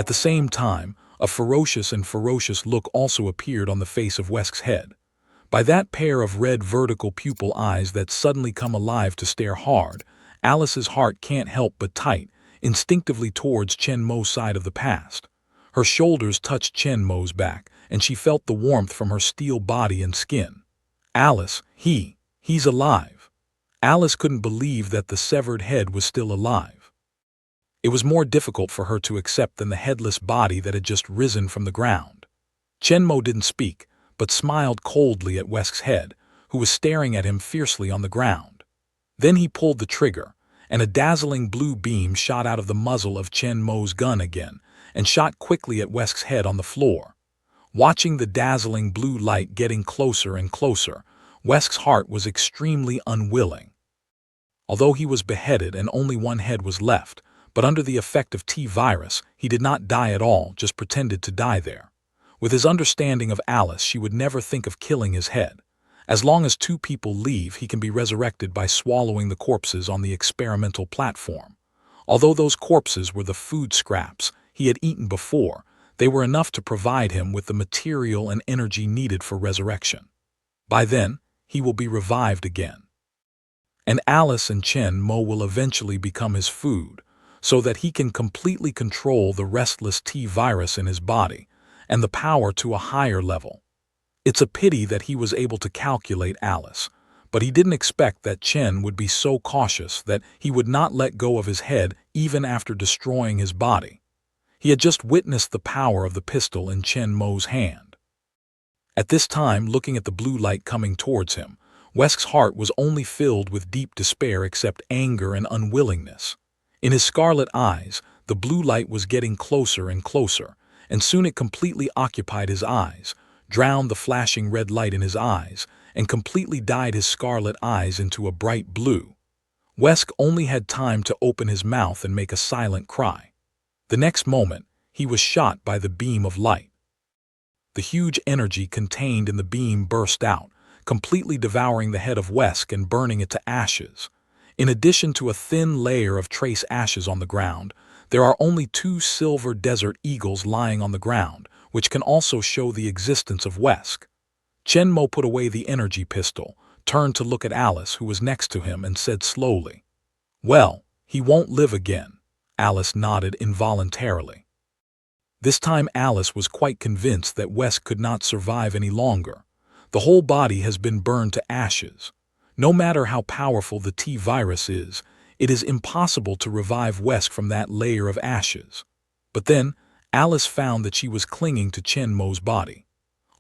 At the same time, a ferocious look also appeared on the face of Wesk's head. By that pair of red vertical pupil eyes that suddenly come alive to stare hard, Alice's heart can't help but tight, instinctively towards Chen Mo's side of the past. Her shoulders touched Chen Mo's back, and she felt the warmth from her steel body and skin. Alice, he's alive. Alice couldn't believe that the severed head was still alive. It was more difficult for her to accept than the headless body that had just risen from the ground. Chen Mo didn't speak, but smiled coldly at Wesk's head, who was staring at him fiercely on the ground. Then he pulled the trigger, and a dazzling blue beam shot out of the muzzle of Chen Mo's gun again, and shot quickly at Wesk's head on the floor. Watching the dazzling blue light getting closer and closer, Wesk's heart was extremely unwilling. Although he was beheaded and only one head was left, but under the effect of T-virus, he did not die at all, just pretended to die there. With his understanding of Alice, she would never think of killing his head. As long as two people leave, he can be resurrected by swallowing the corpses on the experimental platform. Although those corpses were the food scraps he had eaten before, they were enough to provide him with the material and energy needed for resurrection. By then, he will be revived again. And Alice and Chen Mo will eventually become his food, so that he can completely control the restless T-virus in his body, and the power to a higher level. It's a pity that he was able to calculate Alice, but he didn't expect that Chen would be so cautious that he would not let go of his head even after destroying his body. He had just witnessed the power of the pistol in Chen Mo's hand. At this time, looking at the blue light coming towards him, Wesk's heart was only filled with deep despair except anger and unwillingness. In his scarlet eyes, the blue light was getting closer and closer, and soon it completely occupied his eyes, drowned the flashing red light in his eyes, and completely dyed his scarlet eyes into a bright blue. Wesk only had time to open his mouth and make a silent cry. The next moment, he was shot by the beam of light. The huge energy contained in the beam burst out, completely devouring the head of Wesk and burning it to ashes. In addition to a thin layer of trace ashes on the ground, there are only 2 silver desert eagles lying on the ground, which can also show the existence of Wesk. Chen Mo put away the energy pistol, turned to look at Alice, who was next to him, and said slowly, "Well, he won't live again." Alice nodded involuntarily. This time Alice was quite convinced that Wesk could not survive any longer. The whole body has been burned to ashes. No matter how powerful the T-virus is, it is impossible to revive Wesk from that layer of ashes. But then, Alice found that she was clinging to Chen Mo's body.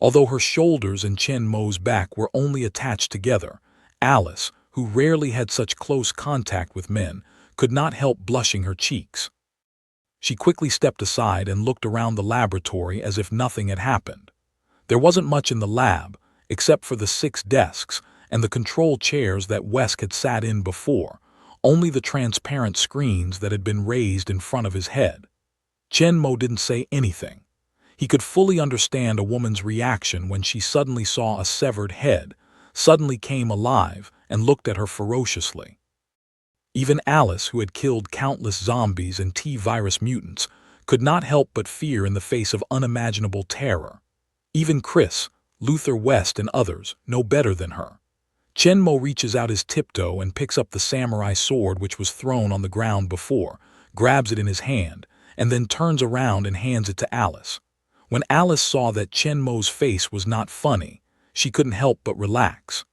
Although her shoulders and Chen Mo's back were only attached together, Alice, who rarely had such close contact with men, could not help blushing her cheeks. She quickly stepped aside and looked around the laboratory as if nothing had happened. There wasn't much in the lab, except for the 6 desks and the control chairs that Wesk had sat in before, only the transparent screens that had been raised in front of his head. Chen Mo didn't say anything. He could fully understand a woman's reaction when she suddenly saw a severed head, suddenly came alive, and looked at her ferociously. Even Alice, who had killed countless zombies and T-virus mutants, could not help but fear in the face of unimaginable terror. Even Chris, Luther West, and others know better than her. Chen Mo reaches out his tiptoe and picks up the samurai sword which was thrown on the ground before, grabs it in his hand, and then turns around and hands it to Alice. When Alice saw that Chen Mo's face was not funny, she couldn't help but relax.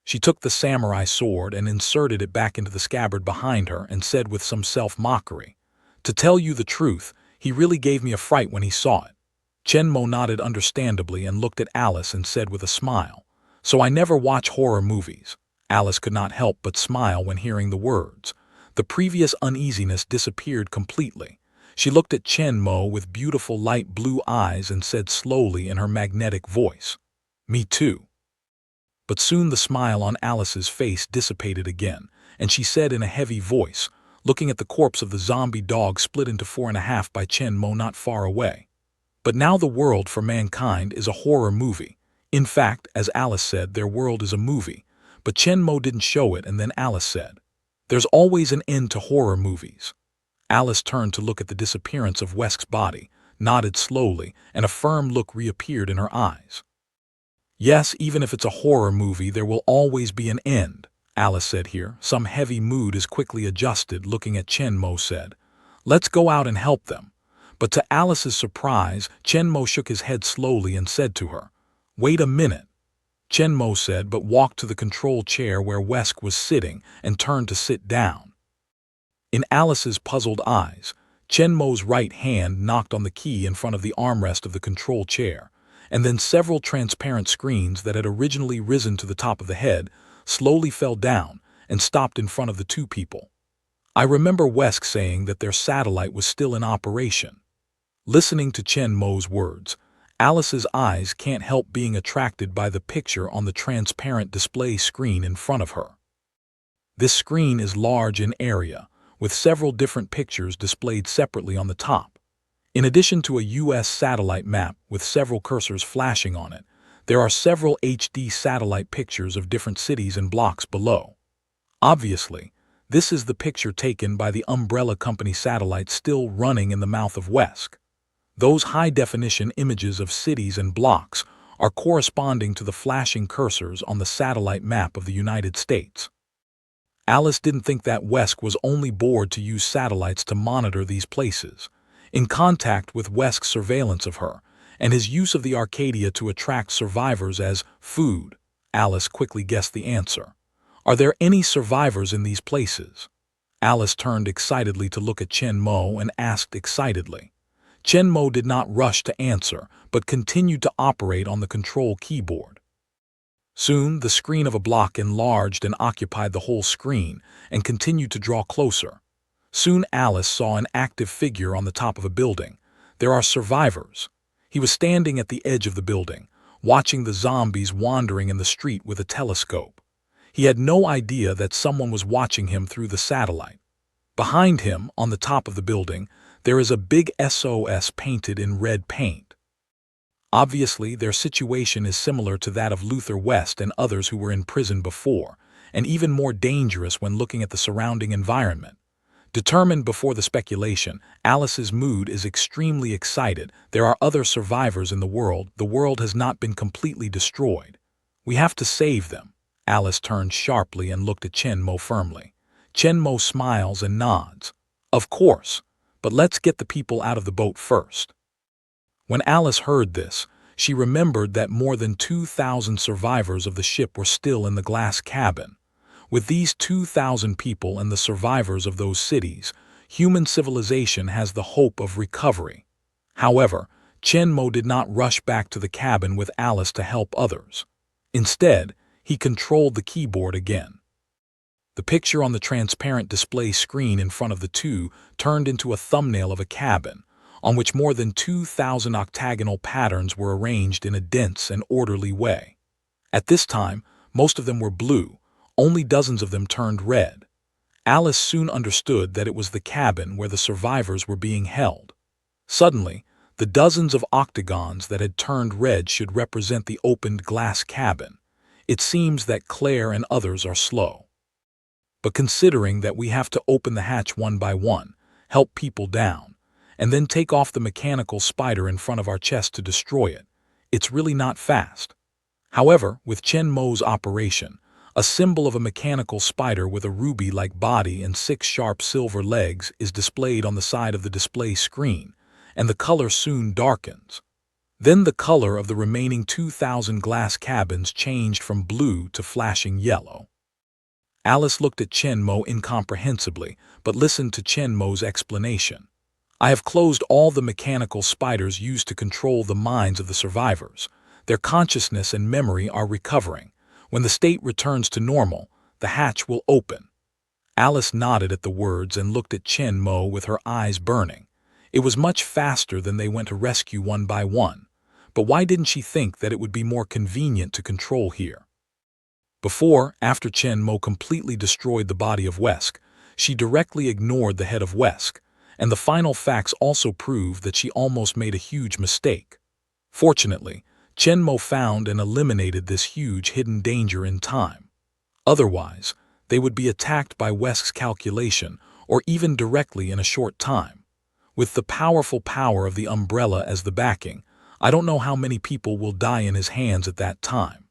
She took the samurai sword and inserted it back into the scabbard behind her and said with some self-mockery, "To tell you the truth, he really gave me a fright when he saw it." Chen Mo nodded understandably and looked at Alice and said with a smile, "So I never watch horror movies." Alice could not help but smile when hearing the words. The previous uneasiness disappeared completely. She looked at Chen Mo with beautiful light blue eyes and said slowly in her magnetic voice, "Me too." But soon the smile on Alice's face dissipated again, and she said in a heavy voice, looking at the corpse of the zombie dog split into 4.5 by Chen Mo not far away, "But now the world for mankind is a horror movie. In fact, as Alice said, their world is a movie, but Chen Mo didn't show it, and then Alice said, 'There's always an end to horror movies.' Alice turned to look at the disappearance of Wesk's body, nodded slowly, and a firm look reappeared in her eyes. "Yes, even if it's a horror movie, there will always be an end," Alice said here. Some heavy mood is quickly adjusted. Looking at Chen Mo said, "Let's go out and help them." But to Alice's surprise, Chen Mo shook his head slowly and said to her, "Wait a minute." Chen Mo said, but walked to the control chair where Wesk was sitting and turned to sit down. In Alice's puzzled eyes, Chen Mo's right hand knocked on the key in front of the armrest of the control chair, and then several transparent screens that had originally risen to the top of the head slowly fell down and stopped in front of the two people. I remember Wesk saying that their satellite was still in operation. Listening to Chen Mo's words, Alice's eyes can't help being attracted by the picture on the transparent display screen in front of her. This screen is large in area, with several different pictures displayed separately on the top. In addition to a U.S. satellite map with several cursors flashing on it, there are several HD satellite pictures of different cities and blocks below. Obviously, this is the picture taken by the Umbrella Company satellite still running in the mouth of Wesk. Those high-definition images of cities and blocks are corresponding to the flashing cursors on the satellite map of the United States. Alice didn't think that Wesk was only bored to use satellites to monitor these places. In contact with Wesk's surveillance of her, and his use of the Arcadia to attract survivors as food, Alice quickly guessed the answer. Are there any survivors in these places? Alice turned excitedly to look at Chen Mo and asked excitedly. Chen Mo did not rush to answer, but continued to operate on the control keyboard. Soon, the screen of a block enlarged and occupied the whole screen and continued to draw closer. Soon Alice saw an active figure on the top of a building. There are survivors. He was standing at the edge of the building, watching the zombies wandering in the street with a telescope. He had no idea that someone was watching him through the satellite. Behind him, on the top of the building, there is a big SOS painted in red paint. Obviously, their situation is similar to that of Luther West and others who were in prison before, and even more dangerous when looking at the surrounding environment. Determined before the speculation, Alice's mood is extremely excited. There are other survivors in the world. The world has not been completely destroyed. We have to save them. Alice turned sharply and looked at Chen Mo firmly. Chen Mo smiles and nods. Of course, but let's get the people out of the boat first. When Alice heard this, she remembered that more than 2,000 survivors of the ship were still in the glass cabin. With these 2,000 people and the survivors of those cities, human civilization has the hope of recovery. However, Chen Mo did not rush back to the cabin with Alice to help others. Instead, he controlled the keyboard again. The picture on the transparent display screen in front of the two turned into a thumbnail of a cabin, on which more than 2,000 octagonal patterns were arranged in a dense and orderly way. At this time, most of them were blue, only dozens of them turned red. Alice soon understood that it was the cabin where the survivors were being held. Suddenly, the dozens of octagons that had turned red should represent the opened glass cabin. It seems that Claire and others are slow. But considering that we have to open the hatch one by one, help people down, and then take off the mechanical spider in front of our chest to destroy it, it's really not fast. However, with Chen Mo's operation, a symbol of a mechanical spider with a ruby-like body and 6 sharp silver legs is displayed on the side of the display screen, and the color soon darkens. Then the color of the remaining 2,000 glass cabins changed from blue to flashing yellow. Alice looked at Chen Mo incomprehensibly, but listened to Chen Mo's explanation. I have closed all the mechanical spiders used to control the minds of the survivors. Their consciousness and memory are recovering. When the state returns to normal, the hatch will open. Alice nodded at the words and looked at Chen Mo with her eyes burning. It was much faster than they went to rescue one by one. But why didn't she think that it would be more convenient to control here? After Chen Mo completely destroyed the body of Wesk, she directly ignored the head of Wesk, and the final facts also prove that she almost made a huge mistake. Fortunately, Chen Mo found and eliminated this huge hidden danger in time. Otherwise, they would be attacked by Wesk's calculation or even directly in a short time. With the powerful power of the umbrella as the backing, I don't know how many people will die in his hands at that time.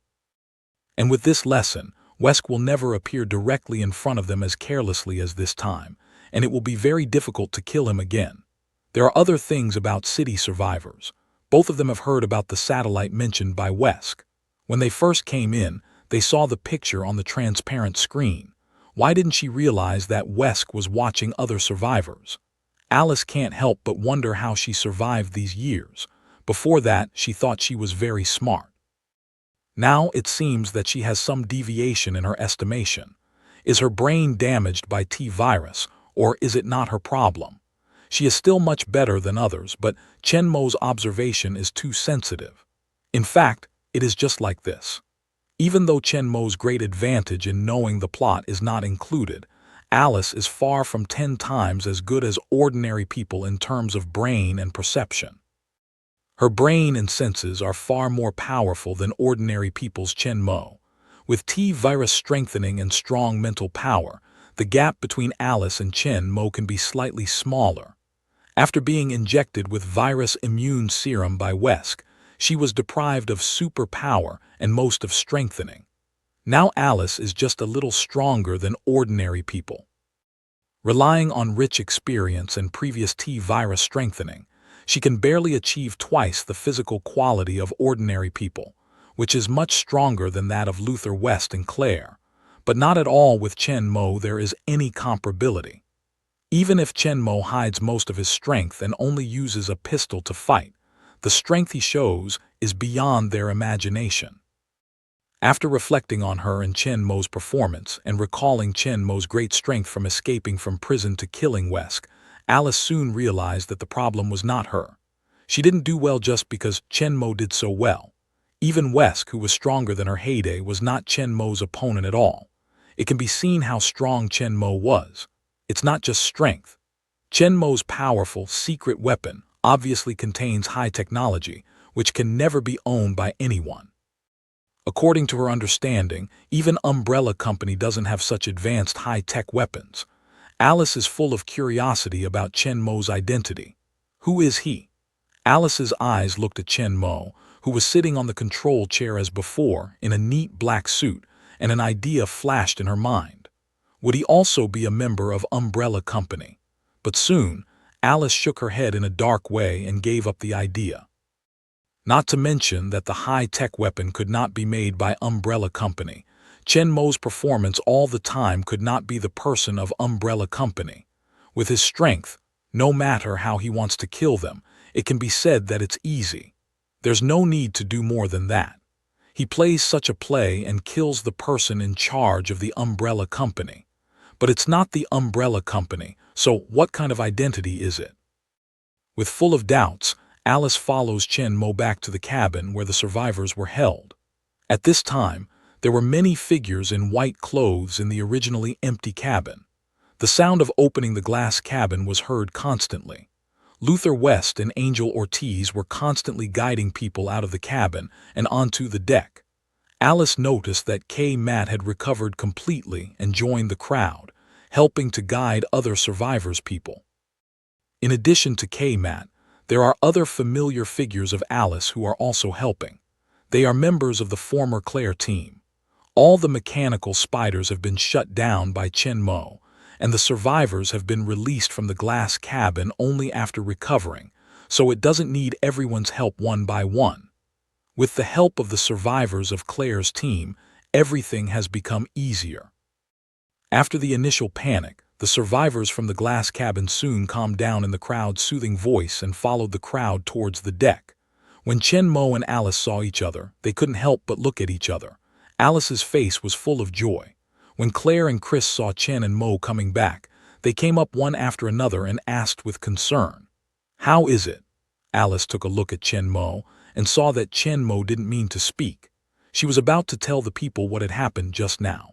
And with this lesson, Wesk will never appear directly in front of them as carelessly as this time, and it will be very difficult to kill him again. There are other things about city survivors. Both of them have heard about the satellite mentioned by Wesk. When they first came in, they saw the picture on the transparent screen. Why didn't she realize that Wesk was watching other survivors? Alice can't help but wonder how she survived these years. Before that, she thought she was very smart. Now it seems that she has some deviation in her estimation. Is her brain damaged by T-virus, or is it not her problem? She is still much better than others, but Chen Mo's observation is too sensitive. In fact, it is just like this. Even though Chen Mo's great advantage in knowing the plot is not included, Alice is far from 10 times as good as ordinary people in terms of brain and perception. Her brain and senses are far more powerful than ordinary people's Chen Mo. With T-virus strengthening and strong mental power, the gap between Alice and Chen Mo can be slightly smaller. After being injected with virus immune serum by Wesk, she was deprived of superpower and most of strengthening. Now Alice is just a little stronger than ordinary people. Relying on rich experience and previous T-virus strengthening, she can barely achieve twice the physical quality of ordinary people, which is much stronger than that of Luther West and Claire. But not at all with Chen Mo there is any comparability. Even if Chen Mo hides most of his strength and only uses a pistol to fight, the strength he shows is beyond their imagination. After reflecting on her and Chen Mo's performance and recalling Chen Mo's great strength from escaping from prison to killing Wesk, Alice soon realized that the problem was not her. She didn't do well just because Chen Mo did so well. Even Wesk, who was stronger than her heyday, was not Chen Mo's opponent at all. It can be seen how strong Chen Mo was. It's not just strength. Chen Mo's powerful, secret weapon obviously contains high technology, which can never be owned by anyone. According to her understanding, even Umbrella Company doesn't have such advanced high-tech weapons. Alice is full of curiosity about Chen Mo's identity. Who is he? Alice's eyes looked at Chen Mo, who was sitting on the control chair as before, in a neat black suit, and an idea flashed in her mind. Would he also be a member of Umbrella Company? But soon, Alice shook her head in a dark way and gave up the idea. Not to mention that the high-tech weapon could not be made by Umbrella Company. Chen Mo's performance all the time could not be the person of Umbrella Company. With his strength, no matter how he wants to kill them, it can be said that it's easy. There's no need to do more than that. He plays such a play and kills the person in charge of the Umbrella Company. But it's not the Umbrella Company, so what kind of identity is it? With full of doubts, Alice follows Chen Mo back to the cabin where the survivors were held. At this time, there were many figures in white clothes in the originally empty cabin. The sound of opening the glass cabin was heard constantly. Luther West and Angel Ortiz were constantly guiding people out of the cabin and onto the deck. Alice noticed that K-Matt had recovered completely and joined the crowd, helping to guide other survivors' people. In addition to K-Matt, there are other familiar figures of Alice who are also helping. They are members of the former Claire team. All the mechanical spiders have been shut down by Chen Mo, and the survivors have been released from the glass cabin only after recovering, so it doesn't need everyone's help one by one. With the help of the survivors of Claire's team, everything has become easier. After the initial panic, the survivors from the glass cabin soon calmed down in the crowd's soothing voice and followed the crowd towards the deck. When Chen Mo and Alice saw each other, they couldn't help but look at each other. Alice's face was full of joy. When Claire and Chris saw Chen and Mo coming back, they came up one after another and asked with concern, "How is it?" Alice took a look at Chen Mo and saw that Chen Mo didn't mean to speak. She was about to tell the people what had happened just now.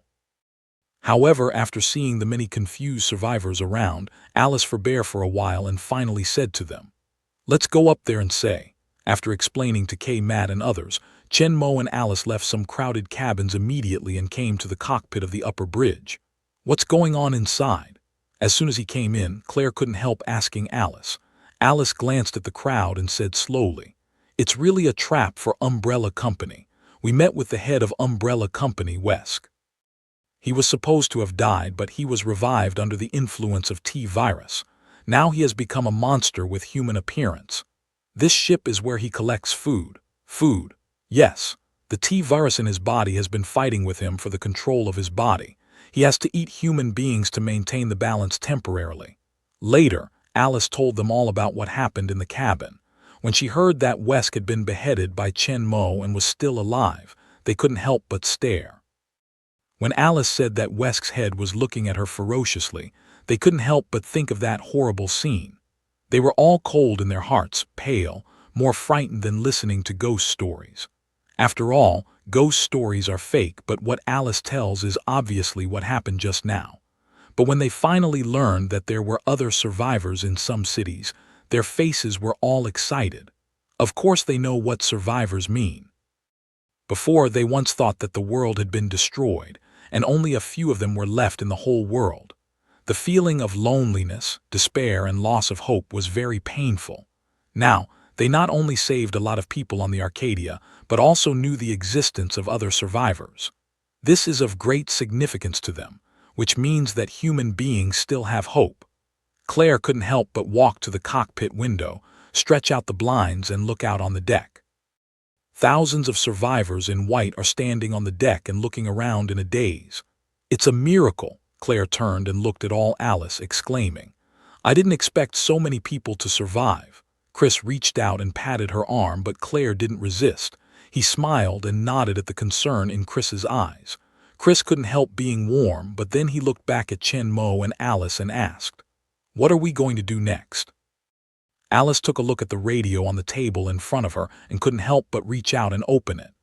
However, after seeing the many confused survivors around, Alice forbore for a while and finally said to them, "Let's go up there and say." After explaining to K-Matt and others, Chen Mo and Alice left some crowded cabins immediately and came to the cockpit of the upper bridge. "What's going on inside?" As soon as he came in, Claire couldn't help asking Alice. Alice glanced at the crowd and said slowly, "It's really a trap for Umbrella Company. We met with the head of Umbrella Company, Wesk. He was supposed to have died, but he was revived under the influence of T-virus. Now he has become a monster with human appearance. This ship is where he collects food. Food. Yes. The T-virus in his body has been fighting with him for the control of his body. He has to eat human beings to maintain the balance temporarily." Later, Alice told them all about what happened in the cabin. When she heard that Wesk had been beheaded by Chen Mo and was still alive, they couldn't help but stare. When Alice said that Wesk's head was looking at her ferociously, they couldn't help but think of that horrible scene. They were all cold in their hearts, pale, more frightened than listening to ghost stories. After all, ghost stories are fake, but what Alice tells is obviously what happened just now. But when they finally learned that there were other survivors in some cities, their faces were all excited. Of course they know what survivors mean. Before, they once thought that the world had been destroyed, and only a few of them were left in the whole world. The feeling of loneliness, despair, and loss of hope was very painful. Now, they not only saved a lot of people on the Arcadia, but also knew the existence of other survivors. This is of great significance to them, which means that human beings still have hope. Claire couldn't help but walk to the cockpit window, stretch out the blinds, and look out on the deck. Thousands of survivors in white are standing on the deck and looking around in a daze. "It's a miracle." Claire turned and looked at all Alice, exclaiming, "I didn't expect so many people to survive." Chris reached out and patted her arm, but Claire didn't resist. He smiled and nodded at the concern in Chris's eyes. Chris couldn't help being warm, but then he looked back at Chen Mo and Alice and asked, "What are we going to do next?" Alice took a look at the radio on the table in front of her and couldn't help but reach out and open it.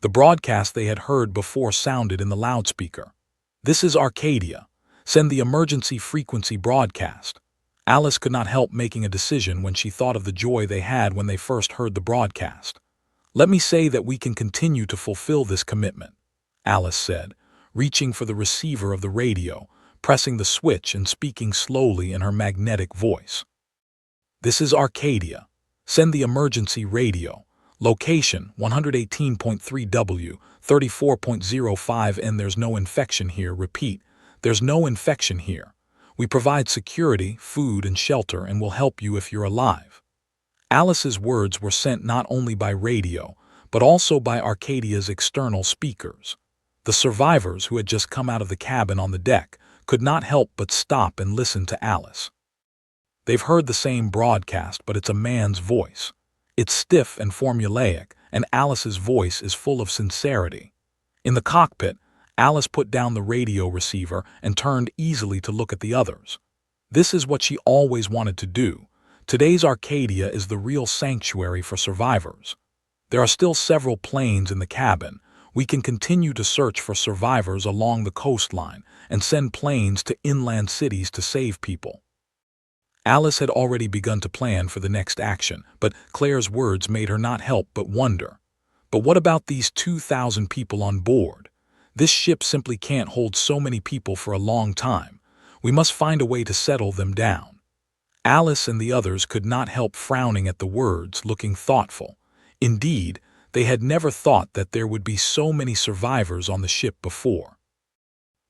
The broadcast they had heard before sounded in the loudspeaker. "This is Arcadia. Send the emergency frequency broadcast." Alice could not help making a decision when she thought of the joy they had when they first heard the broadcast. "Let me say that we can continue to fulfill this commitment," Alice said, reaching for the receiver of the radio, pressing the switch and speaking slowly in her magnetic voice. "This is Arcadia. Send the emergency radio. Location 118.3 W, 34.05 N. There's no infection here. Repeat, there's no infection here. We provide security, food, and shelter and will help you if you're alive." Alice's words were sent not only by radio, but also by Arcadia's external speakers. The survivors who had just come out of the cabin on the deck could not help but stop and listen to Alice. They've heard the same broadcast, but it's a man's voice. It's stiff and formulaic, and Alice's voice is full of sincerity. In the cockpit, Alice put down the radio receiver and turned easily to look at the others. This is what she always wanted to do. Today's Arcadia is the real sanctuary for survivors. There are still several planes in the cabin. We can continue to search for survivors along the coastline and send planes to inland cities to save people. Alice had already begun to plan for the next action, but Claire's words made her not help but wonder. But what about these 2,000 people on board? This ship simply can't hold so many people for a long time. We must find a way to settle them down. Alice and the others could not help frowning at the words, looking thoughtful. Indeed, they had never thought that there would be so many survivors on the ship before.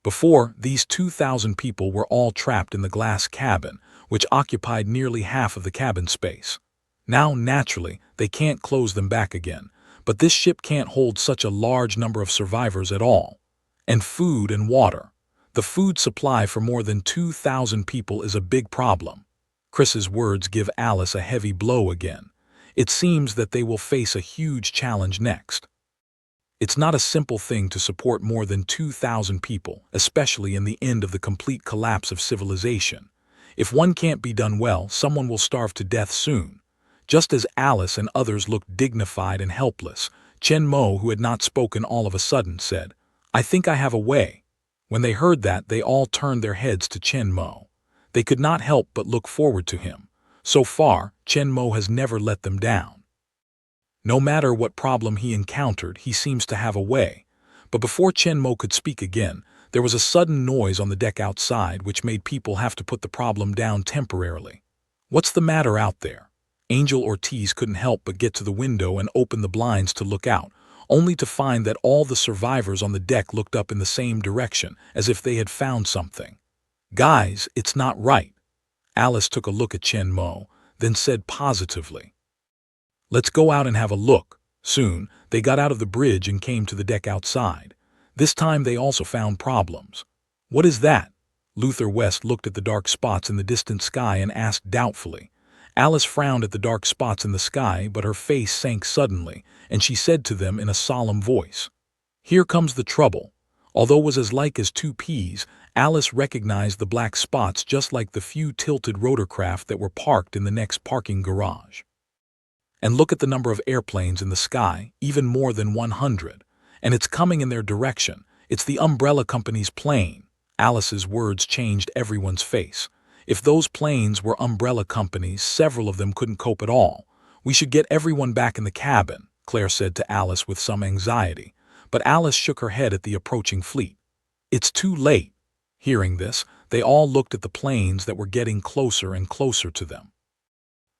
Before, these 2,000 people were all trapped in the glass cabin, which occupied nearly half of the cabin space. Now, naturally, they can't close them back again, but this ship can't hold such a large number of survivors at all. And food and water. The food supply for more than 2,000 people is a big problem. Chris's words give Alice a heavy blow again. It seems that they will face a huge challenge next. It's not a simple thing to support more than 2,000 people, especially in the end of the complete collapse of civilization. If one can't be done well, someone will starve to death soon. Just as Alice and others looked dignified and helpless, Chen Mo, who had not spoken all of a sudden, said, "I think I have a way." When they heard that, they all turned their heads to Chen Mo. They could not help but look forward to him. So far, Chen Mo has never let them down. No matter what problem he encountered, he seems to have a way. But before Chen Mo could speak again, There was a sudden noise on the deck outside which made people have to put the problem down temporarily. "What's the matter out there?" Angel Ortiz couldn't help but get to the window and open the blinds to look out, only to find that all the survivors on the deck looked up in the same direction, as if they had found something. "Guys, it's not right." Alice took a look at Chen Mo, then said positively, "Let's go out and have a look." Soon, they got out of the bridge and came to the deck outside. This time they also found problems. "What is that?" Luther West looked at the dark spots in the distant sky and asked doubtfully. Alice frowned at the dark spots in the sky, but her face sank suddenly, and she said to them in a solemn voice, "Here comes the trouble." Although it was as like as two peas, Alice recognized the black spots just like the few tilted rotorcraft that were parked in the next parking garage. "And look at the number of airplanes in the sky, even more than 100. And it's coming in their direction. It's the umbrella company's plane." Alice's words changed everyone's face. If those planes were umbrella companies, several of them couldn't cope at all. "We should get everyone back in the cabin," Claire said to Alice with some anxiety. But Alice shook her head at the approaching fleet. "It's too late." Hearing this, they all looked at the planes that were getting closer and closer to them.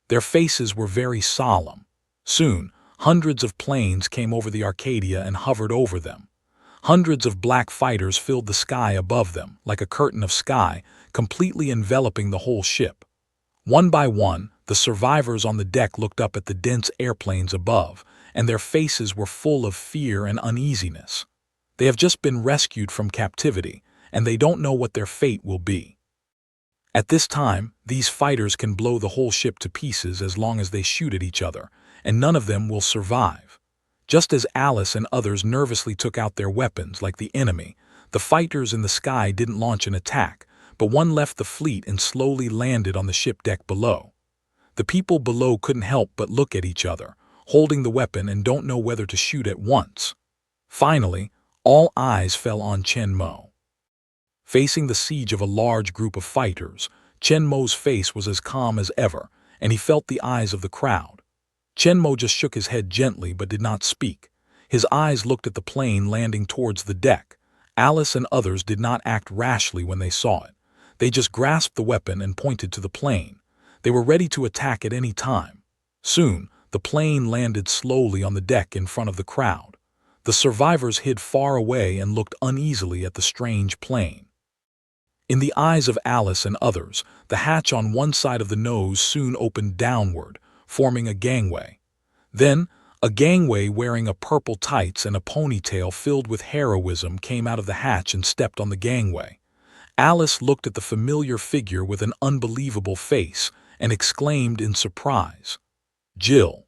Their faces were very solemn. Soon, hundreds of planes came over the Arcadia and hovered over them. Hundreds of black fighters filled the sky above them, like a curtain of sky, completely enveloping the whole ship. One by one, the survivors on the deck looked up at the dense airplanes above, and their faces were full of fear and uneasiness. They have just been rescued from captivity, and they don't know what their fate will be. At this time, these fighters can blow the whole ship to pieces as long as they shoot at each other, and none of them will survive. Just as Alice and others nervously took out their weapons like the enemy, the fighters in the sky didn't launch an attack, but one left the fleet and slowly landed on the ship deck below. The people below couldn't help but look at each other, holding the weapon and don't know whether to shoot at once. Finally, all eyes fell on Chen Mo. Facing the siege of a large group of fighters, Chen Mo's face was as calm as ever, and he felt the eyes of the crowd. Chen Mo just shook his head gently but did not speak. His eyes looked at the plane landing towards the deck. Alice and others did not act rashly when they saw it. They just grasped the weapon and pointed to the plane. They were ready to attack at any time. Soon, the plane landed slowly on the deck in front of the crowd. The survivors hid far away and looked uneasily at the strange plane. In the eyes of Alice and others, the hatch on one side of the nose soon opened downward, forming a gangway. Then, a gangway wearing a purple tights and a ponytail filled with heroism came out of the hatch and stepped on the gangway. Alice looked at the familiar figure with an unbelievable face and exclaimed in surprise, "Jill."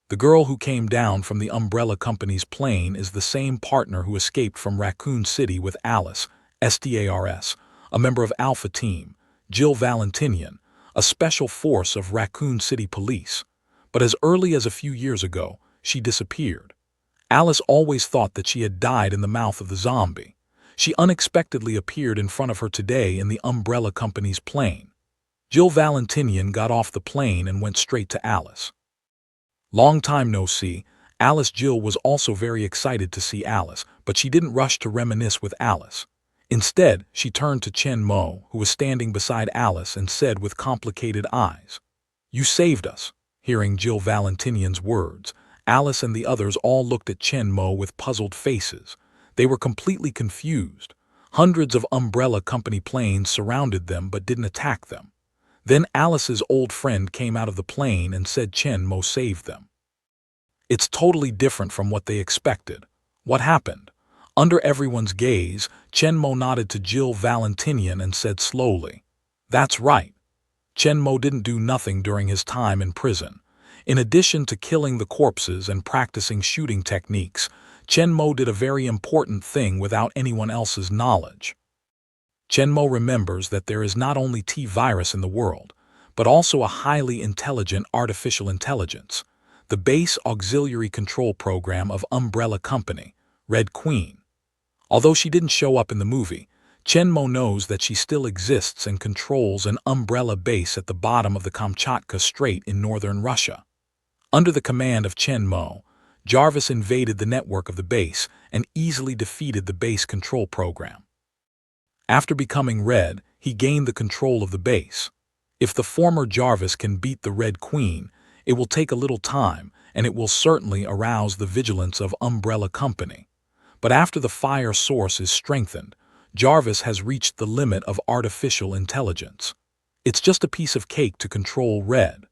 The girl who came down from the umbrella company's plane is the same partner who escaped from Raccoon City with Alice, STARS, a member of Alpha Team, Jill Valentinian, a special force of Raccoon City Police. But as early as a few years ago, she disappeared. Alice always thought that she had died in the mouth of the zombie. She unexpectedly appeared in front of her today in the umbrella company's plane. Jill Valentinian got off the plane and went straight to Alice. "Long time no see." Alice Jill was also very excited to see Alice, but she didn't rush to reminisce with Alice. Instead, she turned to Chen Mo, who was standing beside Alice, and said with complicated eyes, "You saved us." Hearing Jill Valentinian's words, Alice and the others all looked at Chen Mo with puzzled faces. They were completely confused. Hundreds of umbrella company planes surrounded them but didn't attack them. Then Alice's old friend came out of the plane and said Chen Mo saved them. "It's totally different from what they expected. What happened?" Under everyone's gaze, Chen Mo nodded to Jill Valentinian and said slowly, "That's right. Chen Mo didn't do nothing during his time in prison. In addition to killing the corpses and practicing shooting techniques, Chen Mo did a very important thing without anyone else's knowledge. Chen Mo remembers that there is not only T-virus in the world, but also a highly intelligent artificial intelligence, the base auxiliary control program of Umbrella Company, Red Queen. Although she didn't show up in the movie, Chen Mo knows that she still exists and controls an umbrella base at the bottom of the Kamchatka Strait in northern Russia. Under the command of Chen Mo, Jarvis invaded the network of the base and easily defeated the base control program. After becoming red, he gained the control of the base. If the former Jarvis can beat the Red Queen, it will take a little time, and it will certainly arouse the vigilance of Umbrella Company. But after the fire source is strengthened, Jarvis has reached the limit of artificial intelligence. It's just a piece of cake to control Red.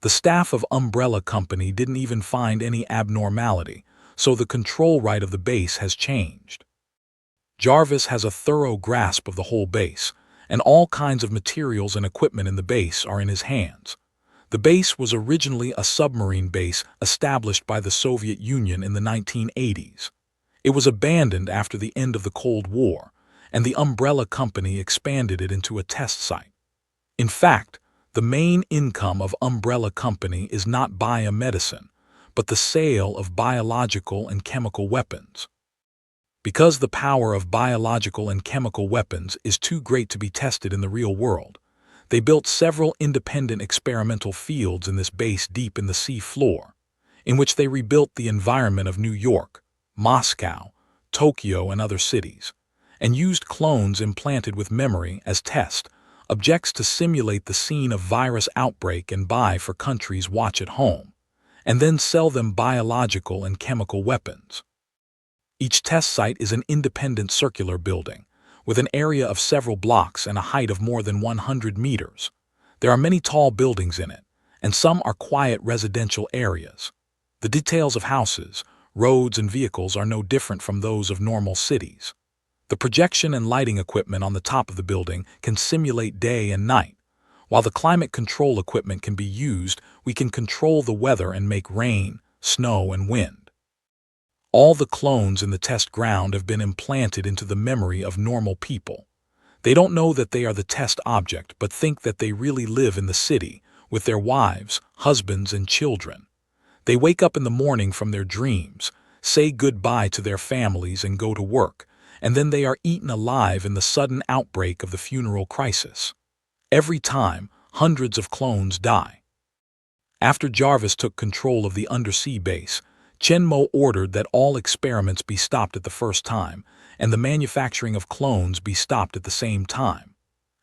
The staff of Umbrella Company didn't even find any abnormality, so the control right of the base has changed. Jarvis has a thorough grasp of the whole base, and all kinds of materials and equipment in the base are in his hands. The base was originally a submarine base established by the Soviet Union in the 1980s. It was abandoned after the end of the Cold War, and the Umbrella Company expanded it into a test site. In fact, the main income of Umbrella Company is not biomedicine, but the sale of biological and chemical weapons. Because the power of biological and chemical weapons is too great to be tested in the real world, they built several independent experimental fields in this base deep in the sea floor, in which they rebuilt the environment of New York, Moscow, Tokyo, and other cities, and used clones implanted with memory as test objects to simulate the scene of virus outbreak and buy for countries watch at home, and then sell them biological and chemical weapons. Each test site is an independent circular building, with an area of several blocks and a height of more than 100 meters. There are many tall buildings in it, and some are quiet residential areas. The details of houses, roads, and vehicles are no different from those of normal cities. The projection and lighting equipment on the top of the building can simulate day and night. While the climate control equipment can be used, we can control the weather and make rain, snow, and wind. All the clones in the test ground have been implanted into the memory of normal people. They don't know that they are the test object, but think that they really live in the city, with their wives, husbands, and children. They wake up in the morning from their dreams, say goodbye to their families and go to work, and then they are eaten alive in the sudden outbreak of the funeral crisis. Every time, hundreds of clones die. After Jarvis took control of the undersea base, Chenmo ordered that all experiments be stopped at the first time, and the manufacturing of clones be stopped at the same time.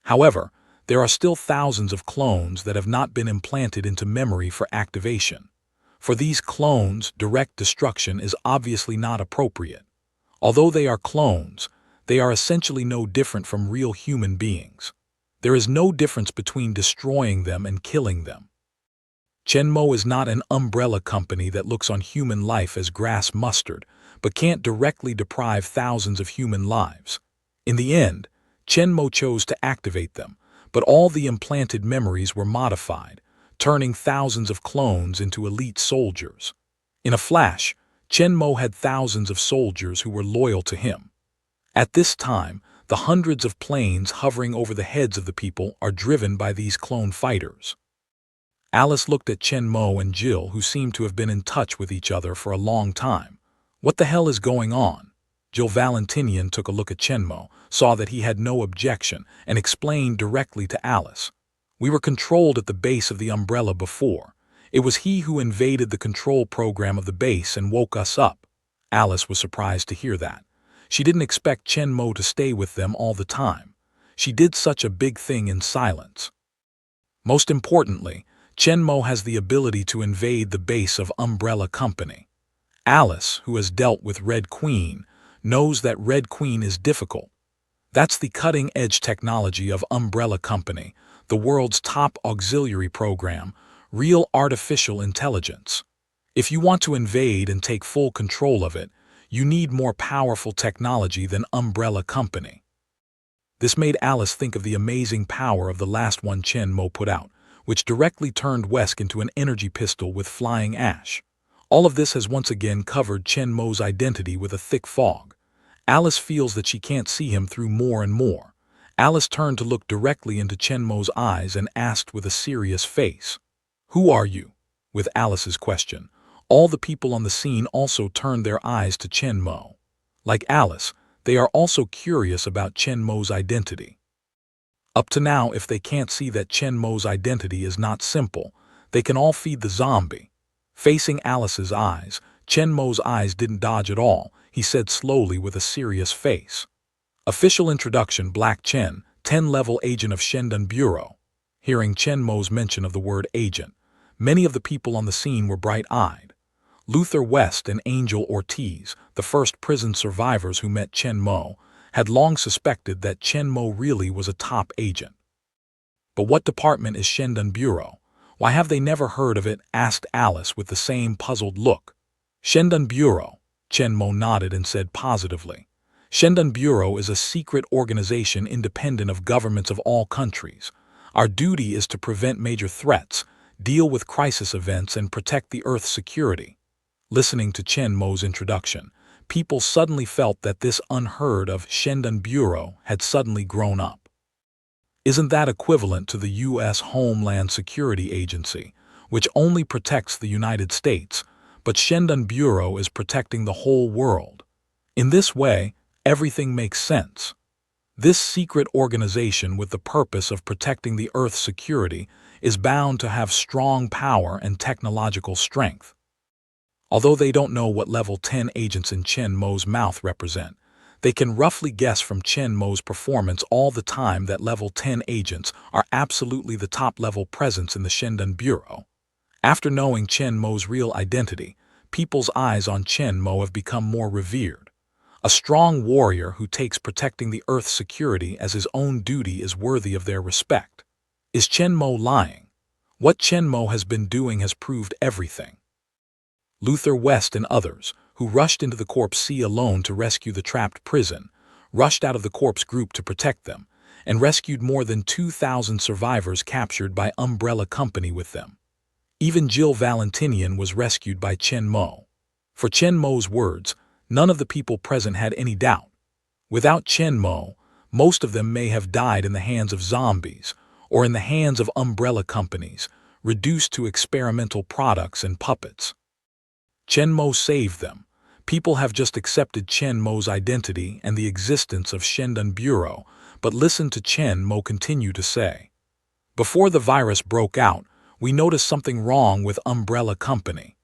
However, there are still thousands of clones that have not been implanted into memory for activation. For these clones, direct destruction is obviously not appropriate. Although they are clones, they are essentially no different from real human beings. There is no difference between destroying them and killing them. Chenmo is not an umbrella company that looks on human life as grass mustard, but can't directly deprive thousands of human lives. In the end, Chenmo chose to activate them, but all the implanted memories were modified, turning thousands of clones into elite soldiers. In a flash, Chenmo had thousands of soldiers who were loyal to him. At this time, the hundreds of planes hovering over the heads of the people are driven by these clone fighters. Alice looked at Chenmo and Jill, who seemed to have been in touch with each other for a long time. What the hell is going on? Jill Valentinian took a look at Chenmo, saw that he had no objection, and explained directly to Alice. We were controlled at the base of the umbrella before. It was he who invaded the control program of the base and woke us up. Alice was surprised to hear that. She didn't expect Chenmo to stay with them all the time. She did such a big thing in silence. Most importantly, Chenmo has the ability to invade the base of Umbrella Company. Alice, who has dealt with Red Queen, knows that Red Queen is difficult. That's the cutting-edge technology of Umbrella Company, the world's top auxiliary program, real artificial intelligence. If you want to invade and take full control of it, you need more powerful technology than Umbrella Company. This made Alice think of the amazing power of the last one Chenmo put out, which directly turned Wesk into an energy pistol with flying ash. All of this has once again covered Chenmo's identity with a thick fog. Alice feels that she can't see him through more and more. Alice turned to look directly into Chenmo's eyes and asked with a serious face, "Who are you?" With Alice's question, all the people on the scene also turned their eyes to Chenmo. Like Alice, they are also curious about Chenmo's identity. Up to now, if they can't see that Chenmo's identity is not simple, they can all feed the zombie. Facing Alice's eyes, Chenmo's eyes didn't dodge at all. He said slowly with a serious face, Official introduction: Black Chen, 10-level agent of Shendan Bureau. Hearing Chen Mo's mention of the word agent, many of the people on the scene were bright-eyed. Luther West and Angel Ortiz, the first prison survivors who met Chen Mo, had long suspected that Chen Mo really was a top agent. But what department is Shendan Bureau? Why have they never heard of it? Asked Alice with the same puzzled look. Shendan Bureau, Chen Mo nodded and said positively. Shendan Bureau is a secret organization independent of governments of all countries. Our duty is to prevent major threats, deal with crisis events, and protect the Earth's security. Listening to Chen Mo's introduction, people suddenly felt that this unheard of Shendan Bureau had suddenly grown up. Isn't that equivalent to the U.S. Homeland Security Agency, which only protects the United States, but Shendan Bureau is protecting the whole world? In this way, everything makes sense. This secret organization with the purpose of protecting the Earth's security is bound to have strong power and technological strength. Although they don't know what level 10 agents in Chen Mo's mouth represent, they can roughly guess from Chen Mo's performance all the time that level 10 agents are absolutely the top-level presence in the Shendan Bureau. After knowing Chen Mo's real identity, people's eyes on Chen Mo have become more revered. A strong warrior who takes protecting the Earth's security as his own duty is worthy of their respect. Is Chen Mo lying? What Chen Mo has been doing has proved everything. Luther West and others, who rushed into the Corpse C alone to rescue the trapped prison, rushed out of the Corpse group to protect them, and rescued more than 2,000 survivors captured by Umbrella Company with them. Even Jill Valentinian was rescued by Chen Mo. For Chen Mo's words, none of the people present had any doubt. Without Chen Mo, most of them may have died in the hands of zombies or in the hands of umbrella companies, reduced to experimental products and puppets. Chen Mo saved them. People have just accepted Chen Mo's identity and the existence of Shendan Bureau, but listen to Chen Mo continue to say. Before the virus broke out, we noticed something wrong with Umbrella Company.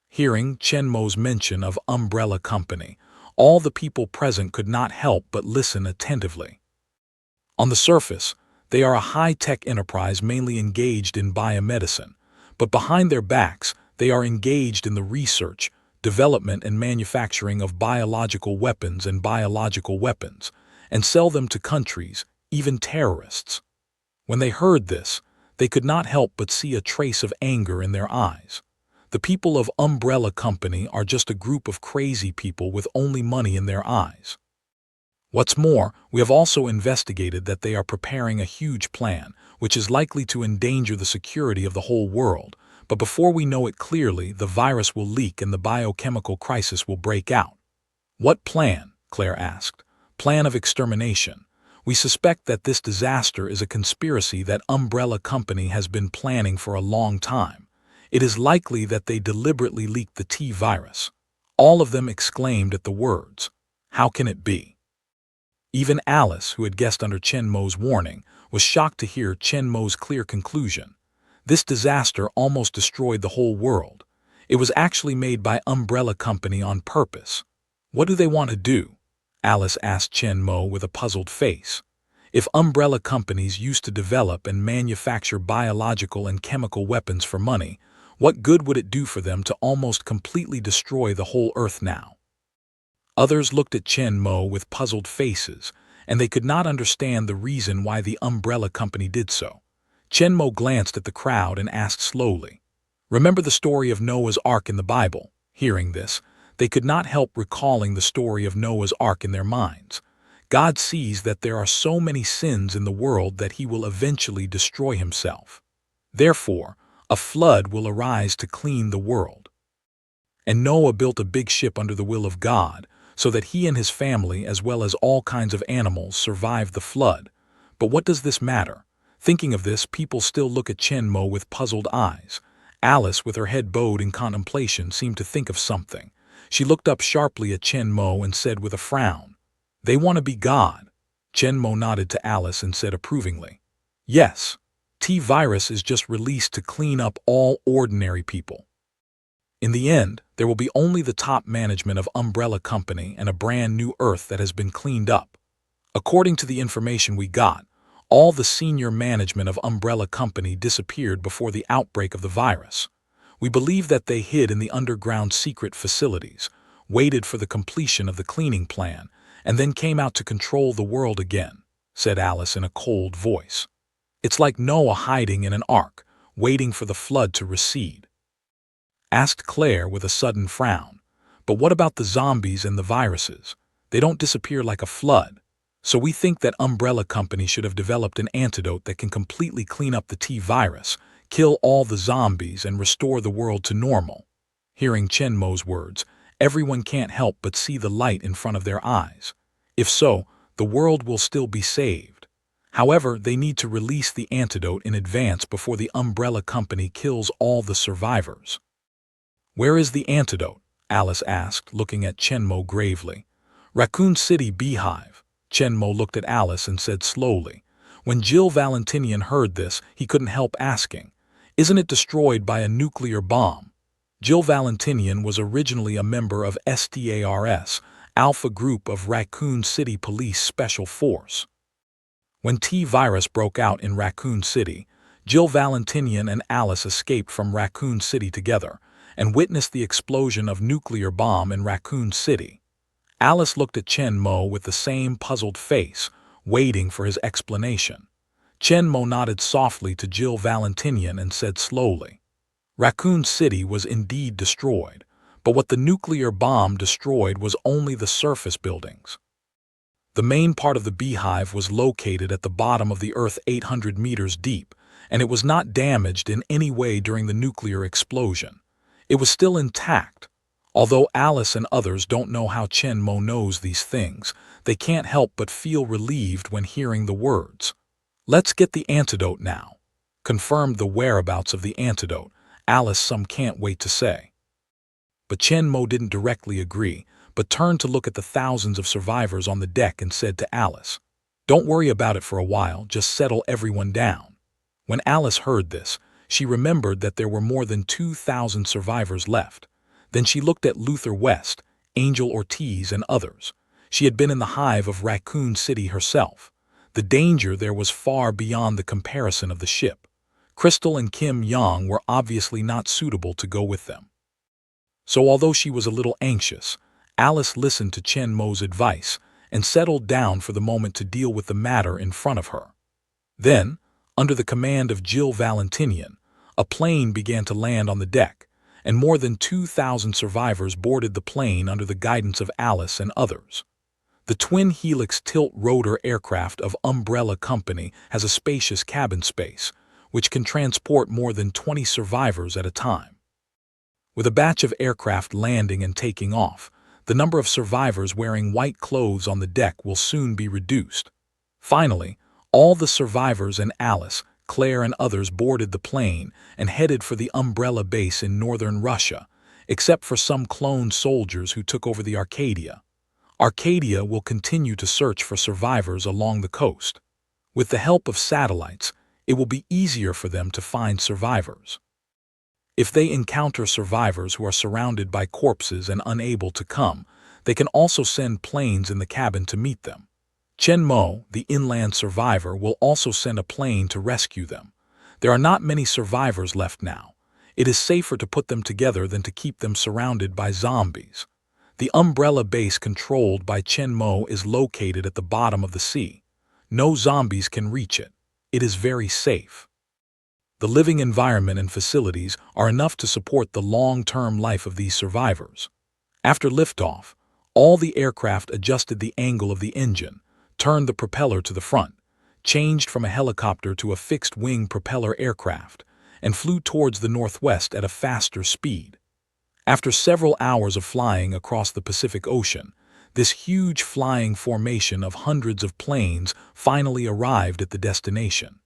Hearing Chen Mo's mention of Umbrella Company, all the people present could not help but listen attentively. On the surface, they are a high-tech enterprise mainly engaged in biomedicine, but behind their backs, they are engaged in the research, development, and manufacturing of biological weapons and sell them to countries, even terrorists. When they heard this, they could not help but see a trace of anger in their eyes. The people of Umbrella Company are just a group of crazy people with only money in their eyes. What's more, we have also investigated that they are preparing a huge plan, which is likely to endanger the security of the whole world. But before we know it clearly, the virus will leak and the biochemical crisis will break out. What plan? Claire asked. Plan of extermination. We suspect that this disaster is a conspiracy that Umbrella Company has been planning for a long time. It is likely that they deliberately leaked the T-virus. All of them exclaimed at the words. How can it be? Even Alice, who had guessed under Chen Mo's warning, was shocked to hear Chen Mo's clear conclusion. This disaster almost destroyed the whole world. It was actually made by Umbrella Company on purpose. What do they want to do? Alice asked Chen Mo with a puzzled face. If Umbrella Companies used to develop and manufacture biological and chemical weapons for money, what good would it do for them to almost completely destroy the whole Earth now? Others looked at Chen Mo with puzzled faces, and they could not understand the reason why the Umbrella Company did so. Chen Mo glanced at the crowd and asked slowly, "Remember the story of Noah's Ark in the Bible?" Hearing this, they could not help recalling the story of Noah's Ark in their minds. God sees that there are so many sins in the world that he will eventually destroy himself. Therefore, a flood will arise to clean the world. And Noah built a big ship under the will of God, so that he and his family, as well as all kinds of animals, survived the flood. But what does this matter? Thinking of this, people still look at Chen Mo with puzzled eyes. Alice, with her head bowed in contemplation, seemed to think of something. She looked up sharply at Chen Mo and said with a frown, "They want to be God." Chen Mo nodded to Alice and said approvingly, "Yes, T-virus is just released to clean up all ordinary people. In the end, there will be only the top management of Umbrella Company and a brand new Earth that has been cleaned up. According to the information we got, all the senior management of Umbrella Company disappeared before the outbreak of the virus. We believe that they hid in the underground secret facilities, waited for the completion of the cleaning plan, and then came out to control the world again," said Alice in a cold voice. "It's like Noah hiding in an ark, waiting for the flood to recede," asked Claire with a sudden frown. "But what about the zombies and the viruses? They don't disappear like a flood. So we think that Umbrella Company should have developed an antidote that can completely clean up the T-virus, kill all the zombies, and restore the world to normal." Hearing Chenmo's words, everyone can't help but see the light in front of their eyes. If so, the world will still be saved. However, they need to release the antidote in advance before the Umbrella Company kills all the survivors. "Where is the antidote?" Alice asked, looking at Chenmo gravely. "Raccoon City Beehive." Chenmo looked at Alice and said slowly. When Jill Valentinian heard this, he couldn't help asking, "Isn't it destroyed by a nuclear bomb?" Jill Valentinian was originally a member of STARS, Alpha Group of Raccoon City Police Special Force. When T-virus broke out in Raccoon City, Jill Valentinian and Alice escaped from Raccoon City together and witnessed the explosion of nuclear bomb in Raccoon City. Alice looked at Chenmo with the same puzzled face, waiting for his explanation. Chenmo nodded softly to Jill Valentinian and said slowly, "Raccoon City was indeed destroyed, but what the nuclear bomb destroyed was only the surface buildings. The main part of the beehive was located at the bottom of the earth 800 meters deep, and it was not damaged in any way during the nuclear explosion. It was still intact. Although Alice and others don't know how Chenmo knows these things, they can't help but feel relieved when hearing the words. "Let's get the antidote now." Confirmed the whereabouts of the antidote, Alice some can't wait to say. But Chenmo didn't directly agree, but turned to look at the thousands of survivors on the deck and said to Alice, "Don't worry about it for a while, just settle everyone down." When Alice heard this, she remembered that there were more than 2,000 survivors left. Then she looked at Luther West, Angel Ortiz, and others. She had been in the hive of Raccoon City herself. The danger there was far beyond the comparison of the ship. Crystal and Kim Young were obviously not suitable to go with them. So although she was a little anxious, Alice listened to Chenmo's advice and settled down for the moment to deal with the matter in front of her. Then, under the command of Jill Valentinian, a plane began to land on the deck, and more than 2,000 survivors boarded the plane under the guidance of Alice and others. The twin helix tilt-rotor aircraft of Umbrella Company has a spacious cabin space, which can transport more than 20 survivors at a time. With a batch of aircraft landing and taking off, the number of survivors wearing white clothes on the deck will soon be reduced. Finally, all the survivors and Alice, Claire, and others boarded the plane and headed for the Umbrella base in northern Russia, except for some clone soldiers who took over the Arcadia. Arcadia will continue to search for survivors along the coast. With the help of satellites, it will be easier for them to find survivors. If they encounter survivors who are surrounded by corpses and unable to come, they can also send planes in the cabin to meet them. Chenmo, the inland survivor, will also send a plane to rescue them. There are not many survivors left now. It is safer to put them together than to keep them surrounded by zombies. The Umbrella base controlled by Chenmo is located at the bottom of the sea. No zombies can reach it. It is very safe. The living environment and facilities are enough to support the long-term life of these survivors. After liftoff, all the aircraft adjusted the angle of the engine, turned the propeller to the front, changed from a helicopter to a fixed-wing propeller aircraft, and flew towards the northwest at a faster speed. After several hours of flying across the Pacific Ocean, this huge flying formation of hundreds of planes finally arrived at the destination.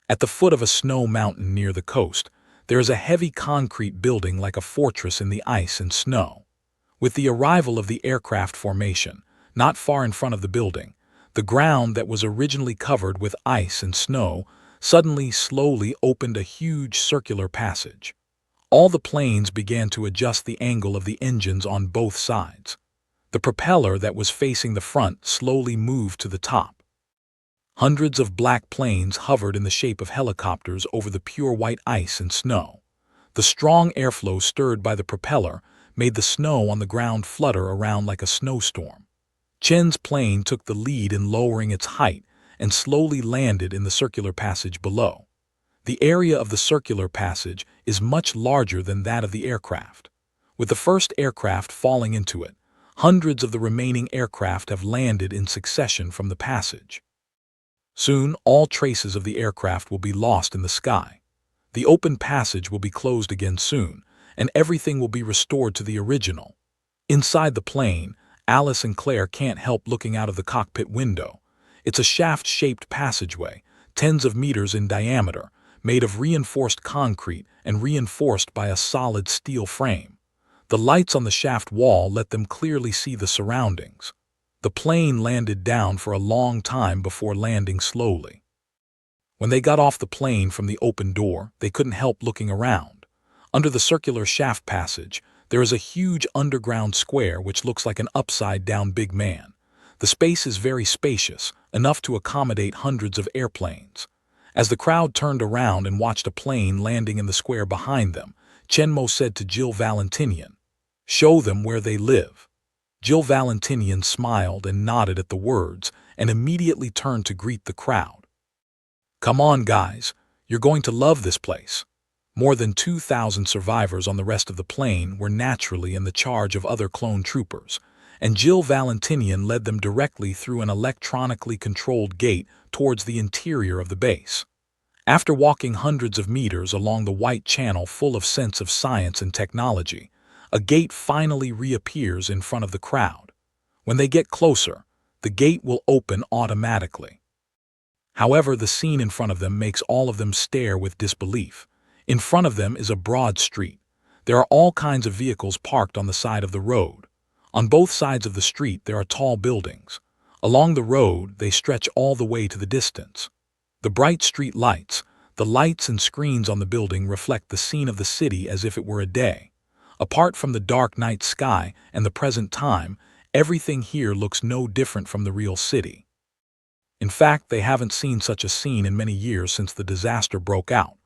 At the foot of a snow mountain near the coast, there is a heavy concrete building like a fortress in the ice and snow. With the arrival of the aircraft formation, not far in front of the building, the ground that was originally covered with ice and snow suddenly slowly opened a huge circular passage. All the planes began to adjust the angle of the engines on both sides. The propeller that was facing the front slowly moved to the top. Hundreds of black planes hovered in the shape of helicopters over the pure white ice and snow. The strong airflow stirred by the propeller made the snow on the ground flutter around like a snowstorm. Chen's plane took the lead in lowering its height and slowly landed in the circular passage below. The area of the circular passage is much larger than that of the aircraft. With the first aircraft falling into it, hundreds of the remaining aircraft have landed in succession from the passage. Soon, all traces of the aircraft will be lost in the sky. The open passage will be closed again soon, and everything will be restored to the original. Inside the plane, Alice and Claire can't help looking out of the cockpit window. It's a shaft-shaped passageway, tens of meters in diameter, made of reinforced concrete and reinforced by a solid steel frame. The lights on the shaft wall let them clearly see the surroundings. The plane landed down for a long time before landing slowly. When they got off the plane from the open door, they couldn't help looking around. Under the circular shaft passage, there is a huge underground square which looks like an upside-down big man. The space is very spacious, enough to accommodate hundreds of airplanes. As the crowd turned around and watched a plane landing in the square behind them, Chenmo said to Jill Valentinian, "Show them where they live." Jill Valentinian smiled and nodded at the words and immediately turned to greet the crowd. "Come on, guys, you're going to love this place." More than 2,000 survivors on the rest of the plane were naturally in the charge of other clone troopers, and Jill Valentinian led them directly through an electronically controlled gate towards the interior of the base. After walking hundreds of meters along the white channel full of sense of science and technology, a gate finally reappears in front of the crowd. When they get closer, the gate will open automatically. However, the scene in front of them makes all of them stare with disbelief. In front of them is a broad street. There are all kinds of vehicles parked on the side of the road. On both sides of the street there are tall buildings. Along the road they stretch all the way to the distance. The bright street lights, the lights and screens on the building reflect the scene of the city as if it were a day. Apart from the dark night sky and the present time, everything here looks no different from the real city. In fact, they haven't seen such a scene in many years since the disaster broke out.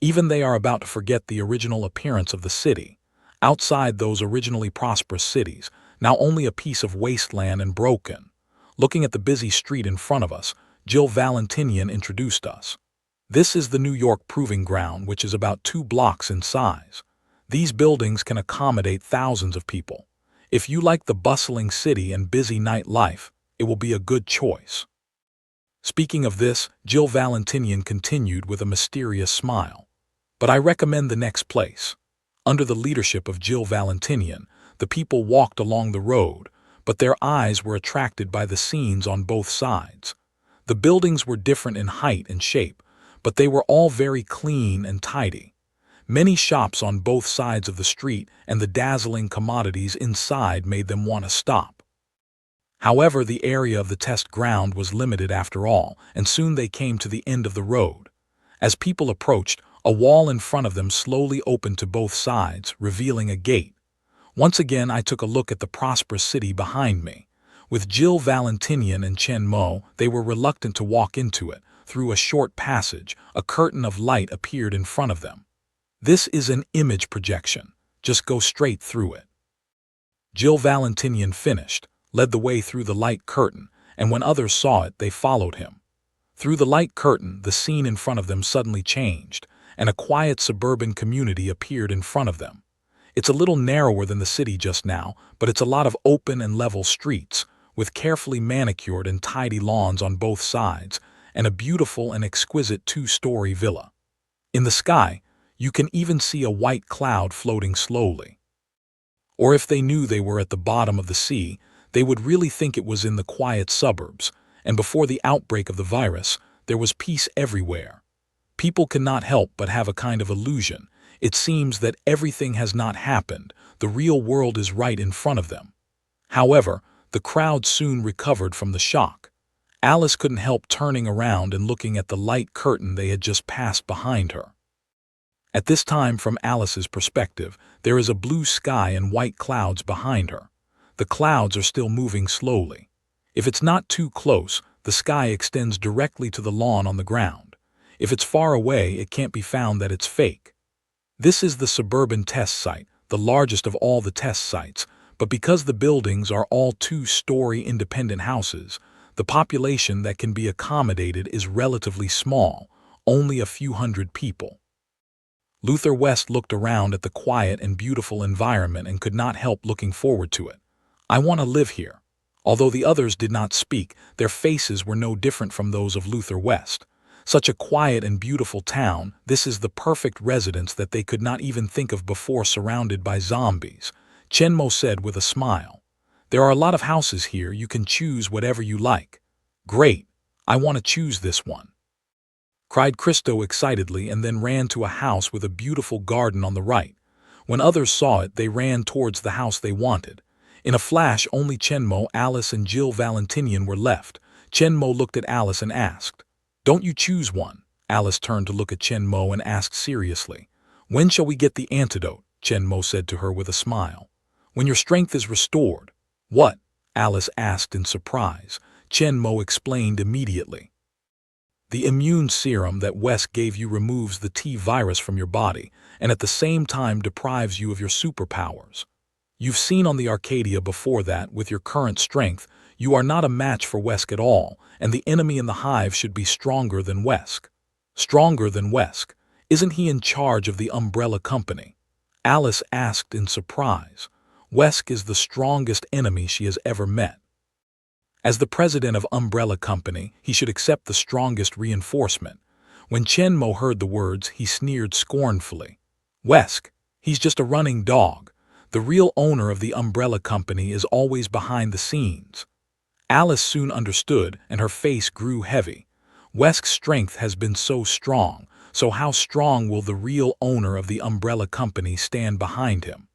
Even they are about to forget the original appearance of the city. Outside those originally prosperous cities, now only a piece of wasteland and broken. Looking at the busy street in front of us, Jill Valentinian introduced us. This is the New York Proving Ground, which is about 2 blocks in size. These buildings can accommodate thousands of people. If you like the bustling city and busy night life, it will be a good choice. Speaking of this, Jill Valentinian continued with a mysterious smile. But I recommend the next place. Under the leadership of Jill Valentinian, the people walked along the road, but their eyes were attracted by the scenes on both sides. The buildings were different in height and shape, but they were all very clean and tidy. Many shops on both sides of the street and the dazzling commodities inside made them want to stop. However, the area of the test ground was limited after all, and soon they came to the end of the road. As people approached, a wall in front of them slowly opened to both sides, revealing a gate. Once again, I took a look at the prosperous city behind me. With Jill Valentinian and Chen Mo, they were reluctant to walk into it. Through a short passage, a curtain of light appeared in front of them. "This is an image projection. Just go straight through it." Jill Valentinian finished, led the way through the light curtain, and when others saw it, they followed him. Through the light curtain, the scene in front of them suddenly changed, and a quiet suburban community appeared in front of them. It's a little narrower than the city just now, but it's a lot of open and level streets, with carefully manicured and tidy lawns on both sides, and a beautiful and exquisite 2-story villa. In the sky, you can even see a white cloud floating slowly. Or if they knew they were at the bottom of the sea, they would really think it was in the quiet suburbs, and before the outbreak of the virus, there was peace everywhere. People cannot help but have a kind of illusion. It seems that everything has not happened, the real world is right in front of them. However, the crowd soon recovered from the shock. Alice couldn't help turning around and looking at the light curtain they had just passed behind her. At this time, from Alice's perspective, there is a blue sky and white clouds behind her. The clouds are still moving slowly. If it's not too close, the sky extends directly to the lawn on the ground. If it's far away, it can't be found that it's fake. This is the suburban test site, the largest of all the test sites, but because the buildings are all two-story independent houses, the population that can be accommodated is relatively small, only a few hundred people. Luther West looked around at the quiet and beautiful environment and could not help looking forward to it. I want to live here. Although the others did not speak, their faces were no different from those of Luther West. Such a quiet and beautiful town, this is the perfect residence that they could not even think of before, surrounded by zombies. Chenmo said with a smile. There are a lot of houses here, you can choose whatever you like. Great, I want to choose this one, cried Christo excitedly, and then ran to a house with a beautiful garden on the right. When others saw it, they ran towards the house they wanted. In a flash, only Chenmo, Alice, and Jill Valentinian were left. Chenmo looked at Alice and asked, "Don't you choose one?" Alice turned to look at Chenmo and asked seriously. "When shall we get the antidote?" Chenmo said to her with a smile. "When your strength is restored." "What?" Alice asked in surprise. Chenmo explained immediately. "The immune serum that Wes gave you removes the T-virus from your body and at the same time deprives you of your superpowers. You've seen on the Arcadia before that, with your current strength, you are not a match for Wesk at all, and the enemy in the hive should be stronger than Wesk." "Stronger than Wesk? Isn't he in charge of the Umbrella Company?" Alice asked in surprise. "Wesk is the strongest enemy she has ever met. As the president of Umbrella Company, he should accept the strongest reinforcement." When Chenmo heard the words, he sneered scornfully. "Wesk, he's just a running dog. The real owner of the Umbrella Company is always behind the scenes." Alice soon understood, and her face grew heavy. Wesk's strength has been so strong, so how strong will the real owner of the Umbrella Company stand behind him?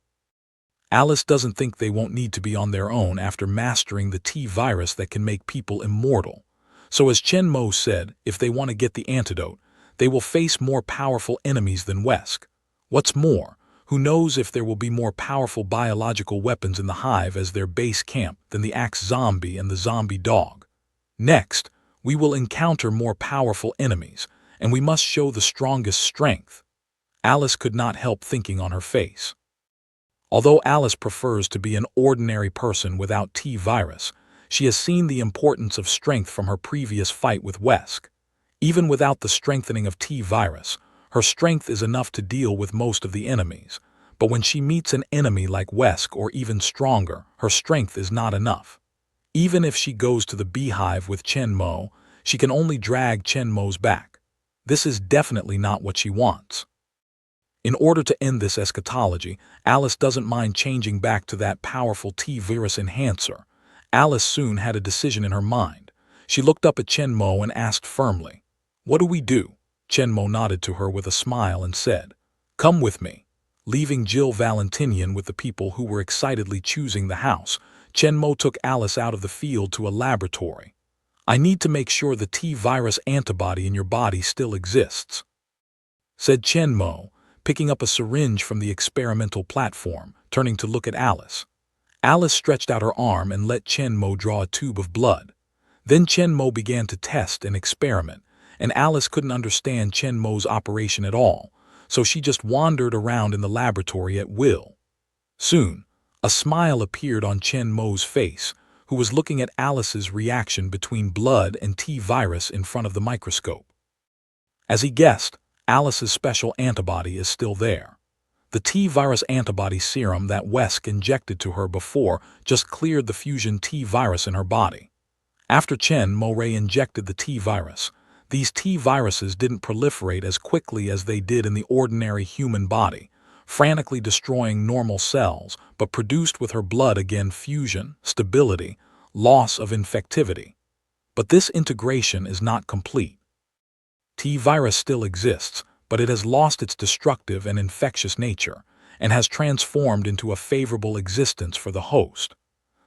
Alice doesn't think they won't need to be on their own after mastering the T-virus that can make people immortal. So as Chenmo said, if they want to get the antidote, they will face more powerful enemies than Wesk. What's more, who knows if there will be more powerful biological weapons in the hive as their base camp than the axe zombie and the zombie dog. Next, we will encounter more powerful enemies, and we must show the strongest strength. Alice could not help thinking on her face. Although Alice prefers to be an ordinary person without T-virus, she has seen the importance of strength from her previous fight with Wesk. Even without the strengthening of T-virus, her strength is enough to deal with most of the enemies, but when she meets an enemy like Wesk or even stronger, her strength is not enough. Even if she goes to the beehive with Chenmo, she can only drag Chenmo's back. This is definitely not what she wants. In order to end this eschatology, Alice doesn't mind changing back to that powerful T-virus enhancer. Alice soon had a decision in her mind. She looked up at Chenmo and asked firmly, "What do we do?" Chenmo nodded to her with a smile and said, "Come with me." Leaving Jill Valentinian with the people who were excitedly choosing the house, Chenmo took Alice out of the field to a laboratory. "I need to make sure the T-virus antibody in your body still exists," said Chenmo, picking up a syringe from the experimental platform, turning to look at Alice. Alice stretched out her arm and let Chenmo draw a tube of blood. Then Chenmo began to test and experiment, and Alice couldn't understand Chenmo's operation at all, so she just wandered around in the laboratory at will. Soon, a smile appeared on Chenmo's face, who was looking at Alice's reaction between blood and T-virus in front of the microscope. As he guessed, Alice's special antibody is still there. The T-virus antibody serum that Wesk injected to her before just cleared the fusion T-virus in her body. After Chenmo injected the T-virus, these T-viruses didn't proliferate as quickly as they did in the ordinary human body, frantically destroying normal cells, but produced with her blood again fusion, stability, loss of infectivity. But this integration is not complete. T-virus still exists, but it has lost its destructive and infectious nature, and has transformed into a favorable existence for the host.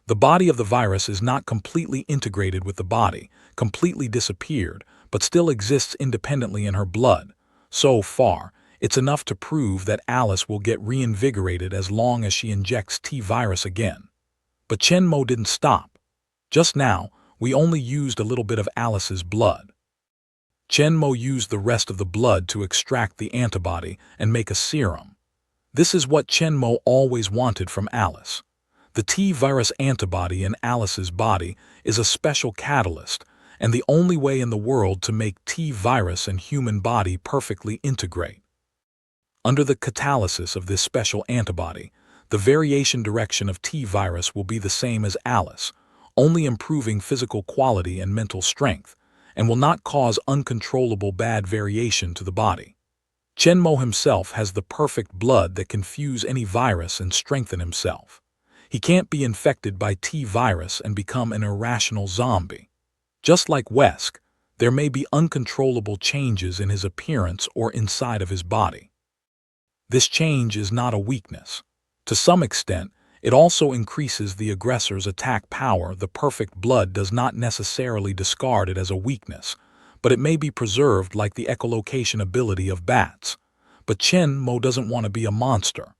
The body of the virus is not completely integrated with the body, completely disappeared, but still exists independently in her blood. So far, it's enough to prove that Alice will get reinvigorated as long as she injects T-virus again. But Chen Mo didn't stop. Just now, we only used a little bit of Alice's blood. Chen Mo used the rest of the blood to extract the antibody and make a serum. This is what Chen Mo always wanted from Alice. The T-virus antibody in Alice's body is a special catalyst and the only way in the world to make T-virus and human body perfectly integrate. Under the catalysis of this special antibody, the variation direction of T-virus will be the same as Alice, only improving physical quality and mental strength, and will not cause uncontrollable bad variation to the body. Chen Mo himself has the perfect blood that can fuse any virus and strengthen himself. He can't be infected by T-virus and become an irrational zombie. Just like Wesk, there may be uncontrollable changes in his appearance or inside of his body. This change is not a weakness. To some extent, it also increases the aggressor's attack power. The perfect blood does not necessarily discard it as a weakness, but it may be preserved like the echolocation ability of bats. But Chen Mo doesn't want to be a monster.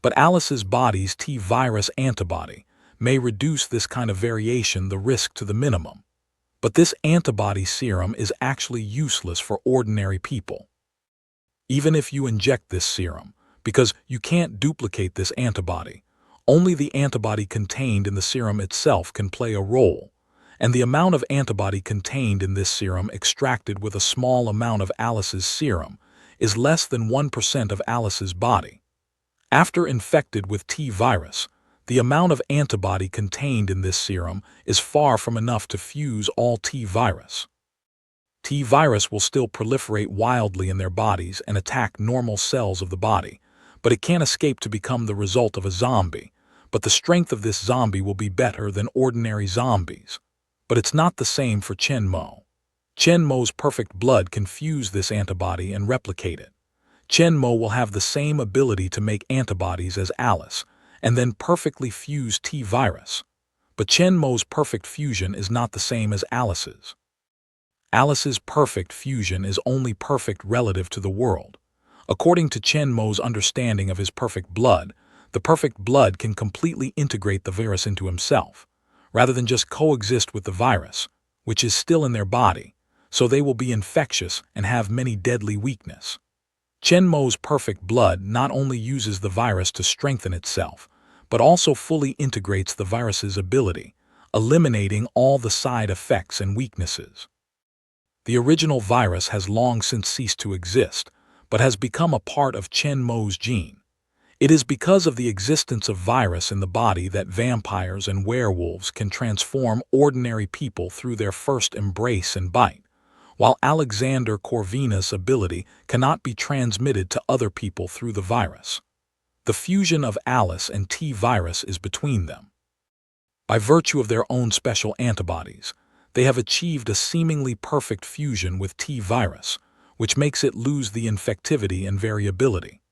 But Alice's body's T-virus antibody may reduce this kind of variation, the risk, to the minimum. But this antibody serum is actually useless for ordinary people. Even if you inject this serum, because you can't duplicate this antibody, only the antibody contained in the serum itself can play a role, and the amount of antibody contained in this serum extracted with a small amount of Alice's serum is less than 1% of Alice's body. After infected with T-virus, the amount of antibody contained in this serum is far from enough to fuse all T-virus. T-virus will still proliferate wildly in their bodies and attack normal cells of the body, but it can't escape to become the result of a zombie. But the strength of this zombie will be better than ordinary zombies. But it's not the same for Chen Mo. Chen Mo's perfect blood can fuse this antibody and replicate it. Chen Mo will have the same ability to make antibodies as Alice, and then perfectly fuse T-virus. But Chen Mo's perfect fusion is not the same as Alice's. Alice's perfect fusion is only perfect relative to the world. According to Chen Mo's understanding of his perfect blood, the perfect blood can completely integrate the virus into himself, rather than just coexist with the virus, which is still in their body, so they will be infectious and have many deadly weaknesses. Chen Mo's perfect blood not only uses the virus to strengthen itself, but also fully integrates the virus's ability, eliminating all the side effects and weaknesses. The original virus has long since ceased to exist, but has become a part of Chen Mo's gene. It is because of the existence of virus in the body that vampires and werewolves can transform ordinary people through their first embrace and bite, while Alexander Corvina's ability cannot be transmitted to other people through the virus. The fusion of Alice and T-virus is between them. By virtue of their own special antibodies, they have achieved a seemingly perfect fusion with T-virus, which makes it lose the infectivity and variability.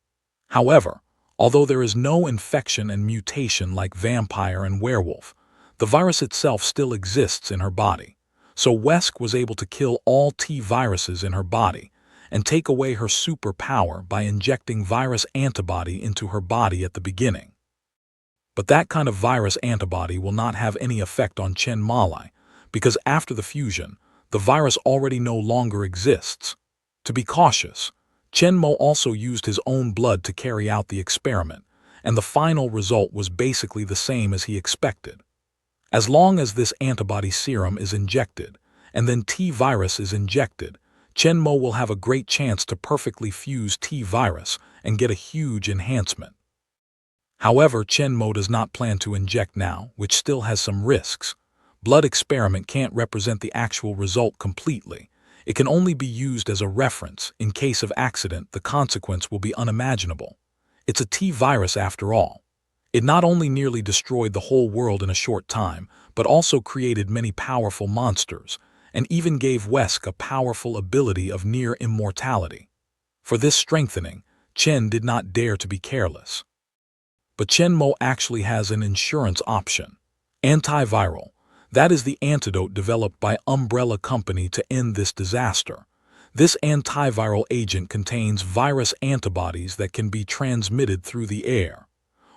However, although there is no infection and mutation like vampire and werewolf, the virus itself still exists in her body. So Wesk was able to kill all T-viruses in her body and take away her superpower by injecting virus antibody into her body at the beginning. But that kind of virus antibody will not have any effect on Chen Malai, because after the fusion, the virus already no longer exists. To be cautious, Chen Mo also used his own blood to carry out the experiment, and the final result was basically the same as he expected. As long as this antibody serum is injected, and then T-virus is injected, Chen Mo will have a great chance to perfectly fuse T-virus and get a huge enhancement. However, Chen Mo does not plan to inject now, which still has some risks. Blood experiment can't represent the actual result completely. It can only be used as a reference. In case of accident, the consequence will be unimaginable. It's a T-virus after all. It not only nearly destroyed the whole world in a short time, but also created many powerful monsters, and even gave Wesk a powerful ability of near immortality. For this strengthening, Chen did not dare to be careless. But Chen Mo actually has an insurance option. Antiviral. That is the antidote developed by Umbrella Company to end this disaster. This antiviral agent contains virus antibodies that can be transmitted through the air.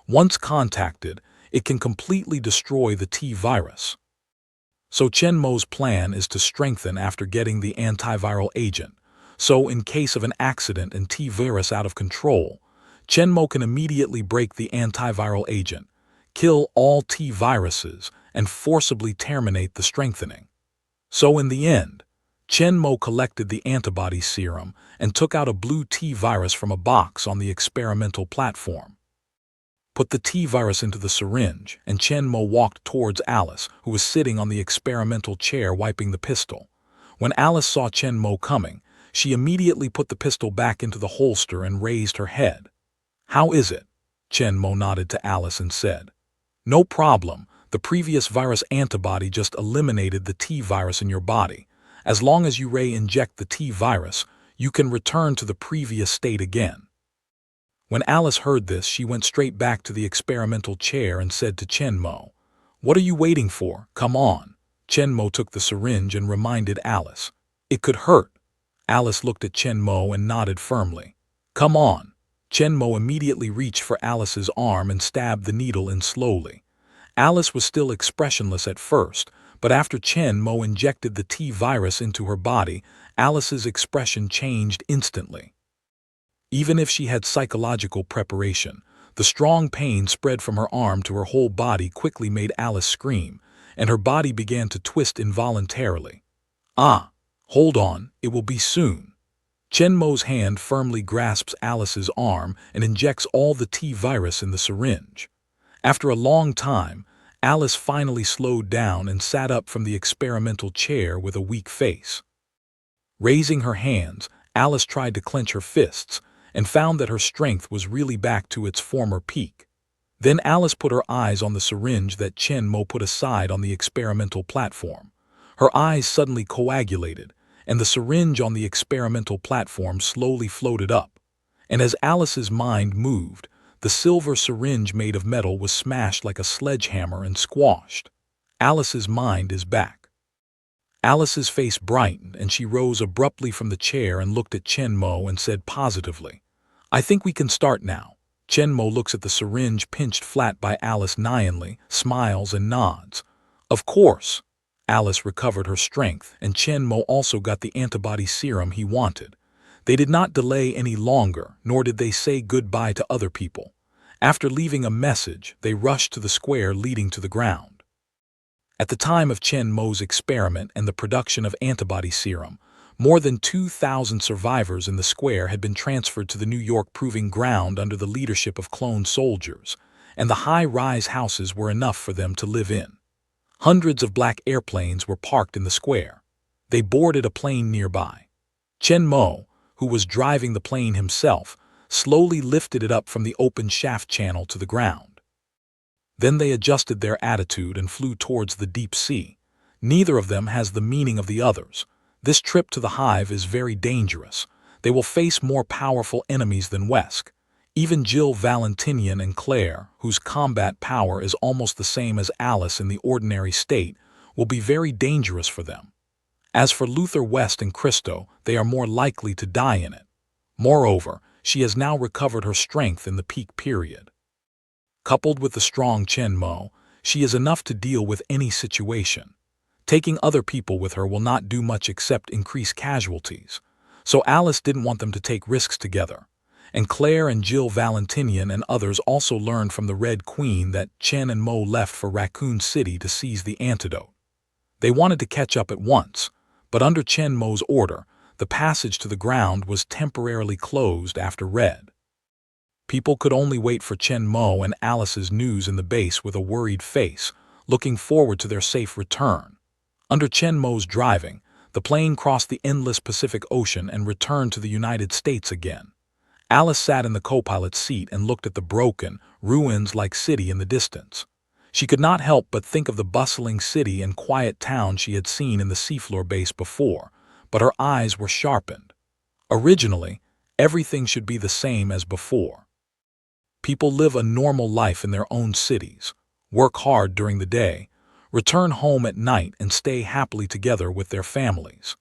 Once contacted, It can completely destroy the T virus. So Chen Mo's plan is to strengthen after getting the antiviral agent. So in case of an accident and T virus out of control, Chen Mo can immediately break the antiviral agent, kill all T viruses, and forcibly terminate the strengthening. So in the end, Chen Mo collected the antibody serum and took out a blue T virus from a box on the experimental platform. Put the T virus into the syringe, and Chen Mo walked towards Alice, who was sitting on the experimental chair wiping the pistol. When Alice saw Chen Mo coming, she immediately put the pistol back into the holster and raised her head. "How is it?" Chen Mo nodded to Alice and said. "No problem. The previous virus antibody just eliminated the T virus in your body. As long as you re-inject the T virus, you can return to the previous state again." When Alice heard this, she went straight back to the experimental chair and said to Chen Mo, "What are you waiting for? Come on." Chen Mo took the syringe and reminded Alice, "It could hurt." Alice looked at Chen Mo and nodded firmly. "Come on." Chen Mo immediately reached for Alice's arm and stabbed the needle in slowly. Alice was still expressionless at first, but after Chen Mo injected the T virus into her body, Alice's expression changed instantly. Even if she had psychological preparation, the strong pain spread from her arm to her whole body quickly made Alice scream, and her body began to twist involuntarily. "Ah, hold on, it will be soon." Chen Mo's hand firmly grasps Alice's arm and injects all the T virus in the syringe. After a long time, Alice finally slowed down and sat up from the experimental chair with a weak face. Raising her hands, Alice tried to clench her fists, and found that her strength was really back to its former peak. Then Alice put her eyes on the syringe that Chen Mo put aside on the experimental platform. Her eyes suddenly coagulated, and the syringe on the experimental platform slowly floated up. And as Alice's mind moved, the silver syringe made of metal was smashed like a sledgehammer and squashed. Alice's mind is back. Alice's face brightened, and she rose abruptly from the chair and looked at Chen Mo and said positively, "I think we can start now." Chen Mo looks at the syringe pinched flat by Alice naively, smiles and nods. "Of course." Alice recovered her strength, and Chen Mo also got the antibody serum he wanted. They did not delay any longer, nor did they say goodbye to other people. After leaving a message, they rushed to the square leading to the ground. At the time of Chen Mo's experiment and the production of antibody serum, more than 2,000 survivors in the square had been transferred to the New York Proving Ground under the leadership of clone soldiers, and the high-rise houses were enough for them to live in. Hundreds of black airplanes were parked in the square. They boarded a plane nearby. Chen Mo, who was driving the plane himself, slowly lifted it up from the open shaft channel to the ground. Then they adjusted their attitude and flew towards the deep sea. Neither of them has the meaning of the others. This trip to the hive is very dangerous. They will face more powerful enemies than Wesk. Even Jill Valentinian and Claire, whose combat power is almost the same as Alice in the ordinary state, will be very dangerous for them. As for Luther West and Christo, they are more likely to die in it. Moreover, she has now recovered her strength in the peak period. Coupled with the strong Chen Mo, she is enough to deal with any situation. Taking other people with her will not do much except increase casualties. So Alice didn't want them to take risks together. And Claire and Jill Valentinian and others also learned from the Red Queen that Chen and Mo left for Raccoon City to seize the antidote. They wanted to catch up at once, but under Chen Mo's order, the passage to the ground was temporarily closed after Red. People could only wait for Chen Mo and Alice's news in the base with a worried face, looking forward to their safe return. Under Chen Mo's driving, the plane crossed the endless Pacific Ocean and returned to the United States again. Alice sat in the co-pilot's seat and looked at the broken, ruins-like city in the distance. She could not help but think of the bustling city and quiet town she had seen in the seafloor base before, but her eyes were sharpened. Originally, everything should be the same as before. People live a normal life in their own cities, work hard during the day, return home at night and stay happily together with their families.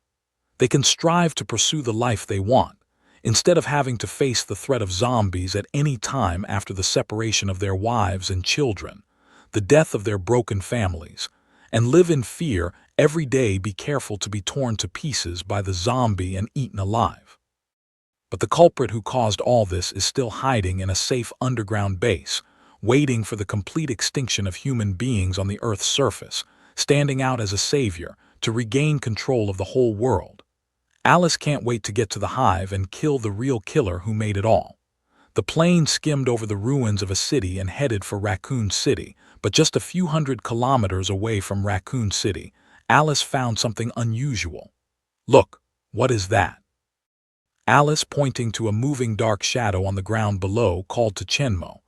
They can strive to pursue the life they want, instead of having to face the threat of zombies at any time after the separation of their wives and children. the death of their broken families, and live in fear every day. Be careful to be torn to pieces by the zombie and eaten alive. But the culprit who caused all this is still hiding in a safe underground base, waiting for the complete extinction of human beings on the Earth's surface, standing out as a savior to regain control of the whole world. Alice can't wait to get to the hive and kill the real killer who made it all. The plane skimmed over the ruins of a city and headed for Raccoon City, but just a few hundred kilometers away from Raccoon City, Alice found something unusual. "Look, what is that?" Alice, pointing to a moving dark shadow on the ground below, called to Chenmo.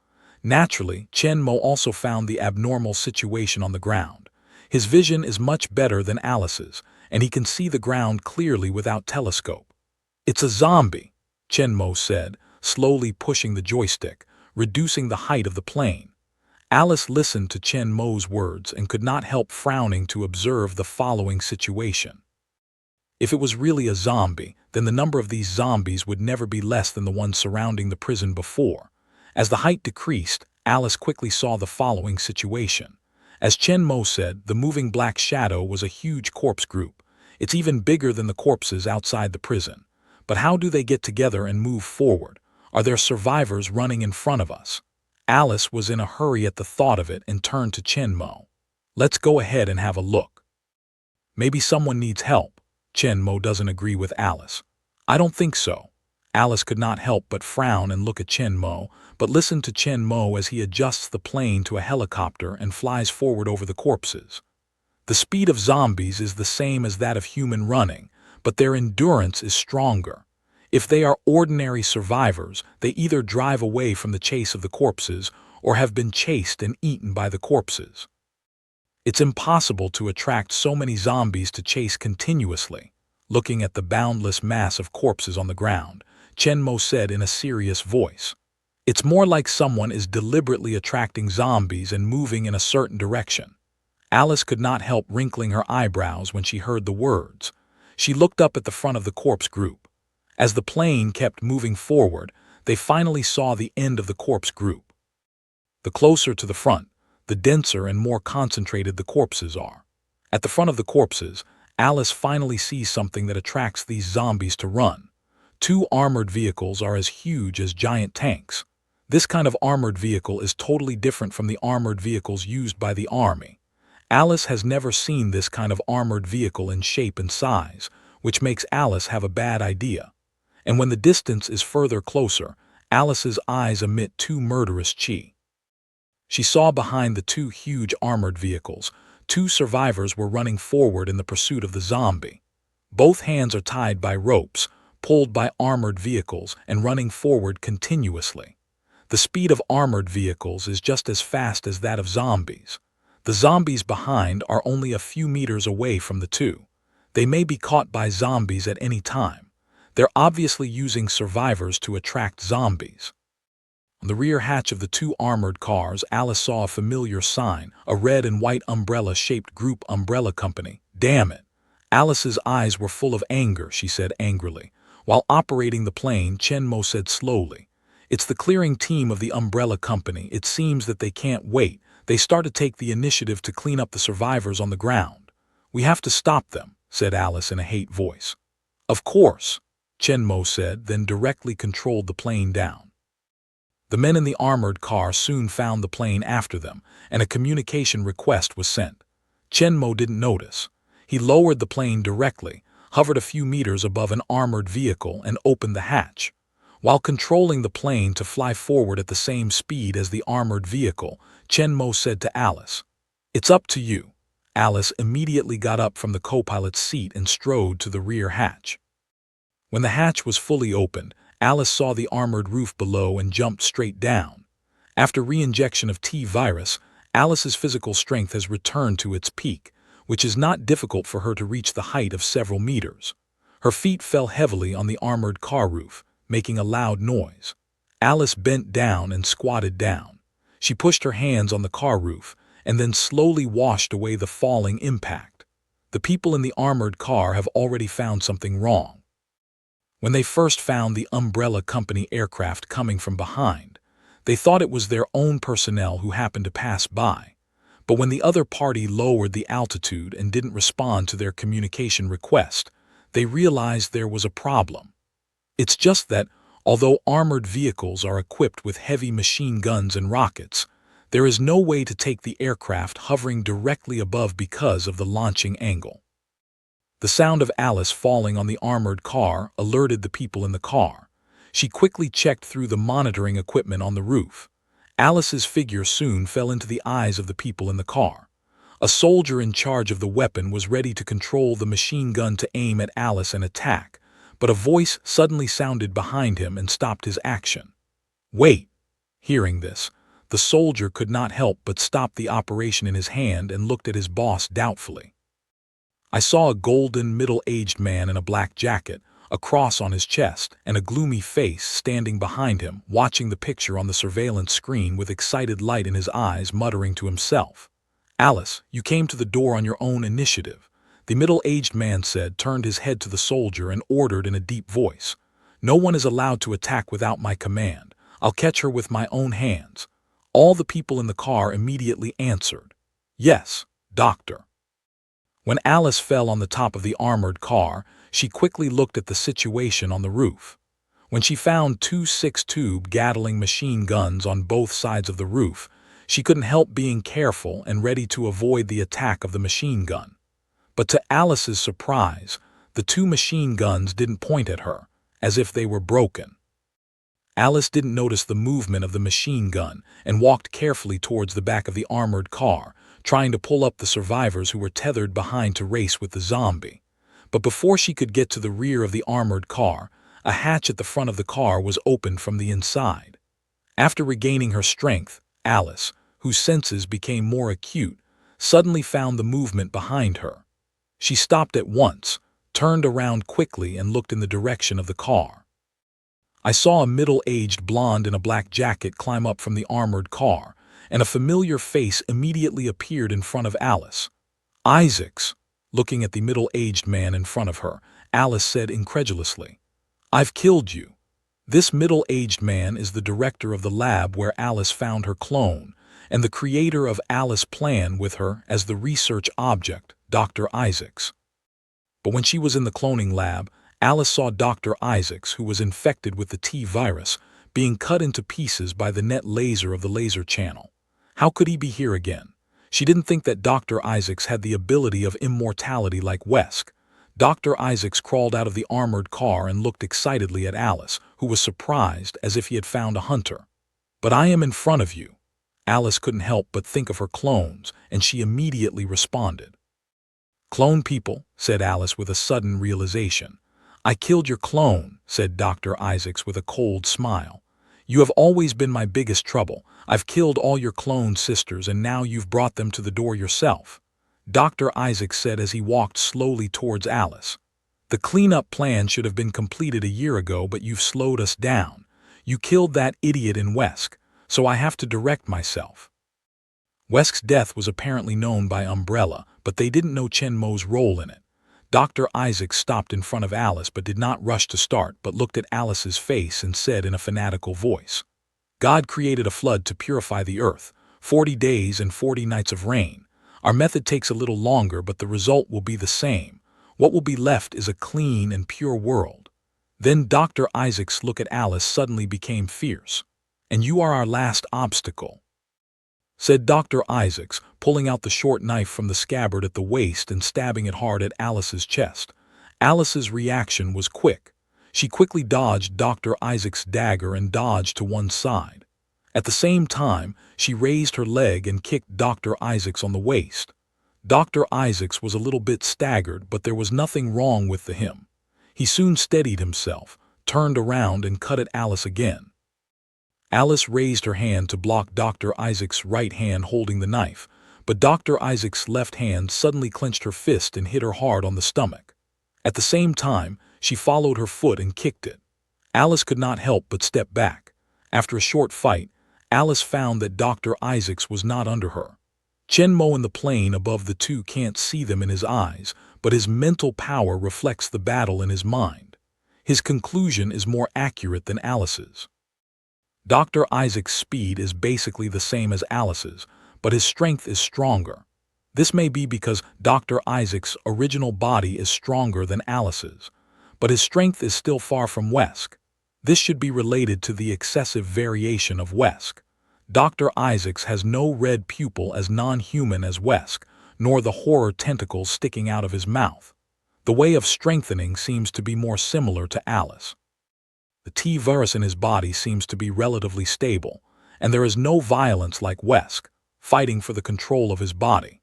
Naturally, Chenmo also found the abnormal situation on the ground. His vision is much better than Alice's, and he can see the ground clearly without telescope. "It's a zombie," Chenmo said, slowly pushing the joystick, reducing the height of the plane. Alice listened to Chenmo's words and could not help frowning to observe the following situation. If it was really a zombie, then the number of these zombies would never be less than the ones surrounding the prison before. As the height decreased, Alice quickly saw the following situation. As Chenmo said, the moving black shadow was a huge corpse group. It's even bigger than the corpses outside the prison. But how do they get together and move forward? Are there survivors running in front of us? Alice was in a hurry at the thought of it and turned to Chenmo. "Let's go ahead and have a look." "Maybe someone needs help." Chenmo doesn't agree with Alice. "I don't think so." Alice could not help but frown and look at Chenmo, but listen to Chenmo as he adjusts the plane to a helicopter and flies forward over the corpses. The speed of zombies is the same as that of human running, but their endurance is stronger. If they are ordinary survivors, they either drive away from the chase of the corpses or have been chased and eaten by the corpses. It's impossible to attract so many zombies to chase continuously. Looking at the boundless mass of corpses on the ground, Chenmo said in a serious voice, "It's more like someone is deliberately attracting zombies and moving in a certain direction." Alice could not help wrinkling her eyebrows when she heard the words. She looked up at the front of the corpse group. As the plane kept moving forward, they finally saw the end of the corpse group. The closer to the front, the denser and more concentrated the corpses are. At the front of the corpses, Alice finally sees something that attracts these zombies to run. Two armored vehicles are as huge as giant tanks. This kind of armored vehicle is totally different from the armored vehicles used by the army. Alice has never seen this kind of armored vehicle in shape and size, which makes Alice have a bad idea. And when the distance is further closer, Alice's eyes emit two murderous chi. She saw behind the two huge armored vehicles, two survivors were running forward in the pursuit of the zombie. Both hands are tied by ropes, pulled by armored vehicles, and running forward continuously. The speed of armored vehicles is just as fast as that of zombies. The zombies behind are only a few meters away from the two. They may be caught by zombies at any time. They're obviously using survivors to attract zombies. On the rear hatch of the two armored cars, Alice saw a familiar sign, a red and white umbrella-shaped group umbrella company. "Damn it!" Alice's eyes were full of anger, she said angrily. While operating the plane, Chenmo said slowly, "It's the clearing team of the umbrella company. It seems that they can't wait. They start to take the initiative to clean up the survivors on the ground. We have to stop them," said Alice in a hate voice. "Of course," Chenmo said, then directly controlled the plane down. The men in the armored car soon found the plane after them, and a communication request was sent. Chenmo didn't notice. He lowered the plane directly, hovered a few meters above an armored vehicle, and opened the hatch. While controlling the plane to fly forward at the same speed as the armored vehicle, Chenmo said to Alice, "It's up to you." Alice immediately got up from the co-pilot's seat and strode to the rear hatch. When the hatch was fully opened, Alice saw the armored roof below and jumped straight down. After re-injection of T-virus, Alice's physical strength has returned to its peak, which is not difficult for her to reach the height of several meters. Her feet fell heavily on the armored car roof, making a loud noise. Alice bent down and squatted down. She pushed her hands on the car roof and then slowly washed away the falling impact. The people in the armored car have already found something wrong. When they first found the umbrella company aircraft coming from behind, they thought it was their own personnel who happened to pass by. But when the other party lowered the altitude and didn't respond to their communication request, they realized there was a problem. It's just that, although armored vehicles are equipped with heavy machine guns and rockets, there is no way to take the aircraft hovering directly above because of the launching angle. The sound of Alice falling on the armored car alerted the people in the car. She quickly checked through the monitoring equipment on the roof. Alice's figure soon fell into the eyes of the people in the car. A soldier in charge of the weapon was ready to control the machine gun to aim at Alice and attack, but a voice suddenly sounded behind him and stopped his action. "Wait!" Hearing this, the soldier could not help but stop the operation in his hand and looked at his boss doubtfully. I saw a golden, middle-aged man in a black jacket, a cross on his chest, and a gloomy face standing behind him, watching the picture on the surveillance screen with excited light in his eyes, muttering to himself. "Alice, you came to the door on your own initiative," the middle-aged man said, turned his head to the soldier and ordered in a deep voice. "No one is allowed to attack without my command. I'll catch her with my own hands." All the people in the car immediately answered, "Yes, Doctor." When Alice fell on the top of the armored car, she quickly looked at the situation on the roof. When she found two 6-tube Gatling machine guns on both sides of the roof, she couldn't help being careful and ready to avoid the attack of the machine gun. But to Alice's surprise, the two machine guns didn't point at her, as if they were broken. Alice didn't notice the movement of the machine gun and walked carefully towards the back of the armored car, trying to pull up the survivors who were tethered behind to race with the zombie. But before she could get to the rear of the armored car, a hatch at the front of the car was opened from the inside. After regaining her strength, Alice, whose senses became more acute, suddenly found the movement behind her. She stopped at once, turned around quickly and looked in the direction of the car. I saw a middle-aged blonde in a black jacket climb up from the armored car, and a familiar face immediately appeared in front of Alice. "Isaacs." Looking at the middle-aged man in front of her, Alice said incredulously, "I've killed you." This middle-aged man is the director of the lab where Alice found her clone, and the creator of Alice's plan with her as the research object, Dr. Isaacs. But when she was in the cloning lab, Alice saw Dr. Isaacs, who was infected with the T virus, being cut into pieces by the net laser of the laser channel. How could he be here again? She didn't think that Dr. Isaacs had the ability of immortality like Wesk. Dr. Isaacs crawled out of the armored car and looked excitedly at Alice, who was surprised as if he had found a hunter. "But I am in front of you." Alice couldn't help but think of her clones, and she immediately responded. "Clone people," said Alice with a sudden realization. "I killed your clone," said Dr. Isaacs with a cold smile. "You have always been my biggest trouble. I've killed all your clone sisters and now you've brought them to the door yourself," Dr. Isaacs said as he walked slowly towards Alice. "The cleanup plan should have been completed a year ago, but you've slowed us down. You killed that idiot in Wesk, so I have to direct myself." Wesk's death was apparently known by Umbrella, but they didn't know Chen Mo's role in it. Dr. Isaacs stopped in front of Alice but did not rush to start, but looked at Alice's face and said in a fanatical voice, "God created a flood to purify the earth, 40 days and 40 nights of rain. Our method takes a little longer, but the result will be the same. What will be left is a clean and pure world." Then Dr. Isaacs' look at Alice suddenly became fierce. "And you are our last obstacle," said Dr. Isaacs, pulling out the short knife from the scabbard at the waist and stabbing it hard at Alice's chest. Alice's reaction was quick. She quickly dodged Dr. Isaacs' dagger and dodged to one side. At the same time, she raised her leg and kicked Dr. Isaacs on the waist. Dr. Isaacs was a little bit staggered, but there was nothing wrong with him. He soon steadied himself, turned around and cut at Alice again. Alice raised her hand to block Dr. Isaacs' right hand holding the knife, but Dr. Isaacs' left hand suddenly clenched her fist and hit her hard on the stomach. At the same time, she followed her foot and kicked it. Alice could not help but step back. After a short fight, Alice found that Dr. Isaacs was not under her. Chen Mo in the plane above the two can't see them in his eyes, but his mental power reflects the battle in his mind. His conclusion is more accurate than Alice's. Dr. Isaac's speed is basically the same as Alice's, but his strength is stronger. This may be because Dr. Isaac's original body is stronger than Alice's, but his strength is still far from Wesk. This should be related to the excessive variation of Wesk. Dr. Isaacs has no red pupil as non-human as Wesk, nor the horror tentacles sticking out of his mouth. The way of strengthening seems to be more similar to Alice. The T-virus in his body seems to be relatively stable, and there is no violence like Wesk, fighting for the control of his body.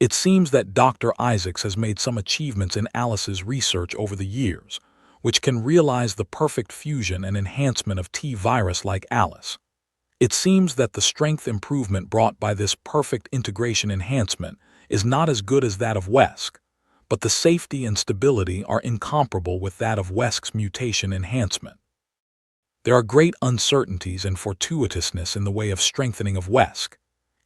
It seems that Dr. Isaacs has made some achievements in Alice's research over the years, which can realize the perfect fusion and enhancement of T-virus like Alice. It seems that the strength improvement brought by this perfect integration enhancement is not as good as that of Wesk, but the safety and stability are incomparable with that of Wesk's mutation enhancement. There are great uncertainties and fortuitousness in the way of strengthening of Wesk.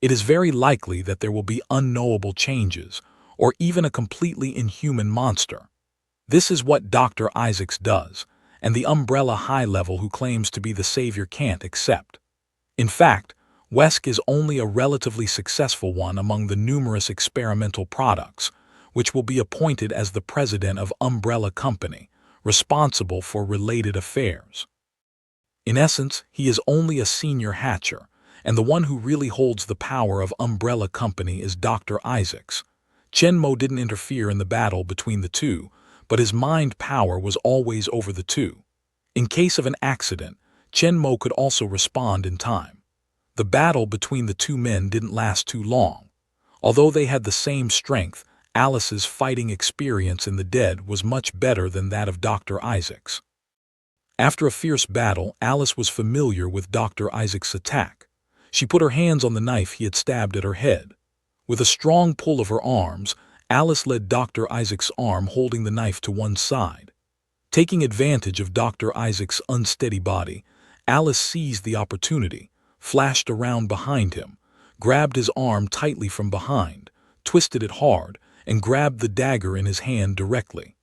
It is very likely that there will be unknowable changes, or even a completely inhuman monster. This is what Dr. Isaacs does, and the Umbrella High Level who claims to be the savior can't accept. In fact, Wesk is only a relatively successful one among the numerous experimental products, which will be appointed as the president of Umbrella Company, responsible for related affairs. In essence, he is only a senior hatcher, and the one who really holds the power of Umbrella Company is Dr. Isaacs. Chenmo didn't interfere in the battle between the two, but his mind power was always over the two. In case of an accident, Chenmo could also respond in time. The battle between the two men didn't last too long. Although they had the same strength, Alice's fighting experience in the dead was much better than that of Dr. Isaacs. After a fierce battle, Alice was familiar with Dr. Isaacs' attack. She put her hands on the knife he had stabbed at her head. With a strong pull of her arms, Alice led Dr. Isaacs' arm holding the knife to one side. Taking advantage of Dr. Isaacs' unsteady body, Alice seized the opportunity, flashed around behind him, grabbed his arm tightly from behind, twisted it hard, and grabbed the dagger in his hand directly.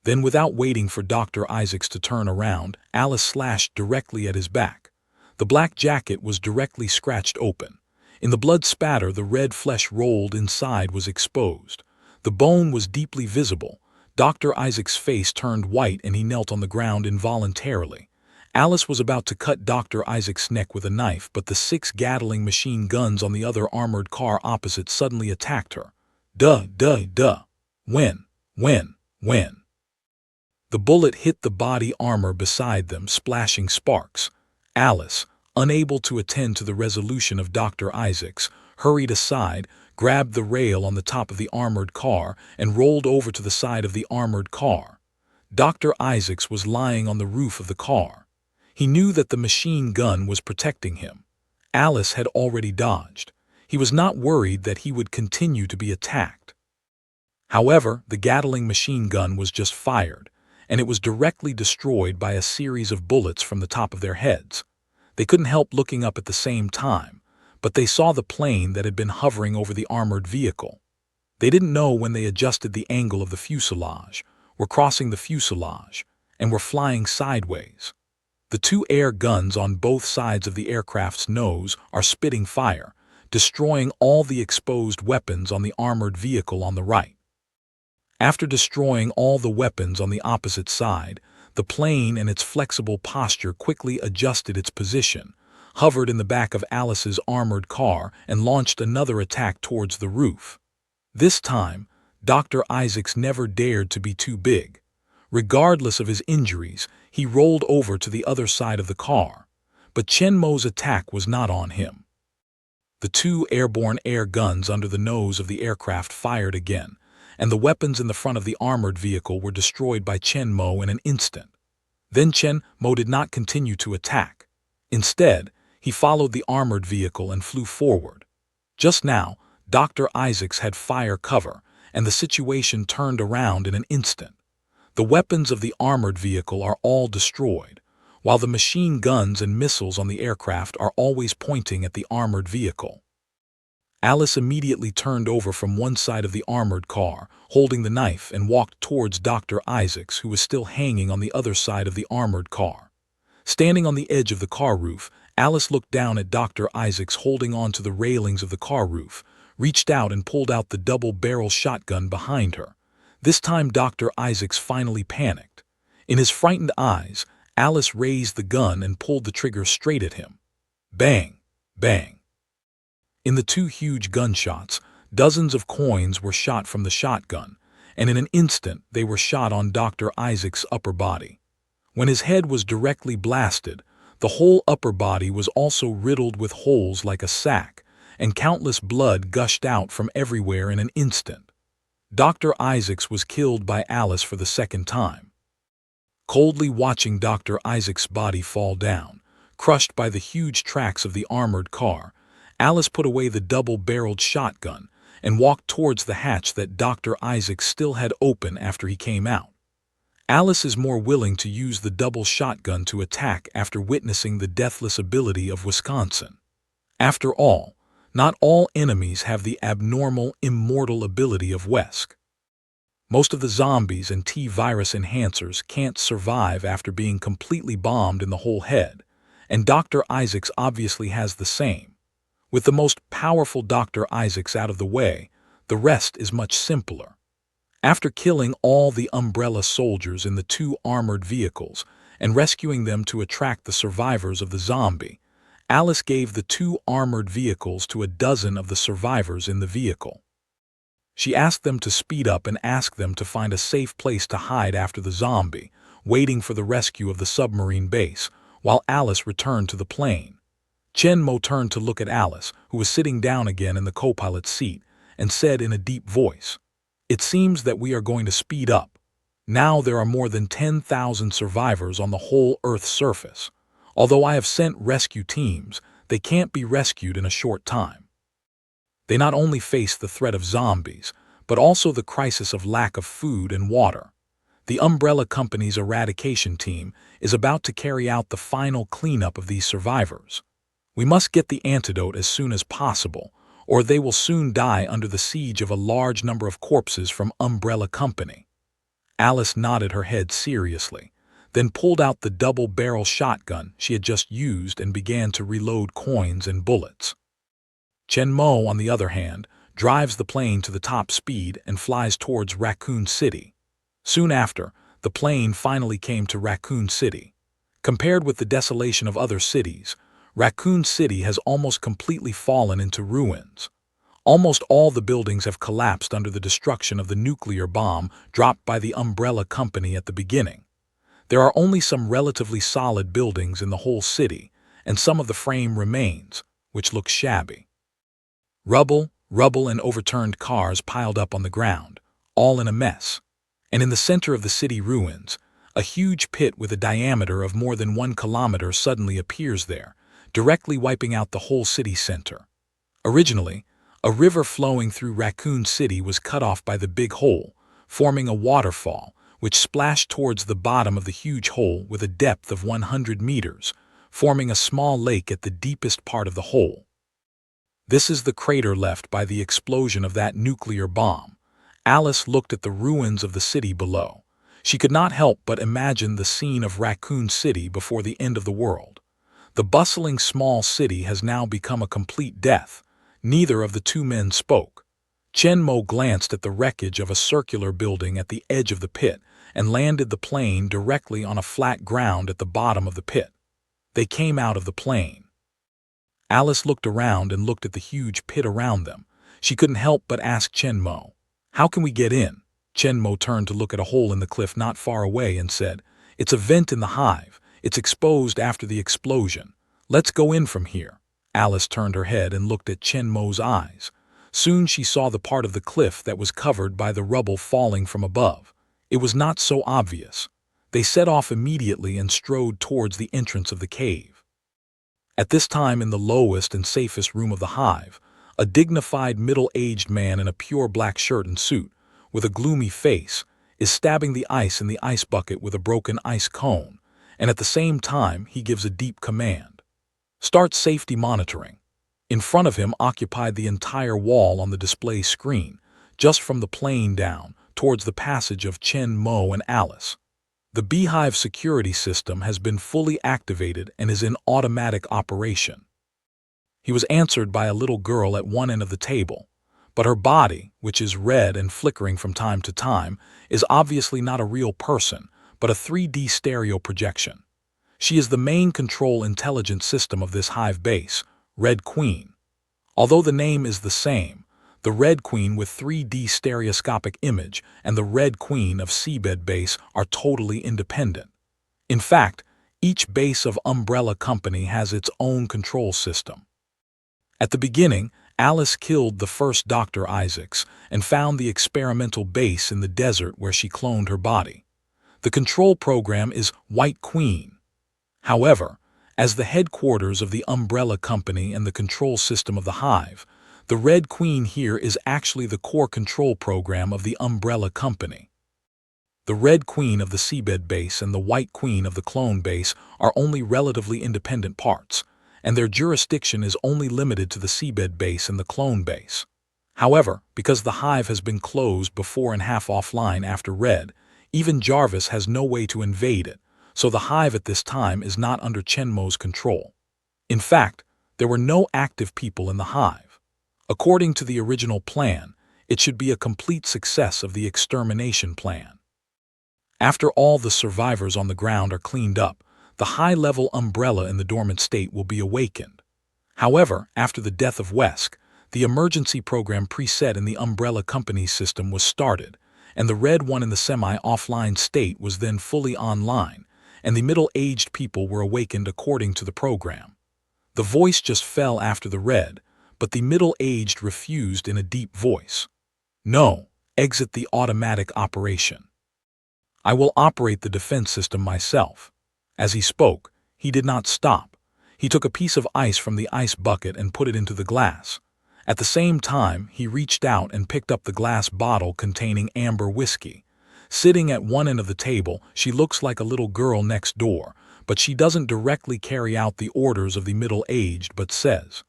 Then, without waiting for Dr. Isaacs to turn around, Alice slashed directly at his back. The black jacket was directly scratched open. In the blood spatter, the red flesh rolled inside was exposed. The bone was deeply visible. Dr. Isaacs' face turned white and he knelt on the ground involuntarily. Alice was about to cut Dr. Isaacs' neck with a knife, but the 6 Gatling machine guns on the other armored car opposite suddenly attacked her. Duh. When? The bullet hit the body armor beside them, splashing sparks. Alice, unable to attend to the resolution of Dr. Isaacs, hurried aside, grabbed the rail on the top of the armored car, and rolled over to the side of the armored car. Dr. Isaacs was lying on the roof of the car. He knew that the machine gun was protecting him. Alice had already dodged. He was not worried that he would continue to be attacked. However, the Gatling machine gun was just fired, and it was directly destroyed by a series of bullets from the top of their heads. They couldn't help looking up at the same time, but they saw the plane that had been hovering over the armored vehicle. They didn't know when they adjusted the angle of the fuselage, were crossing the fuselage, and were flying sideways. The 2 air guns on both sides of the aircraft's nose are spitting fire, destroying all the exposed weapons on the armored vehicle on the right. After destroying all the weapons on the opposite side, the plane and its flexible posture quickly adjusted its position, hovered in the back of Alice's armored car, and launched another attack towards the roof. This time, Dr. Isaacs never dared to be too big. Regardless of his injuries, he rolled over to the other side of the car, but Chenmo's attack was not on him. The 2 airborne air guns under the nose of the aircraft fired again, and the weapons in the front of the armored vehicle were destroyed by Chenmo in an instant. Then Chenmo did not continue to attack. Instead, he followed the armored vehicle and flew forward. Just now, Dr. Isaacs had fire cover, and the situation turned around in an instant. The weapons of the armored vehicle are all destroyed, while the machine guns and missiles on the aircraft are always pointing at the armored vehicle. Alice immediately turned over from one side of the armored car, holding the knife, and walked towards Dr. Isaacs, who was still hanging on the other side of the armored car. Standing on the edge of the car roof, Alice looked down at Dr. Isaacs holding onto the railings of the car roof, reached out and pulled out the double-barrel shotgun behind her. This time Dr. Isaacs finally panicked. In his frightened eyes, Alice raised the gun and pulled the trigger straight at him. Bang! Bang! In the two huge gunshots, dozens of coins were shot from the shotgun, and in an instant they were shot on Dr. Isaacs' upper body. When his head was directly blasted, the whole upper body was also riddled with holes like a sack, and countless blood gushed out from everywhere in an instant. Dr. Isaacs was killed by Alice for the second time. Coldly watching Dr. Isaacs' body fall down, crushed by the huge tracks of the armored car, Alice put away the double-barreled shotgun and walked towards the hatch that Dr. Isaacs still had open after he came out. Alice is more willing to use the double shotgun to attack after witnessing the deathless ability of Wisconsin. After all, not all enemies have the abnormal, immortal ability of Wesk. Most of the zombies and T-virus enhancers can't survive after being completely bombed in the whole head, and Dr. Isaacs obviously has the same. With the most powerful Dr. Isaacs out of the way, the rest is much simpler. After killing all the Umbrella soldiers in the two armored vehicles and rescuing them to attract the survivors of the zombie, Alice gave the two armored vehicles to a dozen of the survivors in the vehicle. She asked them to speed up and asked them to find a safe place to hide after the zombie, waiting for the rescue of the submarine base, while Alice returned to the plane. Chen Mo turned to look at Alice, who was sitting down again in the co-pilot's seat, and said in a deep voice, "It seems that we are going to speed up. Now there are more than 10,000 survivors on the whole Earth's surface. Although I have sent rescue teams, they can't be rescued in a short time. They not only face the threat of zombies, but also the crisis of lack of food and water. The Umbrella Company's eradication team is about to carry out the final cleanup of these survivors. We must get the antidote as soon as possible, or they will soon die under the siege of a large number of corpses from Umbrella Company." Alice nodded her head seriously, then pulled out the double-barrel shotgun she had just used and began to reload coins and bullets. Chen Mo, on the other hand, drives the plane to the top speed and flies towards Raccoon City. Soon after, the plane finally came to Raccoon City. Compared with the desolation of other cities, Raccoon City has almost completely fallen into ruins. Almost all the buildings have collapsed under the destruction of the nuclear bomb dropped by the Umbrella Company at the beginning. There are only some relatively solid buildings in the whole city, and some of the frame remains, which look shabby. Rubble, and overturned cars piled up on the ground, all in a mess. And in the center of the city ruins, a huge pit with a diameter of more than 1 kilometer suddenly appears there, directly wiping out the whole city center. Originally, a river flowing through Raccoon City was cut off by the big hole, forming a waterfall, which splashed towards the bottom of the huge hole with a depth of 100 meters, forming a small lake at the deepest part of the hole. This is the crater left by the explosion of that nuclear bomb. Alice looked at the ruins of the city below. She could not help but imagine the scene of Raccoon City before the end of the world. The bustling small city has now become a complete death. Neither of the two men spoke. Chen Mo glanced at the wreckage of a circular building at the edge of the pit and landed the plane directly on a flat ground at the bottom of the pit. They came out of the plane. Alice looked around and looked at the huge pit around them. She couldn't help but ask Chen Mo, "How can we get in?" Chen Mo turned to look at a hole in the cliff not far away and said, "It's a vent in the hive. It's exposed after the explosion. Let's go in from here." Alice turned her head and looked at Chen Mo's eyes. Soon she saw the part of the cliff that was covered by the rubble falling from above. It was not so obvious. They set off immediately and strode towards the entrance of the cave. At this time, in the lowest and safest room of the hive, a dignified middle-aged man in a pure black shirt and suit, with a gloomy face, is stabbing the ice in the ice bucket with a broken ice cone, and at the same time he gives a deep command. "Start safety monitoring." In front of him occupied the entire wall on the display screen, just from the plane down, towards the passage of Chen Mo and Alice. The beehive security system has been fully activated and is in automatic operation. He was answered by a little girl at one end of the table, but her body, which is red and flickering from time to time, is obviously not a real person, but a 3D stereo projection. She is the main control intelligence system of this hive base, Red Queen. Although the name is the same, the Red Queen with 3D stereoscopic image and the Red Queen of Seabed base are totally independent. In fact, each base of Umbrella Company has its own control system. At the beginning, Alice killed the first Dr. Isaacs and found the experimental base in the desert where she cloned her body. The control program is White Queen. However, as the headquarters of the Umbrella Company and the control system of the hive, the Red Queen here is actually the core control program of the Umbrella Company. The Red Queen of the Seabed base and the White Queen of the clone base are only relatively independent parts, and their jurisdiction is only limited to the Seabed base and the clone base. However, because the hive has been closed before and half offline after Red, even Jarvis has no way to invade it, so the hive at this time is not under Chenmo's control. In fact, there were no active people in the hive. According to the original plan, it should be a complete success of the extermination plan. After all the survivors on the ground are cleaned up, the high-level Umbrella in the dormant state will be awakened. However, after the death of Wesk, the emergency program preset in the Umbrella Company's system was started, and the Red one in the semi-offline state was then fully online, and the middle-aged people were awakened according to the program. The voice just fell after the Red, but the middle-aged refused in a deep voice. No, exit the automatic operation. I will operate the defense system myself. As he spoke, he did not stop. He took a piece of ice from the ice bucket and put it into the glass. At the same time, he reached out and picked up the glass bottle containing amber whiskey. Sitting at one end of the table, she looks like a little girl next door, but she doesn't directly carry out the orders of the middle-aged but says,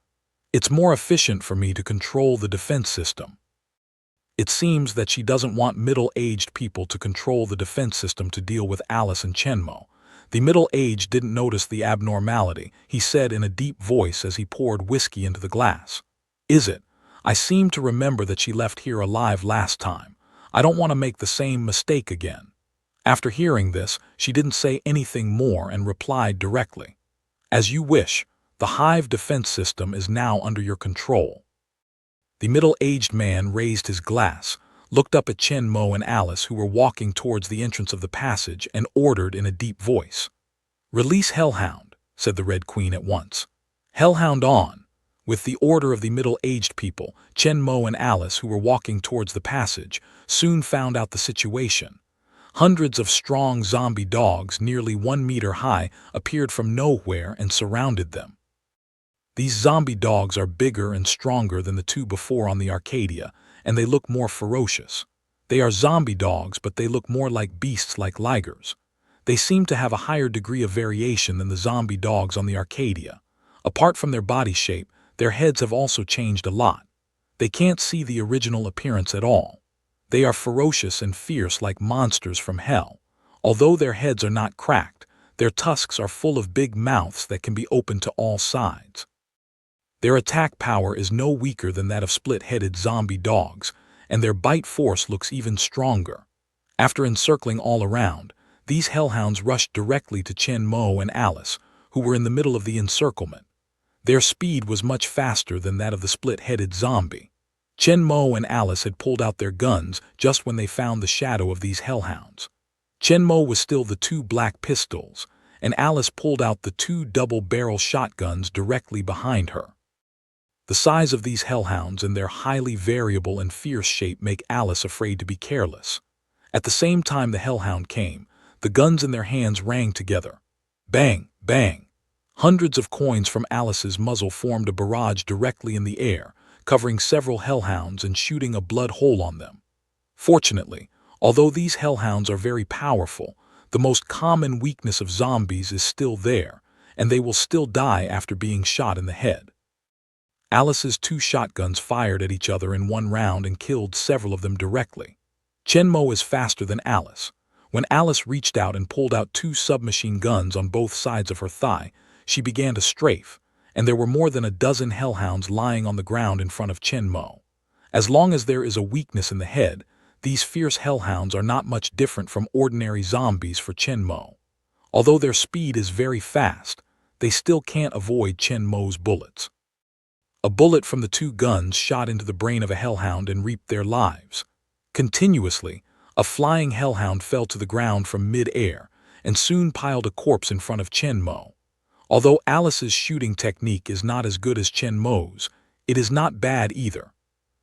"It's more efficient for me to control the defense system." It seems that she doesn't want middle-aged people to control the defense system to deal with Alice and Chenmo. The middle-aged didn't notice the abnormality, he said in a deep voice as he poured whiskey into the glass. "Is it? I seem to remember that she left here alive last time. I don't want to make the same mistake again." After hearing this, she didn't say anything more and replied directly, "As you wish. The hive defense system is now under your control." The middle-aged man raised his glass, looked up at Chenmo and Alice who were walking towards the entrance of the passage and ordered in a deep voice. "Release Hellhound," said the Red Queen at once. "Hellhound on." With the order of the middle-aged people, Chenmo and Alice, who were walking towards the passage, soon found out the situation. Hundreds of strong zombie dogs, nearly 1 meter high, appeared from nowhere and surrounded them. These zombie dogs are bigger and stronger than the two before on the Arcadia, and they look more ferocious. They are zombie dogs, but they look more like beasts like ligers. They seem to have a higher degree of variation than the zombie dogs on the Arcadia. Apart from their body shape, their heads have also changed a lot. They can't see the original appearance at all. They are ferocious and fierce like monsters from hell. Although their heads are not cracked, their tusks are full of big mouths that can be opened to all sides. Their attack power is no weaker than that of split-headed zombie dogs, and their bite force looks even stronger. After encircling all around, these hellhounds rushed directly to Chenmo and Alice, who were in the middle of the encirclement. Their speed was much faster than that of the split-headed zombie. Chenmo and Alice had pulled out their guns just when they found the shadow of these hellhounds. Chenmo was still the 2 black pistols, and Alice pulled out the 2 double-barrel shotguns directly behind her. The size of these hellhounds and their highly variable and fierce shape make Alice afraid to be careless. At the same time the hellhound came, the guns in their hands rang together. Bang, bang. Hundreds of coins from Alice's muzzle formed a barrage directly in the air, covering several hellhounds and shooting a blood hole on them. Fortunately, although these hellhounds are very powerful, the most common weakness of zombies is still there, and they will still die after being shot in the head. Alice's 2 shotguns fired at each other in one round and killed several of them directly. Chenmo is faster than Alice. When Alice reached out and pulled out 2 submachine guns on both sides of her thigh, she began to strafe, and there were more than a dozen hellhounds lying on the ground in front of Chen Mo. As long as there is a weakness in the head, these fierce hellhounds are not much different from ordinary zombies for Chen Mo. Although their speed is very fast, they still can't avoid Chen Mo's bullets. A bullet from the 2 guns shot into the brain of a hellhound and reaped their lives. Continuously, a flying hellhound fell to the ground from mid-air and soon piled a corpse in front of Chen Mo. Although Alice's shooting technique is not as good as Chen Mo's, it is not bad either.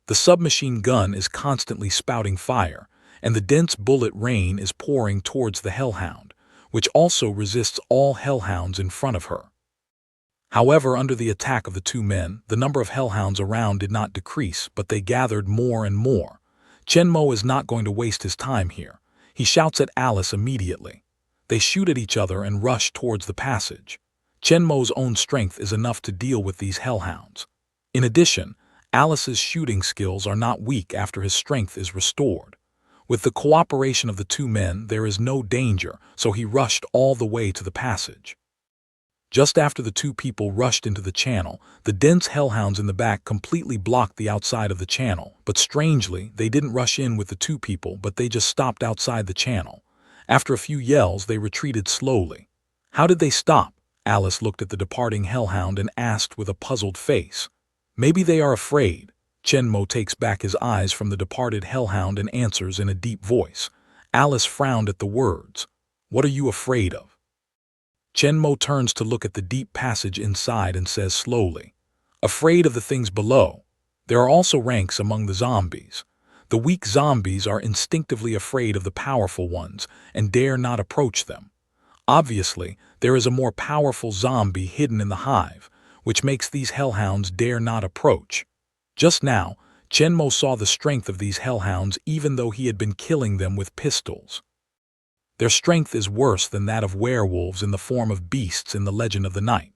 The submachine gun is constantly spouting fire, and the dense bullet rain is pouring towards the hellhound, which also resists all hellhounds in front of her. However, under the attack of the 2 men, the number of hellhounds around did not decrease, but they gathered more and more. Chen Mo is not going to waste his time here. He shouts at Alice immediately. They shoot at each other and rush towards the passage. Chen Mo's own strength is enough to deal with these hellhounds. In addition, Alice's shooting skills are not weak after his strength is restored. With the cooperation of the 2 men, there is no danger, so he rushed all the way to the passage. Just after the 2 people rushed into the channel, the dense hellhounds in the back completely blocked the outside of the channel, but strangely, they didn't rush in with the 2 people, but they just stopped outside the channel. After a few yells, they retreated slowly. How did they stop? Alice looked at the departing hellhound and asked with a puzzled face. Maybe they are afraid. Chen Mo takes back his eyes from the departed hellhound and answers in a deep voice. Alice frowned at the words. What are you afraid of? Chen Mo turns to look at the deep passage inside and says slowly, afraid of the things below. There are also ranks among the zombies. The weak zombies are instinctively afraid of the powerful ones and dare not approach them. Obviously, there is a more powerful zombie hidden in the hive, which makes these hellhounds dare not approach. Just now, Chen Mo saw the strength of these hellhounds even though he had been killing them with pistols. Their strength is worse than that of werewolves in the form of beasts in the Legend of the Night.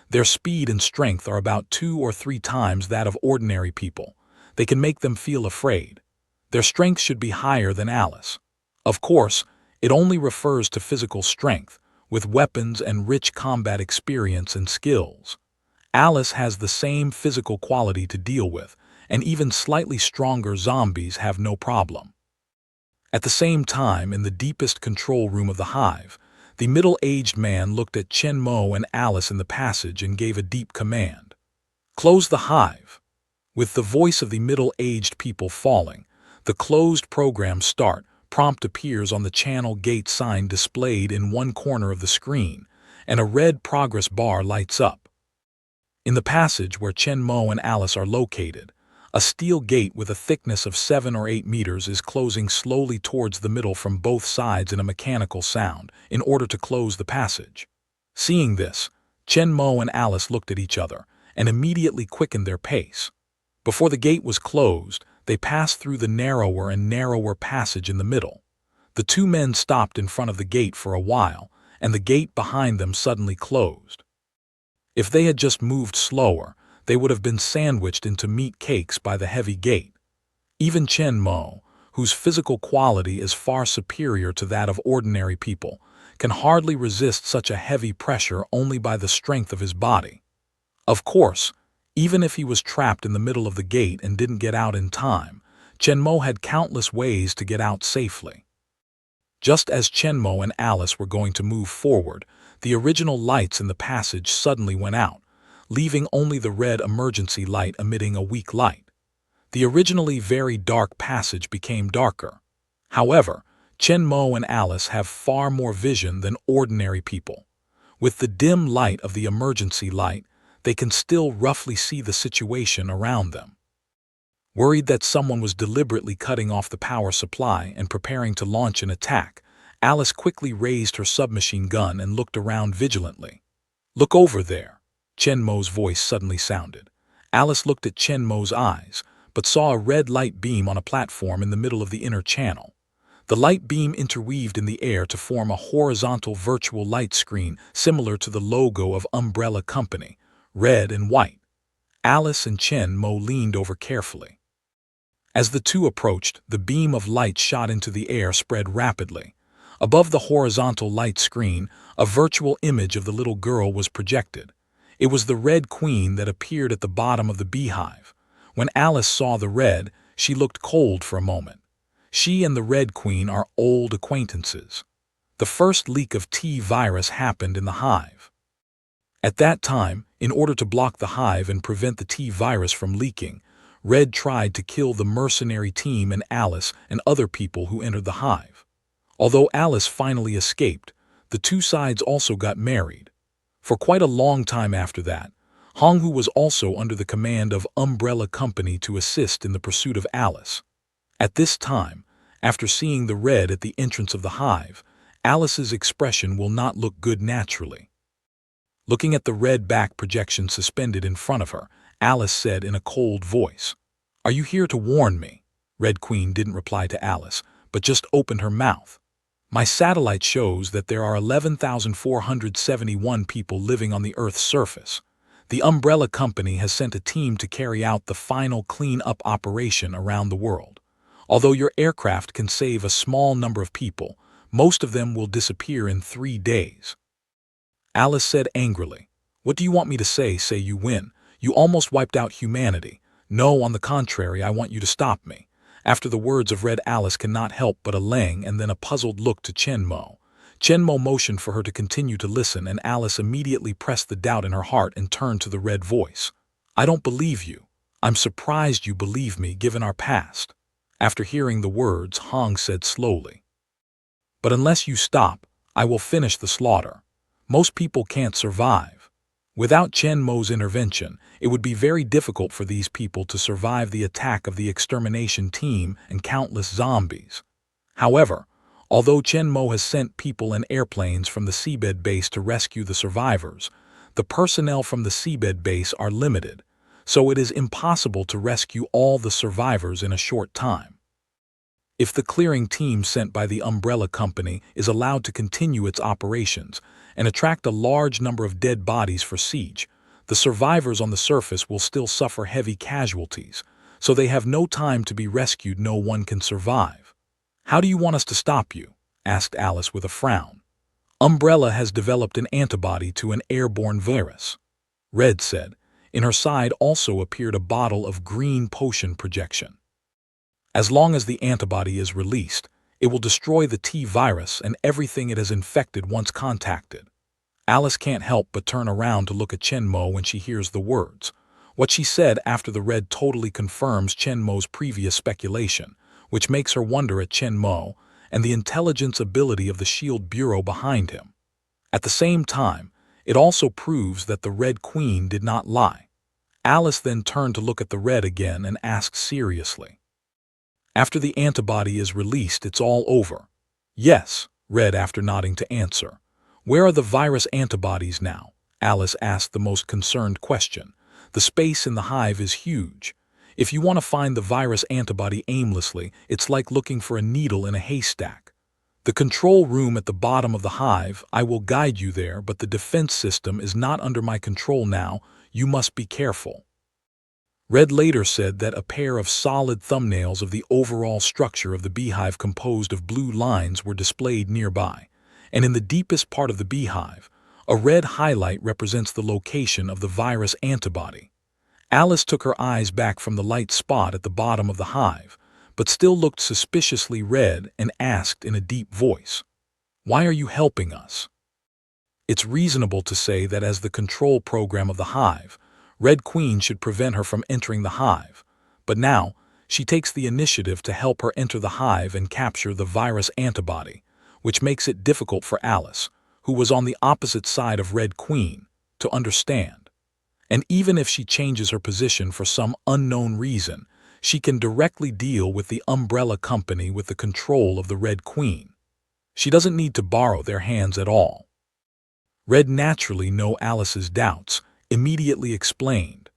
Their speed and strength are about 2 or 3 times that of ordinary people. They can make them feel afraid. Their strength should be higher than Alice. Of course, it only refers to physical strength, with weapons and rich combat experience and skills. Alice has the same physical quality to deal with, and even slightly stronger zombies have no problem. At the same time, in the deepest control room of the hive, the middle-aged man looked at Chen Mo and Alice in the passage and gave a deep command. Close the hive. With the voice of the middle-aged people falling, the closed program start prompt appears on the channel gate sign displayed in one corner of the screen, and a red progress bar lights up. In the passage where Chen Mo and Alice are located, a steel gate with a thickness of 7 or 8 meters is closing slowly towards the middle from both sides in a mechanical sound in order to close the passage. Seeing this, Chen Mo and Alice looked at each other and immediately quickened their pace. Before the gate was closed, they passed through the narrower and narrower passage in the middle. The 2 men stopped in front of the gate for a while, and the gate behind them suddenly closed. If they had just moved slower, they would have been sandwiched into meat cakes by the heavy gate. Even Chen Mo, whose physical quality is far superior to that of ordinary people, can hardly resist such a heavy pressure only by the strength of his body. Of course, even if he was trapped in the middle of the gate and didn't get out in time, Chen Mo had countless ways to get out safely. Just as Chen Mo and Alice were going to move forward, the original lights in the passage suddenly went out, leaving only the red emergency light emitting a weak light. The originally very dark passage became darker. However, Chen Mo and Alice have far more vision than ordinary people. With the dim light of the emergency light, they can still roughly see the situation around them. Worried that someone was deliberately cutting off the power supply and preparing to launch an attack, Alice quickly raised her submachine gun and looked around vigilantly. "Look over there," Chen Mo's voice suddenly sounded. Alice looked at Chen Mo's eyes, but saw a red light beam on a platform in the middle of the inner channel. The light beam interweaved in the air to form a horizontal virtual light screen similar to the logo of Umbrella Company, red and white. Alice and Chen Mo leaned over carefully. As the 2 approached, the beam of light shot into the air spread rapidly. Above the horizontal light screen, a virtual image of the little girl was projected. It was the Red Queen that appeared at the bottom of the beehive. When Alice saw the red, she looked cold for a moment. She and the Red Queen are old acquaintances. The first leak of T virus happened in the hive. At that time, in order to block the hive and prevent the T virus from leaking, Red tried to kill the mercenary team and Alice and other people who entered the hive. Although Alice finally escaped, the two sides also got married. For quite a long time after that, Honghu was also under the command of Umbrella Company to assist in the pursuit of Alice. At this time, after seeing the red at the entrance of the hive, Alice's expression will not look good naturally. Looking at the red back projection suspended in front of her, Alice said in a cold voice, "Are you here to warn me?" Red Queen didn't reply to Alice, but just opened her mouth. "My satellite shows that there are 11,471 people living on the Earth's surface. The Umbrella Company has sent a team to carry out the final clean-up operation around the world. Although your aircraft can save a small number of people, most of them will disappear in 3 days." Alice said angrily, "What do you want me to say? Say you win. You almost wiped out humanity. No, on the contrary, I want you to stop me." After the words of Red, Alice cannot help but a lang and then a puzzled look to Chen Mo. Chen Mo motioned for her to continue to listen, and Alice immediately pressed the doubt in her heart and turned to the red voice. "I don't believe you. I'm surprised you believe me, given our past." After hearing the words, Hong said slowly, "But unless you stop, I will finish the slaughter. Most people can't survive. Without Chen Mo's intervention, it would be very difficult for these people to survive the attack of the extermination team and countless zombies. However, although Chen Mo has sent people and airplanes from the seabed base to rescue the survivors, the personnel from the seabed base are limited, so it is impossible to rescue all the survivors in a short time. If the clearing team sent by the Umbrella Company is allowed to continue its operations and attract a large number of dead bodies for siege, the survivors on the surface will still suffer heavy casualties, so they have no time to be rescued. No one can survive." "How do you want us to stop you?" asked Alice with a frown. "Umbrella has developed an antibody to an airborne virus," Red said. In her side also appeared a bottle of green potion projection. "As long as the antibody is released, it will destroy the T virus and everything it has infected once contacted." Alice can't help but turn around to look at Chen Mo when she hears the words. What she said after the red totally confirms Chen Mo's previous speculation, which makes her wonder at Chen Mo and the intelligence ability of the Shield Bureau behind him. At the same time, it also proves that the Red Queen did not lie. Alice then turned to look at the red again and asked seriously, "After the antibody is released, it's all over?" "Yes," Red after nodding to answer. "Where are the virus antibodies now?" Alice asked the most concerned question. "The space in the hive is huge. If you want to find the virus antibody aimlessly, it's like looking for a needle in a haystack. The control room at the bottom of the hive, I will guide you there, but the defense system is not under my control now. You must be careful." Red later said that a pair of solid thumbnails of the overall structure of the beehive composed of blue lines were displayed nearby, and in the deepest part of the beehive, a red highlight represents the location of the virus antibody. Alice took her eyes back from the light spot at the bottom of the hive, but still looked suspiciously red and asked in a deep voice, "Why are you helping us?" It's reasonable to say that as the control program of the hive, Red Queen should prevent her from entering the hive, but now she takes the initiative to help her enter the hive and capture the virus antibody, which makes it difficult for Alice, who was on the opposite side of Red Queen, to understand. And even if she changes her position for some unknown reason, she can directly deal with the Umbrella Company with the control of the Red Queen. She doesn't need to borrow their hands at all. Red, naturally know Alice's doubts, immediately explained,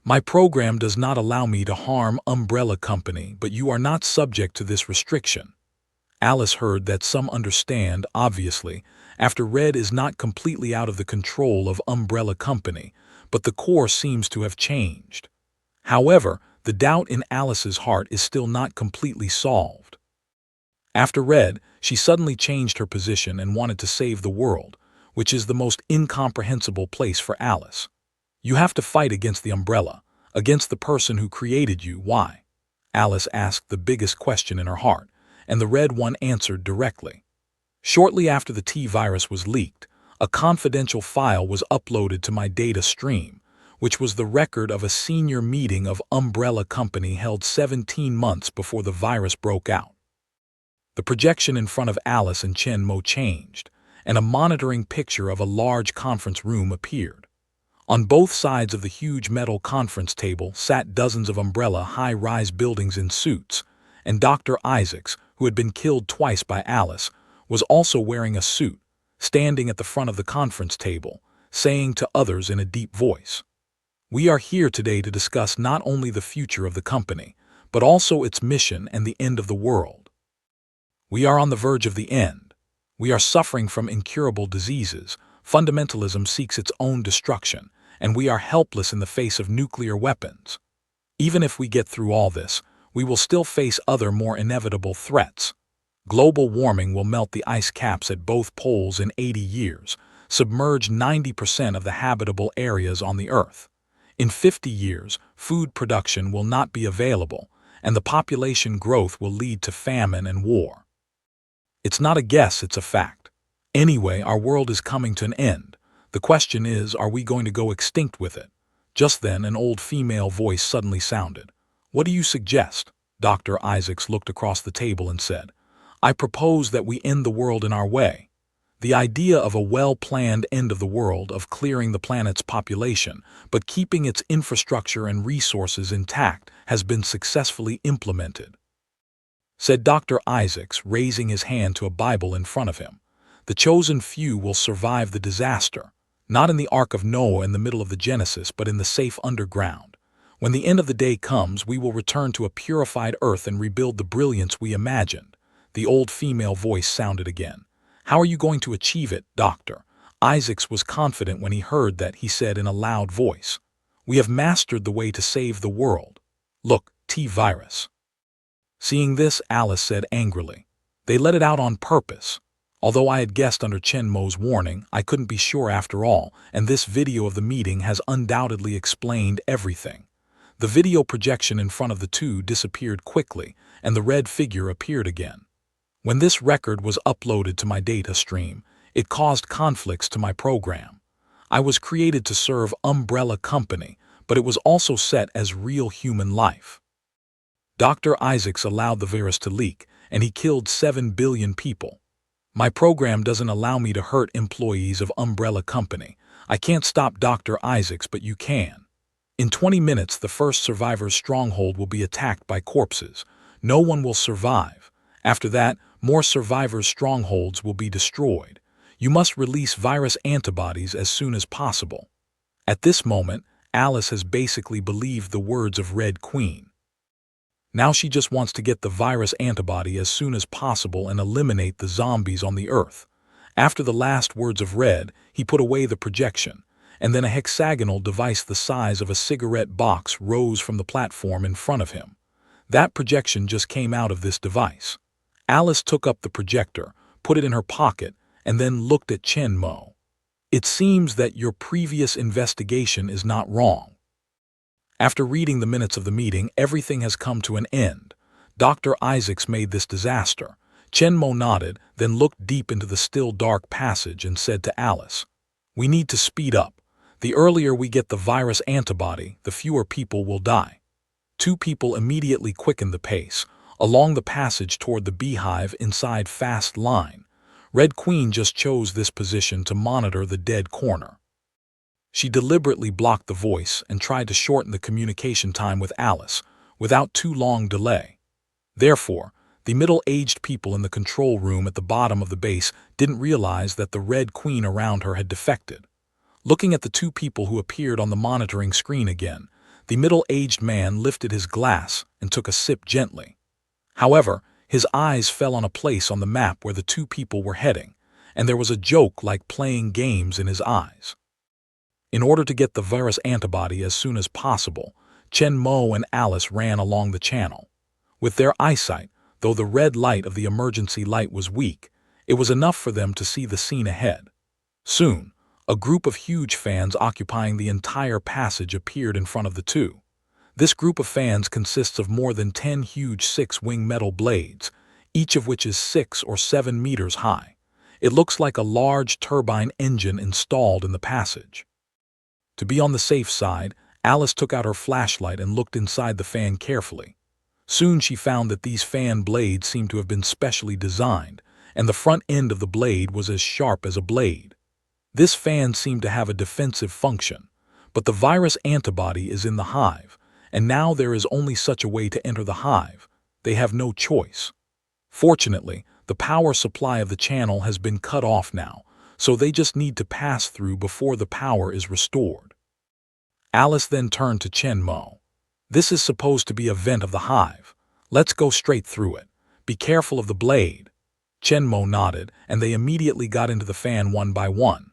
"My program does not allow me to harm Umbrella Company, but you are not subject to this restriction." Alice heard that some understand, obviously, after Red is not completely out of the control of Umbrella Company, but the course seems to have changed. However, the doubt in Alice's heart is still not completely solved. After Red, She suddenly changed her position and wanted to save the world, which is the most incomprehensible place for Alice. You have to fight against the umbrella, against the person who created you. Why? Alice asked the biggest question in her heart, and the red one answered directly. Shortly after the T-virus was leaked, a confidential file was uploaded to my data stream, which was the record of a senior meeting of Umbrella Company held 17 months before the virus broke out. The projection in front of Alice and Chen Mo changed, and a monitoring picture of a large conference room appeared. On both sides of the huge metal conference table sat dozens of Umbrella high-rise buildings in suits, and Dr. Isaacs, who had been killed twice by Alice, was also wearing a suit, standing at the front of the conference table, saying to others in a deep voice, "We are here today to discuss not only the future of the company, but also its mission and the end of the world. We are on the verge of the end. We are suffering from incurable diseases. Fundamentalism seeks its own destruction, and we are helpless in the face of nuclear weapons. Even if we get through all this, we will still face other more inevitable threats. Global warming will melt the ice caps at both poles in 80 years, submerge 90% of the habitable areas on the Earth. In 50 years, food production will not be available, and the population growth will lead to famine and war. It's not a guess, it's a fact. Anyway, our world is coming to an end. The question is, are we going to go extinct with it?" Just then, an old female voice suddenly sounded. "What do you suggest?" Dr. Isaacs looked across the table and said, "I propose that we end the world in our way. The idea of a well-planned end of the world, of clearing the planet's population, but keeping its infrastructure and resources intact, has been successfully implemented," said Dr. Isaacs, raising his hand to a Bible in front of him. "The chosen few will survive the disaster, not in the Ark of Noah in the middle of the Genesis, but in the safe underground. When the end of the day comes, we will return to a purified earth and rebuild the brilliance we imagined." The old female voice sounded again. "How are you going to achieve it, Doctor?" Isaacs was confident when he heard that. He said in a loud voice, "We have mastered the way to save the world. Look, T-virus." Seeing this, Alice said angrily, "They let it out on purpose. Although I had guessed under Chen Mo's warning, I couldn't be sure after all, and this video of the meeting has undoubtedly explained everything." The video projection in front of the two disappeared quickly, and the red figure appeared again. When this record was uploaded to my data stream, it caused conflicts to my program. I was created to serve Umbrella Company, but it was also set as real human life. Dr. Isaacs allowed the virus to leak, and he killed 7 billion people. My program doesn't allow me to hurt employees of Umbrella Company. I can't stop Dr. Isaacs, but you can. In 20 minutes, the first survivor's stronghold will be attacked by corpses. No one will survive. After that, more survivors' strongholds will be destroyed. You must release virus antibodies as soon as possible. At this moment, Alice has basically believed the words of Red Queen. Now she just wants to get the virus antibody as soon as possible and eliminate the zombies on the Earth. After the last words of Red, he put away the projection, and then a hexagonal device the size of a cigarette box rose from the platform in front of him. That projection just came out of this device. Alice took up the projector, put it in her pocket, and then looked at Chen Mo. "It seems that your previous investigation is not wrong. After reading the minutes of the meeting, everything has come to an end. Dr. Isaacs made this disaster." Chen Mo nodded, then looked deep into the still dark passage and said to Alice, "We need to speed up. The earlier we get the virus antibody, the fewer people will die." Two people immediately quickened the pace, along the passage toward the beehive inside fast line. Red Queen just chose this position to monitor the dead corner. She deliberately blocked the voice and tried to shorten the communication time with Alice, without too long delay. Therefore, the middle-aged people in the control room at the bottom of the base didn't realize that the Red Queen around her had defected. Looking at the two people who appeared on the monitoring screen again, the middle-aged man lifted his glass and took a sip gently. However, his eyes fell on a place on the map where the two people were heading, and there was a joke like playing games in his eyes. In order to get the virus antibody as soon as possible, Chen Mo and Alice ran along the channel. With their eyesight, Though the red light of the emergency light was weak, it was enough for them to see the scene ahead. Soon, a group of huge fans occupying the entire passage appeared in front of the two. This group of fans consists of more than 10 huge 6-wing metal blades, each of which is 6 or 7 meters high. It looks like a large turbine engine installed in the passage. To be on the safe side, Alice took out her flashlight and looked inside the fan carefully. Soon she found that these fan blades seemed to have been specially designed, and the front end of the blade was as sharp as a blade. This fan seemed to have a defensive function, but the virus antibody is in the hive, and now there is only such a way to enter the hive. They have no choice. Fortunately, the power supply of the channel has been cut off now, so they just need to pass through before the power is restored. Alice then turned to Chen Mo. This is supposed to be a vent of the hive. Let's go straight through it. Be careful of the blade. Chen Mo nodded, and they immediately got into the fan one by one.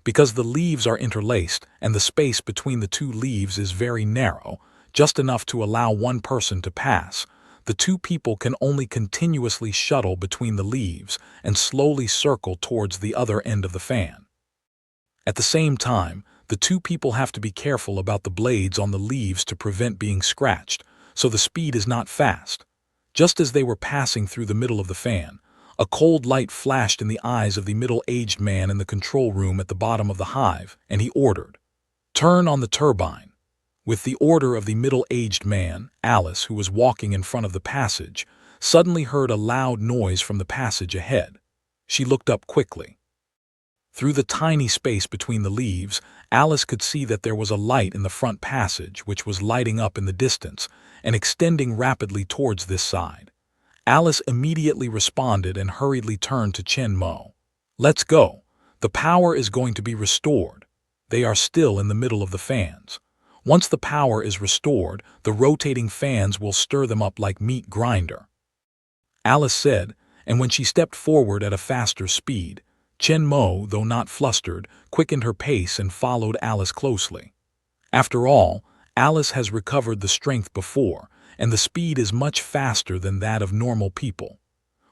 Because the leaves are interlaced and the space between the two leaves is very narrow, just enough to allow one person to pass, the two people can only continuously shuttle between the leaves and slowly circle towards the other end of the fan. At the same time, the two people have to be careful about the blades on the leaves to prevent being scratched, so the speed is not fast. Just as they were passing through the middle of the fan, a cold light flashed in the eyes of the middle-aged man in the control room at the bottom of the hive, and he ordered, "Turn on the turbine." With the order of the middle-aged man, Alice, who was walking in front of the passage, suddenly heard a loud noise from the passage ahead. She looked up quickly. Through the tiny space between the leaves, Alice could see that there was a light in the front passage which was lighting up in the distance and extending rapidly towards this side. Alice immediately responded and hurriedly turned to Chen Mo. "Let's go. The power is going to be restored." They are still in the middle of the fans. Once the power is restored, the rotating fans will stir them up like meat grinder. Alice said, and when she stepped forward at a faster speed, Chen Mo, though not flustered, quickened her pace and followed Alice closely. After all, Alice has recovered the strength before, and the speed is much faster than that of normal people.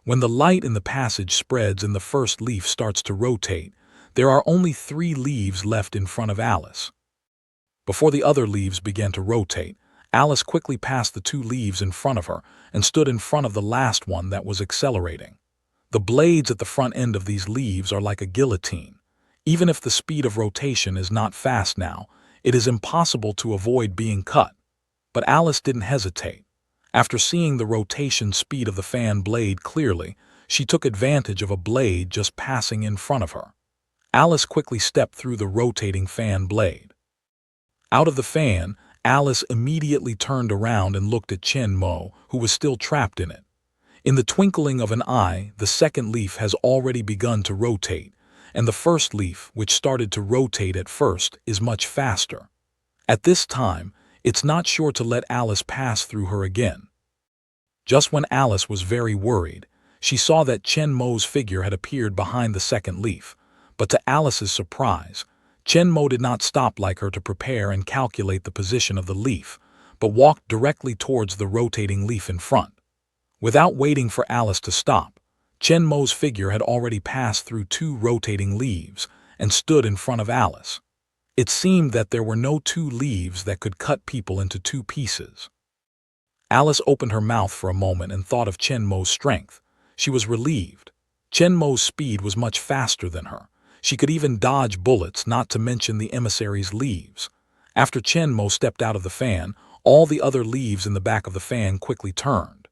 When the light in the passage spreads and the first leaf starts to rotate, there are only 3 leaves left in front of Alice. Before the other leaves began to rotate, Alice quickly passed the 2 leaves in front of her and stood in front of the last one that was accelerating. The blades at the front end of these leaves are like a guillotine. Even if the speed of rotation is not fast now, it is impossible to avoid being cut. But Alice didn't hesitate. After seeing the rotation speed of the fan blade clearly, she took advantage of a blade just passing in front of her. Alice quickly stepped through the rotating fan blade. Out of the fan, Alice immediately turned around and looked at Chen Mo, who was still trapped in it. In the twinkling of an eye, the second leaf has already begun to rotate, and the first leaf, which started to rotate at first, is much faster. At this time, it's not sure to let Alice pass through her again. Just when Alice was very worried, she saw that Chen Mo's figure had appeared behind the second leaf, but to Alice's surprise, Chen Mo did not stop like her to prepare and calculate the position of the leaf, but walked directly towards the rotating leaf in front. Without waiting for Alice to stop, Chen Mo's figure had already passed through 2 rotating leaves and stood in front of Alice. It seemed that there were no 2 leaves that could cut people into 2 pieces. Alice opened her mouth for a moment and thought of Chen Mo's strength. She was relieved. Chen Mo's speed was much faster than her. She could even dodge bullets, not to mention the emissary's leaves. After Chen Mo stepped out of the fan, all the other leaves in the back of the fan quickly turned.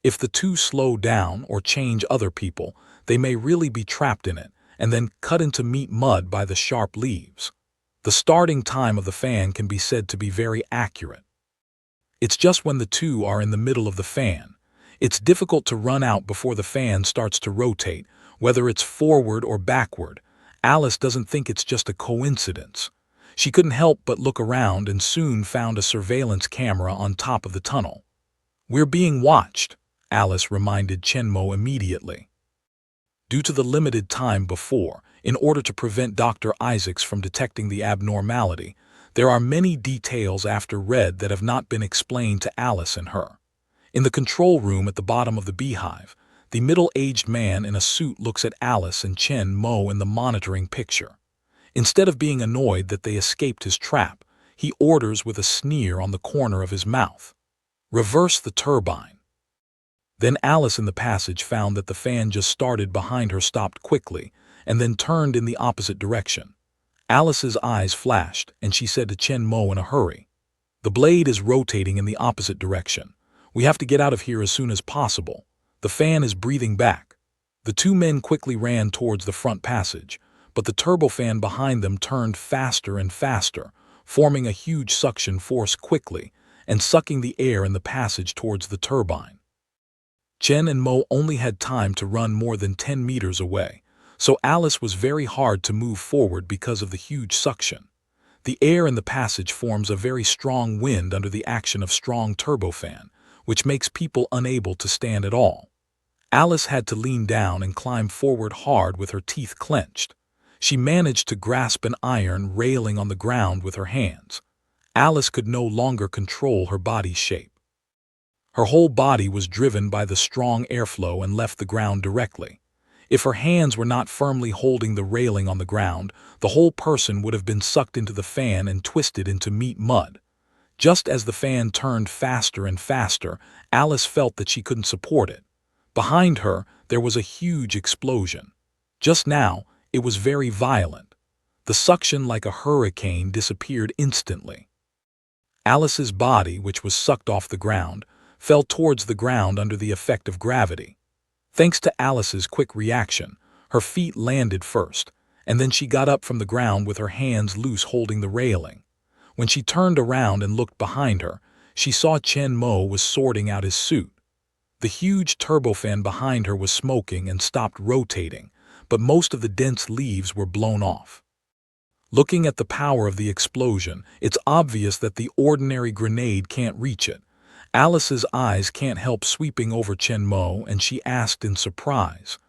If the 2 slow down or change other people, they may really be trapped in it and then cut into meat mud by the sharp leaves. The starting time of the fan can be said to be very accurate. It's just when the 2 are in the middle of the fan. It's difficult to run out before the fan starts to rotate, whether it's forward or backward. Alice doesn't think it's just a coincidence. She couldn't help but look around and soon found a surveillance camera on top of the tunnel. "We're being watched," Alice reminded Chen Mo immediately. Due to the limited time before, in order to prevent Dr. Isaacs from detecting the abnormality, there are many details after read that have not been explained to Alice and her. In the control room at the bottom of the beehive, the middle-aged man in a suit looks at Alice and Chen Mo in the monitoring picture. Instead of being annoyed that they escaped his trap, he orders with a sneer on the corner of his mouth, "Reverse the turbine." Then Alice in the passage found that the fan just started behind her stopped quickly and then turned in the opposite direction. Alice's eyes flashed, and she said to Chen Mo in a hurry, "The blade is rotating in the opposite direction. We have to get out of here as soon as possible. The fan is breathing back." The two men quickly ran towards the front passage, but the turbofan behind them turned faster and faster, forming a huge suction force quickly and sucking the air in the passage towards the turbine. Chen and Mo only had time to run more than 10 meters away, so Alice was very hard to move forward because of the huge suction. The air in the passage forms a very strong wind under the action of strong turbofan, which makes people unable to stand at all. Alice had to lean down and climb forward hard with her teeth clenched. She managed to grasp an iron railing on the ground with her hands. Alice could no longer control her body's shape. Her whole body was driven by the strong airflow and left the ground directly. If her hands were not firmly holding the railing on the ground, the whole person would have been sucked into the fan and twisted into meat mud. Just as the fan turned faster and faster, Alice felt that she couldn't support it. Behind her, there was a huge explosion. Just now, it was very violent. The suction, like a hurricane, disappeared instantly. Alice's body, which was sucked off the ground, fell towards the ground under the effect of gravity. Thanks to Alice's quick reaction, her feet landed first, and then she got up from the ground with her hands loose holding the railing. When she turned around and looked behind her, she saw Chen Mo was sorting out his suit. The huge turbofan behind her was smoking and stopped rotating, but most of the dense leaves were blown off. Looking at the power of the explosion, it's obvious that the ordinary grenade can't reach it. Alice's eyes can't help sweeping over Chen Mo, and she asked in surprise,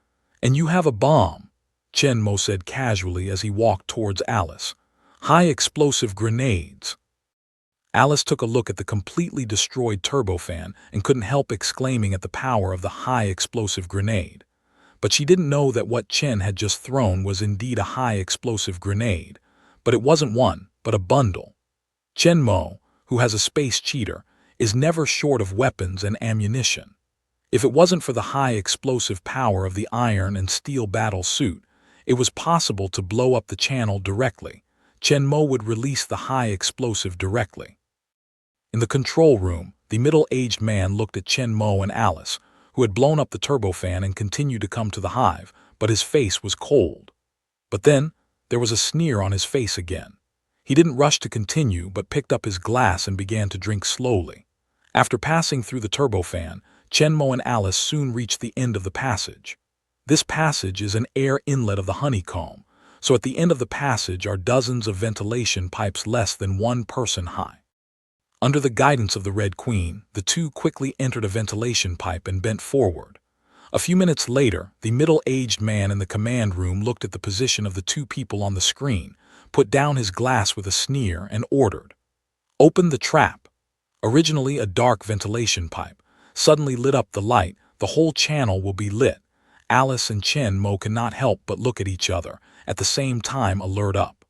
"And you have a bomb?" Chen Mo said casually as he walked towards Alice. "High-explosive grenades." Alice took a look at the completely destroyed turbofan and couldn't help exclaiming at the power of the high-explosive grenade. But she didn't know that what Chen had just thrown was indeed a high-explosive grenade. But it wasn't one, but a bundle. Chen Mo, who has a space cheater, is never short of weapons and ammunition. If it wasn't for the high explosive power of the iron and steel battle suit, it was possible to blow up the channel directly. Chen Mo would release the high explosive directly. In the control room, the middle-aged man looked at Chen Mo and Alice, who had blown up the turbofan and continued to come to the hive, but his face was cold. But then, there was a sneer on his face again. He didn't rush to continue, but picked up his glass and began to drink slowly. After passing through the turbofan, Chen Mo and Alice soon reached the end of the passage. This passage is an air inlet of the honeycomb, so at the end of the passage are dozens of ventilation pipes less than 1 person high. Under the guidance of the Red Queen, the two quickly entered a ventilation pipe and bent forward. A few minutes later, the middle-aged man in the command room looked at the position of the two people on the screen, put down his glass with a sneer, and ordered, "Open the trap." Originally a dark ventilation pipe, suddenly lit up the light. The whole channel will be lit. Alice and Chen Mo cannot help but look at each other, at the same time alert up.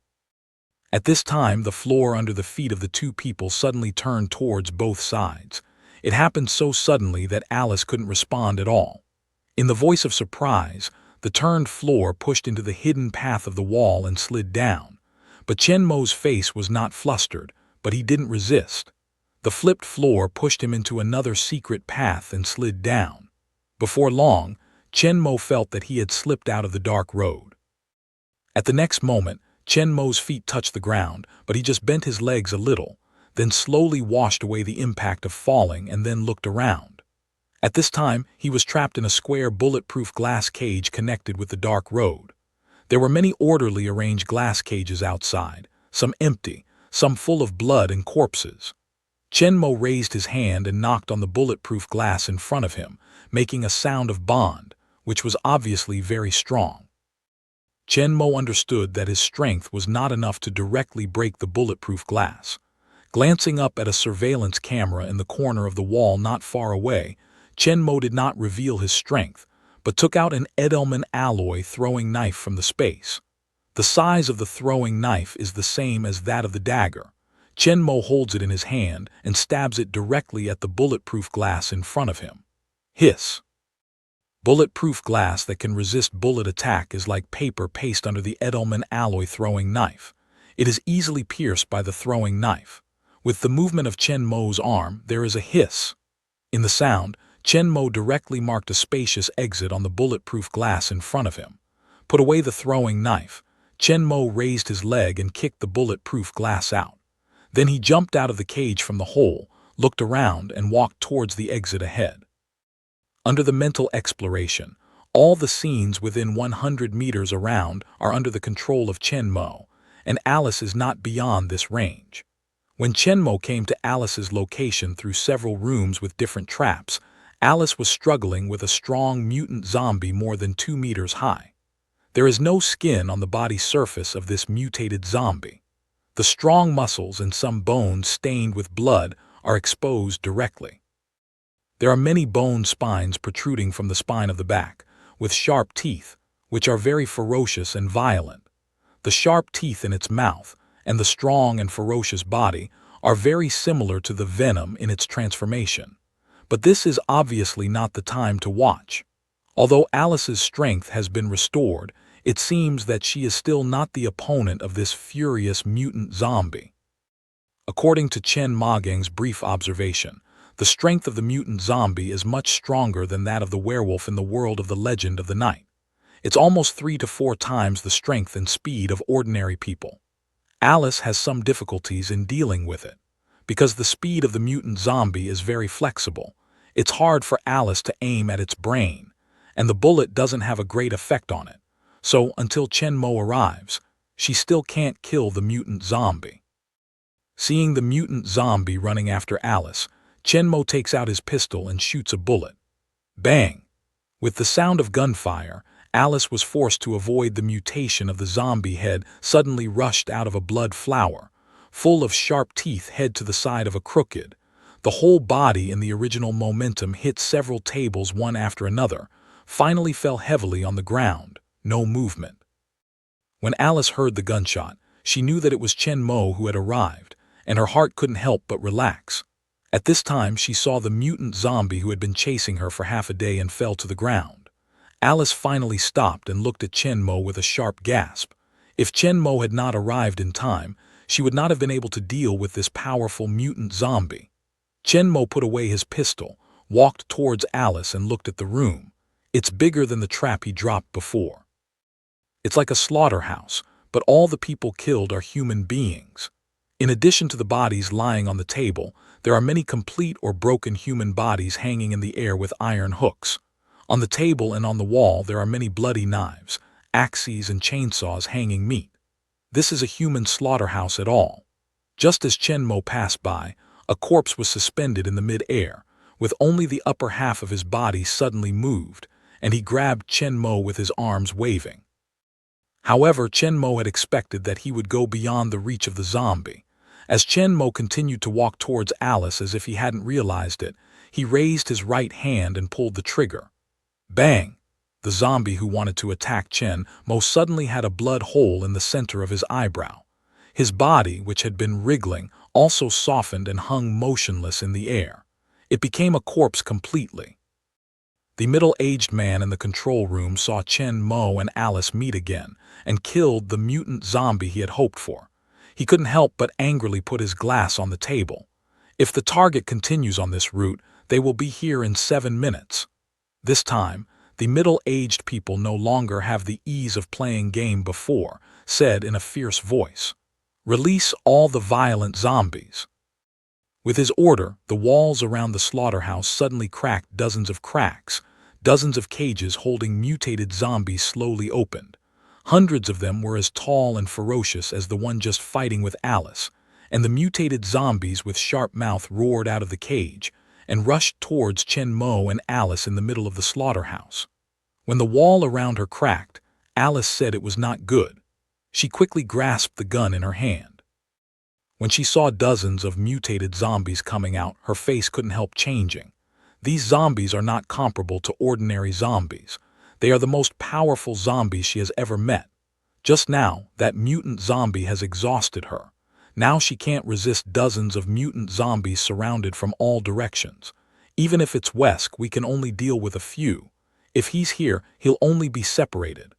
At this time, the floor under the feet of the two people suddenly turned towards both sides. It happened so suddenly that Alice couldn't respond at all. In the voice of surprise, the turned floor pushed into the hidden path of the wall and slid down. But Chen Mo's face was not flustered, but he didn't resist. The flipped floor pushed him into another secret path and slid down. Before long, Chen Mo felt that he had slipped out of the dark road. At the next moment, Chen Mo's feet touched the ground, but he just bent his legs a little, then slowly washed away the impact of falling and then looked around. At this time, he was trapped in a square bulletproof glass cage connected with the dark road. There were many orderly arranged glass cages outside, some empty, some full of blood and corpses. Chen Mo raised his hand and knocked on the bulletproof glass in front of him, making a sound of bond, which was obviously very strong. Chen Mo understood that his strength was not enough to directly break the bulletproof glass. Glancing up at a surveillance camera in the corner of the wall not far away, Chen Mo did not reveal his strength, but took out an Edelman alloy throwing knife from the space. The size of the throwing knife is the same as that of the dagger. Chen Mo holds it in his hand and stabs it directly at the bulletproof glass in front of him. Hiss. Bulletproof glass that can resist bullet attack is like paper paste under the Edelman alloy throwing knife. It is easily pierced by the throwing knife. With the movement of Chen Mo's arm, there is a hiss. In the sound, Chen Mo directly marked a spacious exit on the bulletproof glass in front of him. Put away the throwing knife. Chen Mo raised his leg and kicked the bulletproof glass out. Then he jumped out of the cage from the hole, looked around, and walked towards the exit ahead. Under the mental exploration, all the scenes within 100 meters around are under the control of Chen Mo, and Alice is not beyond this range. When Chen Mo came to Alice's location through several rooms with different traps, Alice was struggling with a strong mutant zombie more than 2 meters high. There is no skin on the body surface of this mutated zombie. The strong muscles and some bones stained with blood are exposed directly. There are many bone spines protruding from the spine of the back, with sharp teeth, which are very ferocious and violent. The sharp teeth in its mouth and the strong and ferocious body are very similar to the venom in its transformation. But this is obviously not the time to watch. Although Alice's strength has been restored, it seems that she is still not the opponent of this furious mutant zombie. According to Chen Magang's brief observation, the strength of the mutant zombie is much stronger than that of the werewolf in the world of the Legend of the Night. It's almost 3 to 4 times the strength and speed of ordinary people. Alice has some difficulties in dealing with it. Because the speed of the mutant zombie is very flexible, it's hard for Alice to aim at its brain, and the bullet doesn't have a great effect on it. So until Chen Mo arrives, she still can't kill the mutant zombie. Seeing the mutant zombie running after Alice, Chen Mo takes out his pistol and shoots a bullet. Bang! With the sound of gunfire, Alice was forced to avoid the mutation of the zombie head suddenly rushed out of a blood flower, full of sharp teeth head to the side of a crooked. The whole body in the original momentum hit several tables one after another, finally fell heavily on the ground, no movement. When Alice heard the gunshot, she knew that it was Chen Mo who had arrived, and her heart couldn't help but relax. At this time she saw the mutant zombie who had been chasing her for half a day and fell to the ground. Alice finally stopped and looked at Chen Mo with a sharp gasp. If Chen Mo had not arrived in time, she would not have been able to deal with this powerful mutant zombie. Chen Mo put away his pistol, walked towards Alice and looked at the room. It's bigger than the trap he dropped before. It's like a slaughterhouse, but all the people killed are human beings. In addition to the bodies lying on the table, there are many complete or broken human bodies hanging in the air with iron hooks. On the table and on the wall there are many bloody knives, axes and chainsaws hanging meat. This is a human slaughterhouse at all. Just as Chen Mo passed by, a corpse was suspended in the mid-air, with only the upper half of his body suddenly moved, and he grabbed Chen Mo with his arms waving. However, Chen Mo had expected that he would go beyond the reach of the zombie. As Chen Mo continued to walk towards Alice as if he hadn't realized it, he raised his right hand and pulled the trigger. Bang! The zombie who wanted to attack Chen Mo suddenly had a blood hole in the center of his eyebrow. His body, which had been wriggling, also softened and hung motionless in the air. It became a corpse completely. The middle-aged man in the control room saw Chen Mo and Alice meet again and killed the mutant zombie he had hoped for. He couldn't help but angrily put his glass on the table. If the target continues on this route, they will be here in 7 minutes. This time, the middle-aged people no longer have the ease of playing game before, said in a fierce voice. Release all the violent zombies. With his order, the walls around the slaughterhouse suddenly cracked dozens of cracks. Dozens of cages holding mutated zombies slowly opened. Hundreds of them were as tall and ferocious as the one just fighting with Alice, and the mutated zombies with sharp mouth roared out of the cage and rushed towards Chen Mo and Alice in the middle of the slaughterhouse. When the wall around her cracked, Alice said it was not good. She quickly grasped the gun in her hand. When she saw dozens of mutated zombies coming out, her face couldn't help changing. These zombies are not comparable to ordinary zombies. They are the most powerful zombies she has ever met. Just now, that mutant zombie has exhausted her. Now she can't resist dozens of mutant zombies surrounded from all directions. Even if it's Wesk, we can only deal with a few. If he's here, he'll only be separated.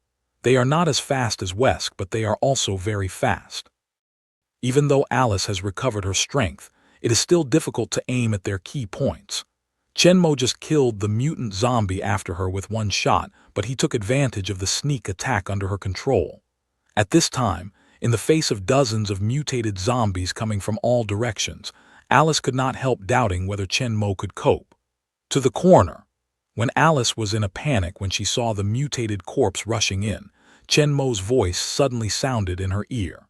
They are not as fast as Wesk, but they are also very fast. Even though Alice has recovered her strength, it is still difficult to aim at their key points. Chenmo just killed the mutant zombie after her with one shot, but he took advantage of the sneak attack under her control. At this time, in the face of dozens of mutated zombies coming from all directions, Alice could not help doubting whether Chenmo could cope. To the corner. When Alice was in a panic when she saw the mutated corpse rushing in, Chenmo's voice suddenly sounded in her ear.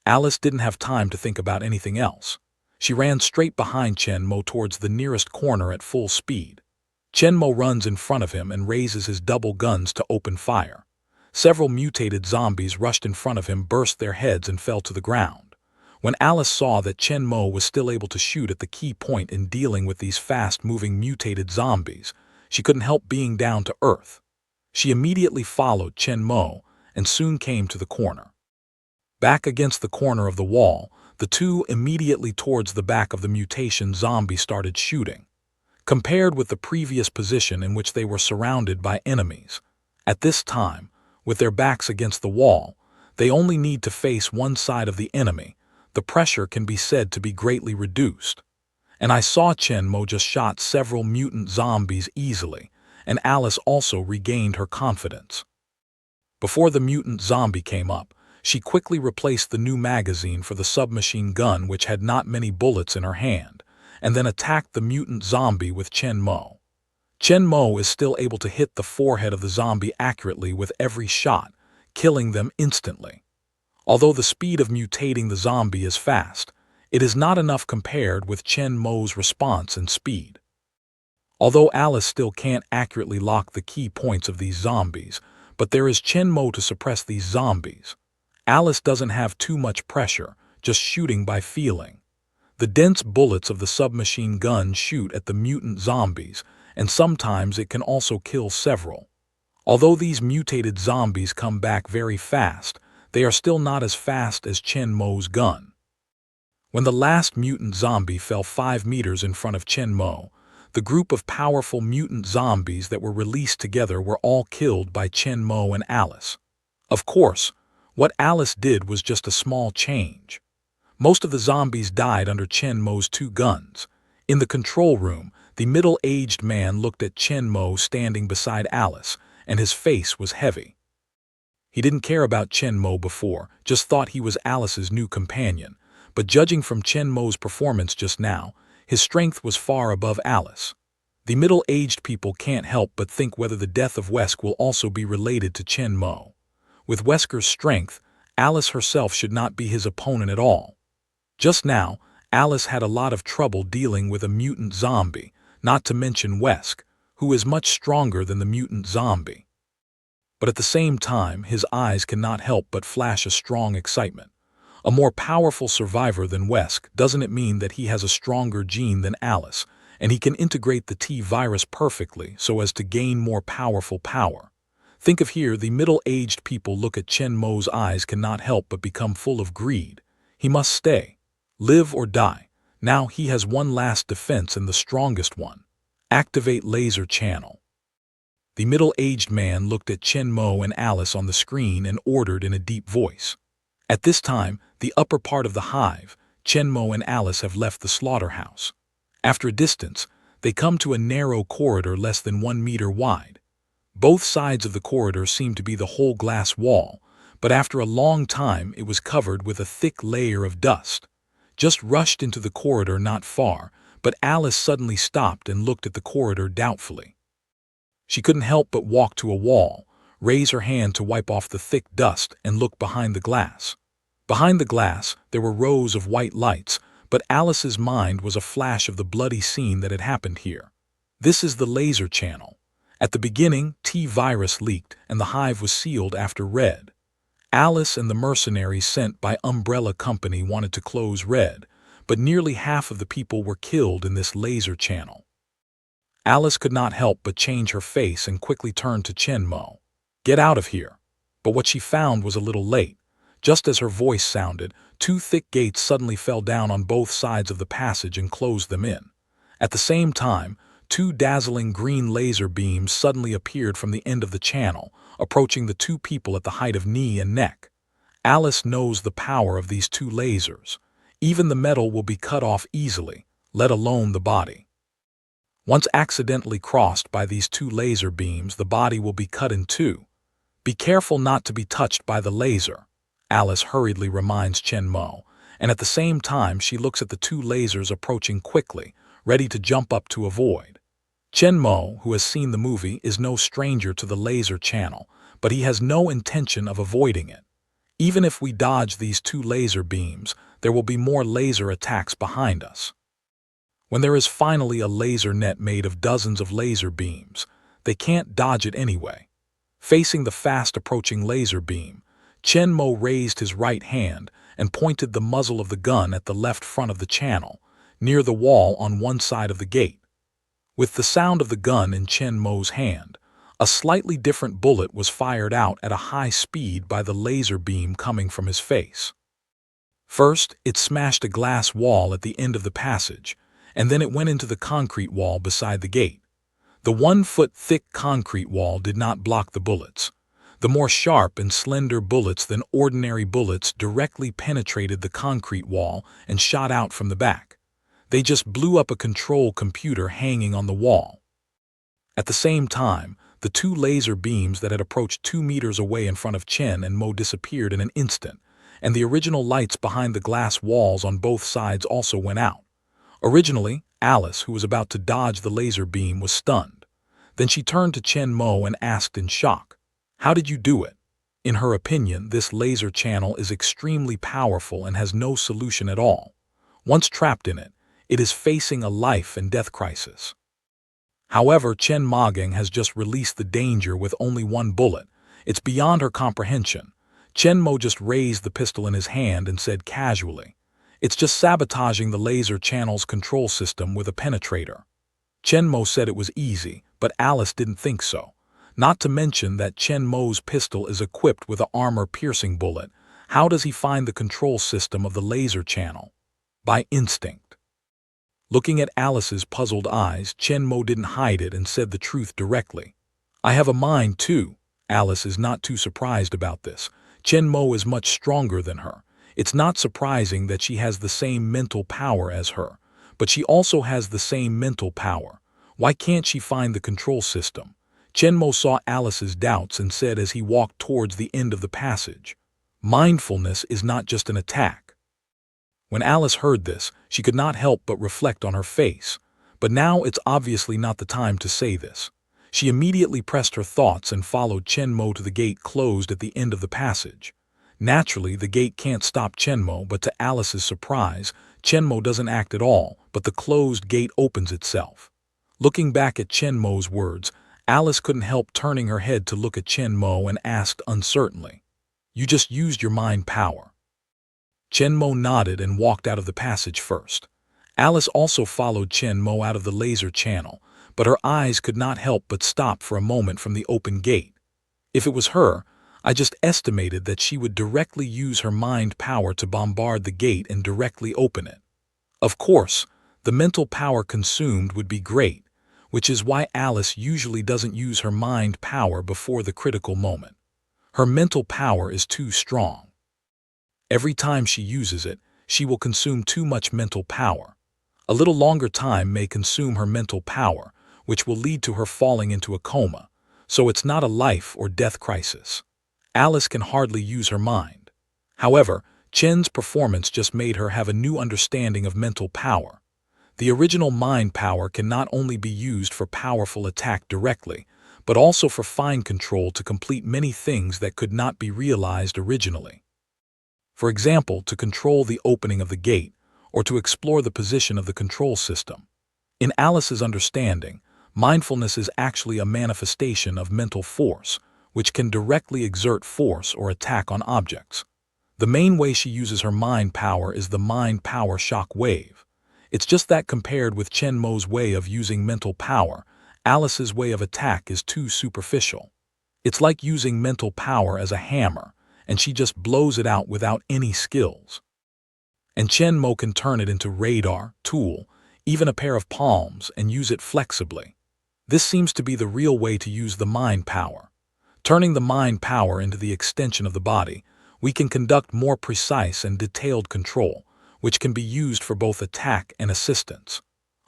Alice didn't have time to think about anything else. She ran straight behind Chenmo towards the nearest corner at full speed. Chenmo runs in front of him and raises his double guns to open fire. Several mutated zombies rushed in front of him, burst their heads, and fell to the ground. When Alice saw that Chenmo was still able to shoot at the key point in dealing with these fast-moving mutated zombies, she couldn't help being down to earth. She immediately followed Chenmo and soon came to the corner. Back against the corner of the wall, the two immediately towards the back of the mutation zombie started shooting. Compared with the previous position in which they were surrounded by enemies, at this time, with their backs against the wall, they only need to face one side of the enemy. The pressure can be said to be greatly reduced. And I saw Chenmo just shot several mutant zombies easily, and Alice also regained her confidence. Before the mutant zombie came up, she quickly replaced the new magazine for the submachine gun, which had not many bullets in her hand, and then attacked the mutant zombie with Chenmo. Chenmo is still able to hit the forehead of the zombie accurately with every shot, killing them instantly. Although the speed of mutating the zombie is fast, it is not enough compared with Chenmo's response and speed. Although Alice still can't accurately lock the key points of these zombies, but there is Chenmo to suppress these zombies. Alice doesn't have too much pressure, just shooting by feeling. The dense bullets of the submachine gun shoot at the mutant zombies, and sometimes it can also kill several. Although these mutated zombies come back very fast, they are still not as fast as Chenmo's gun. When the last mutant zombie fell 5 meters in front of Chenmo, the group of powerful mutant zombies that were released together were all killed by Chenmo and Alice. Of course, what Alice did was just a small change. Most of the zombies died under Chenmo's 2 guns. In the control room, the middle-aged man looked at Chenmo standing beside Alice, and his face was heavy. He didn't care about Chenmo before, just thought he was Alice's new companion, but judging from Chenmo's performance just now, his strength was far above Alice. The middle-aged people can't help but think whether the death of Wesk will also be related to Chenmo. With Wesker's strength, Alice herself should not be his opponent at all. Just now, Alice had a lot of trouble dealing with a mutant zombie, not to mention Wesk, who is much stronger than the mutant zombie. But at the same time, his eyes cannot help but flash a strong excitement. A more powerful survivor than Wesk, doesn't it mean that he has a stronger gene than Alice, and he can integrate the T-virus perfectly so as to gain more powerful power? Think of here, the middle-aged people look at Chenmo's eyes cannot help but become full of greed. He must stay. Live or die. Now he has one last defense and the strongest one. Activate laser channel. The middle-aged man looked at Chenmo and Alice on the screen and ordered in a deep voice. At this time, the upper part of the hive, Chenmo and Alice have left the slaughterhouse. After a distance, they come to a narrow corridor less than 1 meter wide. Both sides of the corridor seem to be the whole glass wall, but after a long time it was covered with a thick layer of dust. Just rushed into the corridor not far, but Alice suddenly stopped and looked at the corridor doubtfully. She couldn't help but walk to a wall, raise her hand to wipe off the thick dust, and look behind the glass. Behind the glass, there were rows of white lights, but Alice's mind was a flash of the bloody scene that had happened here. This is the laser channel. At the beginning, T-virus leaked, and the hive was sealed after red. Alice and the mercenaries sent by Umbrella Company wanted to close Red, but nearly half of the people were killed in this laser channel. Alice could not help but change her face and quickly turned to Chen Mo. "Get out of here." But what she found was a little late. Just as her voice sounded, two thick gates suddenly fell down on both sides of the passage and closed them in. At the same time, two dazzling green laser beams suddenly appeared from the end of the channel, approaching the two people at the height of knee and neck. Alice knows the power of these two lasers. Even the metal will be cut off easily, let alone the body. Once accidentally crossed by these two laser beams, the body will be cut in two. "Be careful not to be touched by the laser," Alice hurriedly reminds Chen Mo, and at the same time she looks at the two lasers approaching quickly, ready to jump up to avoid. Chen Mo, who has seen the movie, is no stranger to the laser channel, but he has no intention of avoiding it. Even if we dodge these two laser beams, there will be more laser attacks behind us. When there is finally a laser net made of dozens of laser beams, they can't dodge it anyway. Facing the fast-approaching laser beam, Chen Mo raised his right hand and pointed the muzzle of the gun at the left front of the channel, near the wall on one side of the gate. With the sound of the gun in Chen Mo's hand, a slightly different bullet was fired out at a high speed by the laser beam coming from his face. First, it smashed a glass wall at the end of the passage, and then it went into the concrete wall beside the gate. The 1-foot-thick concrete wall did not block the bullets. The more sharp and slender bullets than ordinary bullets directly penetrated the concrete wall and shot out from the back. They just blew up a control computer hanging on the wall. At the same time, the two laser beams that had approached 2 meters away in front of Chen and Mo disappeared in an instant, and the original lights behind the glass walls on both sides also went out. Originally, Alice, who was about to dodge the laser beam, was stunned. Then she turned to Chen Mo and asked in shock, "How did you do it?" In her opinion, this laser channel is extremely powerful and has no solution at all. Once trapped in it, it is facing a life and death crisis. However, Chen Magang has just released the danger with only one bullet. It's beyond her comprehension. Chen Mo just raised the pistol in his hand and said casually, "It's just sabotaging the laser channel's control system with a penetrator." Chen Mo said it was easy, but Alice didn't think so. Not to mention that Chen Mo's pistol is equipped with an armor-piercing bullet. How does he find the control system of the laser channel? By instinct. Looking at Alice's puzzled eyes, Chen Mo didn't hide it and said the truth directly. "I have a mind too." Alice is not too surprised about this. Chen Mo is much stronger than her. It's not surprising that she has the same mental power as her, but she also has the same mental power. Why can't she find the control system? Chen Mo saw Alice's doubts and said as he walked towards the end of the passage, "Mindfulness is not just an attack." When Alice heard this, she could not help but reflect on her face. But now it's obviously not the time to say this. She immediately pressed her thoughts and followed Chen Mo to the gate closed at the end of the passage. Naturally, the gate can't stop Chen Mo, but to Alice's surprise, Chen Mo doesn't act at all, but the closed gate opens itself. Looking back at Chen Mo's words, Alice couldn't help turning her head to look at Chen Mo and asked uncertainly, "You just used your mind power?" Chen Mo nodded and walked out of the passage first. Alice also followed Chen Mo out of the laser channel, but her eyes could not help but stop for a moment from the open gate. If it was her, I just estimated that she would directly use her mind power to bombard the gate and directly open it. Of course, the mental power consumed would be great, which is why Alice usually doesn't use her mind power before the critical moment. Her mental power is too strong. Every time she uses it, she will consume too much mental power. A little longer time may consume her mental power, which will lead to her falling into a coma, so it's not a life or death crisis. Alice can hardly use her mind. However, Chen's performance just made her have a new understanding of mental power. The original mind power can not only be used for powerful attack directly, but also for fine control to complete many things that could not be realized originally. For example, to control the opening of the gate, or to explore the position of the control system. In Alice's understanding, mindfulness is actually a manifestation of mental force, which can directly exert force or attack on objects. The main way she uses her mind power is the mind power shock wave. It's just that compared with Chen Mo's way of using mental power, Alice's way of attack is too superficial. It's like using mental power as a hammer, and she just blows it out without any skills. And Chen Mo can turn it into radar, tool, even a pair of palms, and use it flexibly. This seems to be the real way to use the mind power. Turning the mind power into the extension of the body, we can conduct more precise and detailed control, which can be used for both attack and assistance.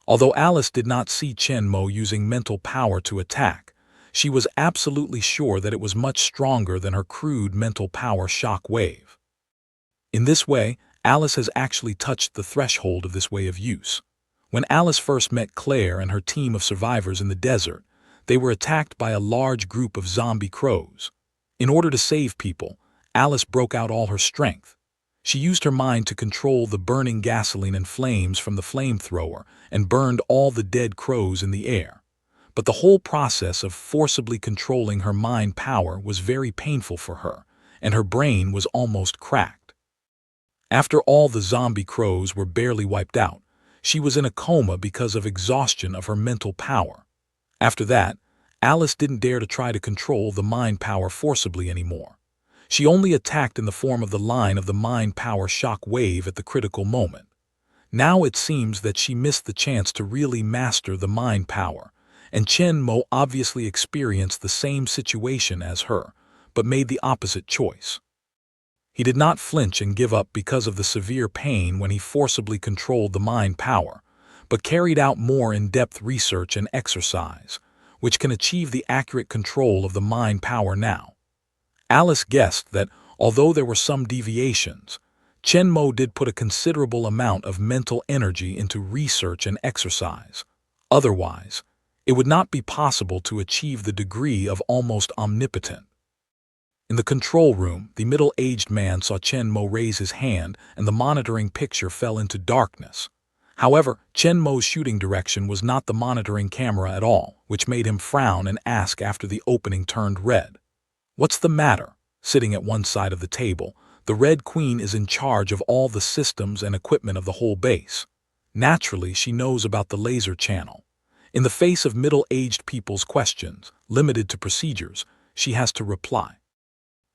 Although Alice did not see Chen Mo using mental power to attack, she was absolutely sure that it was much stronger than her crude mental power shock wave. In this way, Alice has actually touched the threshold of this way of use. When Alice first met Claire and her team of survivors in the desert, they were attacked by a large group of zombie crows. In order to save people, Alice broke out all her strength. She used her mind to control the burning gasoline and flames from the flamethrower and burned all the dead crows in the air. But the whole process of forcibly controlling her mind power was very painful for her, and her brain was almost cracked. After all the zombie crows were barely wiped out, she was in a coma because of exhaustion of her mental power. After that, Alice didn't dare to try to control the mind power forcibly anymore. She only attacked in the form of the line of the mind power shock wave at the critical moment. Now it seems that she missed the chance to really master the mind power, and Chen Mo obviously experienced the same situation as her, but made the opposite choice. He did not flinch and give up because of the severe pain when he forcibly controlled the mind power, but carried out more in-depth research and exercise, which can achieve the accurate control of the mind power now. Alice guessed that, although there were some deviations, Chen Mo did put a considerable amount of mental energy into research and exercise. Otherwise, it would not be possible to achieve the degree of almost omnipotent. In the control room, the middle-aged man saw Chen Mo raise his hand and the monitoring picture fell into darkness. However, Chen Mo's shooting direction was not the monitoring camera at all, which made him frown and ask after the opening turned red. "What's the matter?" Sitting at one side of the table, the Red Queen is in charge of all the systems and equipment of the whole base. Naturally, she knows about the laser channel. In the face of middle-aged people's questions, limited to procedures, she has to reply.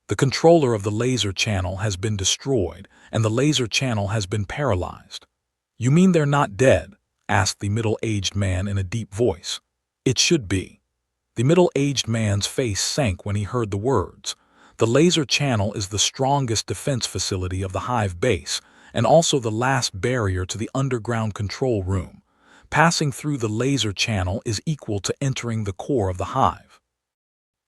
The controller of the laser channel has been destroyed, and the laser channel has been paralyzed. "You mean they're not dead?" asked the middle-aged man in a deep voice. "It should be." The middle-aged man's face sank when he heard the words. The laser channel is the strongest defense facility of the hive base, and also the last barrier to the underground control room. Passing through the laser channel is equal to entering the core of the hive.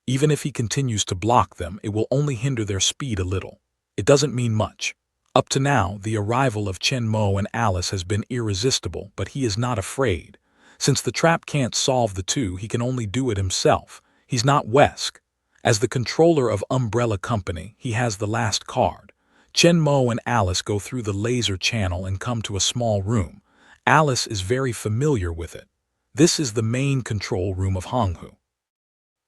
Even if he continues to block them, it will only hinder their speed a little. It doesn't mean much. Up to now, the arrival of Chen Mo and Alice has been irresistible, but he is not afraid. Since the trap can't solve the two, he can only do it himself. He's not Wesk. As the controller of Umbrella Company, he has the last card. Chen Mo and Alice go through the laser channel and come to a small room. Alice is very familiar with it. This is the main control room of Honghu.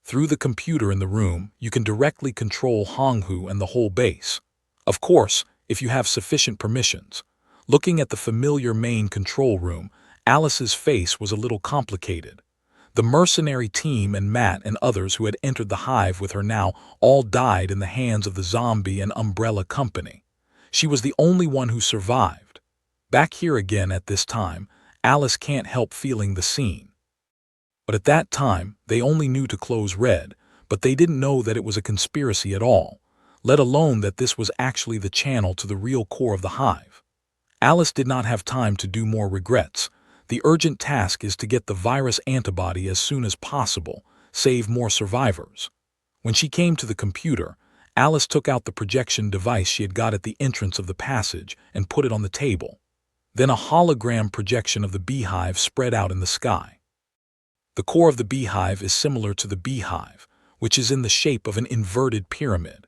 Through the computer in the room, you can directly control Honghu and the whole base. Of course, if you have sufficient permissions. Looking at the familiar main control room, Alice's face was a little complicated. The mercenary team and Matt and others who had entered the hive with her now all died in the hands of the zombie and Umbrella Company. She was the only one who survived. Back here again at this time, Alice can't help feeling the scene. But at that time, they only knew to close red, but they didn't know that it was a conspiracy at all, let alone that this was actually the channel to the real core of the hive. Alice did not have time to do more regrets. The urgent task is to get the virus antibody as soon as possible, save more survivors. When she came to the computer, Alice took out the projection device she had got at the entrance of the passage and put it on the table. Then a hologram projection of the beehive spread out in the sky. The core of the beehive is similar to the beehive, which is in the shape of an inverted pyramid.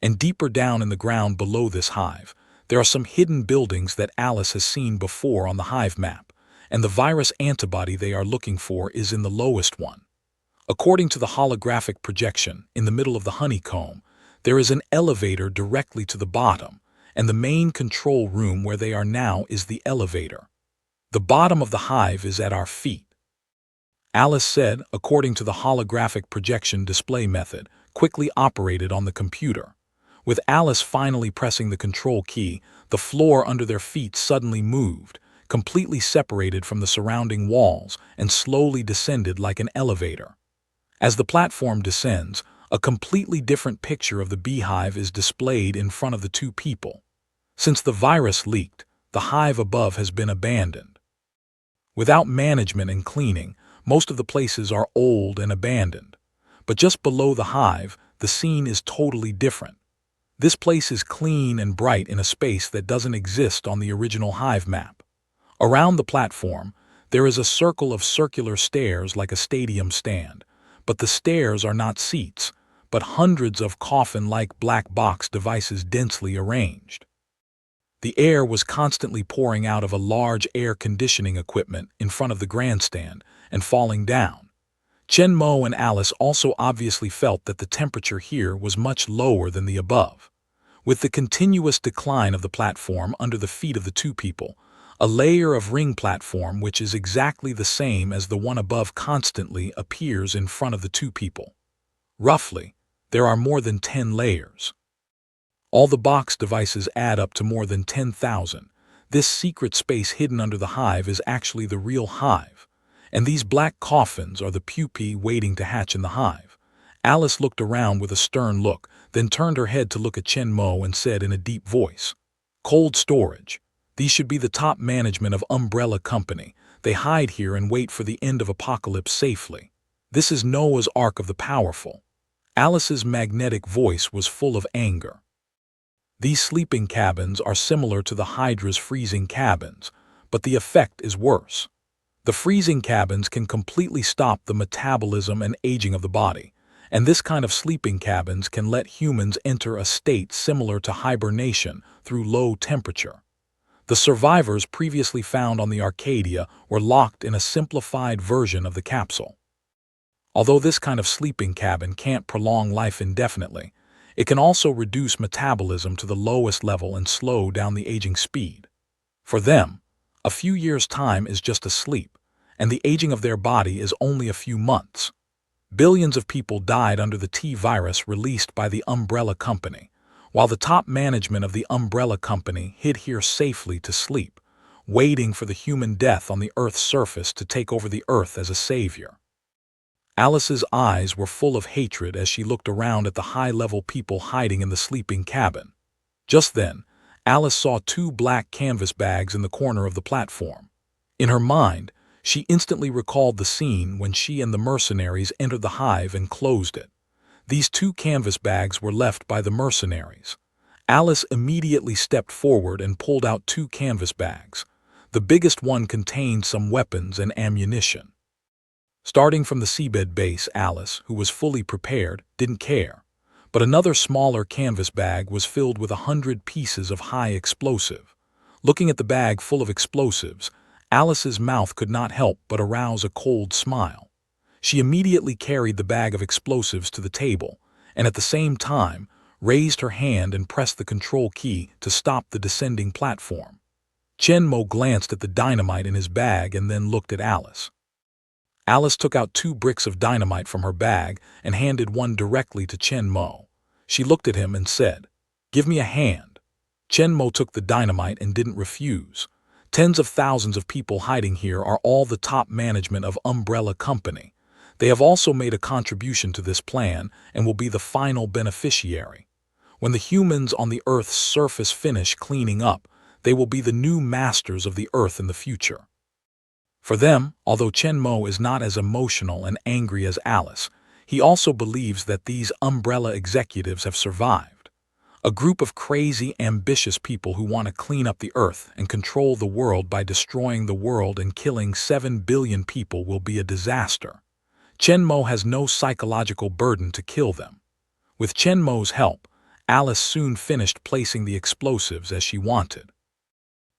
And deeper down in the ground below this hive, there are some hidden buildings that Alice has seen before on the hive map, and the virus antibody they are looking for is in the lowest one. According to the holographic projection, in the middle of the honeycomb, there is an elevator directly to the bottom, and the main control room where they are now is the elevator. The bottom of the hive is at our feet. Alice said, according to the holographic projection display method, quickly operated on the computer. With Alice finally pressing the control key, the floor under their feet suddenly moved, completely separated from the surrounding walls, and slowly descended like an elevator. As the platform descends, a completely different picture of the beehive is displayed in front of the two people. Since the virus leaked, the hive above has been abandoned. Without management and cleaning, most of the places are old and abandoned. But just below the hive, the scene is totally different. This place is clean and bright in a space that doesn't exist on the original hive map. Around the platform, there is a circle of circular stairs like a stadium stand, but the stairs are not seats, but hundreds of coffin-like black box devices densely arranged. The air was constantly pouring out of a large air conditioning equipment in front of the grandstand and falling down. Chen Mo and Alice also obviously felt that the temperature here was much lower than the above. With the continuous decline of the platform under the feet of the two people, a layer of ring platform which is exactly the same as the one above constantly appears in front of the two people. Roughly, there are more than 10 layers. All the box devices add up to more than 10,000. This secret space hidden under the hive is actually the real hive, and these black coffins are the pupae waiting to hatch in the hive. Alice looked around with a stern look, then turned her head to look at Chen Mo and said in a deep voice, "Cold storage. These should be the top management of Umbrella Company. They hide here and wait for the end of apocalypse safely. This is Noah's Ark of the powerful." Alice's magnetic voice was full of anger. These sleeping cabins are similar to the Hydra's freezing cabins, but the effect is worse. The freezing cabins can completely stop the metabolism and aging of the body, and this kind of sleeping cabins can let humans enter a state similar to hibernation through low temperature. The survivors previously found on the Arcadia were locked in a simplified version of the capsule. Although this kind of sleeping cabin can't prolong life indefinitely, it can also reduce metabolism to the lowest level and slow down the aging speed. For them, a few years' time is just a sleep, and the aging of their body is only a few months. Billions of people died under the T-virus released by the Umbrella Company, while the top management of the Umbrella Company hid here safely to sleep, waiting for the human death on the Earth's surface to take over the Earth as a savior. Alice's eyes were full of hatred as she looked around at the high-level people hiding in the sleeping cabin. Just then, Alice saw two black canvas bags in the corner of the platform. In her mind, she instantly recalled the scene when she and the mercenaries entered the hive and closed it. These two canvas bags were left by the mercenaries. Alice immediately stepped forward and pulled out two canvas bags. The biggest one contained some weapons and ammunition. Starting from the seabed base, Alice, who was fully prepared, didn't care. But another smaller canvas bag was filled with 100 pieces of high explosive. Looking at the bag full of explosives, Alice's mouth could not help but arouse a cold smile. She immediately carried the bag of explosives to the table, and at the same time, raised her hand and pressed the control key to stop the descending platform. Chen Mo glanced at the dynamite in his bag and then looked at Alice. Alice took out 2 bricks of dynamite from her bag and handed one directly to Chen Mo. She looked at him and said, "Give me a hand." Chen Mo took the dynamite and didn't refuse. Tens of thousands of people hiding here are all the top management of Umbrella Company. They have also made a contribution to this plan and will be the final beneficiary. When the humans on the Earth's surface finish cleaning up, they will be the new masters of the Earth in the future. For them, although Chen Mo is not as emotional and angry as Alice, he also believes that these Umbrella executives have survived. A group of crazy, ambitious people who want to clean up the Earth and control the world by destroying the world and killing 7 billion people will be a disaster. Chen Mo has no psychological burden to kill them. With Chen Mo's help, Alice soon finished placing the explosives as she wanted.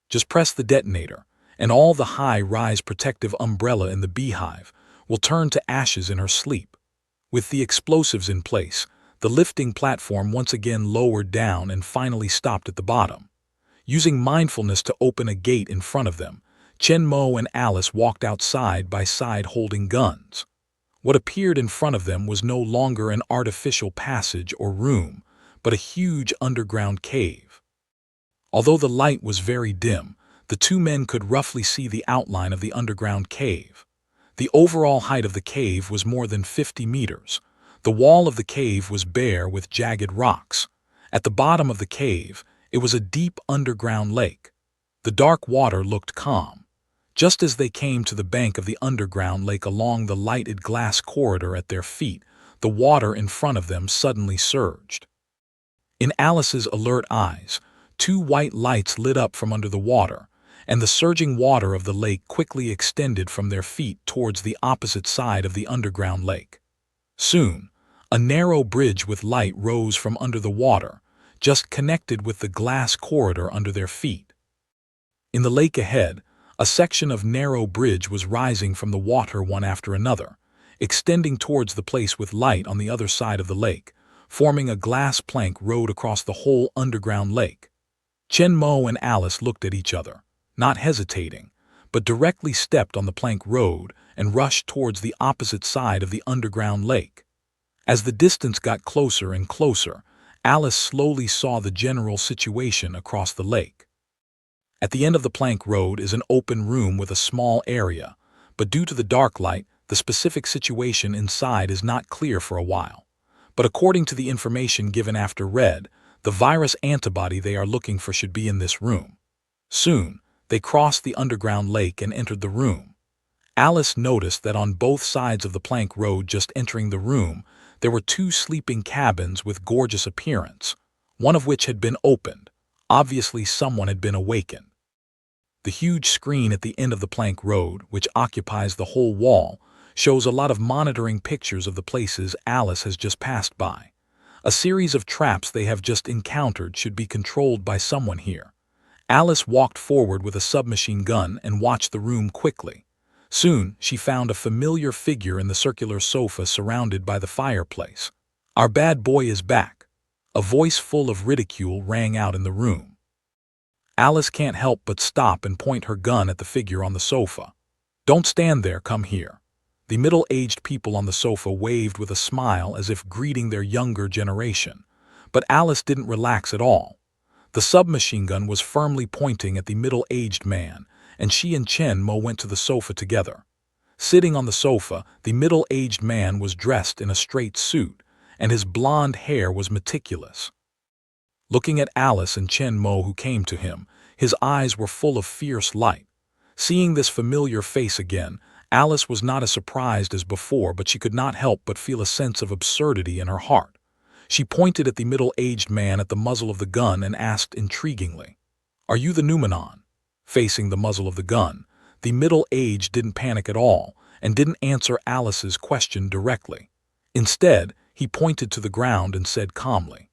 Just press the detonator, and all the high-rise protective umbrella in the beehive will turn to ashes in her sleep. With the explosives in place, the lifting platform once again lowered down and finally stopped at the bottom. Using mindfulness to open a gate in front of them, Chen Mo and Alice walked out side by side holding guns. What appeared in front of them was no longer an artificial passage or room, but a huge underground cave. Although the light was very dim, the two men could roughly see the outline of the underground cave. The overall height of the cave was more than 50 meters. The wall of the cave was bare with jagged rocks. At the bottom of the cave, it was a deep underground lake. The dark water looked calm. Just as they came to the bank of the underground lake along the lighted glass corridor at their feet, the water in front of them suddenly surged. In Alice's alert eyes, two white lights lit up from under the water, and the surging water of the lake quickly extended from their feet towards the opposite side of the underground lake. Soon, a narrow bridge with light rose from under the water, just connected with the glass corridor under their feet. In the lake ahead, a section of narrow bridge was rising from the water one after another, extending towards the place with light on the other side of the lake, forming a glass plank road across the whole underground lake. Chen Mo and Alice looked at each other, not hesitating, but directly stepped on the plank road and rushed towards the opposite side of the underground lake. As the distance got closer and closer, Alice slowly saw the general situation across the lake. At the end of the plank road is an open room with a small area, but due to the dark light, the specific situation inside is not clear for a while. But according to the information given after read, the virus antibody they are looking for should be in this room. Soon, they crossed the underground lake and entered the room. Alice noticed that on both sides of the plank road just entering the room, there were two sleeping cabins with gorgeous appearance, one of which had been opened. Obviously, someone had been awakened. The huge screen at the end of the plank road, which occupies the whole wall, shows a lot of monitoring pictures of the places Alice has just passed by. A series of traps they have just encountered should be controlled by someone here. Alice walked forward with a submachine gun and watched the room quickly. Soon, she found a familiar figure in the circular sofa surrounded by the fireplace. "Our bad boy is back." A voice full of ridicule rang out in the room. Alice can't help but stop and point her gun at the figure on the sofa. "Don't stand there, come here." The middle-aged people on the sofa waved with a smile as if greeting their younger generation. But Alice didn't relax at all. The submachine gun was firmly pointing at the middle-aged man, and she and Chen Mo went to the sofa together. Sitting on the sofa, the middle-aged man was dressed in a straight suit, and his blonde hair was meticulous. Looking at Alice and Chen Mo who came to him, his eyes were full of fierce light. Seeing this familiar face again, Alice was not as surprised as before, but she could not help but feel a sense of absurdity in her heart. She pointed at the middle-aged man at the muzzle of the gun and asked intriguingly, "Are you the Numenon?" Facing the muzzle of the gun, the middle-aged didn't panic at all and didn't answer Alice's question directly. Instead, he pointed to the ground and said calmly,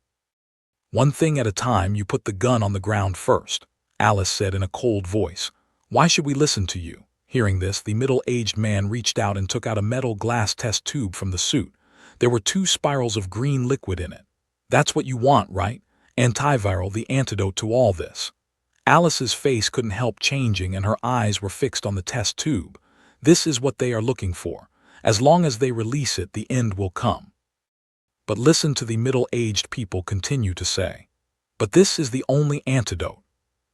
"One thing at a time, you put the gun on the ground first," Alice said in a cold voice. "Why should we listen to you?" Hearing this, the middle-aged man reached out and took out a metal glass test tube from the suit. There were 2 spirals of green liquid in it. "That's what you want, right? Antiviral, the antidote to all this." Alice's face couldn't help changing and her eyes were fixed on the test tube. This is what they are looking for. As long as they release it, the end will come. But listen to the middle-aged people continue to say. "But this is the only antidote."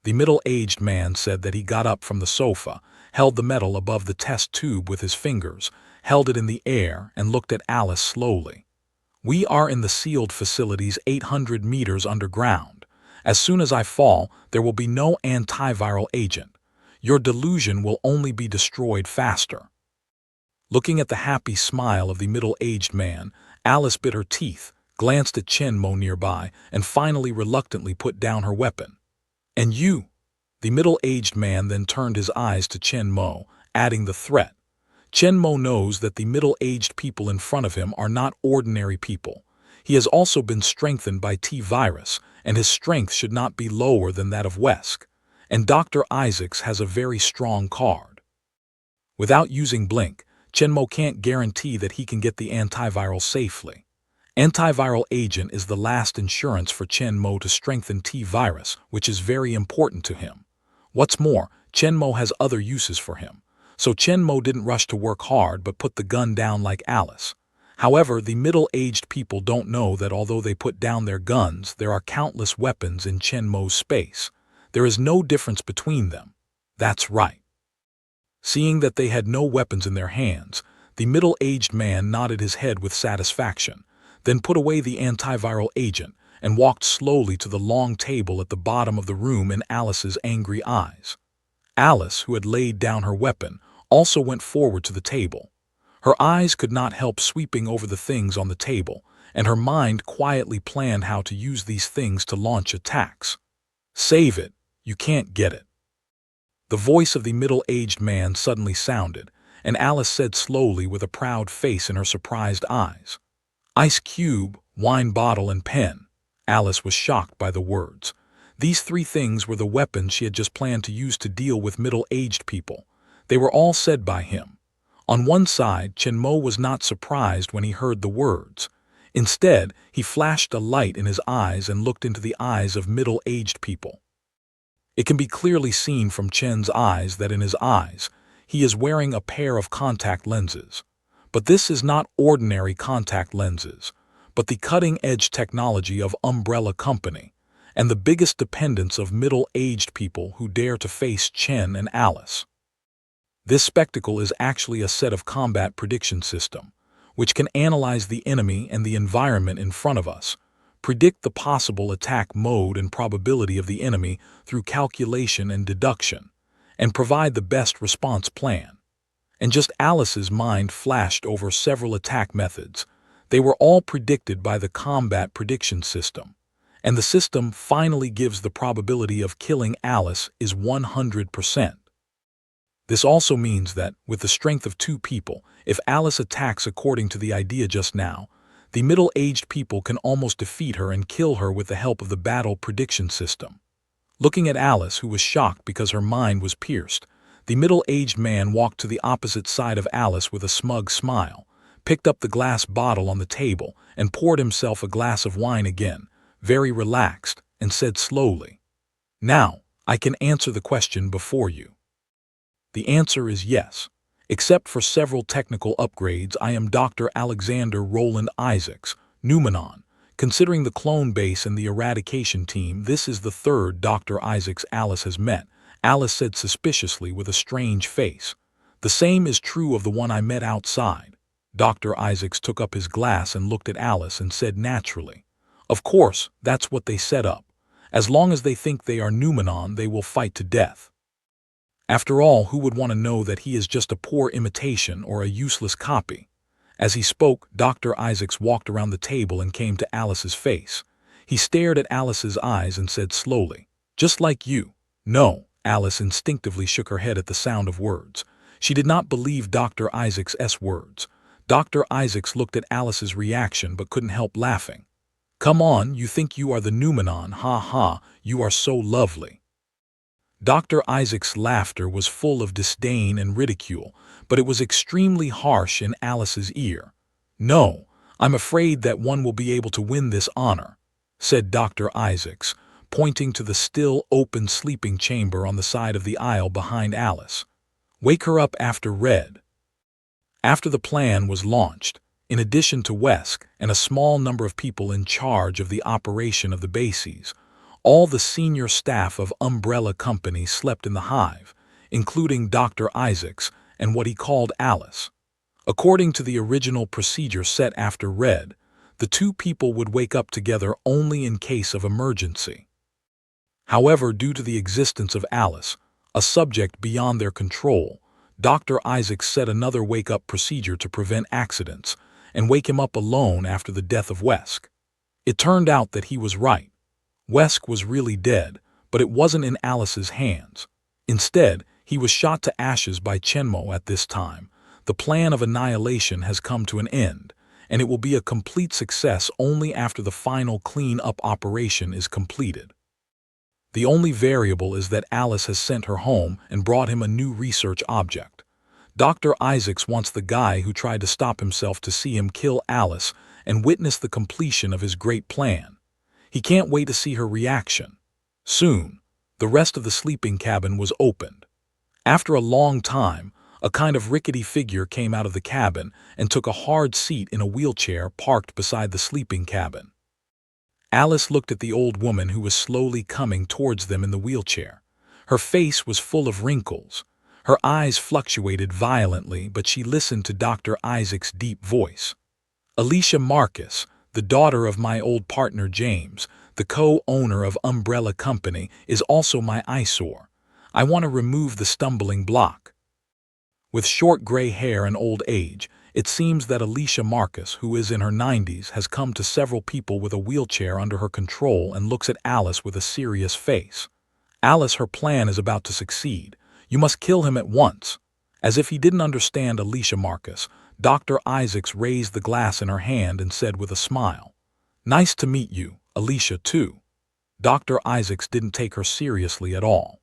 The middle-aged man said that he got up from the sofa, held the metal above the test tube with his fingers, held it in the air, and looked at Alice slowly. "We are in the sealed facilities 800 meters underground. As soon as I fall, there will be no antiviral agent. Your delusion will only be destroyed faster." Looking at the happy smile of the middle-aged man, Alice bit her teeth, glanced at Chen Mo nearby, and finally reluctantly put down her weapon. "And you?" The middle-aged man then turned his eyes to Chen Mo, adding the threat. Chen Mo knows that the middle-aged people in front of him are not ordinary people. He has also been strengthened by T-virus, and his strength should not be lower than that of Wesk. And Dr. Isaacs has a very strong card. Without using blink, Chenmo can't guarantee that he can get the antiviral safely. Antiviral agent is the last insurance for Chenmo to strengthen T-virus, which is very important to him. What's more, Chenmo has other uses for him. So Chenmo didn't rush to work hard but put the gun down like Alice. However, the middle-aged people don't know that although they put down their guns, there are countless weapons in Chenmo's space. There is no difference between them. That's right. Seeing that they had no weapons in their hands, the middle-aged man nodded his head with satisfaction, then put away the antiviral agent and walked slowly to the long table at the bottom of the room in Alice's angry eyes. Alice, who had laid down her weapon, also went forward to the table. Her eyes could not help sweeping over the things on the table, and her mind quietly planned how to use these things to launch attacks. "Save it, you can't get it." The voice of the middle-aged man suddenly sounded, and Alice said slowly with a proud face in her surprised eyes, "Ice cube, wine bottle, and pen." Alice was shocked by the words. These three things were the weapons she had just planned to use to deal with middle-aged people. They were all said by him. On one side, Chenmo was not surprised when he heard the words. Instead, he flashed a light in his eyes and looked into the eyes of middle-aged people. It can be clearly seen from Chen's eyes that in his eyes, he is wearing a pair of contact lenses. But this is not ordinary contact lenses, but the cutting-edge technology of Umbrella Company, and the biggest dependence of middle-aged people who dare to face Chen and Alice. This spectacle is actually a set of combat prediction system, which can analyze the enemy and the environment in front of us, predict the possible attack mode and probability of the enemy through calculation and deduction, and provide the best response plan. And just Alice's mind flashed over several attack methods. They were all predicted by the combat prediction system, and the system finally gives the probability of killing Alice is 100%. This also means that, with the strength of two people, if Alice attacks according to the idea just now, the middle-aged people can almost defeat her and kill her with the help of the battle prediction system. Looking at Alice, who was shocked because her mind was pierced, the middle-aged man walked to the opposite side of Alice with a smug smile, picked up the glass bottle on the table, and poured himself a glass of wine again, very relaxed, and said slowly, "Now, I can answer the question before you. The answer is yes. Except for several technical upgrades, I am Dr. Alexander Roland Isaacs, Numenon. Considering the clone base and the eradication team, this is the third Dr. Isaacs Alice has met," Alice said suspiciously with a strange face. "The same is true of the one I met outside." Dr. Isaacs took up his glass and looked at Alice and said naturally, "Of course, that's what they set up. As long as they think they are Numenon, they will fight to death. After all, who would want to know that he is just a poor imitation or a useless copy?" As he spoke, Dr. Isaacs walked around the table and came to Alice's face. He stared at Alice's eyes and said slowly, "Just like you." "No." Alice instinctively shook her head at the sound of words. She did not believe Dr. Isaacs' words. Dr. Isaacs looked at Alice's reaction but couldn't help laughing. "Come on, you think you are the Numenon, ha ha, you are so lovely." Dr. Isaacs' laughter was full of disdain and ridicule, but it was extremely harsh in Alice's ear. "No, I'm afraid that one will be able to win this honor," said Dr. Isaacs, pointing to the still open sleeping chamber on the side of the aisle behind Alice. "Wake her up after Red." After the plan was launched, in addition to Wesk and a small number of people in charge of the operation of the bases, all the senior staff of Umbrella Company slept in the hive, including Dr. Isaacs and what he called Alice. According to the original procedure set after Red, the two people would wake up together only in case of emergency. However, due to the existence of Alice, a subject beyond their control, Dr. Isaacs set another wake-up procedure to prevent accidents and wake him up alone after the death of Wesk. It turned out that he was right. Wesk was really dead, but it wasn't in Alice's hands. Instead, he was shot to ashes by Chenmo at this time. The plan of annihilation has come to an end, and it will be a complete success only after the final clean-up operation is completed. The only variable is that Alice has sent her home and brought him a new research object. Dr. Isaacs wants the guy who tried to stop himself to see him kill Alice and witness the completion of his great plan. He can't wait to see her reaction. Soon, the rest of the sleeping cabin was opened. After a long time, a kind of rickety figure came out of the cabin and took a hard seat in a wheelchair parked beside the sleeping cabin. Alice looked at the old woman who was slowly coming towards them in the wheelchair. Her face was full of wrinkles. Her eyes fluctuated violently, but she listened to Dr. Isaac's deep voice. "Alicia Marcus, the daughter of my old partner James, the co-owner of Umbrella Company, is also my eyesore. I want to remove the stumbling block." With short gray hair and old age, it seems that Alicia Marcus, who is in her 90s, has come to several people with a wheelchair under her control and looks at Alice with a serious face. "Alice, her plan is about to succeed. You must kill him at once." As if he didn't understand Alicia Marcus, Dr. Isaacs raised the glass in her hand and said with a smile, "Nice to meet you, Alicia, too." Dr. Isaacs didn't take her seriously at all.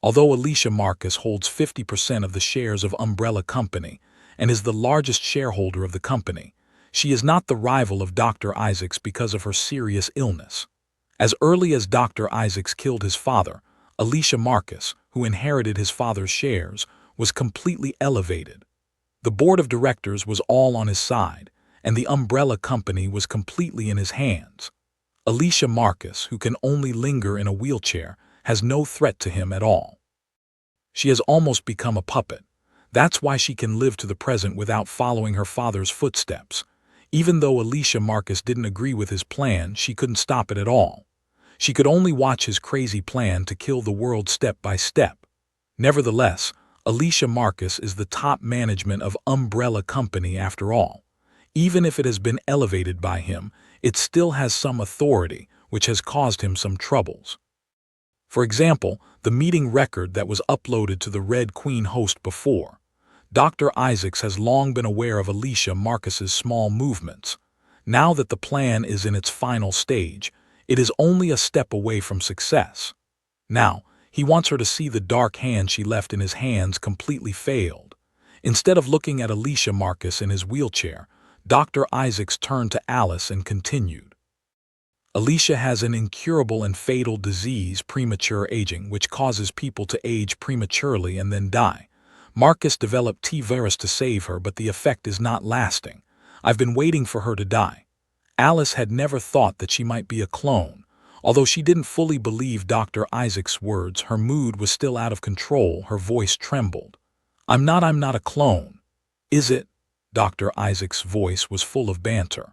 Although Alicia Marcus holds 50% of the shares of Umbrella Company and is the largest shareholder of the company, she is not the rival of Dr. Isaacs because of her serious illness. As early as Dr. Isaacs killed his father, Alicia Marcus, who inherited his father's shares, was completely elevated. The board of directors was all on his side, and the Umbrella Company was completely in his hands. Alicia Marcus, who can only linger in a wheelchair, has no threat to him at all. She has almost become a puppet. That's why she can live to the present without following her father's footsteps. Even though Alicia Marcus didn't agree with his plan, she couldn't stop it at all. She could only watch his crazy plan to kill the world step by step. Nevertheless, Alicia Marcus is the top management of Umbrella Company after all. Even if it has been elevated by him, it still has some authority, which has caused him some troubles. For example, the meeting record that was uploaded to the Red Queen host before. Dr. Isaacs has long been aware of Alicia Marcus's small movements. Now that the plan is in its final stage, it is only a step away from success. Now, he wants her to see the dark hand she left in his hands completely failed. Instead of looking at Alicia Marcus in his wheelchair, Dr. Isaacs turned to Alice and continued. "Alicia has an incurable and fatal disease, premature aging, which causes people to age prematurely and then die. Marcus developed T-virus to save her, but the effect is not lasting. I've been waiting for her to die." Alice had never thought that she might be a clone. Although she didn't fully believe Dr. Isaac's words, her mood was still out of control, her voice trembled. I'm not a clone." "Is it?" Dr. Isaac's voice was full of banter.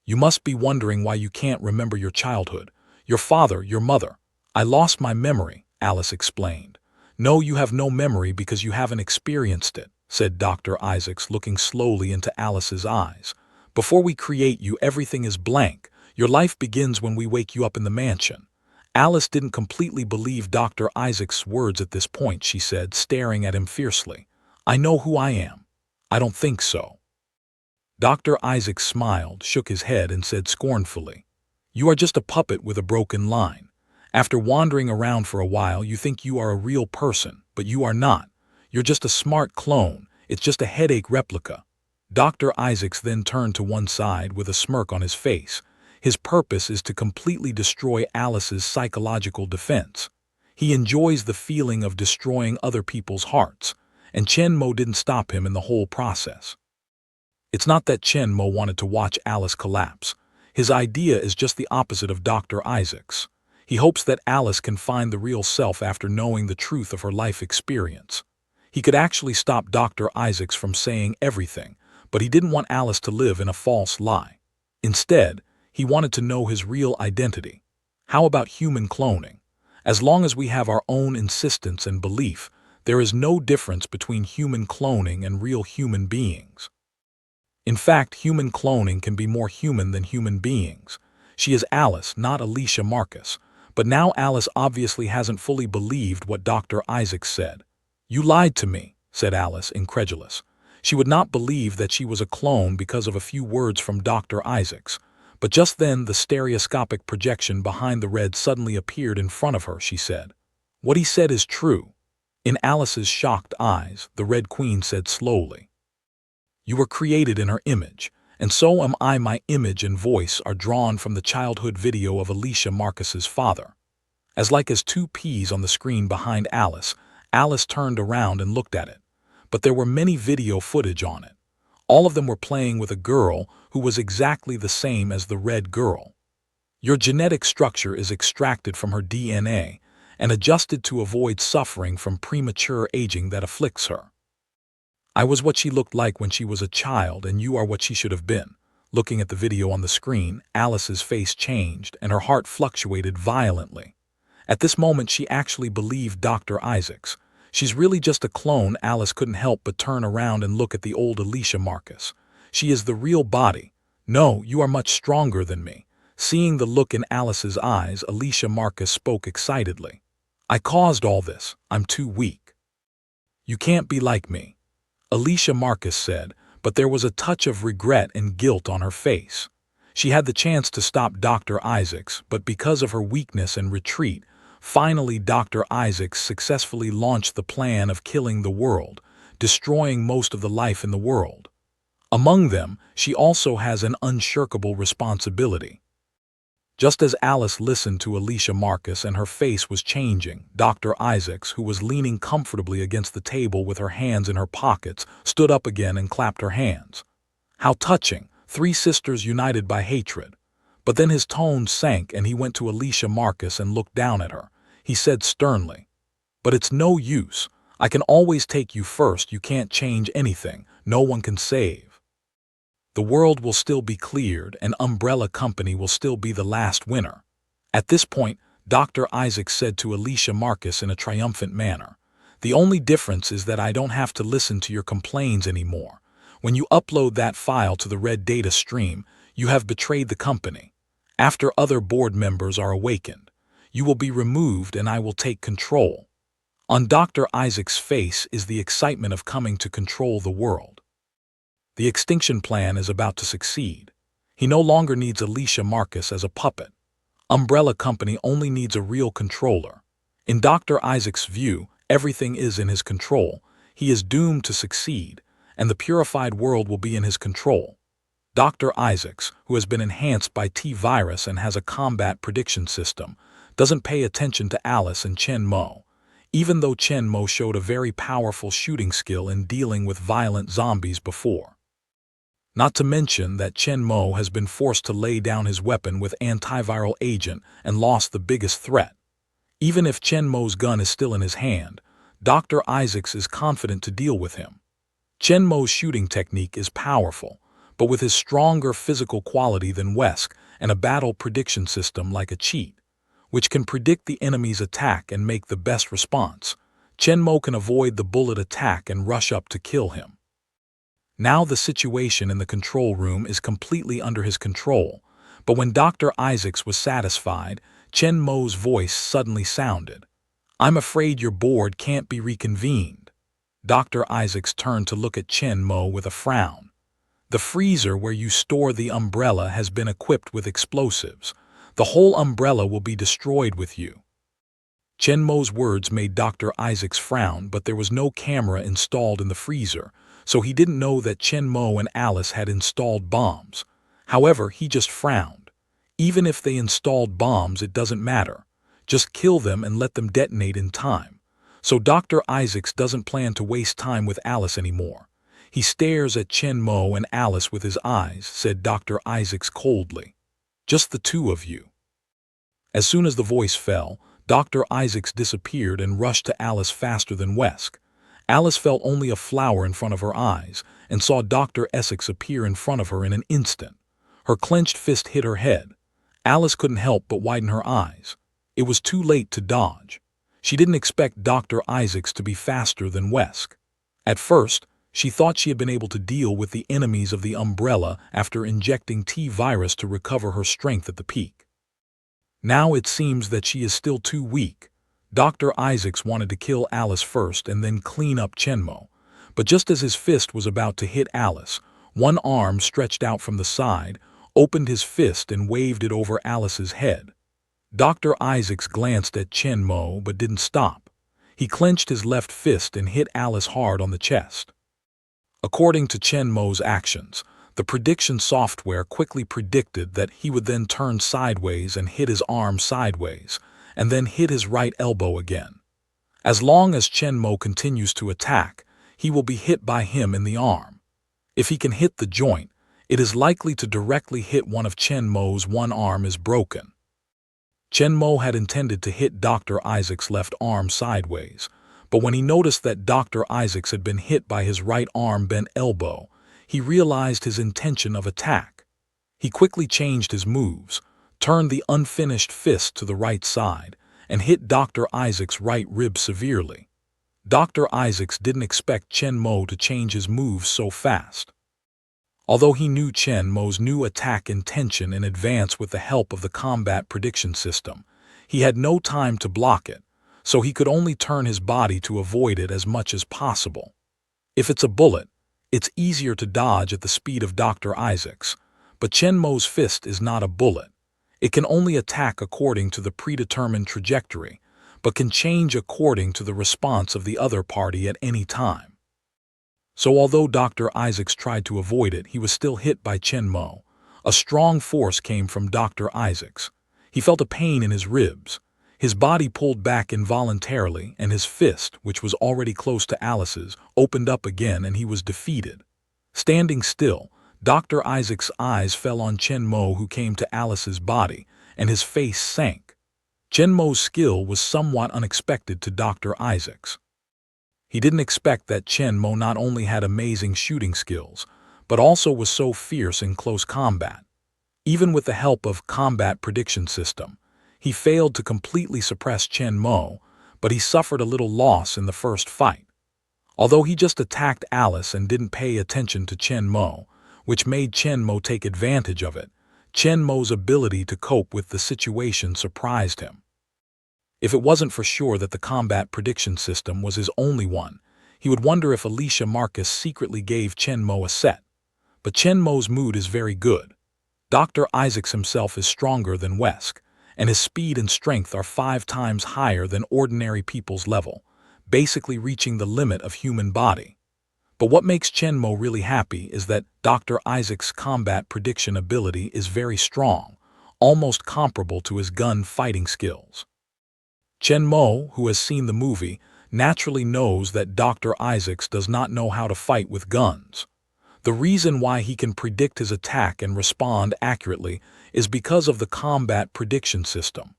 "You must be wondering why you can't remember your childhood, your father, your mother." "I lost my memory," Alice explained. "No, you have no memory because you haven't experienced it," said Dr. Isaacs, looking slowly into Alice's eyes. "Before we create you, everything is blank. Your life begins when we wake you up in the mansion." Alice didn't completely believe Dr. Isaac's words at this point, she said, staring at him fiercely. "I know who I am." "I don't think so." Dr. Isaac smiled, shook his head, and said scornfully, "You are just a puppet with a broken line. After wandering around for a while, you think you are a real person, but you are not. You're just a smart clone. It's just a headache replica." Dr. Isaacs then turned to one side with a smirk on his face. His purpose is to completely destroy Alice's psychological defense. He enjoys the feeling of destroying other people's hearts, and Chen Mo didn't stop him in the whole process. It's not that Chen Mo wanted to watch Alice collapse. His idea is just the opposite of Dr. Isaac's. He hopes that Alice can find the real self after knowing the truth of her life experience. He could actually stop Dr. Isaacs from saying everything, but he didn't want Alice to live in a false lie. Instead, he wanted to know his real identity. How about human cloning? As long as we have our own insistence and belief, there is no difference between human cloning and real human beings. In fact, human cloning can be more human than human beings. She is Alice, not Alicia Marcus. But now Alice obviously hasn't fully believed what Dr. Isaacs said. "You lied to me," said Alice, incredulous. She would not believe that she was a clone because of a few words from Dr. Isaacs. But just then the stereoscopic projection behind the red suddenly appeared in front of her, she said. "What he said is true." In Alice's shocked eyes, the Red Queen said slowly, "You were created in her image, and so am I. My image and voice are drawn from the childhood video of Alicia Marcus's father." As like as two peas on the screen behind Alice, Alice turned around and looked at it. But there were many video footage on it. All of them were playing with a girl who was exactly the same as the red girl. Your genetic structure is extracted from her DNA and adjusted to avoid suffering from premature aging that afflicts her. I was what she looked like when she was a child, and you are what she should have been. Looking at the video on the screen, Alice's face changed and her heart fluctuated violently. At this moment, she actually believed Dr. Isaacs. She's really just a clone. Alice couldn't help but turn around and look at the old Alicia Marcus. She is the real body. No, you are much stronger than me. Seeing the look in Alice's eyes, Alicia Marcus spoke excitedly. I caused all this. I'm too weak. You can't be like me, Alicia Marcus said, but there was a touch of regret and guilt on her face. She had the chance to stop Dr. Isaacs, but because of her weakness and retreat, finally Dr. Isaacs successfully launched the plan of killing the world, destroying most of the life in the world. Among them, she also has an unshirkable responsibility. Just as Alice listened to Alicia Marcus and her face was changing, Dr. Isaacs, who was leaning comfortably against the table with her hands in her pockets, stood up again and clapped her hands. How touching, three sisters united by hatred. But then his tone sank and he went to Alicia Marcus and looked down at her. He said sternly, "But it's no use. I can always take you first. You can't change anything. No one can save. The world will still be cleared and Umbrella Company will still be the last winner." At this point, Dr. Isaacs said to Alicia Marcus in a triumphant manner, "The only difference is that I don't have to listen to your complaints anymore. When you upload that file to the Red Data stream, you have betrayed the company. After other board members are awakened, you will be removed and I will take control." On Dr. Isaacs' face is the excitement of coming to control the world. The extinction plan is about to succeed. He no longer needs Alicia Marcus as a puppet. Umbrella Company only needs a real controller. In Dr. Isaacs' view, everything is in his control. He is doomed to succeed, and the purified world will be in his control. Dr. Isaacs, who has been enhanced by T-Virus and has a combat prediction system, doesn't pay attention to Alice and Chen Mo, even though Chen Mo showed a very powerful shooting skill in dealing with violent zombies before. Not to mention that Chen Mo has been forced to lay down his weapon with antiviral agent and lost the biggest threat. Even if Chen Mo's gun is still in his hand, Dr. Isaacs is confident to deal with him. Chen Mo's shooting technique is powerful, but with his stronger physical quality than Wesk and a battle prediction system like a cheat, which can predict the enemy's attack and make the best response, Chen Mo can avoid the bullet attack and rush up to kill him. Now the situation in the control room is completely under his control, but when Dr. Isaacs was satisfied, Chen Mo's voice suddenly sounded, "I'm afraid your board can't be reconvened." Dr. Isaacs turned to look at Chen Mo with a frown. "The freezer where you store the umbrella has been equipped with explosives. The whole umbrella will be destroyed with you." Chen Mo's words made Dr. Isaacs frown, but there was no camera installed in the freezer, so he didn't know that Chen Mo and Alice had installed bombs. However, he just frowned. Even if they installed bombs, it doesn't matter. Just kill them and let them detonate in time. So Dr. Isaacs doesn't plan to waste time with Alice anymore. He stares at Chen Mo and Alice with his eyes, said Dr. Isaacs coldly. "Just the two of you." As soon as the voice fell, Dr. Isaacs disappeared and rushed to Alice faster than Wesk. Alice felt only a flower in front of her eyes and saw Dr. Essex appear in front of her in an instant. Her clenched fist hit her head. Alice couldn't help but widen her eyes. It was too late to dodge. She didn't expect Dr. Isaacs to be faster than Wesk. At first, she thought she had been able to deal with the enemies of the umbrella after injecting T-Virus to recover her strength at the peak. Now it seems that she is still too weak. Dr. Isaacs wanted to kill Alice first and then clean up Chen Mo, but just as his fist was about to hit Alice, one arm stretched out from the side, opened his fist and waved it over Alice's head. Dr. Isaacs glanced at Chen Mo but didn't stop. He clenched his left fist and hit Alice hard on the chest. According to Chen Mo's actions, the prediction software quickly predicted that he would then turn sideways and hit his arm sideways, and then hit his right elbow again. As long as Chen Mo continues to attack, he will be hit by him in the arm. If he can hit the joint, it is likely to directly hit one of Chen Mo's one arm is broken. Chen Mo had intended to hit Dr. Isaac's left arm sideways, but when he noticed that Dr. Isaacs had been hit by his right arm bent elbow, he realized his intention of attack. He quickly changed his moves, turned the unfinished fist to the right side, and hit Dr. Isaac's right rib severely. Dr. Isaacs didn't expect Chen Mo to change his moves so fast. Although he knew Chen Mo's new attack intention in advance with the help of the combat prediction system, he had no time to block it, so he could only turn his body to avoid it as much as possible. If it's a bullet, it's easier to dodge at the speed of Dr. Isaacs, but Chen Mo's fist is not a bullet. It can only attack according to the predetermined trajectory, but can change according to the response of the other party at any time. So although Dr. Isaacs tried to avoid it, he was still hit by Chen Mo. A strong force came from Dr. Isaacs. He felt a pain in his ribs. His body pulled back involuntarily, and his fist, which was already close to Alice's, opened up again, and he was defeated. Standing still, Dr. Isaac's eyes fell on Chen Mo, who came to Alice's body, and his face sank. Chen Mo's skill was somewhat unexpected to Dr. Isaacs. He didn't expect that Chen Mo not only had amazing shooting skills, but also was so fierce in close combat. Even with the help of combat prediction system, he failed to completely suppress Chen Mo, but he suffered a little loss in the first fight. Although he just attacked Alice and didn't pay attention to Chen Mo, which made Chen Mo take advantage of it, Chen Mo's ability to cope with the situation surprised him. If it wasn't for sure that the combat prediction system was his only one, he would wonder if Alicia Marcus secretly gave Chen Mo a set. But Chen Mo's mood is very good. Dr. Isaacs himself is stronger than Wesk, and his speed and strength are 5 times higher than ordinary people's level, basically reaching the limit of human body. But what makes Chen Mo really happy is that Dr. Isaac's combat prediction ability is very strong, almost comparable to his gun fighting skills. Chen Mo, who has seen the movie, naturally knows that Dr. Isaacs does not know how to fight with guns. The reason why he can predict his attack and respond accurately is because of the combat prediction system.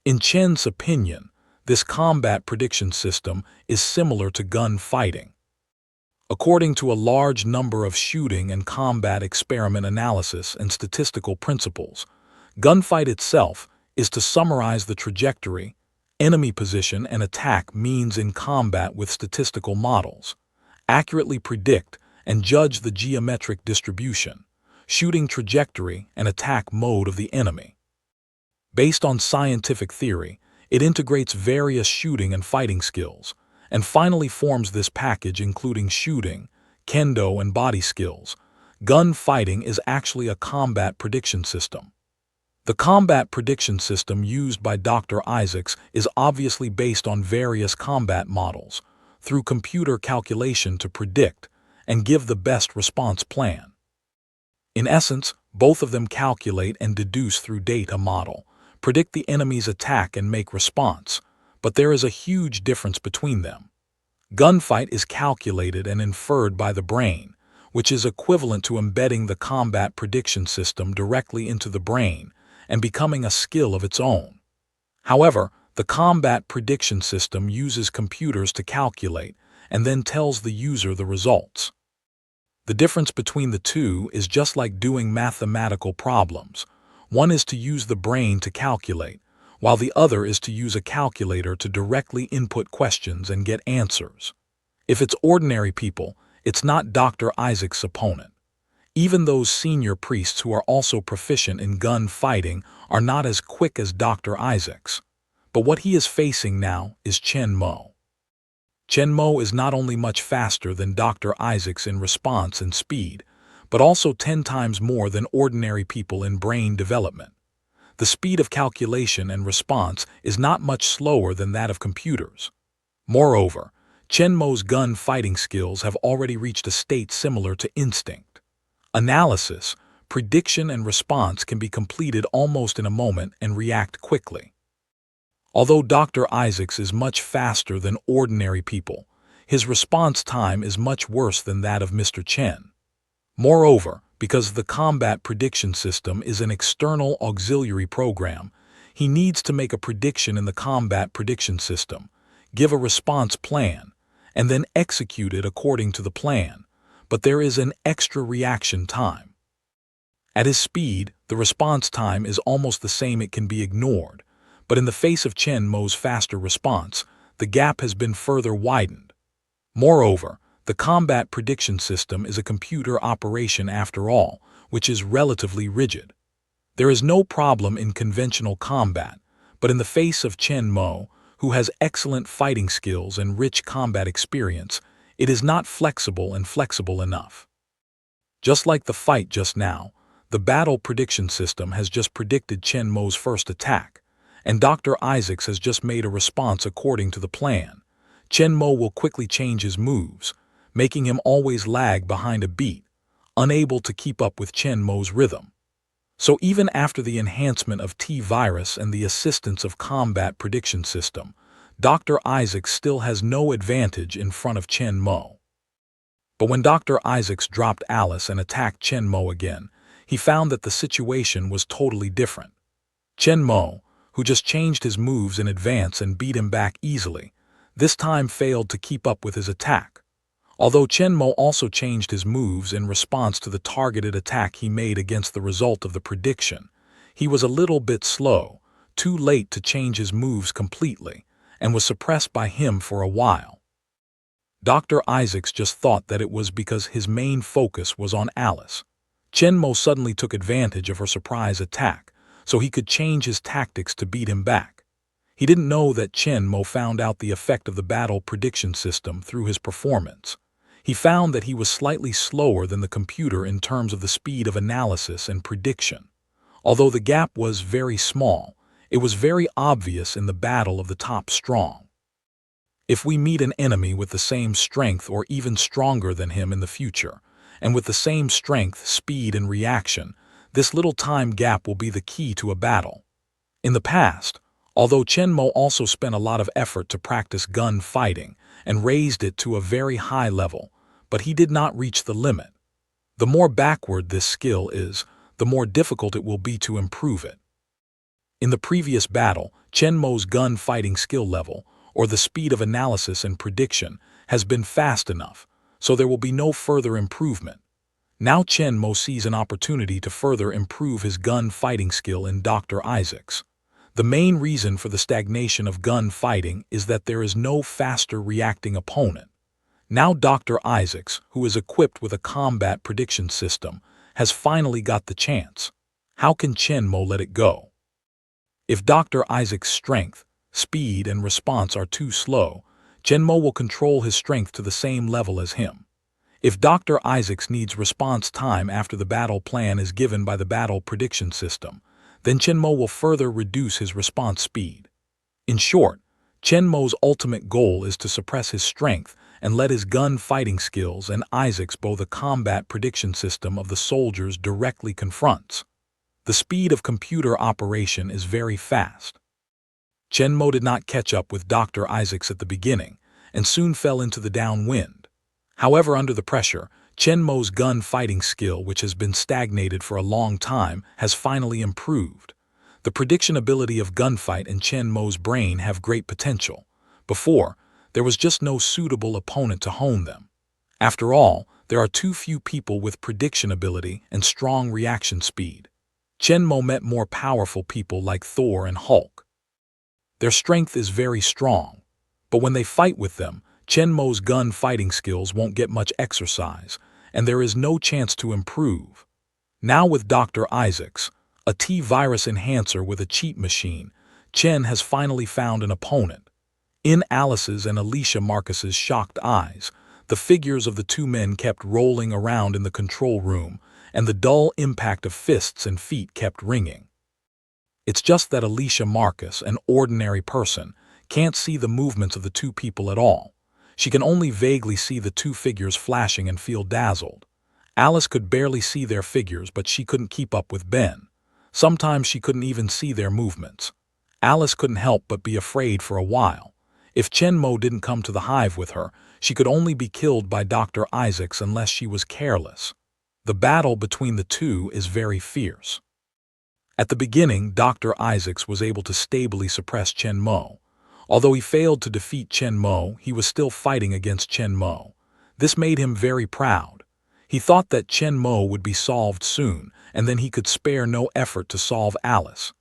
In Chen's opinion, this combat prediction system is similar to gun fighting. According to a large number of shooting and combat experiment analysis and statistical principles, gunfight itself is, to summarize, the trajectory, enemy position, and attack means in combat with statistical models, accurately predict and judge the geometric distribution, shooting trajectory, and attack mode of the enemy. Based on scientific theory, it integrates various shooting and fighting skills, and finally forms this package including shooting, kendo, and body skills. Gun fighting is actually a combat prediction system. The combat prediction system used by Dr. Isaacs is obviously based on various combat models, through computer calculation to predict and give the best response plan. In essence, both of them calculate and deduce through data model, predict the enemy's attack and make response, but there is a huge difference between them. Gunfight is calculated and inferred by the brain, which is equivalent to embedding the combat prediction system directly into the brain and becoming a skill of its own. However, the combat prediction system uses computers to calculate and then tells the user the results. The difference between the two is just like doing mathematical problems. One is to use the brain to calculate, while the other is to use a calculator to directly input questions and get answers. If it's ordinary people, it's not Dr. Isaac's opponent. Even those senior priests who are also proficient in gun fighting are not as quick as Dr. Isaacs. But what he is facing now is Chen Mo. Chen Mo is not only much faster than Dr. Isaacs in response and speed, but also 10 times more than ordinary people in brain development. The speed of calculation and response is not much slower than that of computers. Moreover, Chen Mo's gun fighting skills have already reached a state similar to instinct. Analysis, prediction, and response can be completed almost in a moment and react quickly. Although Dr. Isaacs is much faster than ordinary people, his response time is much worse than that of Mr. Chen. Moreover, because the combat prediction system is an external auxiliary program, he needs to make a prediction in the combat prediction system, give a response plan, and then execute it according to the plan, but there is an extra reaction time. At his speed, the response time is almost the same, it can be ignored, but in the face of Chen Mo's faster response, the gap has been further widened. Moreover, the combat prediction system is a computer operation after all, which is relatively rigid. There is no problem in conventional combat, but in the face of Chen Mo, who has excellent fighting skills and rich combat experience, it is not flexible enough. Just like the fight just now, the battle prediction system has just predicted Chen Mo's first attack, and Dr. Isaacs has just made a response according to the plan. Chen Mo will quickly change his moves, making him always lag behind a beat, unable to keep up with Chen Mo's rhythm. So even after the enhancement of T-Virus and the assistance of combat prediction system, Dr. Isaacs still has no advantage in front of Chen Mo. But when Dr. Isaacs dropped Alice and attacked Chen Mo again, he found that the situation was totally different. Chen Mo, who just changed his moves in advance and beat him back easily, this time failed to keep up with his attack. Although Chen Mo also changed his moves in response to the targeted attack he made against the result of the prediction, he was a little bit slow, too late to change his moves completely, and was suppressed by him for a while. Dr. Isaacs just thought that it was because his main focus was on Alice. Chen Mo suddenly took advantage of her surprise attack, so he could change his tactics to beat him back. He didn't know that Chen Mo found out the effect of the battle prediction system through his performance. He found that he was slightly slower than the computer in terms of the speed of analysis and prediction. Although the gap was very small, it was very obvious in the battle of the top strong. If we meet an enemy with the same strength or even stronger than him in the future, and with the same strength, speed, and reaction, this little time gap will be the key to a battle. In the past, although Chen Mo also spent a lot of effort to practice gun fighting and raised it to a very high level, but he did not reach the limit. The more backward this skill is, the more difficult it will be to improve it. In the previous battle, Chen Mo's gun fighting skill level, or the speed of analysis and prediction, has been fast enough, so there will be no further improvement. Now Chen Mo sees an opportunity to further improve his gun fighting skill in Dr. Isaacs. The main reason for the stagnation of gun fighting is that there is no faster reacting opponent. Now Dr. Isaacs, who is equipped with a combat prediction system, has finally got the chance. How can Chen Mo let it go? If Dr. Isaacs' strength, speed, and response are too slow, Chen Mo will control his strength to the same level as him. If Dr. Isaacs needs response time after the battle plan is given by the battle prediction system, then Chen Mo will further reduce his response speed. In short, Chen Mo's ultimate goal is to suppress his strength and let his gun fighting skills and Isaac's both the combat prediction system of the soldiers directly confronts. The speed of computer operation is very fast. Chen Mo did not catch up with Dr. Isaacs at the beginning and soon fell into the downwind. However, under the pressure, Chen Mo's gun fighting skill, which has been stagnated for a long time, has finally improved. The prediction ability of gunfight and Chen Mo's brain have great potential. Before, there was just no suitable opponent to hone them. After all, there are too few people with prediction ability and strong reaction speed. Chen Mo met more powerful people like Thor and Hulk. Their strength is very strong, but when they fight with them, Chen Mo's gun fighting skills won't get much exercise, and there is no chance to improve. Now with Dr. Isaacs, a T-Virus enhancer with a cheat machine, Chen has finally found an opponent. In Alice's and Alicia Marcus's shocked eyes, the figures of the two men kept rolling around in the control room, and the dull impact of fists and feet kept ringing. It's just that Alicia Marcus, an ordinary person, can't see the movements of the two people at all. She can only vaguely see the two figures flashing and feel dazzled. Alice could barely see their figures, but she couldn't keep up with Ben. Sometimes she couldn't even see their movements. Alice couldn't help but be afraid for a while. If Chen Mo didn't come to the hive with her, she could only be killed by Dr. Isaacs unless she was careless. The battle between the two is very fierce. At the beginning, Dr. Isaacs was able to stably suppress Chen Mo. Although he failed to defeat Chen Mo, he was still fighting against Chen Mo. This made him very proud. He thought that Chen Mo would be solved soon, and then he could spare no effort to solve Alice.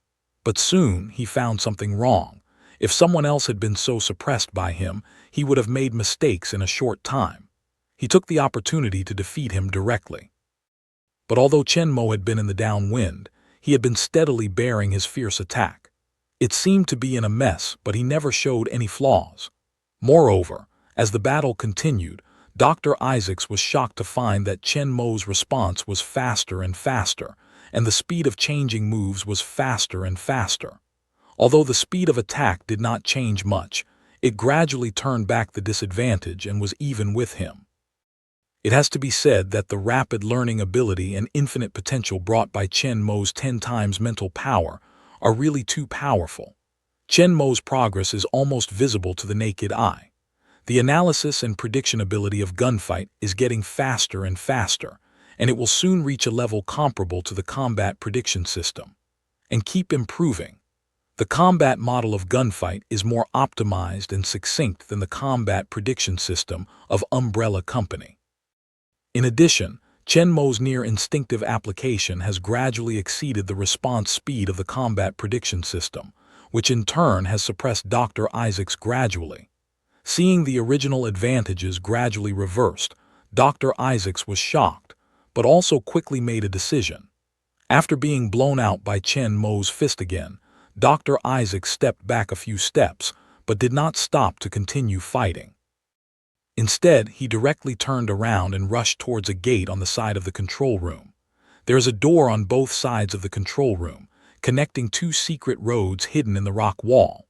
But soon he found something wrong. If someone else had been so suppressed by him, he would have made mistakes in a short time. He took the opportunity to defeat him directly. But although Chen Mo had been in the downwind, he had been steadily bearing his fierce attack. It seemed to be in a mess, but he never showed any flaws. Moreover, as the battle continued, Dr. Isaacs was shocked to find that Chen Mo's response was faster and faster, and the speed of changing moves was faster and faster. Although the speed of attack did not change much, it gradually turned back the disadvantage and was even with him. It has to be said that the rapid learning ability and infinite potential brought by Chen Mo's 10 times mental power are really too powerful. Chen Mo's progress is almost visible to the naked eye. The analysis and prediction ability of gunfight is getting faster and faster, and it will soon reach a level comparable to the combat prediction system. And keep improving. The combat model of gunfight is more optimized and succinct than the combat prediction system of Umbrella Company. In addition, Chen Mo's near-instinctive application has gradually exceeded the response speed of the combat prediction system, which in turn has suppressed Dr. Isaacs gradually. Seeing the original advantages gradually reversed, Dr. Isaacs was shocked, but also quickly made a decision. After being blown out by Chen Mo's fist again, Dr. Isaacs stepped back a few steps, but did not stop to continue fighting. Instead, he directly turned around and rushed towards a gate on the side of the control room. There is a door on both sides of the control room, connecting two secret roads hidden in the rock wall.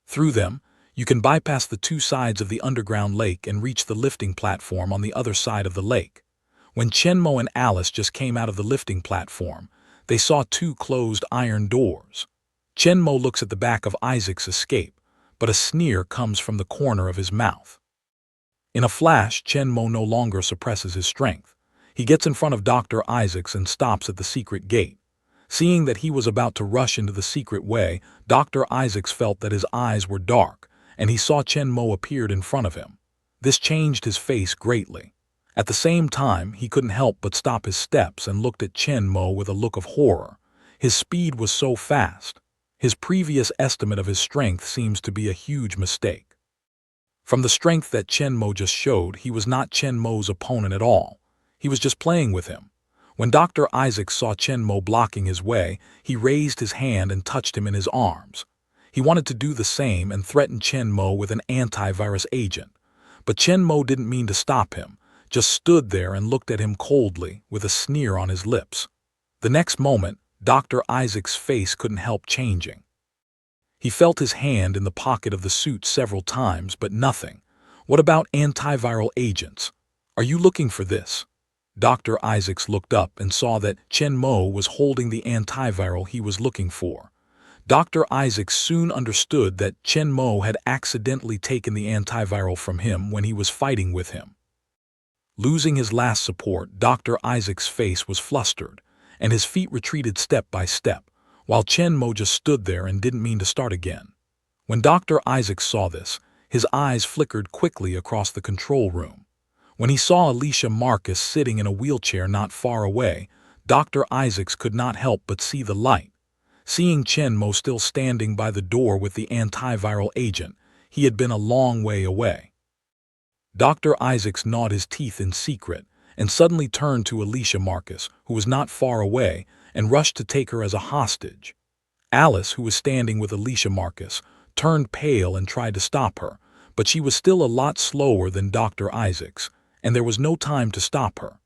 Through them, you can bypass the two sides of the underground lake and reach the lifting platform on the other side of the lake. When Chen Mo and Alice just came out of the lifting platform, they saw two closed iron doors. Chen Mo looks at the back of Isaac's escape, but a sneer comes from the corner of his mouth. In a flash, Chen Mo no longer suppresses his strength. He gets in front of Dr. Isaacs and stops at the secret gate. Seeing that he was about to rush into the secret way, Dr. Isaacs felt that his eyes were dark, and he saw Chen Mo appeared in front of him. This changed his face greatly. At the same time, he couldn't help but stop his steps and looked at Chen Mo with a look of horror. His speed was so fast. His previous estimate of his strength seems to be a huge mistake. From the strength that Chen Mo just showed, he was not Chen Mo's opponent at all. He was just playing with him. When Dr. Isaacs saw Chen Mo blocking his way, he raised his hand and touched him in his arms. He wanted to do the same and threatened Chen Mo with an antivirus agent. But Chen Mo didn't mean to stop him, just stood there and looked at him coldly with a sneer on his lips. The next moment, Dr. Isaacs' face couldn't help changing. He felt his hand in the pocket of the suit several times, but nothing. What about antiviral agents? Are you looking for this? Dr. Isaacs looked up and saw that Chen Mo was holding the antiviral he was looking for. Dr. Isaacs soon understood that Chen Mo had accidentally taken the antiviral from him when he was fighting with him. Losing his last support, Dr. Isaacs' face was flustered, and his feet retreated step by step, while Chen Mo just stood there and didn't mean to start again. When Dr. Isaacs saw this, his eyes flickered quickly across the control room. When he saw Alicia Marcus sitting in a wheelchair not far away, Dr. Isaacs could not help but see the light. Seeing Chen Mo still standing by the door with the antiviral agent, he had been a long way away. Dr. Isaacs gnawed his teeth in secret and suddenly turned to Alicia Marcus, who was not far away, and rushed to take her as a hostage. Alice, who was standing with Alicia Marcus, turned pale and tried to stop her, but she was still a lot slower than Dr. Isaacs, and there was no time to stop her.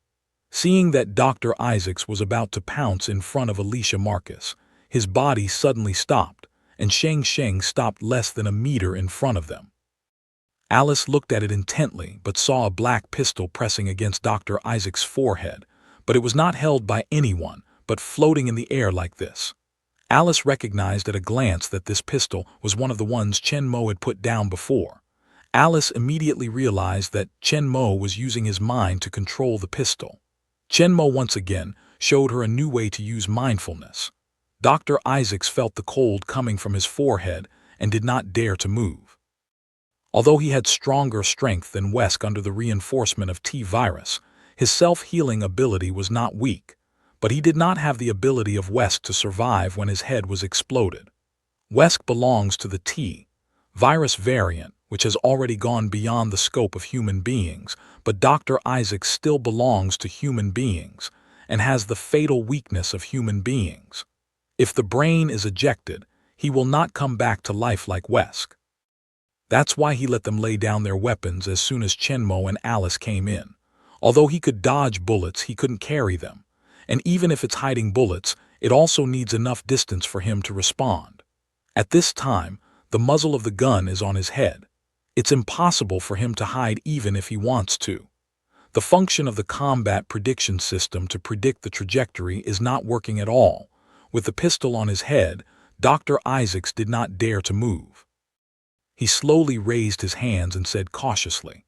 Seeing that Dr. Isaacs was about to pounce in front of Alicia Marcus, his body suddenly stopped, and Sheng Sheng stopped less than a meter in front of them. Alice looked at it intently but saw a black pistol pressing against Dr. Isaac's forehead, but it was not held by anyone, but floating in the air like this. Alice recognized at a glance that this pistol was one of the ones Chen Mo had put down before. Alice immediately realized that Chen Mo was using his mind to control the pistol. Chen Mo once again showed her a new way to use mindfulness. Dr. Isaacs felt the cold coming from his forehead and did not dare to move. Although he had stronger strength than Wesk under the reinforcement of T-virus, his self-healing ability was not weak, but he did not have the ability of Wesk to survive when his head was exploded. Wesk belongs to the T-virus variant, which has already gone beyond the scope of human beings, but Dr. Isaacs still belongs to human beings and has the fatal weakness of human beings. If the brain is ejected, he will not come back to life like Wesk. That's why he let them lay down their weapons as soon as Chen Mo and Alice came in. Although he could dodge bullets, he couldn't carry them. And even if it's hiding bullets, it also needs enough distance for him to respond. At this time, the muzzle of the gun is on his head. It's impossible for him to hide even if he wants to. The function of the combat prediction system to predict the trajectory is not working at all. With the pistol on his head, Dr. Isaacs did not dare to move. He slowly raised his hands and said cautiously,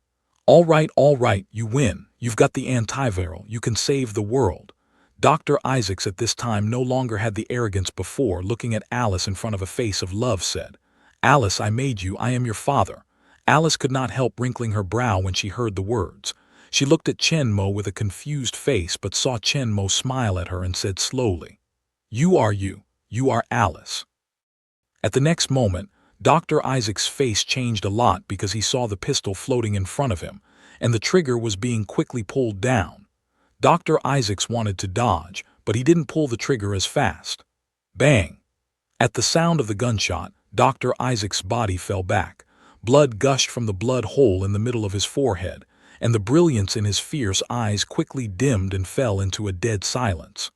all right, you win. You've got the antiviral. You can save the world." Dr. Isaacs at this time no longer had the arrogance before, looking at Alice in front of a face of love, said, "Alice, I made you. I am your father." Alice could not help wrinkling her brow when she heard the words. She looked at Chen Mo with a confused face but saw Chen Mo smile at her and said slowly, You are Alice." At the next moment, Dr. Isaac's face changed a lot because he saw the pistol floating in front of him, and the trigger was being quickly pulled down. Dr. Isaacs wanted to dodge, but he didn't pull the trigger as fast. Bang! At the sound of the gunshot, Dr. Isaac's body fell back. Blood gushed from the blood hole in the middle of his forehead, and the brilliance in his fierce eyes quickly dimmed and fell into a dead silence.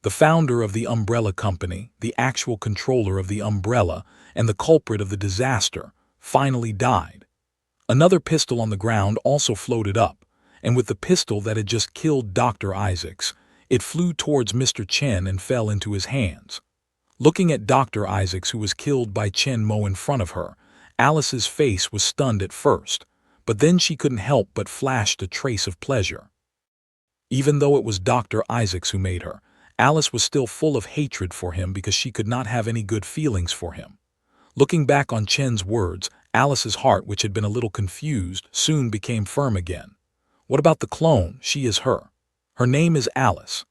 The founder of the umbrella company, the actual controller of the umbrella, and the culprit of the disaster, finally died. Another pistol on the ground also floated up, and with the pistol that had just killed Dr. Isaacs, it flew towards Mr. Chen and fell into his hands. Looking at Dr. Isaacs, who was killed by Chen Mo in front of her, Alice's face was stunned at first, but then she couldn't help but flashed a trace of pleasure. Even though it was Dr. Isaacs who made her, Alice was still full of hatred for him because she could not have any good feelings for him. Looking back on Chen's words, Alice's heart, which had been a little confused, soon became firm again. What about the clone? She is her. Her name is Alice.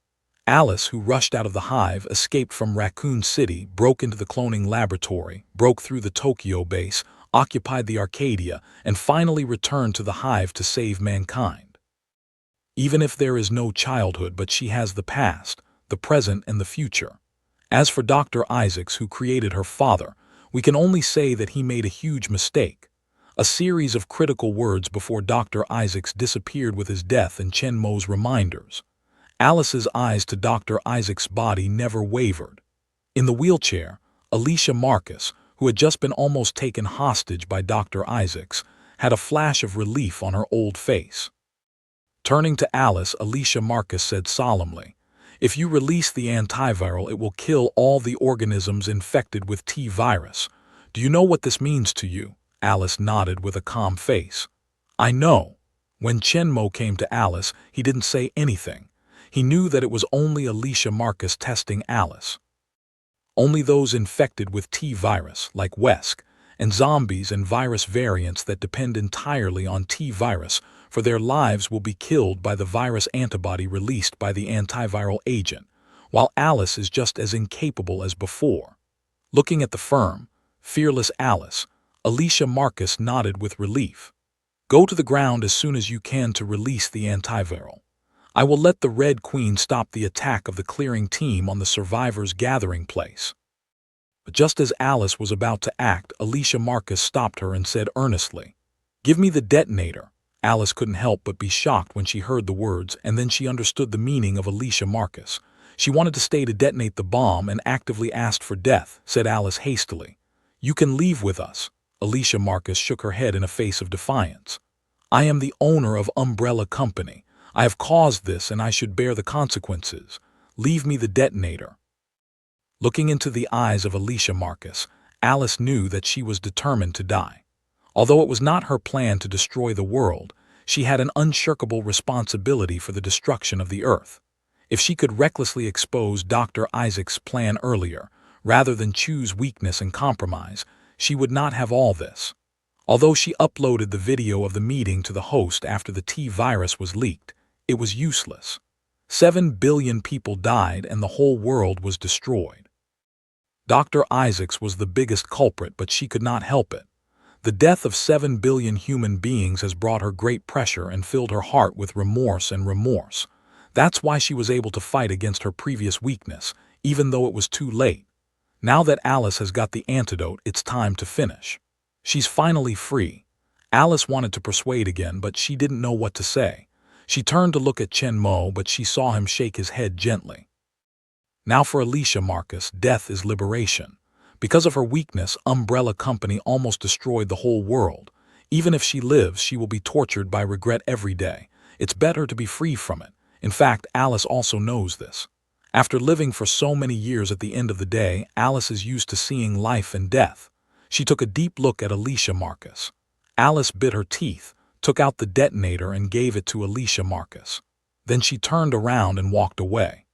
Alice, who rushed out of the hive, escaped from Raccoon City, broke into the cloning laboratory, broke through the Tokyo base, occupied the Arcadia, and finally returned to the hive to save mankind. Even if there is no childhood, but she has the past, the present, and the future. As for Dr. Isaacs, who created her father, we can only say that he made a huge mistake. A series of critical words before Dr. Isaacs disappeared with his death and Chen Mo's reminders. Alice's eyes to Dr. Isaacs' body never wavered. In the wheelchair, Alicia Marcus, who had just been almost taken hostage by Dr. Isaacs, had a flash of relief on her old face. Turning to Alice, Alicia Marcus said solemnly, "If you release the antiviral, it will kill all the organisms infected with T-virus. Do you know what this means to you?" Alice nodded with a calm face. "I know." When Chen Mo came to Alice, he didn't say anything. He knew that it was only Alicia Marcus testing Alice. Only those infected with T-virus, like Wesk, and zombies and virus variants that depend entirely on T-virus for their lives will be killed by the virus antibody released by the antiviral agent, while Alice is just as incapable as before. Looking at the firm, fearless Alice, Alicia Marcus nodded with relief. "Go to the ground as soon as you can to release the antiviral. I will let the Red Queen stop the attack of the clearing team on the survivors' gathering place." But just as Alice was about to act, Alicia Marcus stopped her and said earnestly, "Give me the detonator." Alice couldn't help but be shocked when she heard the words, and then she understood the meaning of Alicia Marcus. She wanted to stay to detonate the bomb and actively asked for death, said Alice hastily. You can leave with us. Alicia Marcus shook her head in a face of defiance. I am the owner of Umbrella Company. I have caused this and I should bear the consequences. Leave me the detonator. Looking into the eyes of Alicia Marcus, Alice knew that she was determined to die. Although it was not her plan to destroy the world, she had an unshakable responsibility for the destruction of the earth. If she could recklessly expose Dr. Isaac's plan earlier, rather than choose weakness and compromise, she would not have all this. Although she uploaded the video of the meeting to the host after the T-virus was leaked, it was useless. 7 billion people died and the whole world was destroyed. Dr. Isaacs was the biggest culprit, but she could not help it. The death of 7 billion human beings has brought her great pressure and filled her heart with remorse. That's why she was able to fight against her previous weakness, even though it was too late. Now that Alice has got the antidote, it's time to finish. She's finally free. Alice wanted to persuade again, but she didn't know what to say. She turned to look at Chen Mo, but she saw him shake his head gently. Now for Alicia Marcus, death is liberation. Because of her weakness, Umbrella Company almost destroyed the whole world. Even if she lives, she will be tortured by regret every day. It's better to be free from it. In fact, Alice also knows this. After living for so many years, at the end of the day, Alice is used to seeing life and death. She took a deep look at Alicia Marcus. Alice bit her teeth, took out the detonator and gave it to Alicia Marcus. Then she turned around and walked away.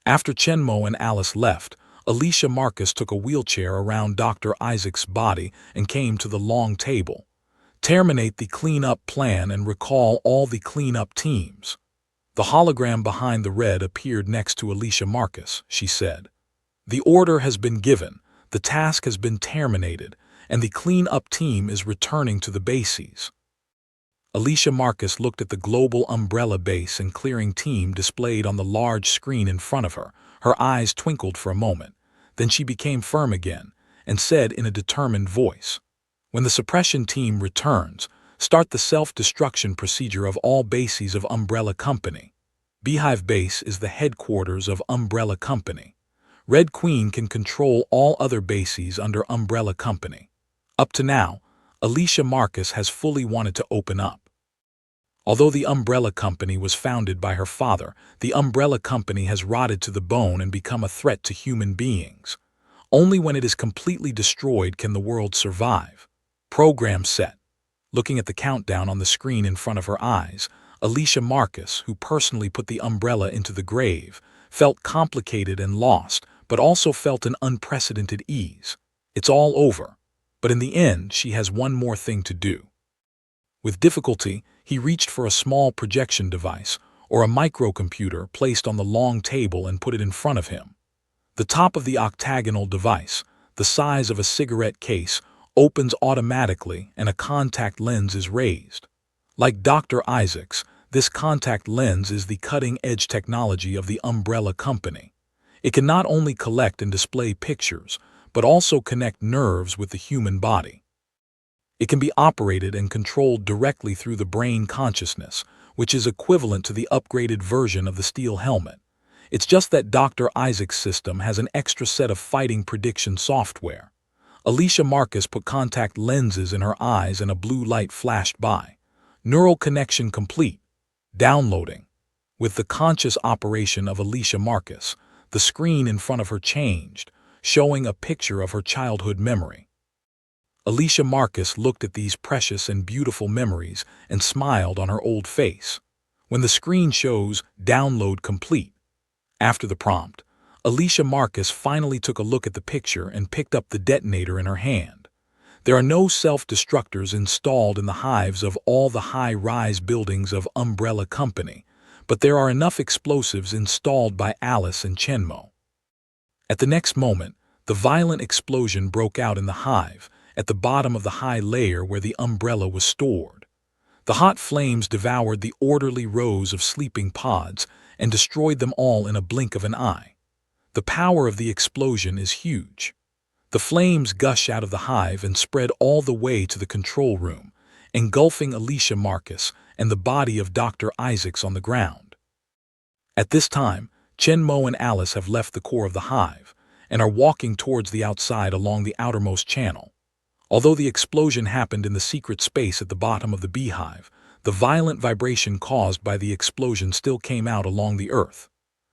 After Chen Mo and Alice left, Alicia Marcus took a wheelchair around Dr. Isaac's body and came to the long table. Terminate the cleanup plan and recall all the cleanup teams. The hologram behind the red appeared next to Alicia Marcus, she said. The order has been given, the task has been terminated, and the clean-up team is returning to the bases. Alicia Marcus looked at the global umbrella base and clearing team displayed on the large screen in front of her. Her eyes twinkled for a moment. Then she became firm again and said in a determined voice, when the suppression team returns, start the self-destruction procedure of all bases of Umbrella Company. Beehive Base is the headquarters of Umbrella Company. Red Queen can control all other bases under Umbrella Company. Up to now, Alicia Marcus has fully wanted to open up. Although the Umbrella Company was founded by her father, the Umbrella Company has rotted to the bone and become a threat to human beings. Only when it is completely destroyed can the world survive. Program set. Looking at the countdown on the screen in front of her eyes, Alicia Marcus, who personally put the umbrella into the grave, felt complicated and lost, but also felt an unprecedented ease. It's all over. But in the end, she has one more thing to do. With difficulty, he reached for a small projection device, or a microcomputer, placed on the long table and put it in front of him. The top of the octagonal device, the size of a cigarette case, opens automatically and a contact lens is raised. Like Dr. Isaac's, this contact lens is the cutting-edge technology of the Umbrella Company. It can not only collect and display pictures, but also connect nerves with the human body. It can be operated and controlled directly through the brain consciousness, which is equivalent to the upgraded version of the steel helmet. It's just that Dr. Isaac's system has an extra set of fighting prediction software. Alicia Marcus put contact lenses in her eyes and a blue light flashed by. Neural connection complete. Downloading. With the conscious operation of Alicia Marcus, the screen in front of her changed, showing a picture of her childhood memory. Alicia Marcus looked at these precious and beautiful memories and smiled on her old face. When the screen shows "Download complete," after the prompt, Alicia Marcus finally took a look at the picture and picked up the detonator in her hand. There are no self-destructors installed in the hives of all the high-rise buildings of Umbrella Company, but there are enough explosives installed by Alice and Chen Mo. At the next moment, the violent explosion broke out in the hive, at the bottom of the high layer where the umbrella was stored. The hot flames devoured the orderly rows of sleeping pods and destroyed them all in a blink of an eye. The power of the explosion is huge. The flames gush out of the hive and spread all the way to the control room, engulfing Alicia Marcus and the body of Dr. Isaacs on the ground. At this time, Chen Mo and Alice have left the core of the hive and are walking towards the outside along the outermost channel. Although the explosion happened in the secret space at the bottom of the beehive, the violent vibration caused by the explosion still came out along the earth.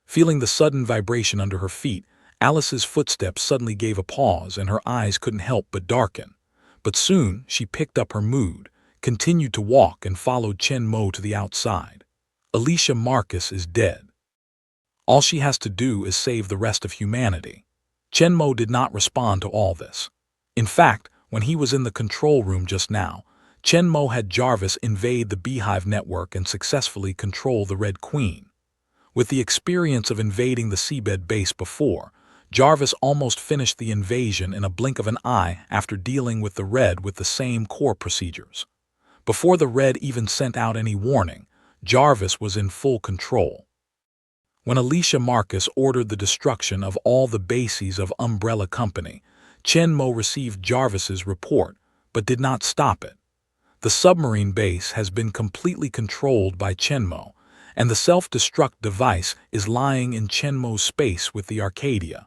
Feeling the sudden vibration under her feet, Alice's footsteps suddenly gave a pause and her eyes couldn't help but darken. But soon she picked up her mood, continued to walk and followed Chen Mo to the outside. Alicia Marcus is dead. All she has to do is save the rest of humanity. Chen Mo did not respond to all this. In fact, when he was in the control room just now, Chen Mo had Jarvis invade the beehive network and successfully control the Red Queen. With the experience of invading the seabed base before, Jarvis almost finished the invasion in a blink of an eye after dealing with the Red with the same core procedures. Before the Red even sent out any warning, Jarvis was in full control. When Alicia Marcus ordered the destruction of all the bases of Umbrella Company, Chen Mo received Jarvis's report, but did not stop it. The submarine base has been completely controlled by Chen Mo, and the self-destruct device is lying in Chen Mo's space with the Arcadia.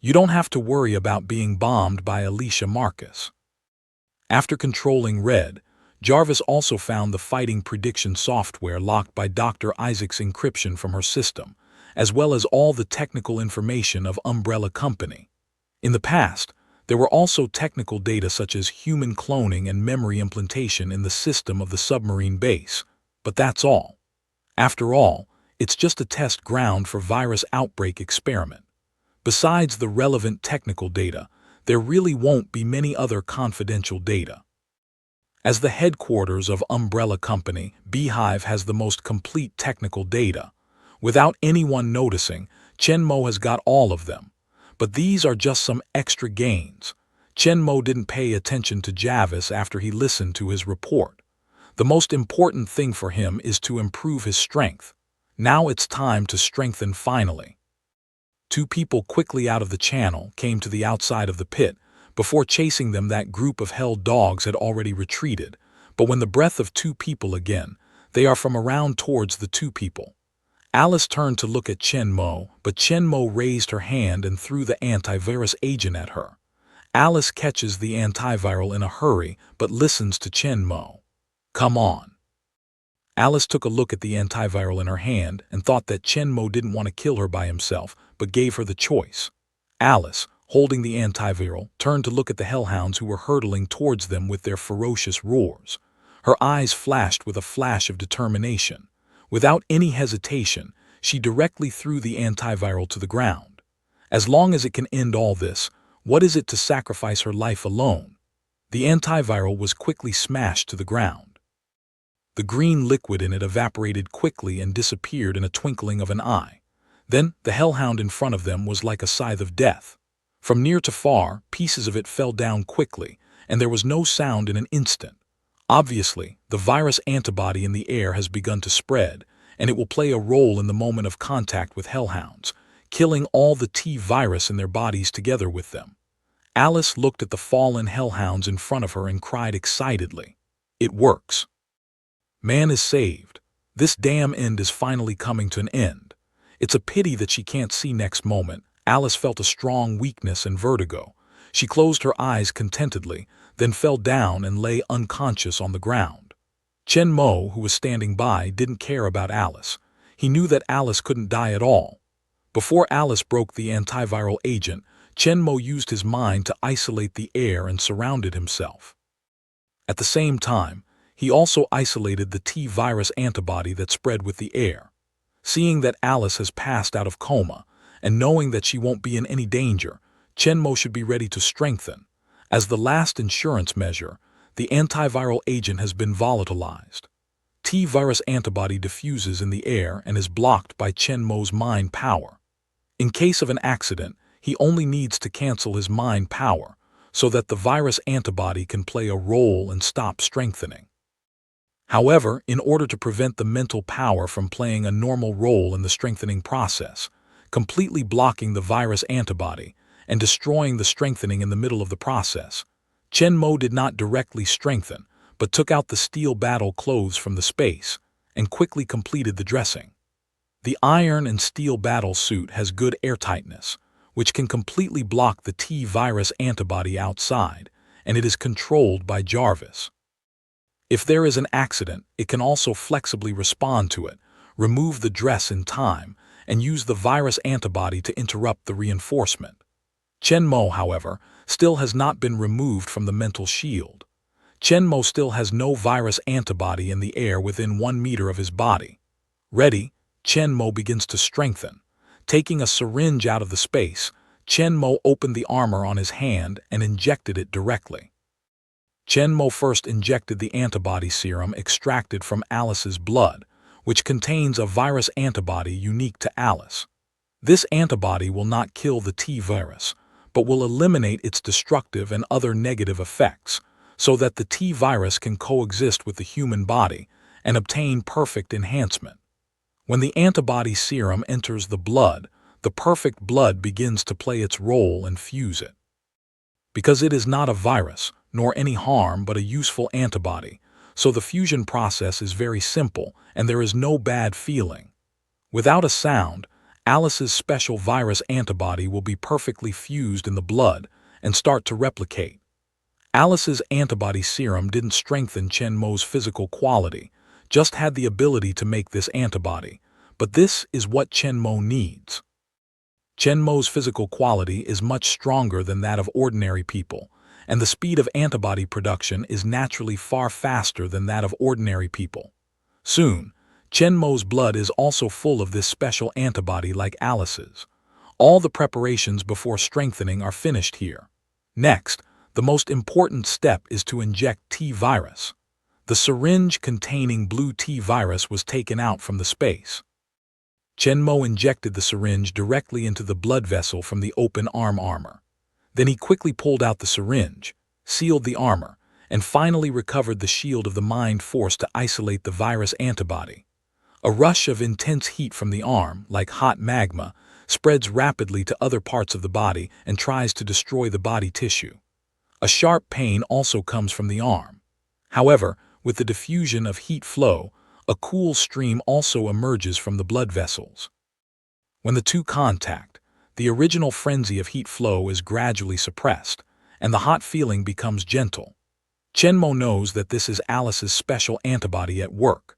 You don't have to worry about being bombed by Alicia Marcus. After controlling Red, Jarvis also found the fighting prediction software locked by Dr. Isaac's encryption from her system, as well as all the technical information of Umbrella Company. In the past, there were also technical data such as human cloning and memory implantation in the system of the submarine base, but that's all. After all, it's just a test ground for virus outbreak experiment. Besides the relevant technical data, there really won't be many other confidential data. As the headquarters of Umbrella Company, Beehive has the most complete technical data. Without anyone noticing, Chen Mo has got all of them. But these are just some extra gains. Chen Mo didn't pay attention to Jarvis after he listened to his report. The most important thing for him is to improve his strength. Now it's time to strengthen finally. Two people quickly out of the channel came to the outside of the pit. Before chasing them, that group of hell dogs had already retreated. But when the breath of two people again, they are from around towards the two people. Alice turned to look at Chen Mo, but Chen Mo raised her hand and threw the antivirus agent at her. Alice catches the antiviral in a hurry, but listens to Chen Mo. Come on. Alice took a look at the antiviral in her hand and thought that Chen Mo didn't want to kill her by himself, but gave her the choice. Alice, holding the antiviral, turned to look at the hellhounds who were hurtling towards them with their ferocious roars. Her eyes flashed with a flash of determination. Without any hesitation, she directly threw the antiviral to the ground. As long as it can end all this, what is it to sacrifice her life alone? The antiviral was quickly smashed to the ground. The green liquid in it evaporated quickly and disappeared in a twinkling of an eye. Then the hellhound in front of them was like a scythe of death. From near to far, pieces of it fell down quickly, and there was no sound in an instant. Obviously, the virus antibody in the air has begun to spread, and it will play a role in the moment of contact with hellhounds, killing all the T-virus in their bodies together with them. Alice looked at the fallen hellhounds in front of her and cried excitedly. It works. Man is saved. This damn end is finally coming to an end. It's a pity that she can't see next moment. Alice felt a strong weakness and vertigo. She closed her eyes contentedly, then fell down and lay unconscious on the ground. Chen Mo, who was standing by, didn't care about Alice. He knew that Alice couldn't die at all. Before Alice broke the antiviral agent, Chen Mo used his mind to isolate the air and surrounded himself. At the same time, he also isolated the T-virus antibody that spread with the air. Seeing that Alice has passed out of coma, and knowing that she won't be in any danger, Chen Mo should be ready to strengthen. As the last insurance measure, the antiviral agent has been volatilized. T-virus antibody diffuses in the air and is blocked by Chen Mo's mind power. In case of an accident, he only needs to cancel his mind power so that the virus antibody can play a role and stop strengthening. However, in order to prevent the mental power from playing a normal role in the strengthening process, completely blocking the virus antibody and destroying the strengthening in the middle of the process, Chen Mo did not directly strengthen, but took out the steel battle clothes from the space and quickly completed the dressing. The iron and steel battle suit has good airtightness, which can completely block the T-virus antibody outside, and it is controlled by Jarvis. If there is an accident, it can also flexibly respond to it, remove the dress in time, and use the virus antibody to interrupt the reinforcement. Chenmo, however, still has not been removed from the mental shield. Chenmo still has no virus antibody in the air within 1 meter of his body. Ready, Chenmo begins to strengthen. Taking a syringe out of the space, Chenmo opened the armor on his hand and injected it directly. Chenmo first injected the antibody serum extracted from Alice's blood, which contains a virus antibody unique to Alice. This antibody will not kill the T-virus, but will eliminate its destructive and other negative effects, so that the T-virus can coexist with the human body and obtain perfect enhancement. When the antibody serum enters the blood, the perfect blood begins to play its role and fuse it. Because it is not a virus, nor any harm but a useful antibody, so the fusion process is very simple and there is no bad feeling. Without a sound, Alice's special virus antibody will be perfectly fused in the blood and start to replicate. Alice's antibody serum didn't strengthen Chenmo's physical quality, just had the ability to make this antibody, but this is what Chenmo needs. Chenmo's physical quality is much stronger than that of ordinary people, and the speed of antibody production is naturally far faster than that of ordinary people. Soon, Chenmo's blood is also full of this special antibody like Alice's. All the preparations before strengthening are finished here. Next, the most important step is to inject T-virus. The syringe containing blue T-virus was taken out from the space. Chenmo injected the syringe directly into the blood vessel from the open arm armor. Then he quickly pulled out the syringe, sealed the armor, and finally recovered the shield of the mind force to isolate the virus antibody. A rush of intense heat from the arm, like hot magma, spreads rapidly to other parts of the body and tries to destroy the body tissue. A sharp pain also comes from the arm. However, with the diffusion of heat flow, a cool stream also emerges from the blood vessels. When the two contact, the original frenzy of heat flow is gradually suppressed, and the hot feeling becomes gentle. Chenmo knows that this is Alice's special antibody at work.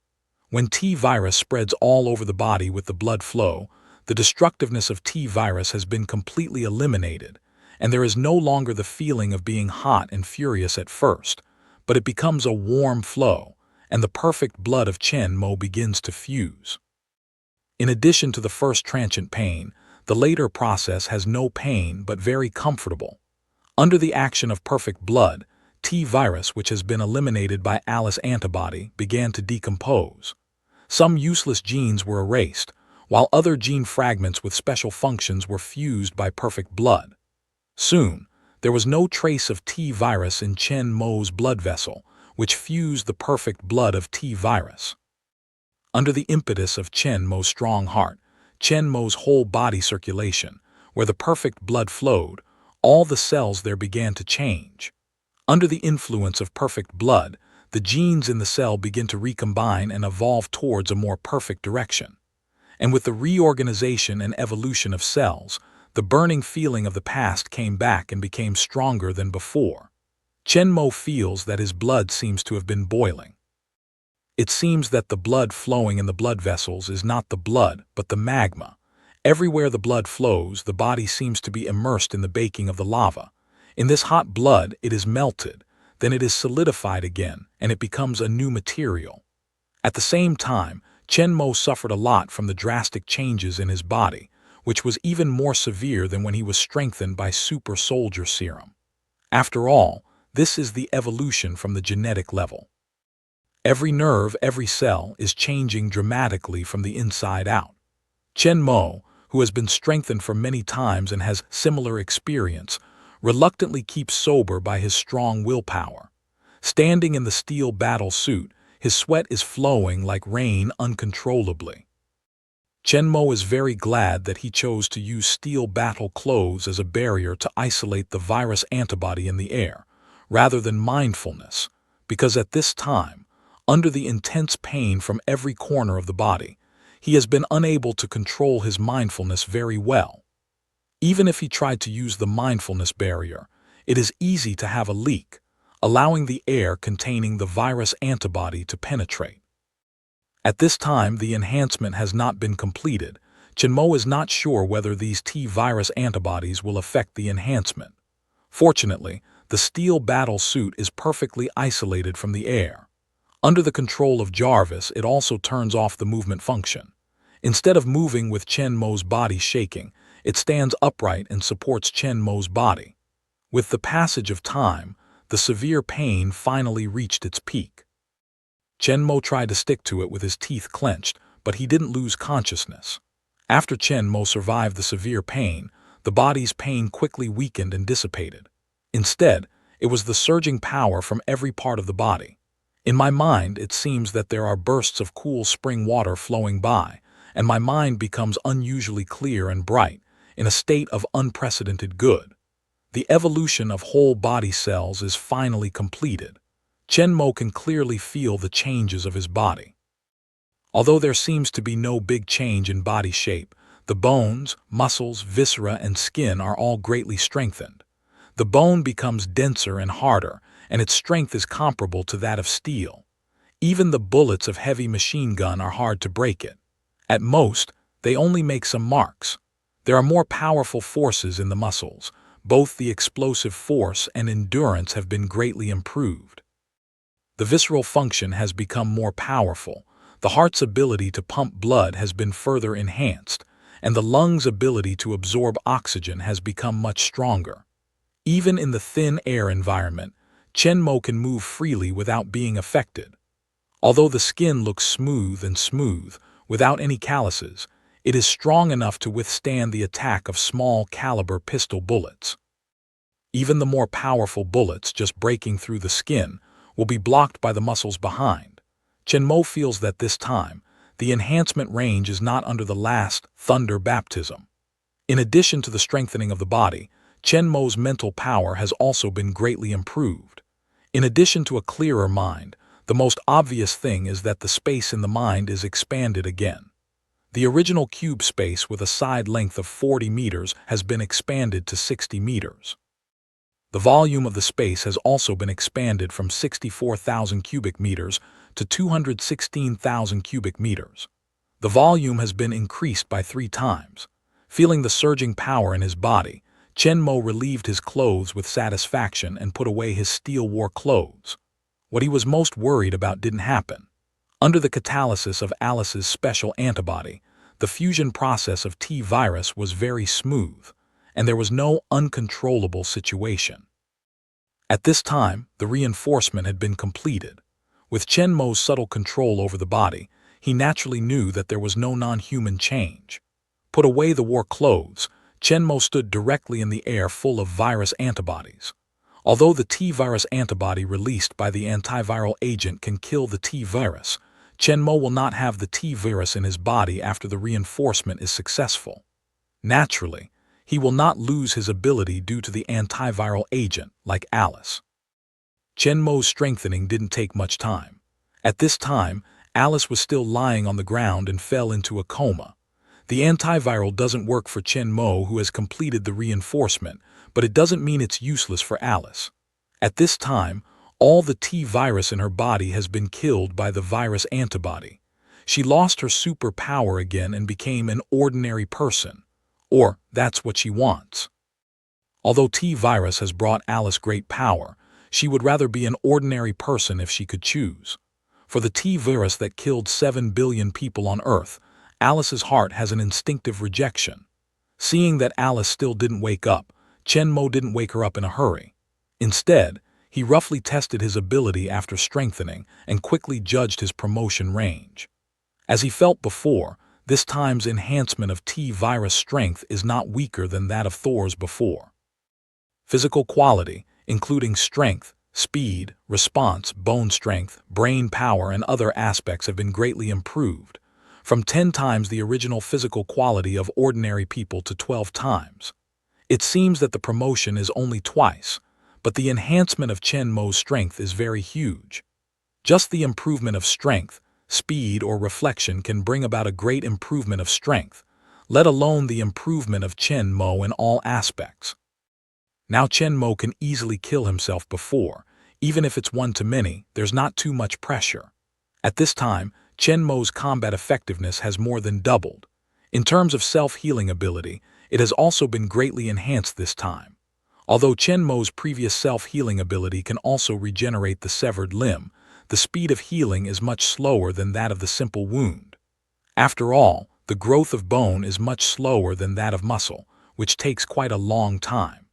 When T-virus spreads all over the body with the blood flow, the destructiveness of T-virus has been completely eliminated, and there is no longer the feeling of being hot and furious at first, but it becomes a warm flow, and the perfect blood of Chenmo begins to fuse. In addition to the first transient pain, the later process has no pain but very comfortable. Under the action of perfect blood, T-virus, which has been eliminated by Alice antibody, began to decompose. Some useless genes were erased, while other gene fragments with special functions were fused by perfect blood. Soon, there was no trace of T-virus in Chenmo's blood vessel, which fused the perfect blood of T-virus. Under the impetus of Chenmo's strong heart, Chenmo's whole body circulation, where the perfect blood flowed, all the cells there began to change. Under the influence of perfect blood, the genes in the cell begin to recombine and evolve towards a more perfect direction. And with the reorganization and evolution of cells, the burning feeling of the past came back and became stronger than before. Chenmo feels that his blood seems to have been boiling. It seems that the blood flowing in the blood vessels is not the blood, but the magma. Everywhere the blood flows, the body seems to be immersed in the baking of the lava. In this hot blood, it is melted, then it is solidified again, and it becomes a new material. At the same time, Chenmo suffered a lot from the drastic changes in his body, which was even more severe than when he was strengthened by super soldier serum. After all, this is the evolution from the genetic level. Every nerve, every cell is changing dramatically from the inside out. Chenmo, who has been strengthened for many times and has similar experience, reluctantly keeps sober by his strong willpower. Standing in the steel battle suit, his sweat is flowing like rain uncontrollably. Chenmo is very glad that he chose to use steel battle clothes as a barrier to isolate the virus antibody in the air, rather than mindfulness, because at this time, under the intense pain from every corner of the body, he has been unable to control his mindfulness very well. Even if he tried to use the mindfulness barrier, it is easy to have a leak, allowing the air containing the virus antibody to penetrate. At this time, the enhancement has not been completed. Chenmo is not sure whether these T-virus antibodies will affect the enhancement. Fortunately, the steel battle suit is perfectly isolated from the air. Under the control of Jarvis, it also turns off the movement function. Instead of moving with Chenmo's body shaking, it stands upright and supports Chenmo's body. With the passage of time, the severe pain finally reached its peak. Chenmo tried to stick to it with his teeth clenched, but he didn't lose consciousness. After Chenmo survived the severe pain, the body's pain quickly weakened and dissipated. Instead, it was the surging power from every part of the body. In my mind, it seems that there are bursts of cool spring water flowing by, and my mind becomes unusually clear and bright, in a state of unprecedented good. The evolution of whole body cells is finally completed. Chenmo can clearly feel the changes of his body. Although there seems to be no big change in body shape, the bones, muscles, viscera, and skin are all greatly strengthened. The bone becomes denser and harder, and its strength is comparable to that of steel. Even the bullets of heavy machine gun are hard to break it. At most, they only make some marks. There are more powerful forces in the muscles. Both the explosive force and endurance have been greatly improved. The visceral function has become more powerful. The heart's ability to pump blood has been further enhanced, and the lungs' ability to absorb oxygen has become much stronger. Even in the thin air environment, Chenmo can move freely without being affected. Although the skin looks smooth, without any calluses, it is strong enough to withstand the attack of small-caliber pistol bullets. Even the more powerful bullets just breaking through the skin will be blocked by the muscles behind. Chenmo feels that this time, the enhancement range is not under the last thunder baptism. In addition to the strengthening of the body, Chenmo's mental power has also been greatly improved. In addition to a clearer mind, the most obvious thing is that the space in the mind is expanded again. The original cube space with a side length of 40 meters has been expanded to 60 meters. The volume of the space has also been expanded from 64,000 cubic meters to 216,000 cubic meters. The volume has been increased by 3 times. Feeling the surging power in his body, Chenmo relieved his clothes with satisfaction and put away his steel war clothes. What he was most worried about didn't happen. Under the catalysis of Alice's special antibody, the fusion process of T-virus was very smooth, and there was no uncontrollable situation. At this time, the reinforcement had been completed. With Chenmo's subtle control over the body, he naturally knew that there was no non-human change. Put away the war clothes, Chenmo stood directly in the air full of virus antibodies. Although the T-virus antibody released by the antiviral agent can kill the T-virus, Chenmo will not have the T-virus in his body after the reinforcement is successful. Naturally, he will not lose his ability due to the antiviral agent, like Alice. Chenmo's strengthening didn't take much time. At this time, Alice was still lying on the ground and fell into a coma. The antiviral doesn't work for Chenmo, who has completed the reinforcement, but it doesn't mean it's useless for Alice. At this time, all the T-virus in her body has been killed by the virus antibody. She lost her superpower again and became an ordinary person. Or, that's what she wants. Although T-virus has brought Alice great power, she would rather be an ordinary person if she could choose. For the T-virus that killed 7 billion people on Earth, Alice's heart has an instinctive rejection. Seeing that Alice still didn't wake up, Chenmo didn't wake her up in a hurry. Instead, he roughly tested his ability after strengthening and quickly judged his promotion range. As he felt before, this time's enhancement of T-virus strength is not weaker than that of Thor's before. Physical quality, including strength, speed, response, bone strength, brain power, and other aspects have been greatly improved, from 10 times the original physical quality of ordinary people to 12 times. It seems that the promotion is only twice, but the enhancement of Chenmo's strength is very huge. Just the improvement of strength, speed, or reflection can bring about a great improvement of strength, let alone the improvement of Chen Mo in all aspects. Now Chen Mo can easily kill himself before, even if it's one to many, there's not too much pressure. At this time, Chen Mo's combat effectiveness has more than doubled. In terms of self-healing ability, it has also been greatly enhanced this time. Although Chen Mo's previous self-healing ability can also regenerate the severed limb, the speed of healing is much slower than that of the simple wound. After all, the growth of bone is much slower than that of muscle, which takes quite a long time.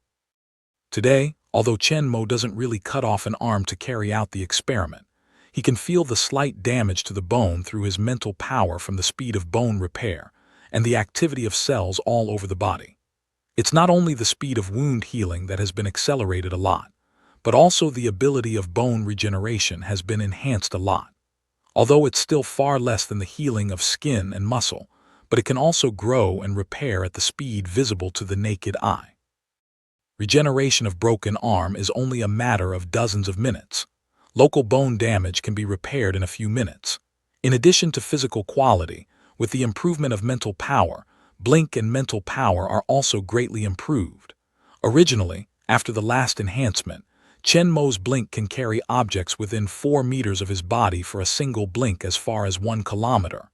Today, although Chen Mo doesn't really cut off an arm to carry out the experiment, he can feel the slight damage to the bone through his mental power from the speed of bone repair and the activity of cells all over the body. It's not only the speed of wound healing that has been accelerated a lot, but also the ability of bone regeneration has been enhanced a lot. Although it's still far less than the healing of skin and muscle, but it can also grow and repair at the speed visible to the naked eye. Regeneration of broken arm is only a matter of dozens of minutes. Local bone damage can be repaired in a few minutes. In addition to physical quality, with the improvement of mental power, blink and mental power are also greatly improved. Originally, after the last enhancement, Chen Mo's blink can carry objects within 4 meters of his body for a single blink as far as 1 kilometer.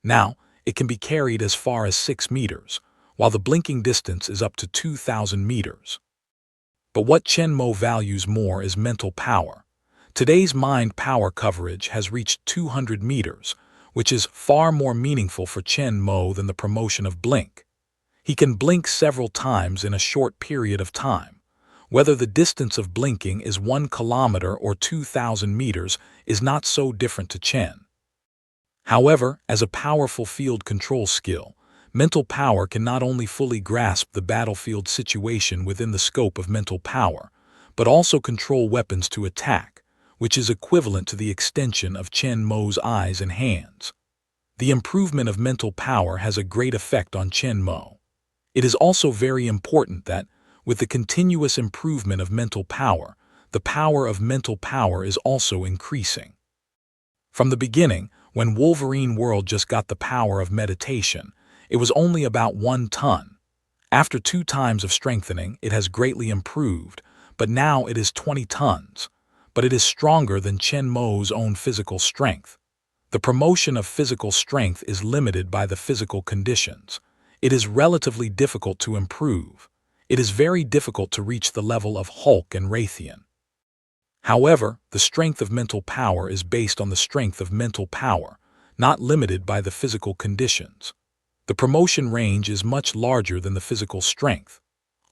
Now, it can be carried as far as 6 meters, while the blinking distance is up to 2,000 meters. But what Chen Mo values more is mental power. Today's mind power coverage has reached 200 meters, which is far more meaningful for Chen Mo than the promotion of blink. He can blink several times in a short period of time. Whether the distance of blinking is 1 kilometer or 2,000 meters is not so different to Chen. However, as a powerful field control skill, mental power can not only fully grasp the battlefield situation within the scope of mental power, but also control weapons to attack, which is equivalent to the extension of Chen Mo's eyes and hands. The improvement of mental power has a great effect on Chen Mo. It is also very important that, with the continuous improvement of mental power, the power of mental power is also increasing. From the beginning, when Wolverine World just got the power of meditation, it was only about 1 ton. After 2 times of strengthening, it has greatly improved, but now it is 20 tons. But it is stronger than Chen Mo's own physical strength. The promotion of physical strength is limited by the physical conditions. It is relatively difficult to improve. It is very difficult to reach the level of Hulk and Raytheon. However, the strength of mental power is based on the strength of mental power, not limited by the physical conditions. The promotion range is much larger than the physical strength.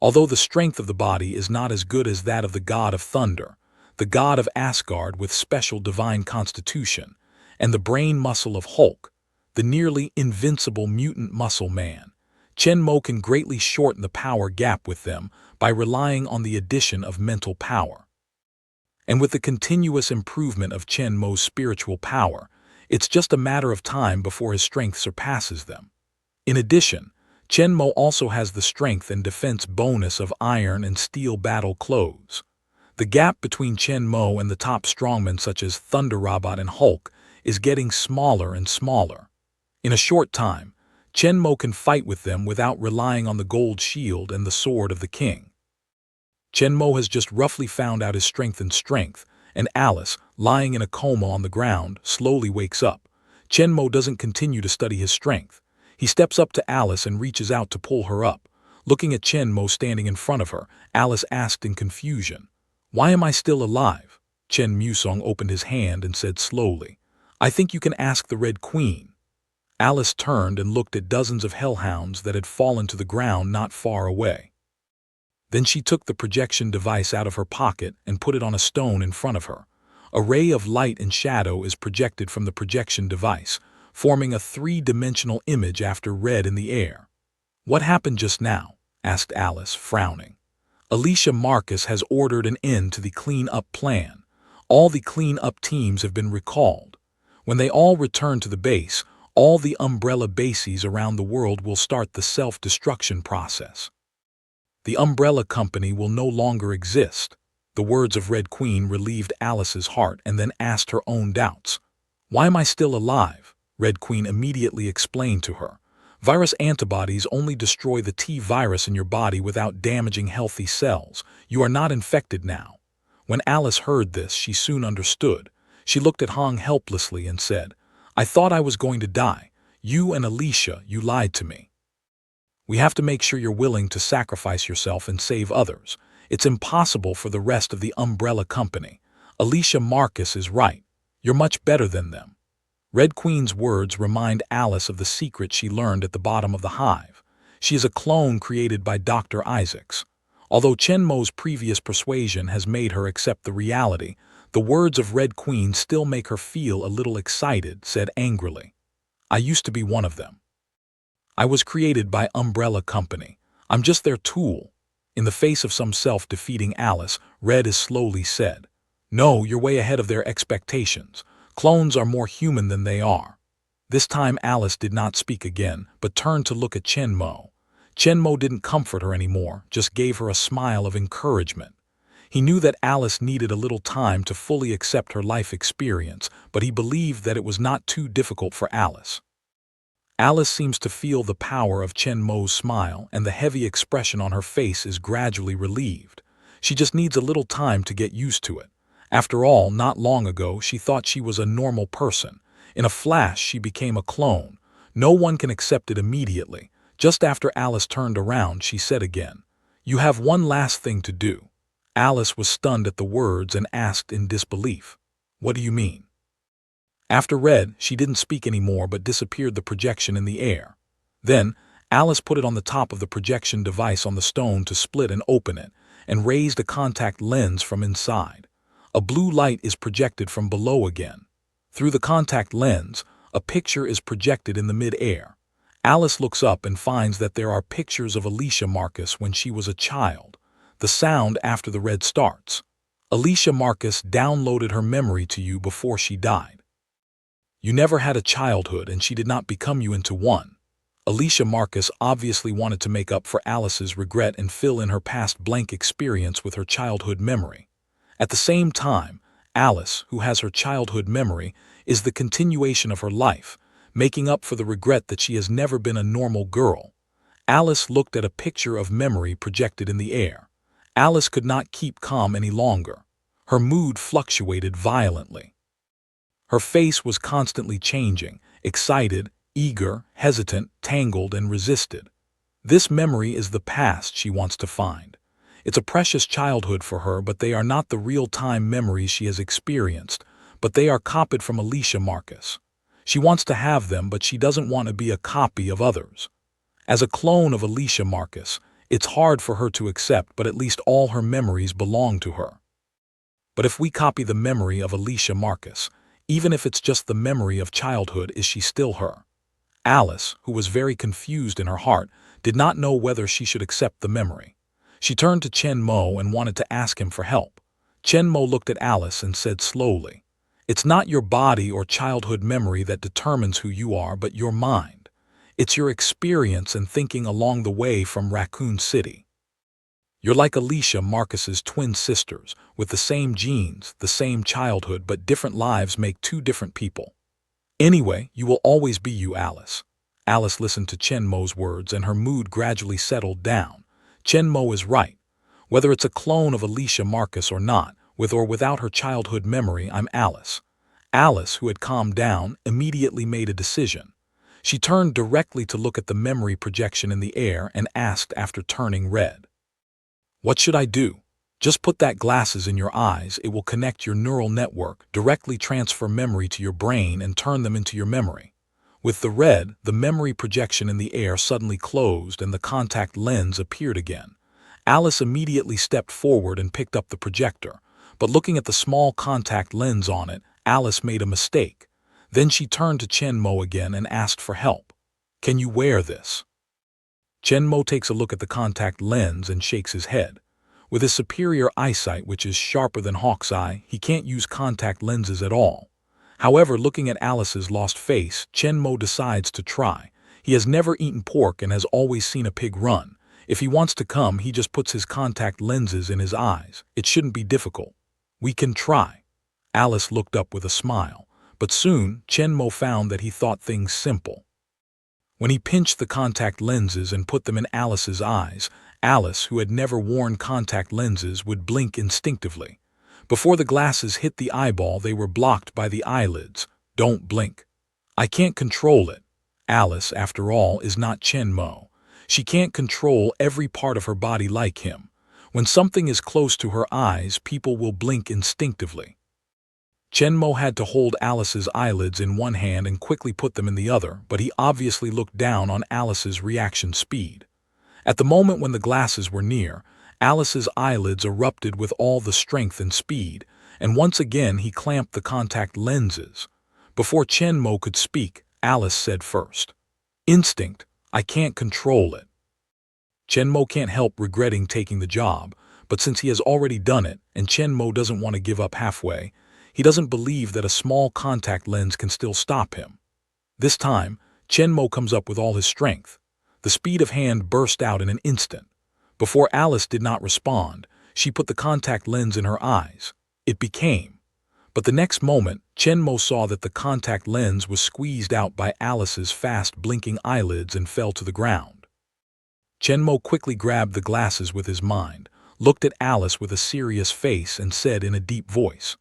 Although the strength of the body is not as good as that of the god of thunder, the god of Asgard with special divine constitution, and the brain muscle of Hulk, the nearly invincible mutant muscle man, Chen Mo can greatly shorten the power gap with them by relying on the addition of mental power. And with the continuous improvement of Chen Mo's spiritual power, it's just a matter of time before his strength surpasses them. In addition, Chen Mo also has the strength and defense bonus of iron and steel battle clothes. The gap between Chen Mo and the top strongmen such as Thunder Robot and Hulk is getting smaller and smaller. In a short time, Chen Mo can fight with them without relying on the gold shield and the sword of the king. Chen Mo has just roughly found out his strength, and Alice, lying in a coma on the ground, slowly wakes up. Chen Mo doesn't continue to study his strength. He steps up to Alice and reaches out to pull her up. Looking at Chen Mo standing in front of her, Alice asked in confusion, "Why am I still alive?" Chen Musong opened his hand and said slowly, "I think you can ask the Red Queen." Alice turned and looked at dozens of hellhounds that had fallen to the ground not far away. Then she took the projection device out of her pocket and put it on a stone in front of her. A ray of light and shadow is projected from the projection device, forming a 3-dimensional image after red in the air. "What happened just now?" asked Alice, frowning. "Alicia Marcus has ordered an end to the clean-up plan. All the clean-up teams have been recalled. When they all return to the base, all the umbrella bases around the world will start the self-destruction process. The Umbrella Company will no longer exist." The words of Red Queen relieved Alice's heart and then asked her own doubts. Why am I still alive? Red Queen immediately explained to her. Virus antibodies only destroy the T virus in your body without damaging healthy cells. You are not infected now. When Alice heard this, she soon understood. She looked at Hong helplessly and said, I thought I was going to die. You and Alicia, you lied to me. We have to make sure you're willing to sacrifice yourself and save others. It's impossible for the rest of the Umbrella Company. Alicia Marcus is right. You're much better than them. Red Queen's words remind Alice of the secret she learned at the bottom of the hive. She is a clone created by Dr. Isaacs. Although Chen Mo's previous persuasion has made her accept the reality, the words of Red Queen still make her feel a little excited, said angrily. I used to be one of them. I was created by Umbrella Company. I'm just their tool. In the face of some self-defeating Alice, Red is slowly said, No, you're way ahead of their expectations. Clones are more human than they are. This time Alice did not speak again, but turned to look at Chen Mo. Chen Mo didn't comfort her anymore, just gave her a smile of encouragement. He knew that Alice needed a little time to fully accept her life experience, but he believed that it was not too difficult for Alice. Alice seems to feel the power of Chen Mo's smile, and the heavy expression on her face is gradually relieved. She just needs a little time to get used to it. After all, not long ago, she thought she was a normal person. In a flash, she became a clone. No one can accept it immediately. Just after Alice turned around, she said again, You have one last thing to do. Alice was stunned at the words and asked in disbelief, What do you mean? After Red, she didn't speak anymore but disappeared the projection in the air. Then, Alice put it on the top of the projection device on the stone to split and open it, and raised a contact lens from inside. A blue light is projected from below again. Through the contact lens, a picture is projected in the mid-air. Alice looks up and finds that there are pictures of Alicia Marcus when she was a child. The sound after the red starts. Alicia Marcus downloaded her memory to you before she died. You never had a childhood and she did not become you into one. Alicia Marcus obviously wanted to make up for Alice's regret and fill in her past blank experience with her childhood memory. At the same time, Alice, who has her childhood memory, is the continuation of her life, making up for the regret that she has never been a normal girl. Alice looked at a picture of memory projected in the air. Alice could not keep calm any longer. Her mood fluctuated violently. Her face was constantly changing, excited, eager, hesitant, tangled, and resisted. This memory is the past she wants to find. It's a precious childhood for her, but they are not the real-time memories she has experienced, but they are copied from Alicia Marcus. She wants to have them, but she doesn't want to be a copy of others. As a clone of Alicia Marcus, it's hard for her to accept, but at least all her memories belong to her. But if we copy the memory of Alicia Marcus, even if it's just the memory of childhood, is she still her? Alice, who was very confused in her heart, did not know whether she should accept the memory. She turned to Chen Mo and wanted to ask him for help. Chen Mo looked at Alice and said slowly, It's not your body or childhood memory that determines who you are, but your mind. It's your experience and thinking along the way from Raccoon City. You're like Alicia Marcus's twin sisters, with the same genes, the same childhood, but different lives make two different people. Anyway, you will always be you, Alice. Alice listened to Chen Mo's words and her mood gradually settled down. Chen Mo is right. Whether it's a clone of Alicia Marcus or not, with or without her childhood memory, I'm Alice. Alice, who had calmed down, immediately made a decision. She turned directly to look at the memory projection in the air and asked after turning red. What should I do? Just put that glasses in your eyes. It will connect your neural network, directly transfer memory to your brain and turn them into your memory. With the red, the memory projection in the air suddenly closed and the contact lens appeared again. Alice immediately stepped forward and picked up the projector, but looking at the small contact lens on it, Alice made a mistake. Then she turned to Chen Mo again and asked for help. Can you wear this? Chen Mo takes a look at the contact lens and shakes his head. With his superior eyesight, which is sharper than Hawk's eye, he can't use contact lenses at all. However, looking at Alice's lost face, Chen Mo decides to try. He has never eaten pork and has always seen a pig run. If he wants to come, he just puts his contact lenses in his eyes. It shouldn't be difficult. We can try. Alice looked up with a smile, But soon, Chenmo found that he thought things simple. When he pinched the contact lenses and put them in Alice's eyes, Alice, who had never worn contact lenses, would blink instinctively. Before the glasses hit the eyeball, they were blocked by the eyelids. Don't blink. I can't control it. Alice, after all, is not Chenmo. She can't control every part of her body like him. When something is close to her eyes, people will blink instinctively. Chenmo had to hold Alice's eyelids in one hand and quickly put them in the other, but he obviously looked down on Alice's reaction speed. At the moment when the glasses were near, Alice's eyelids erupted with all the strength and speed, and once again he clamped the contact lenses. Before Chenmo could speak, Alice said first, "Instinct, I can't control it." Chenmo can't help regretting taking the job, but since he has already done it, and Chenmo doesn't want to give up halfway, he doesn't believe that a small contact lens can still stop him. This time, Chenmo comes up with all his strength. The speed of hand burst out in an instant. Before Alice did not respond, she put the contact lens in her eyes. It became. But the next moment, Chenmo saw that the contact lens was squeezed out by Alice's fast blinking eyelids and fell to the ground. Chenmo quickly grabbed the glasses with his mind, looked at Alice with a serious face, and said in a deep voice,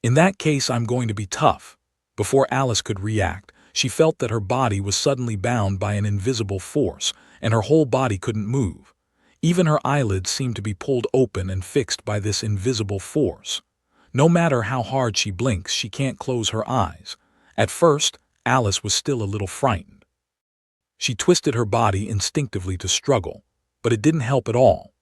"In that case, I'm going to be tough." Before Alice could react, she felt that her body was suddenly bound by an invisible force, and her whole body couldn't move. Even her eyelids seemed to be pulled open and fixed by this invisible force. No matter how hard she blinks, she can't close her eyes. At first, Alice was still a little frightened. She twisted her body instinctively to struggle, but it didn't help at all.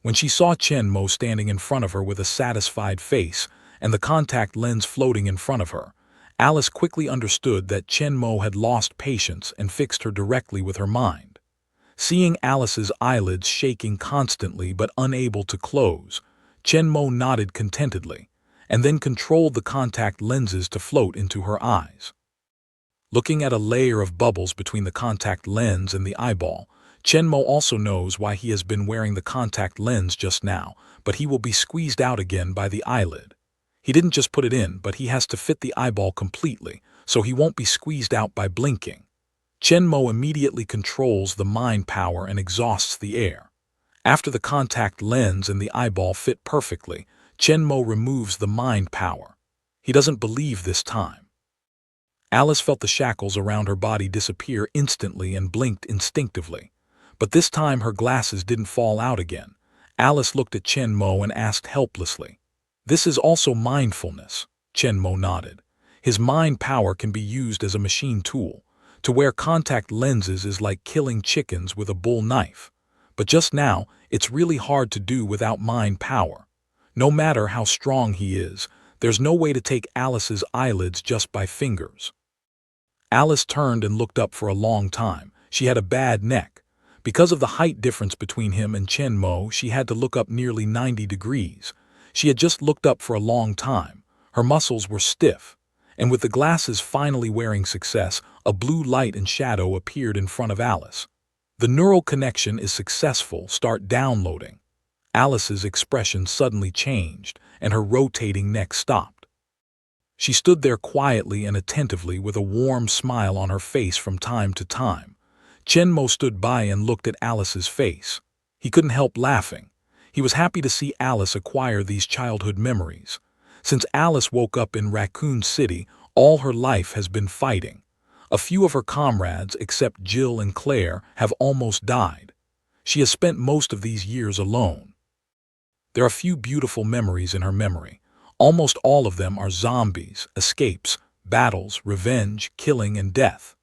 When she saw Chenmo standing in front of her with a satisfied face, and the contact lens floating in front of her, Alice quickly understood that Chenmo had lost patience and fixed her directly with her mind. Seeing Alice's eyelids shaking constantly but unable to close, Chenmo nodded contentedly, and then controlled the contact lenses to float into her eyes. Looking at a layer of bubbles between the contact lens and the eyeball, Chenmo also knows why he has been wearing the contact lens just now, but he will be squeezed out again by the eyelid. He didn't just put it in, but he has to fit the eyeball completely, so he won't be squeezed out by blinking. Chenmo immediately controls the mind power and exhausts the air. After the contact lens and the eyeball fit perfectly, Chenmo removes the mind power. He doesn't believe this time. Alice felt the shackles around her body disappear instantly and blinked instinctively. But this time her glasses didn't fall out again. Alice looked at Chenmo and asked helplessly, "This is also mindfulness." Chenmo nodded. His mind power can be used as a machine tool. To wear contact lenses is like killing chickens with a bull knife. But just now, it's really hard to do without mind power. No matter how strong he is, there's no way to take Alice's eyelids just by fingers. Alice turned and looked up for a long time. She had a bad neck. Because of the height difference between him and Chenmo, she had to look up nearly 90 degrees. She had just looked up for a long time. Her muscles were stiff. And with the glasses finally wearing success, a blue light and shadow appeared in front of Alice. "The neural connection is successful. Start downloading." Alice's expression suddenly changed, and her rotating neck stopped. She stood there quietly and attentively with a warm smile on her face from time to time. Chenmo stood by and looked at Alice's face. He couldn't help laughing. He was happy to see Alice acquire these childhood memories. Since Alice woke up in Raccoon City, all her life has been fighting. A few of her comrades, except Jill and Claire, have almost died. She has spent most of these years alone. There are few beautiful memories in her memory. Almost all of them are zombies, escapes, battles, revenge, killing, and death.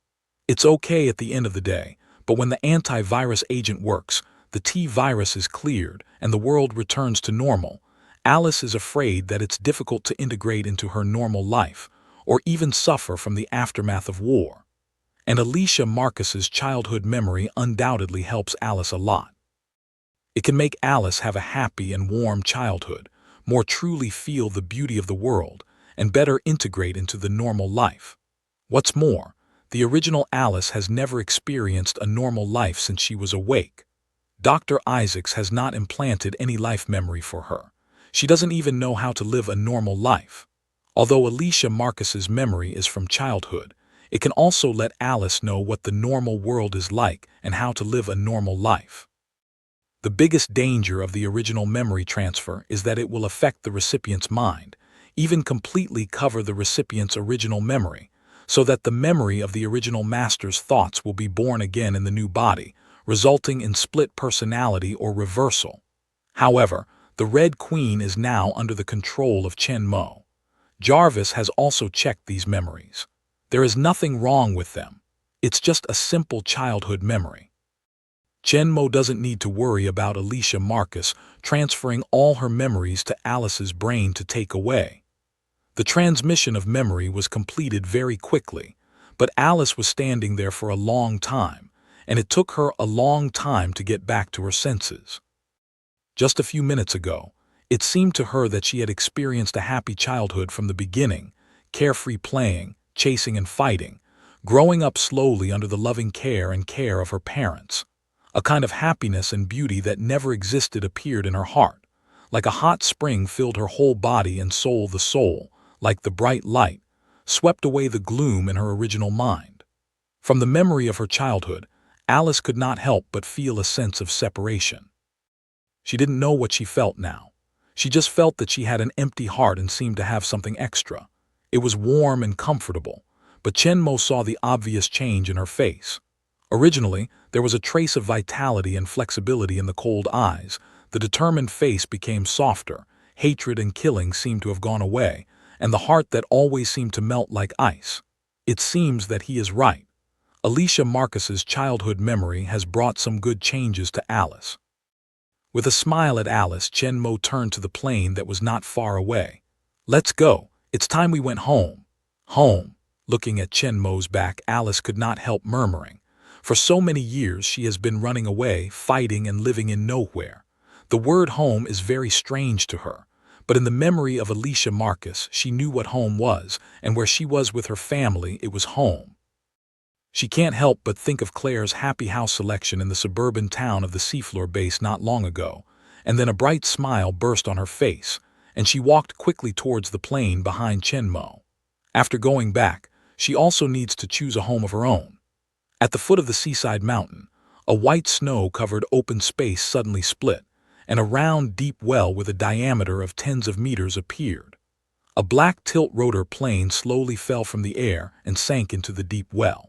It's okay at the end of the day, but when the antivirus agent works, the T-virus is cleared, and the world returns to normal, Alice is afraid that it's difficult to integrate into her normal life, or even suffer from the aftermath of war. And Alicia Marcus's childhood memory undoubtedly helps Alice a lot. It can make Alice have a happy and warm childhood, more truly feel the beauty of the world, and better integrate into the normal life. What's more, the original Alice has never experienced a normal life since she was awake. Dr. Isaacs has not implanted any life memory for her. She doesn't even know how to live a normal life. Although Alicia Marcus's memory is from childhood, it can also let Alice know what the normal world is like and how to live a normal life. The biggest danger of the original memory transfer is that it will affect the recipient's mind, even completely cover the recipient's original memory, so that the memory of the original master's thoughts will be born again in the new body, resulting in split personality or reversal. However, the Red Queen is now under the control of Chen Mo. Jarvis has also checked these memories. There is nothing wrong with them. It's just a simple childhood memory. Chen Mo doesn't need to worry about Alicia Marcus transferring all her memories to Alice's brain to take away. The transmission of memory was completed very quickly, but Alice was standing there for a long time, and it took her a long time to get back to her senses. Just a few minutes ago, it seemed to her that she had experienced a happy childhood from the beginning, carefree playing, chasing and fighting, growing up slowly under the loving care of her parents. A kind of happiness and beauty that never existed appeared in her heart. Like a hot spring filled her whole body and soul. The soul, like the bright light, swept away the gloom in her original mind. From the memory of her childhood, Alice could not help but feel a sense of separation. She didn't know what she felt now. She just felt that she had an empty heart and seemed to have something extra. It was warm and comfortable, but Chen Mo saw the obvious change in her face. Originally, there was a trace of vitality and flexibility in the cold eyes. The determined face became softer, hatred and killing seemed to have gone away, and the heart that always seemed to melt like ice. It seems that he is right. Alicia Marcus's childhood memory has brought some good changes to Alice. With a smile at Alice, Chen Mo turned to the plane that was not far away. "Let's go. It's time we went home." Home. Looking at Chen Mo's back, Alice could not help murmuring. For so many years she has been running away, fighting and living in nowhere. The word home is very strange to her, but in the memory of Alicia Marcus, she knew what home was, and where she was with her family, it was home. She can't help but think of Claire's happy house selection in the suburban town of the seafloor base not long ago, and then a bright smile burst on her face, and she walked quickly towards the plane behind Chen Mo. After going back, she also needs to choose a home of her own. At the foot of the seaside mountain, a white snow-covered open space suddenly split, and a round, deep well with a diameter of tens of meters appeared. A black tilt-rotor plane slowly fell from the air and sank into the deep well.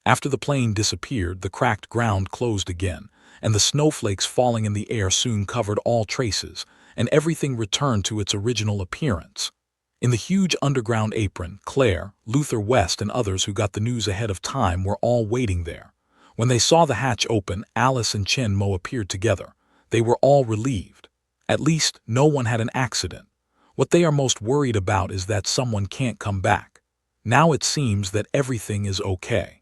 After the plane disappeared, the cracked ground closed again, and the snowflakes falling in the air soon covered all traces, and everything returned to its original appearance. In the huge underground apron, Claire, Luther West, and others who got the news ahead of time were all waiting there. When they saw the hatch open, Alice and Chen Mo appeared together. They were all relieved. At least, no one had an accident. What they are most worried about is that someone can't come back. Now it seems that everything is okay.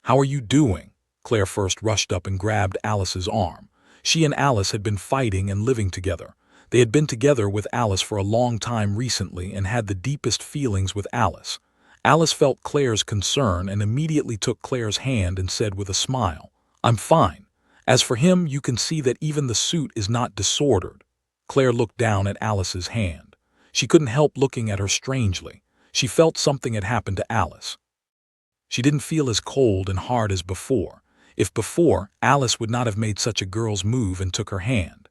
"How are you doing?" Claire first rushed up and grabbed Alice's arm. She and Alice had been fighting and living together. They had been together with Alice for a long time recently and had the deepest feelings with Alice. Alice felt Claire's concern and immediately took Claire's hand and said with a smile, "I'm fine. As for him, you can see that even the suit is not disordered." Claire looked down at Alice's hand. She couldn't help looking at her strangely. She felt something had happened to Alice. She didn't feel as cold and hard as before. If before, Alice would not have made such a girl's move and took her hand.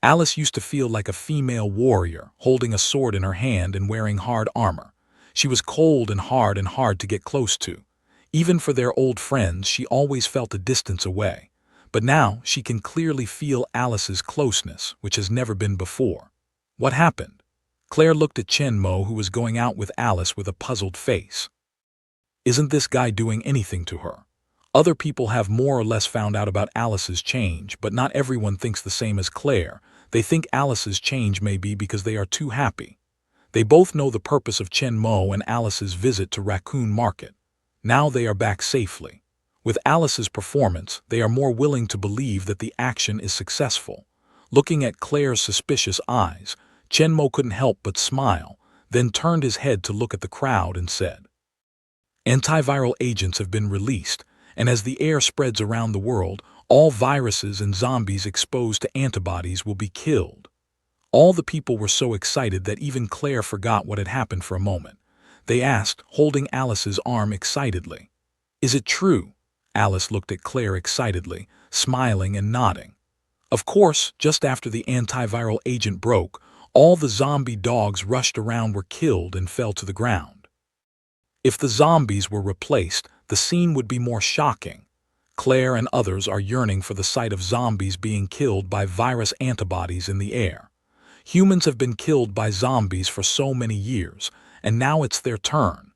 Alice used to feel like a female warrior, holding a sword in her hand and wearing hard armor. She was cold and hard to get close to. Even for their old friends, she always felt a distance away. But now she can clearly feel Alice's closeness, which has never been before. What happened? Claire looked at Chen Mo, who was going out with Alice, with a puzzled face. Isn't this guy doing anything to her? Other people have more or less found out about Alice's change, but not everyone thinks the same as Claire. They think Alice's change may be because they are too happy. They both know the purpose of Chen Mo and Alice's visit to Raccoon Market. Now they are back safely. With Alice's performance, they are more willing to believe that the action is successful. Looking at Claire's suspicious eyes, Chen Mo couldn't help but smile, then turned his head to look at the crowd and said, "Antiviral agents have been released, and as the air spreads around the world, all viruses and zombies exposed to antibodies will be killed." All the people were so excited that even Claire forgot what had happened for a moment. They asked, holding Alice's arm excitedly. "Is it true?" Alice looked at Claire excitedly, smiling and nodding. Of course, just after the antiviral agent broke, all the zombie dogs rushed around were killed and fell to the ground. If the zombies were replaced, the scene would be more shocking. Claire and others are yearning for the sight of zombies being killed by virus antibodies in the air. Humans have been killed by zombies for so many years, and now it's their turn.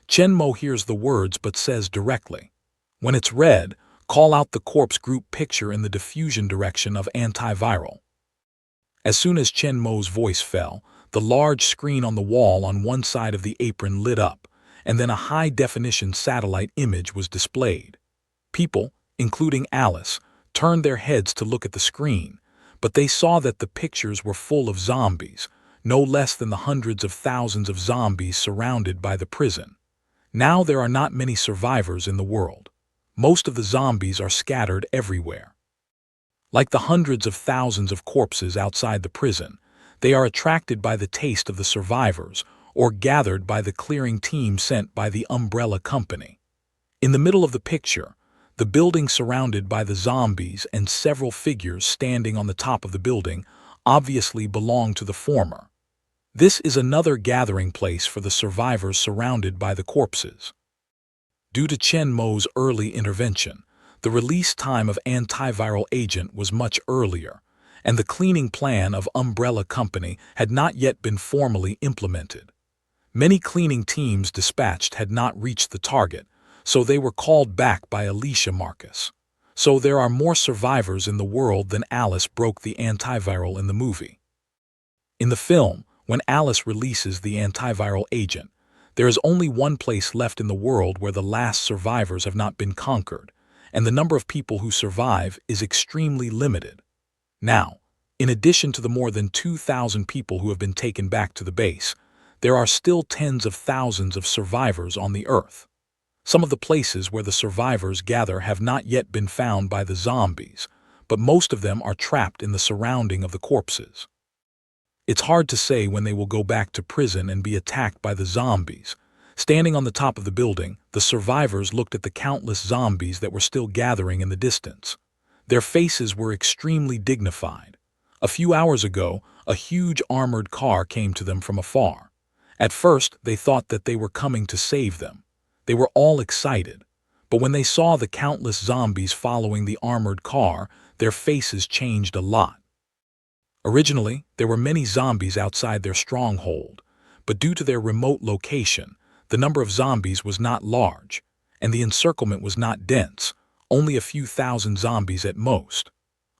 Chenmo hears the words but says directly, "When it's red, call out the corpse group picture in the diffusion direction of antiviral." As soon as Chenmo's voice fell, the large screen on the wall on one side of the apron lit up, and then a high-definition satellite image was displayed. People, including Alice, turned their heads to look at the screen, but they saw that the pictures were full of zombies, no less than the hundreds of thousands of zombies surrounded by the prison. Now there are not many survivors in the world. Most of the zombies are scattered everywhere. Like the hundreds of thousands of corpses outside the prison, they are attracted by the taste of the survivors or gathered by the clearing team sent by the umbrella company. In the middle of the picture, the building surrounded by the zombies and several figures standing on the top of the building obviously belong to the former. This is another gathering place for the survivors surrounded by the corpses. Due to Chenmo's early intervention, the release time of antiviral agent was much earlier, and the cleaning plan of Umbrella Company had not yet been formally implemented. Many cleaning teams dispatched had not reached the target, so they were called back by Alicia Marcus. So there are more survivors in the world than Alice broke the antiviral in the movie. In the film, when Alice releases the antiviral agent, there is only one place left in the world where the last survivors have not been conquered, and the number of people who survive is extremely limited. Now, in addition to the more than 2,000 people who have been taken back to the base, there are still tens of thousands of survivors on the Earth. Some of the places where the survivors gather have not yet been found by the zombies, but most of them are trapped in the surrounding of the corpses. It's hard to say when they will go back to prison and be attacked by the zombies. Standing on the top of the building, the survivors looked at the countless zombies that were still gathering in the distance. Their faces were extremely dignified. A few hours ago, a huge armored car came to them from afar. At first, they thought that they were coming to save them. They were all excited. But when they saw the countless zombies following the armored car, their faces changed a lot. Originally, there were many zombies outside their stronghold, but due to their remote location, the number of zombies was not large, and the encirclement was not dense, only a few thousand zombies at most.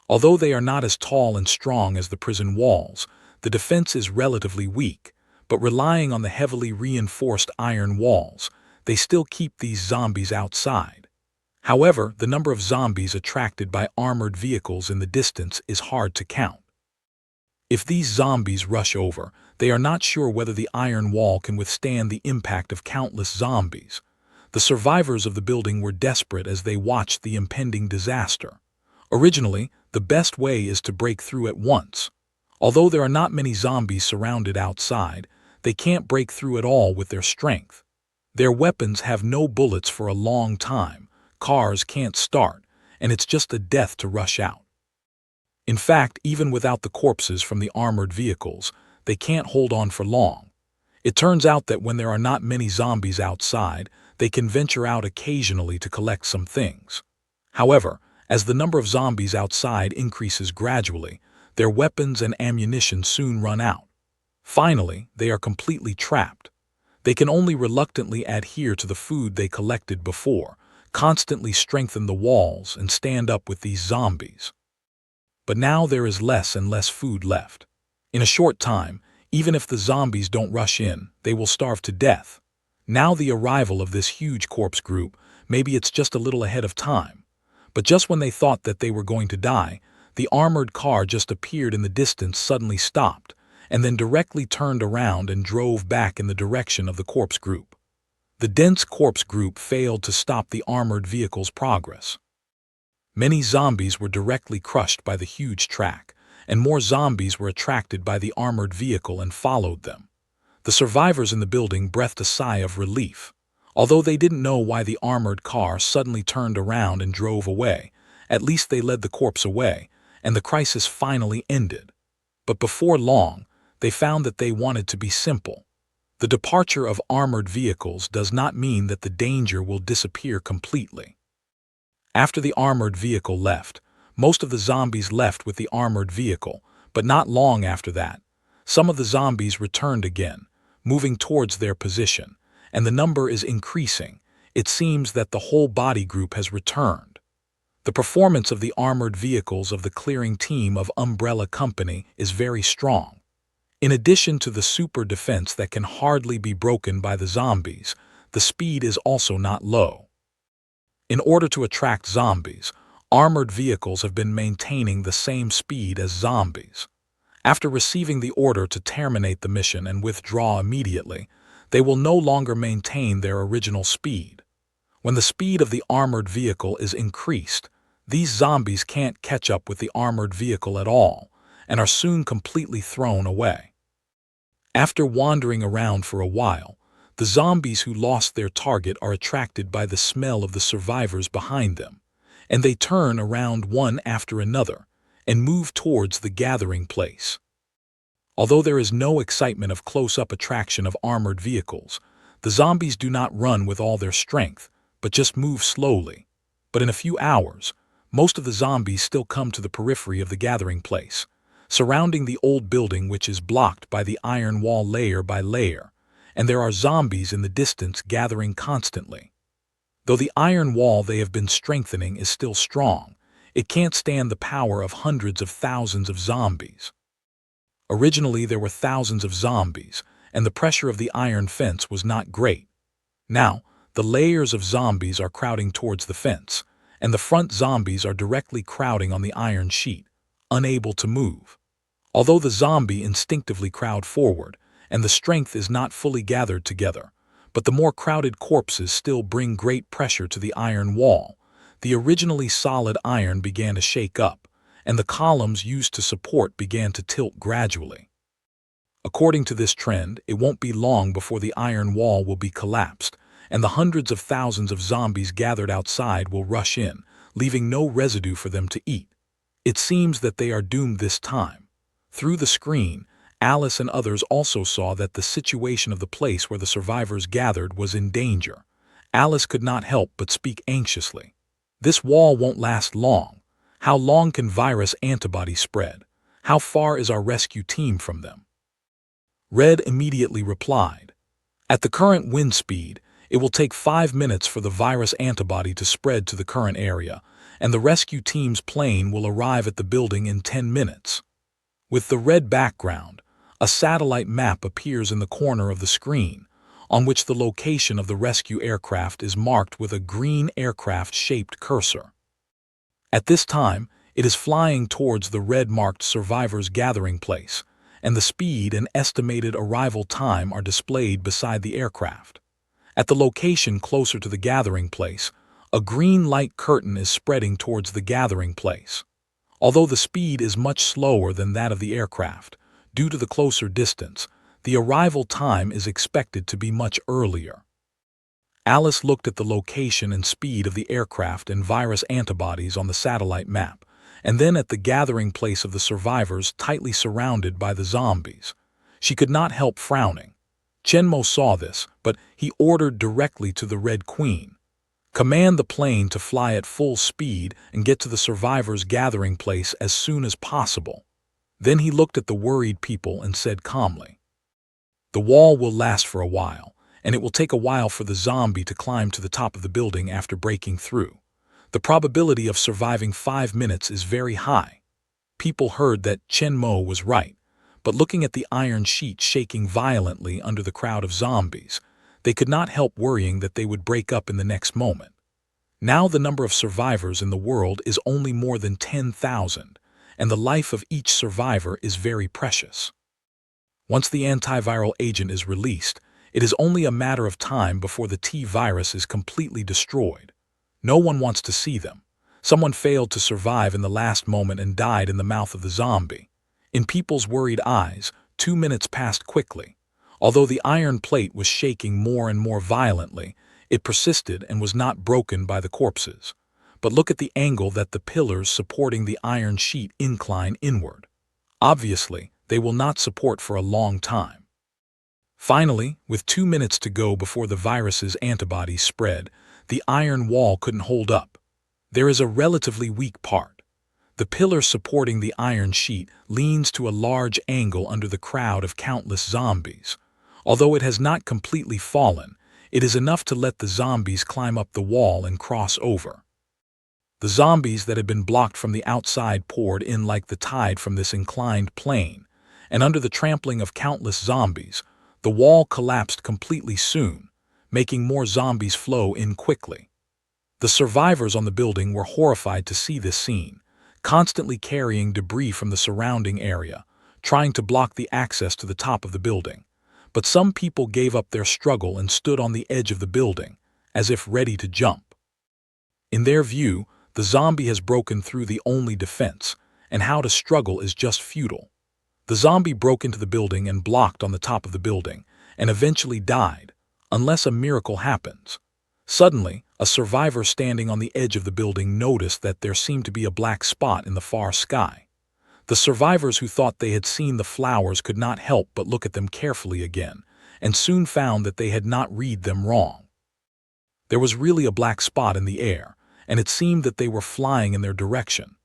Although they are not as tall and strong as the prison walls, the defense is relatively weak, but relying on the heavily reinforced iron walls, they still keep these zombies outside. However, the number of zombies attracted by armored vehicles in the distance is hard to count. If these zombies rush over, they are not sure whether the iron wall can withstand the impact of countless zombies. The survivors of the building were desperate as they watched the impending disaster. Originally, the best way is to break through at once. Although there are not many zombies surrounded outside, they can't break through at all with their strength. Their weapons have no bullets for a long time, cars can't start, and it's just a death to rush out. In fact, even without the corpses from the armored vehicles, they can't hold on for long. It turns out that when there are not many zombies outside, they can venture out occasionally to collect some things. However, as the number of zombies outside increases gradually, their weapons and ammunition soon run out. Finally, they are completely trapped. They can only reluctantly adhere to the food they collected before, constantly strengthen the walls, and stand up with these zombies. But now there is less and less food left. In a short time, even if the zombies don't rush in, they will starve to death. Now the arrival of this huge corpse group, maybe it's just a little ahead of time. But just when they thought that they were going to die, the armored car just appeared in the distance, suddenly stopped, and then directly turned around and drove back in the direction of the corpse group. The dense corpse group failed to stop the armored vehicle's progress. Many zombies were directly crushed by the huge track, and more zombies were attracted by the armored vehicle and followed them. The survivors in the building breathed a sigh of relief. Although they didn't know why the armored car suddenly turned around and drove away, at least they led the corpse away, and the crisis finally ended. But before long, they found that they wanted to be simple. The departure of armored vehicles does not mean that the danger will disappear completely. After the armored vehicle left, most of the zombies left with the armored vehicle, but not long after that. Some of the zombies returned again, moving towards their position, and the number is increasing. It seems that the whole body group has returned. The performance of the armored vehicles of the clearing team of Umbrella Company is very strong. In addition to the super defense that can hardly be broken by the zombies, the speed is also not low. In order to attract zombies, armored vehicles have been maintaining the same speed as zombies. After receiving the order to terminate the mission and withdraw immediately, they will no longer maintain their original speed. When the speed of the armored vehicle is increased, these zombies can't catch up with the armored vehicle at all and are soon completely thrown away. After wandering around for a while, the zombies who lost their target are attracted by the smell of the survivors behind them, and they turn around one after another and move towards the gathering place. Although there is no excitement of close-up attraction of armored vehicles, the zombies do not run with all their strength, but just move slowly. But in a few hours, most of the zombies still come to the periphery of the gathering place, surrounding the old building which is blocked by the iron wall layer by layer, and there are zombies in the distance gathering constantly. Though the iron wall they have been strengthening is still strong, it can't stand the power of hundreds of thousands of zombies. Originally there were thousands of zombies, and the pressure of the iron fence was not great. Now, the layers of zombies are crowding towards the fence, and the front zombies are directly crowding on the iron sheet, unable to move. Although the zombie instinctively crowd forward, and the strength is not fully gathered together, but the more crowded corpses still bring great pressure to the iron wall, the originally solid iron began to shake up, and the columns used to support began to tilt gradually. According to this trend, it won't be long before the iron wall will be collapsed, and the hundreds of thousands of zombies gathered outside will rush in, leaving no residue for them to eat. It seems that they are doomed this time. Through the screen, Alice and others also saw that the situation of the place where the survivors gathered was in danger. Alice could not help but speak anxiously. This wall won't last long. How long can virus antibodies spread? How far is our rescue team from them? Red immediately replied, "At the current wind speed, it will take 5 minutes for the virus antibody to spread to the current area, and the rescue team's plane will arrive at the building in 10 minutes. With the red background, a satellite map appears in the corner of the screen, on which the location of the rescue aircraft is marked with a green aircraft-shaped cursor. At this time, it is flying towards the red-marked survivors' gathering place, and the speed and estimated arrival time are displayed beside the aircraft. At the location closer to the gathering place, a green light curtain is spreading towards the gathering place. Although the speed is much slower than that of the aircraft, due to the closer distance, the arrival time is expected to be much earlier." Alice looked at the location and speed of the aircraft and virus antibodies on the satellite map, and then at the gathering place of the survivors tightly surrounded by the zombies. She could not help frowning. Chenmo saw this, but he ordered directly to the Red Queen, "Command the plane to fly at full speed and get to the survivors' gathering place as soon as possible." Then he looked at the worried people and said calmly, "The wall will last for a while, and it will take a while for the zombie to climb to the top of the building after breaking through. The probability of surviving 5 minutes is very high." People heard that Chenmo was right, but looking at the iron sheet shaking violently under the crowd of zombies, they could not help worrying that they would break up in the next moment. Now the number of survivors in the world is only more than 10,000, and the life of each survivor is very precious. Once the antiviral agent is released, it is only a matter of time before the T-virus is completely destroyed. No one wants to see them. Someone failed to survive in the last moment and died in the mouth of the zombie. In people's worried eyes, 2 minutes passed quickly. Although the iron plate was shaking more and more violently, it persisted and was not broken by the corpses. But look at the angle that the pillars supporting the iron sheet incline inward. Obviously, they will not support for a long time. Finally, with 2 minutes to go before the virus's antibodies spread, the iron wall couldn't hold up. There is a relatively weak part. The pillar supporting the iron sheet leans to a large angle under the crowd of countless zombies. Although it has not completely fallen, it is enough to let the zombies climb up the wall and cross over. The zombies that had been blocked from the outside poured in like the tide from this inclined plane, and under the trampling of countless zombies, the wall collapsed completely soon, making more zombies flow in quickly. The survivors on the building were horrified to see this scene, constantly carrying debris from the surrounding area, trying to block the access to the top of the building. But some people gave up their struggle and stood on the edge of the building, as if ready to jump. In their view, the zombie has broken through the only defense, and how to struggle is just futile. The zombie broke into the building and blocked on the top of the building, and eventually died, unless a miracle happens. Suddenly, a survivor standing on the edge of the building noticed that there seemed to be a black spot in the far sky. The survivors who thought they had seen the flowers could not help but look at them carefully again, and soon found that they had not read them wrong. There was really a black spot in the air, and it seemed that they were flying in their direction.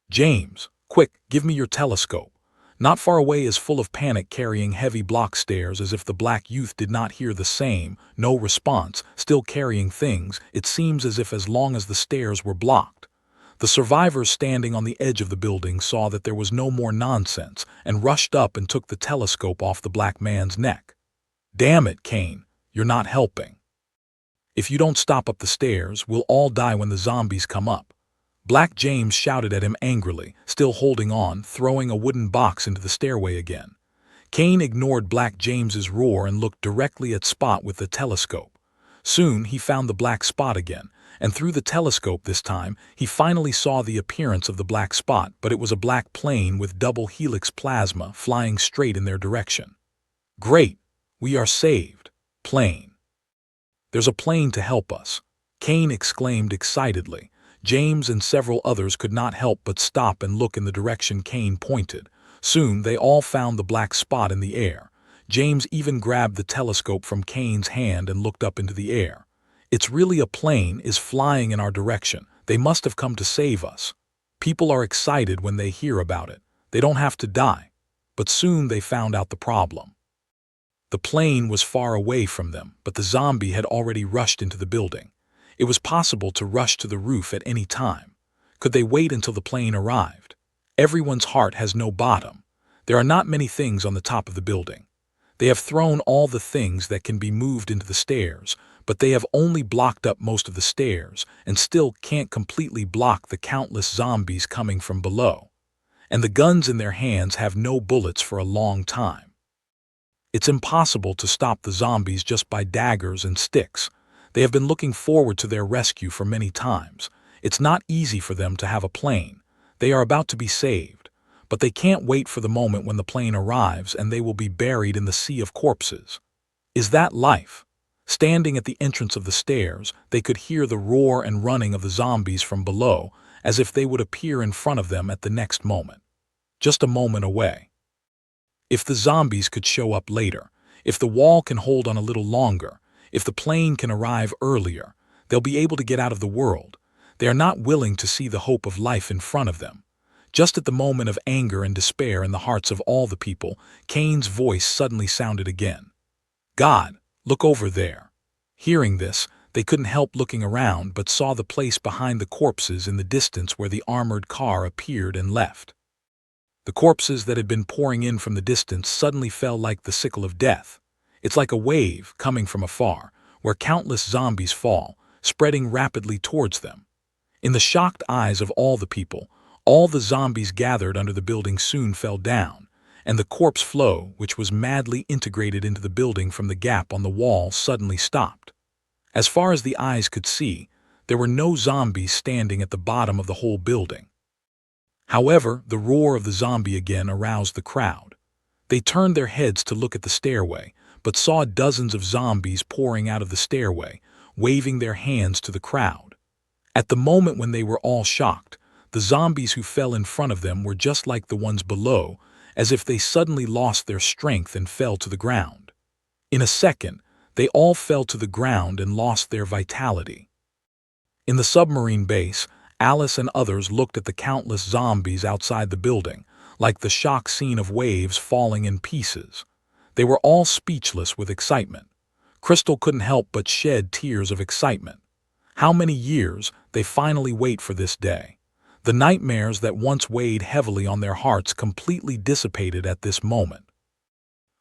"James, quick, give me your telescope." Not far away is full of panic, carrying heavy block stairs as if the black youth did not hear the same, no response, still carrying things. It seems as if as long as the stairs were blocked. The survivors standing on the edge of the building saw that there was no more nonsense and rushed up and took the telescope off the black man's neck. "Damn it, Kane, you're not helping. If you don't stop up the stairs, we'll all die when the zombies come up." Black James shouted at him angrily, still holding on, throwing a wooden box into the stairway again. Kane ignored Black James's roar and looked directly at Spot with the telescope. Soon he found the black spot again, and through the telescope this time, he finally saw the appearance of the black spot, but it was a black plane with double helix plasma flying straight in their direction. "Great! We are saved! Plane! There's a plane to help us!" Kane exclaimed excitedly. James and several others could not help but stop and look in the direction Kane pointed. Soon they all found the black spot in the air. James even grabbed the telescope from Kane's hand and looked up into the air. "It's really a plane is flying in our direction. They must have come to save us." People are excited when they hear about it. They don't have to die. But soon they found out the problem. The plane was far away from them, but the zombie had already rushed into the building. It was possible to rush to the roof at any time. Could they wait until the plane arrived? Everyone's heart has no bottom. There are not many things on the top of the building. They have thrown all the things that can be moved into the stairs, but they have only blocked up most of the stairs and still can't completely block the countless zombies coming from below. And the guns in their hands have no bullets for a long time. It's impossible to stop the zombies just by daggers and sticks. They have been looking forward to their rescue for many times. It's not easy for them to have a plane. They are about to be saved, but they can't wait for the moment when the plane arrives and they will be buried in the sea of corpses. Is that life? Standing at the entrance of the stairs, they could hear the roar and running of the zombies from below, as if they would appear in front of them at the next moment. Just a moment away. If the zombies could show up later, if the wall can hold on a little longer, if the plane can arrive earlier, they'll be able to get out of the world. They are not willing to see the hope of life in front of them. Just at the moment of anger and despair in the hearts of all the people, Kane's voice suddenly sounded again. "God, look over there." Hearing this, they couldn't help looking around but saw the place behind the corpses in the distance where the armored car appeared and left. The corpses that had been pouring in from the distance suddenly fell like the sickle of death. It's like a wave coming from afar, where countless zombies fall, spreading rapidly towards them. In the shocked eyes of all the people, all the zombies gathered under the building soon fell down, and the corpse flow, which was madly integrated into the building from the gap on the wall, suddenly stopped. As far as the eyes could see, there were no zombies standing at the bottom of the whole building. However, the roar of the zombie again aroused the crowd. They turned their heads to look at the stairway, but saw dozens of zombies pouring out of the stairway, waving their hands to the crowd. At the moment when they were all shocked, the zombies who fell in front of them were just like the ones below, as if they suddenly lost their strength and fell to the ground. In a second, they all fell to the ground and lost their vitality. In the submarine base, Alice and others looked at the countless zombies outside the building, like the shock scene of waves falling in pieces. They were all speechless with excitement. Crystal couldn't help but shed tears of excitement. How many years they finally wait for this day. The nightmares that once weighed heavily on their hearts completely dissipated at this moment.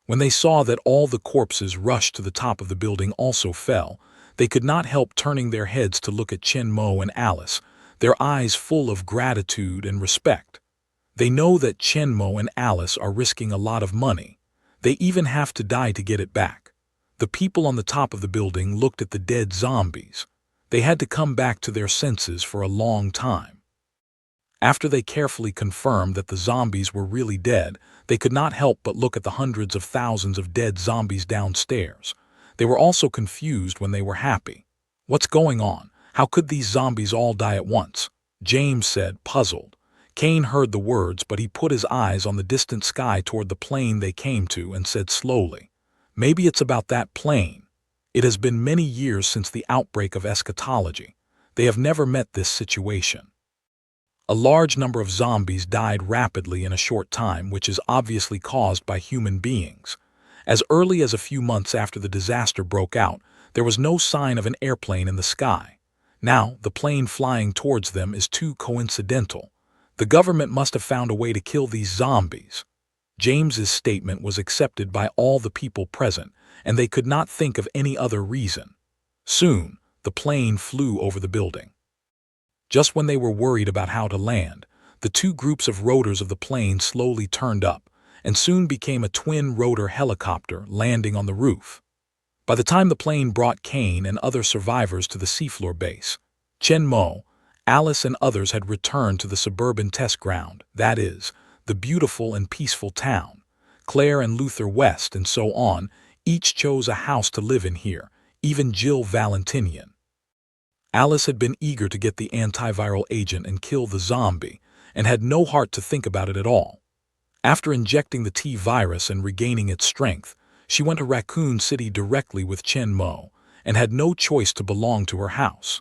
When they saw that all the corpses rushed to the top of the building also fell, they could not help turning their heads to look at Chen Mo and Alice, their eyes full of gratitude and respect. They know that Chen Mo and Alice are risking a lot of money. They even have to die to get it back. The people on the top of the building looked at the dead zombies. They had to come back to their senses for a long time. After they carefully confirmed that the zombies were really dead, they could not help but look at the hundreds of thousands of dead zombies downstairs. They were also confused when they were happy. What's going on? How could these zombies all die at once? James said, puzzled. Kane heard the words, but he put his eyes on the distant sky toward the plane they came to and said slowly, "Maybe it's about that plane. It has been many years since the outbreak of eschatology. They have never met this situation." A large number of zombies died rapidly in a short time, which is obviously caused by human beings. As early as a few months after the disaster broke out, there was no sign of an airplane in the sky. Now, the plane flying towards them is too coincidental. The government must have found a way to kill these zombies. James's statement was accepted by all the people present, and they could not think of any other reason. Soon, the plane flew over the building. Just when they were worried about how to land, the two groups of rotors of the plane slowly turned up, and soon became a twin-rotor helicopter landing on the roof. By the time the plane brought Kane and other survivors to the seafloor base, Chen Mo, Alice and others had returned to the suburban test ground, that is, the beautiful and peaceful town. Claire and Luther West and so on, each chose a house to live in here, even Jill Valentinian. Alice had been eager to get the antiviral agent and kill the zombie, and had no heart to think about it at all. After injecting the T-virus and regaining its strength, she went to Raccoon City directly with Chen Mo, and had no choice to belong to her house.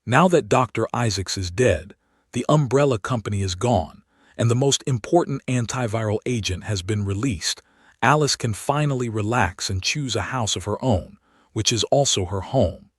Now that Dr. Isaacs is dead, the umbrella company is gone, and the most important antiviral agent has been released, Alice can finally relax and choose a house of her own, which is also her home.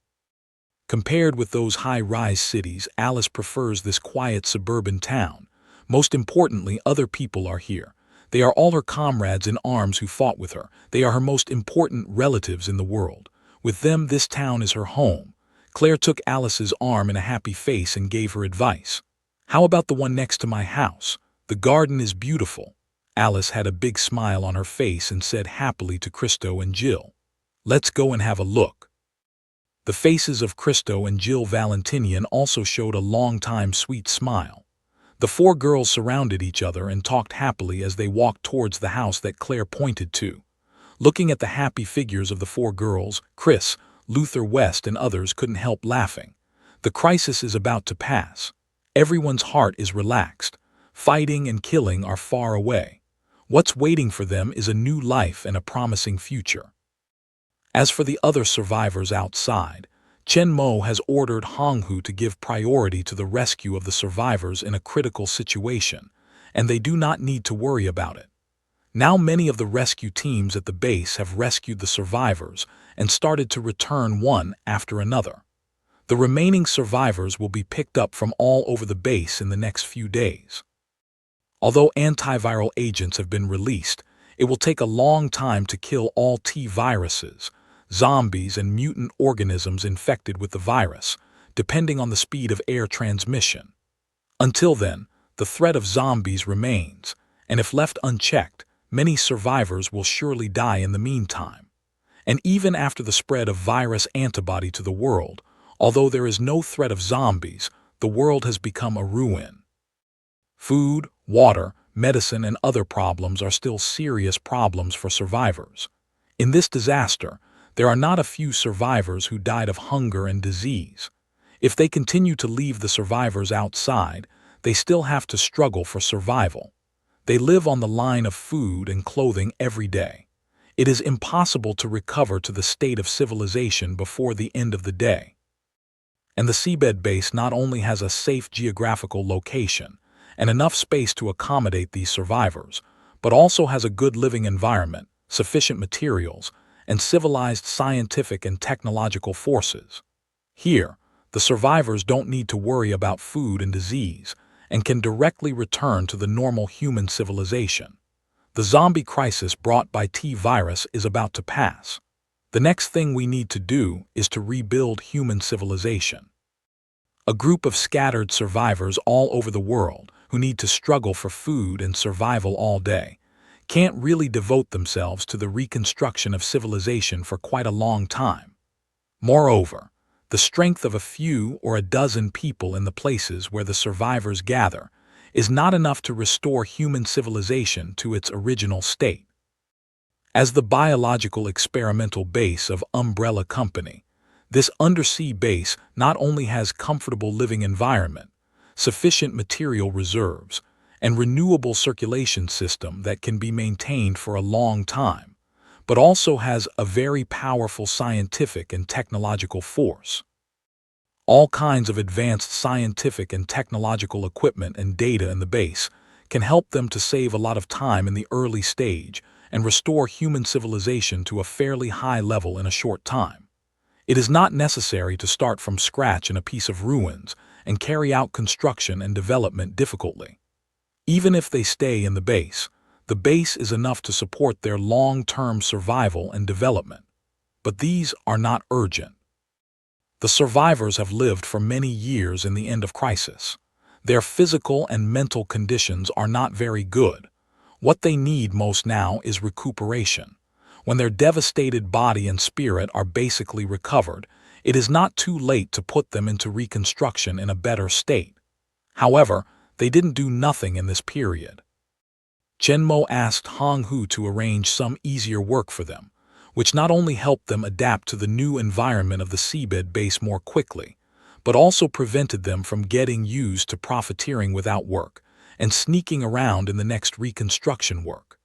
Compared with those high-rise cities, Alice prefers this quiet suburban town. Most importantly, other people are here. They are all her comrades in arms who fought with her. They are her most important relatives in the world. With them, this town is her home. Claire took Alice's arm in a happy face and gave her advice. "How about the one next to my house? The garden is beautiful." Alice had a big smile on her face and said happily to Christo and Jill, "Let's go and have a look." The faces of Christo and Jill Valentinian also showed a long-time sweet smile. The four girls surrounded each other and talked happily as they walked towards the house that Claire pointed to. Looking at the happy figures of the four girls, Chris, Luther West and others couldn't help laughing. The crisis is about to pass. Everyone's heart is relaxed. Fighting and killing are far away. What's waiting for them is a new life and a promising future. As for the other survivors outside, Chen Mo has ordered Hong Hu to give priority to the rescue of the survivors in a critical situation, and they do not need to worry about it. Now many of the rescue teams at the base have rescued the survivors and started to return one after another. The remaining survivors will be picked up from all over the base in the next few days. Although antiviral agents have been released, it will take a long time to kill all T-viruses, zombies and mutant organisms infected with the virus, depending on the speed of air transmission. Until then, the threat of zombies remains, and if left unchecked, many survivors will surely die in the meantime. And even after the spread of virus antibody to the world, although there is no threat of zombies, the world has become a ruin. Food, water, medicine, and other problems are still serious problems for survivors. In this disaster, there are not a few survivors who died of hunger and disease. If they continue to leave the survivors outside, they still have to struggle for survival. They live on the line of food and clothing every day. It is impossible to recover to the state of civilization before the end of the day. And the seabed base not only has a safe geographical location and enough space to accommodate these survivors, but also has a good living environment, sufficient materials, and civilized scientific and technological forces. Here, the survivors don't need to worry about food and disease and can directly return to the normal human civilization. The zombie crisis brought by T-virus is about to pass. The next thing we need to do is to rebuild human civilization. A group of scattered survivors all over the world who need to struggle for food and survival all day can't really devote themselves to the reconstruction of civilization for quite a long time. Moreover, the strength of a few or a dozen people in the places where the survivors gather is not enough to restore human civilization to its original state. As the biological experimental base of Umbrella Company, this undersea base not only has comfortable living environment, sufficient material reserves, and renewable circulation system that can be maintained for a long time, but also has a very powerful scientific and technological force. All kinds of advanced scientific and technological equipment and data in the base can help them to save a lot of time in the early stage and restore human civilization to a fairly high level in a short time. It is not necessary to start from scratch in a piece of ruins and carry out construction and development difficultly. Even if they stay in the base is enough to support their long-term survival and development. But these are not urgent. The survivors have lived for many years in the end of crisis. Their physical and mental conditions are not very good. What they need most now is recuperation. When their devastated body and spirit are basically recovered, it is not too late to put them into reconstruction in a better state. However, they didn't do nothing in this period. Chen Mo asked Hong Hu to arrange some easier work for them, which not only helped them adapt to the new environment of the seabed base more quickly, but also prevented them from getting used to profiteering without work and sneaking around in the next reconstruction work.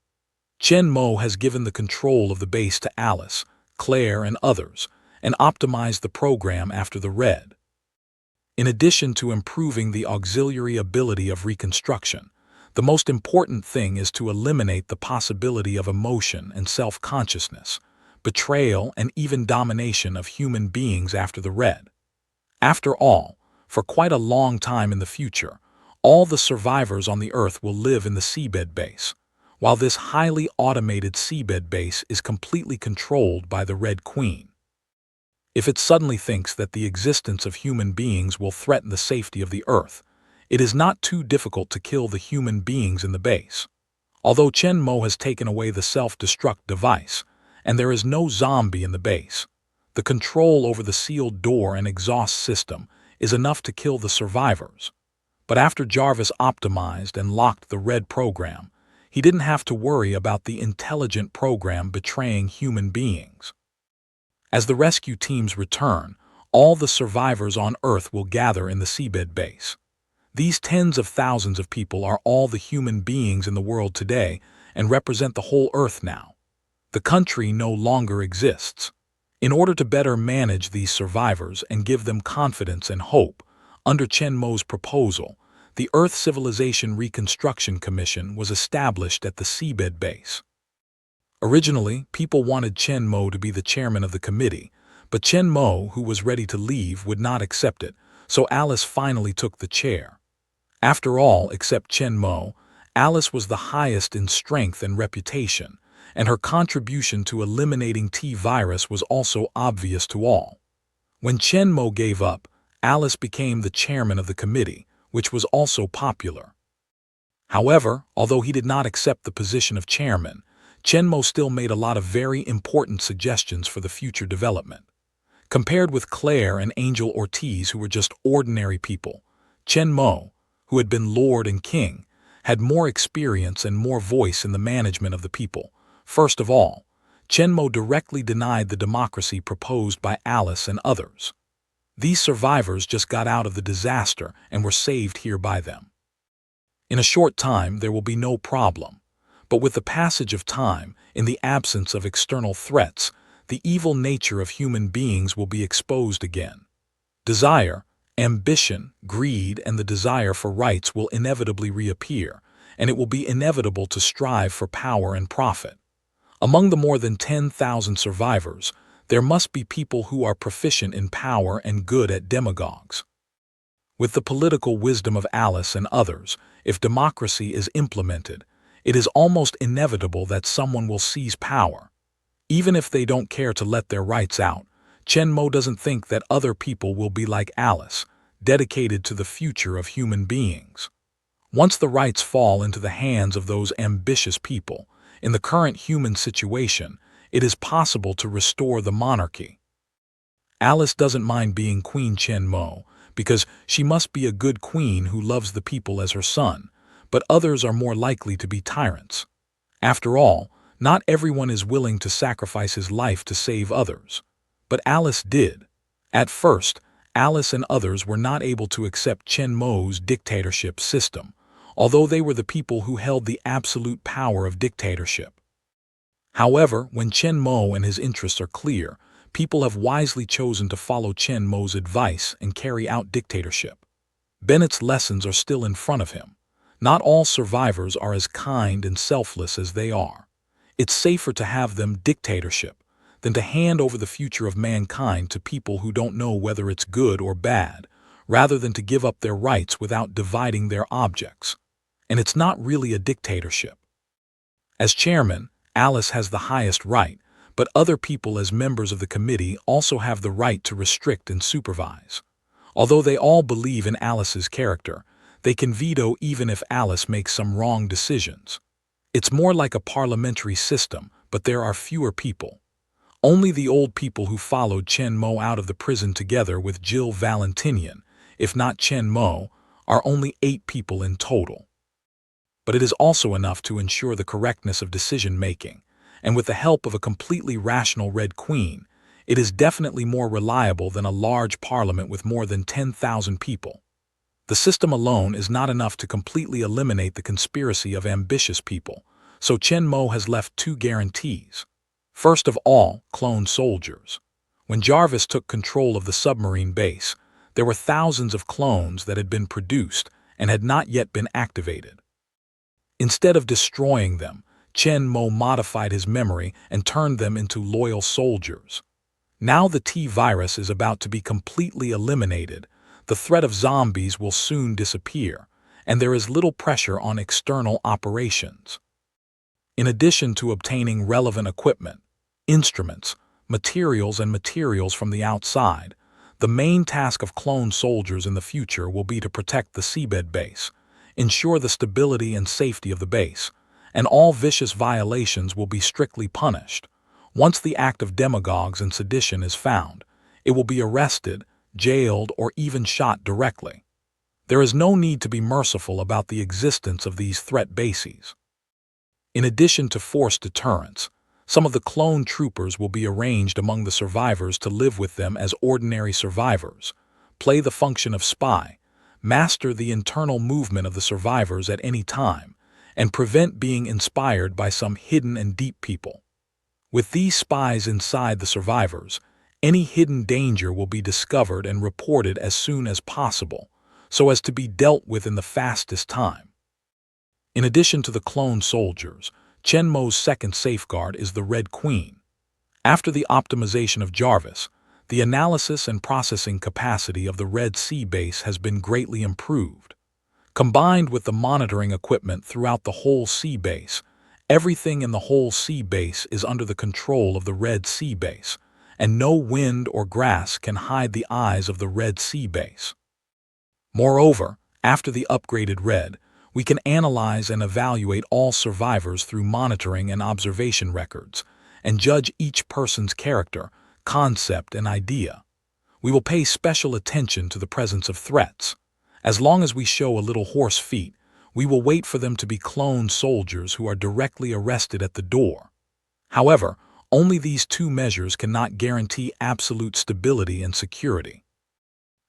Chen Mo has given the control of the base to Alice, Claire, and others, and optimized the program after the red. In addition to improving the auxiliary ability of reconstruction, the most important thing is to eliminate the possibility of emotion and self-consciousness, betrayal, and even domination of human beings after the red. After all, for quite a long time in the future, all the survivors on the Earth will live in the seabed base, while this highly automated seabed base is completely controlled by the Red Queen. If it suddenly thinks that the existence of human beings will threaten the safety of the Earth, it is not too difficult to kill the human beings in the base. Although Chen Mo has taken away the self-destruct device, and there is no zombie in the base, the control over the sealed door and exhaust system is enough to kill the survivors. But after Jarvis optimized and locked the red program, he didn't have to worry about the intelligent program betraying human beings. As the rescue teams return, all the survivors on Earth will gather in the seabed base. These tens of thousands of people are all the human beings in the world today and represent the whole Earth now. The country no longer exists. In order to better manage these survivors and give them confidence and hope, under Chen Mo's proposal, the Earth Civilization Reconstruction Commission was established at the seabed base. Originally, people wanted Chen Mo to be the chairman of the committee, but Chen Mo, who was ready to leave, would not accept it, so Alice finally took the chair. After all, except Chen Mo, Alice was the highest in strength and reputation, and her contribution to eliminating T-virus was also obvious to all. When Chen Mo gave up, Alice became the chairman of the committee, which was also popular. However, although he did not accept the position of chairman, Chen Mo still made a lot of very important suggestions for the future development. Compared with Claire and Angel Ortiz, who were just ordinary people, Chen Mo, who had been Lord and King, had more experience and more voice in the management of the people. First of all, Chenmo directly denied the democracy proposed by Alice and others. These survivors just got out of the disaster and were saved here by them. In a short time, there will be no problem. But with the passage of time, in the absence of external threats, the evil nature of human beings will be exposed again. Desire, ambition, greed, and the desire for rights will inevitably reappear, and it will be inevitable to strive for power and profit. Among the more than 10,000 survivors, there must be people who are proficient in power and good at demagogues. With the political wisdom of Alice and others, if democracy is implemented, it is almost inevitable that someone will seize power. Even if they don't care to let their rights out, Chenmo doesn't think that other people will be like Alice, dedicated to the future of human beings. Once the rights fall into the hands of those ambitious people, in the current human situation, it is possible to restore the monarchy. Alice doesn't mind being Queen Chenmo, because she must be a good queen who loves the people as her son, but others are more likely to be tyrants. After all, not everyone is willing to sacrifice his life to save others. But Alice did. At first, Alice and others were not able to accept Chenmo's dictatorship system, although they were the people who held the absolute power of dictatorship. However, when Chenmo and his interests are clear, people have wisely chosen to follow Chenmo's advice and carry out dictatorship. Bennett's lessons are still in front of him. Not all survivors are as kind and selfless as they are. It's safer to have them dictatorship than to hand over the future of mankind to people who don't know whether it's good or bad, rather than to give up their rights without dividing their objects. And it's not really a dictatorship. As chairman, Alice has the highest right, but other people as members of the committee also have the right to restrict and supervise. Although they all believe in Alice's character, they can veto even if Alice makes some wrong decisions. It's more like a parliamentary system, but there are fewer people. Only the old people who followed Chenmo out of the prison together with Jill Valentinian, if not Chenmo, are only 8 people in total. But it is also enough to ensure the correctness of decision-making, and with the help of a completely rational Red Queen, it is definitely more reliable than a large parliament with more than 10,000 people. The system alone is not enough to completely eliminate the conspiracy of ambitious people, so Chenmo has left 2 guarantees. First of all, clone soldiers. When Jarvis took control of the submarine base, there were thousands of clones that had been produced and had not yet been activated. Instead of destroying them, Chenmo modified his memory and turned them into loyal soldiers. Now the T-virus is about to be completely eliminated, the threat of zombies will soon disappear, and there is little pressure on external operations. In addition to obtaining relevant equipment, instruments, materials from the outside, the main task of clone soldiers in the future will be to protect the seabed base, ensure the stability and safety of the base, and all vicious violations will be strictly punished. Once the act of demagogues and sedition is found, it will be arrested, jailed, or even shot directly. There is no need to be merciful about the existence of these threat bases. In addition to forced deterrence, some of the clone troopers will be arranged among the survivors to live with them as ordinary survivors, play the function of spy, master the internal movement of the survivors at any time, and prevent being inspired by some hidden and deep people. With these spies inside the survivors, any hidden danger will be discovered and reported as soon as possible, so as to be dealt with in the fastest time. In addition to the clone soldiers, Chenmo's second safeguard is the Red Queen. After the optimization of Jarvis, the analysis and processing capacity of the Red Sea base has been greatly improved. Combined with the monitoring equipment throughout the whole sea base, everything in the whole sea base is under the control of the Red Sea base, and no wind or grass can hide the eyes of the Red Sea base. Moreover, after the upgraded Red, we can analyze and evaluate all survivors through monitoring and observation records, and judge each person's character, concept, and idea. We will pay special attention to the presence of threats. As long as we show a little horse feet, We will wait for them to be cloned soldiers who are directly arrested at the door. However, only these two measures cannot guarantee absolute stability and security.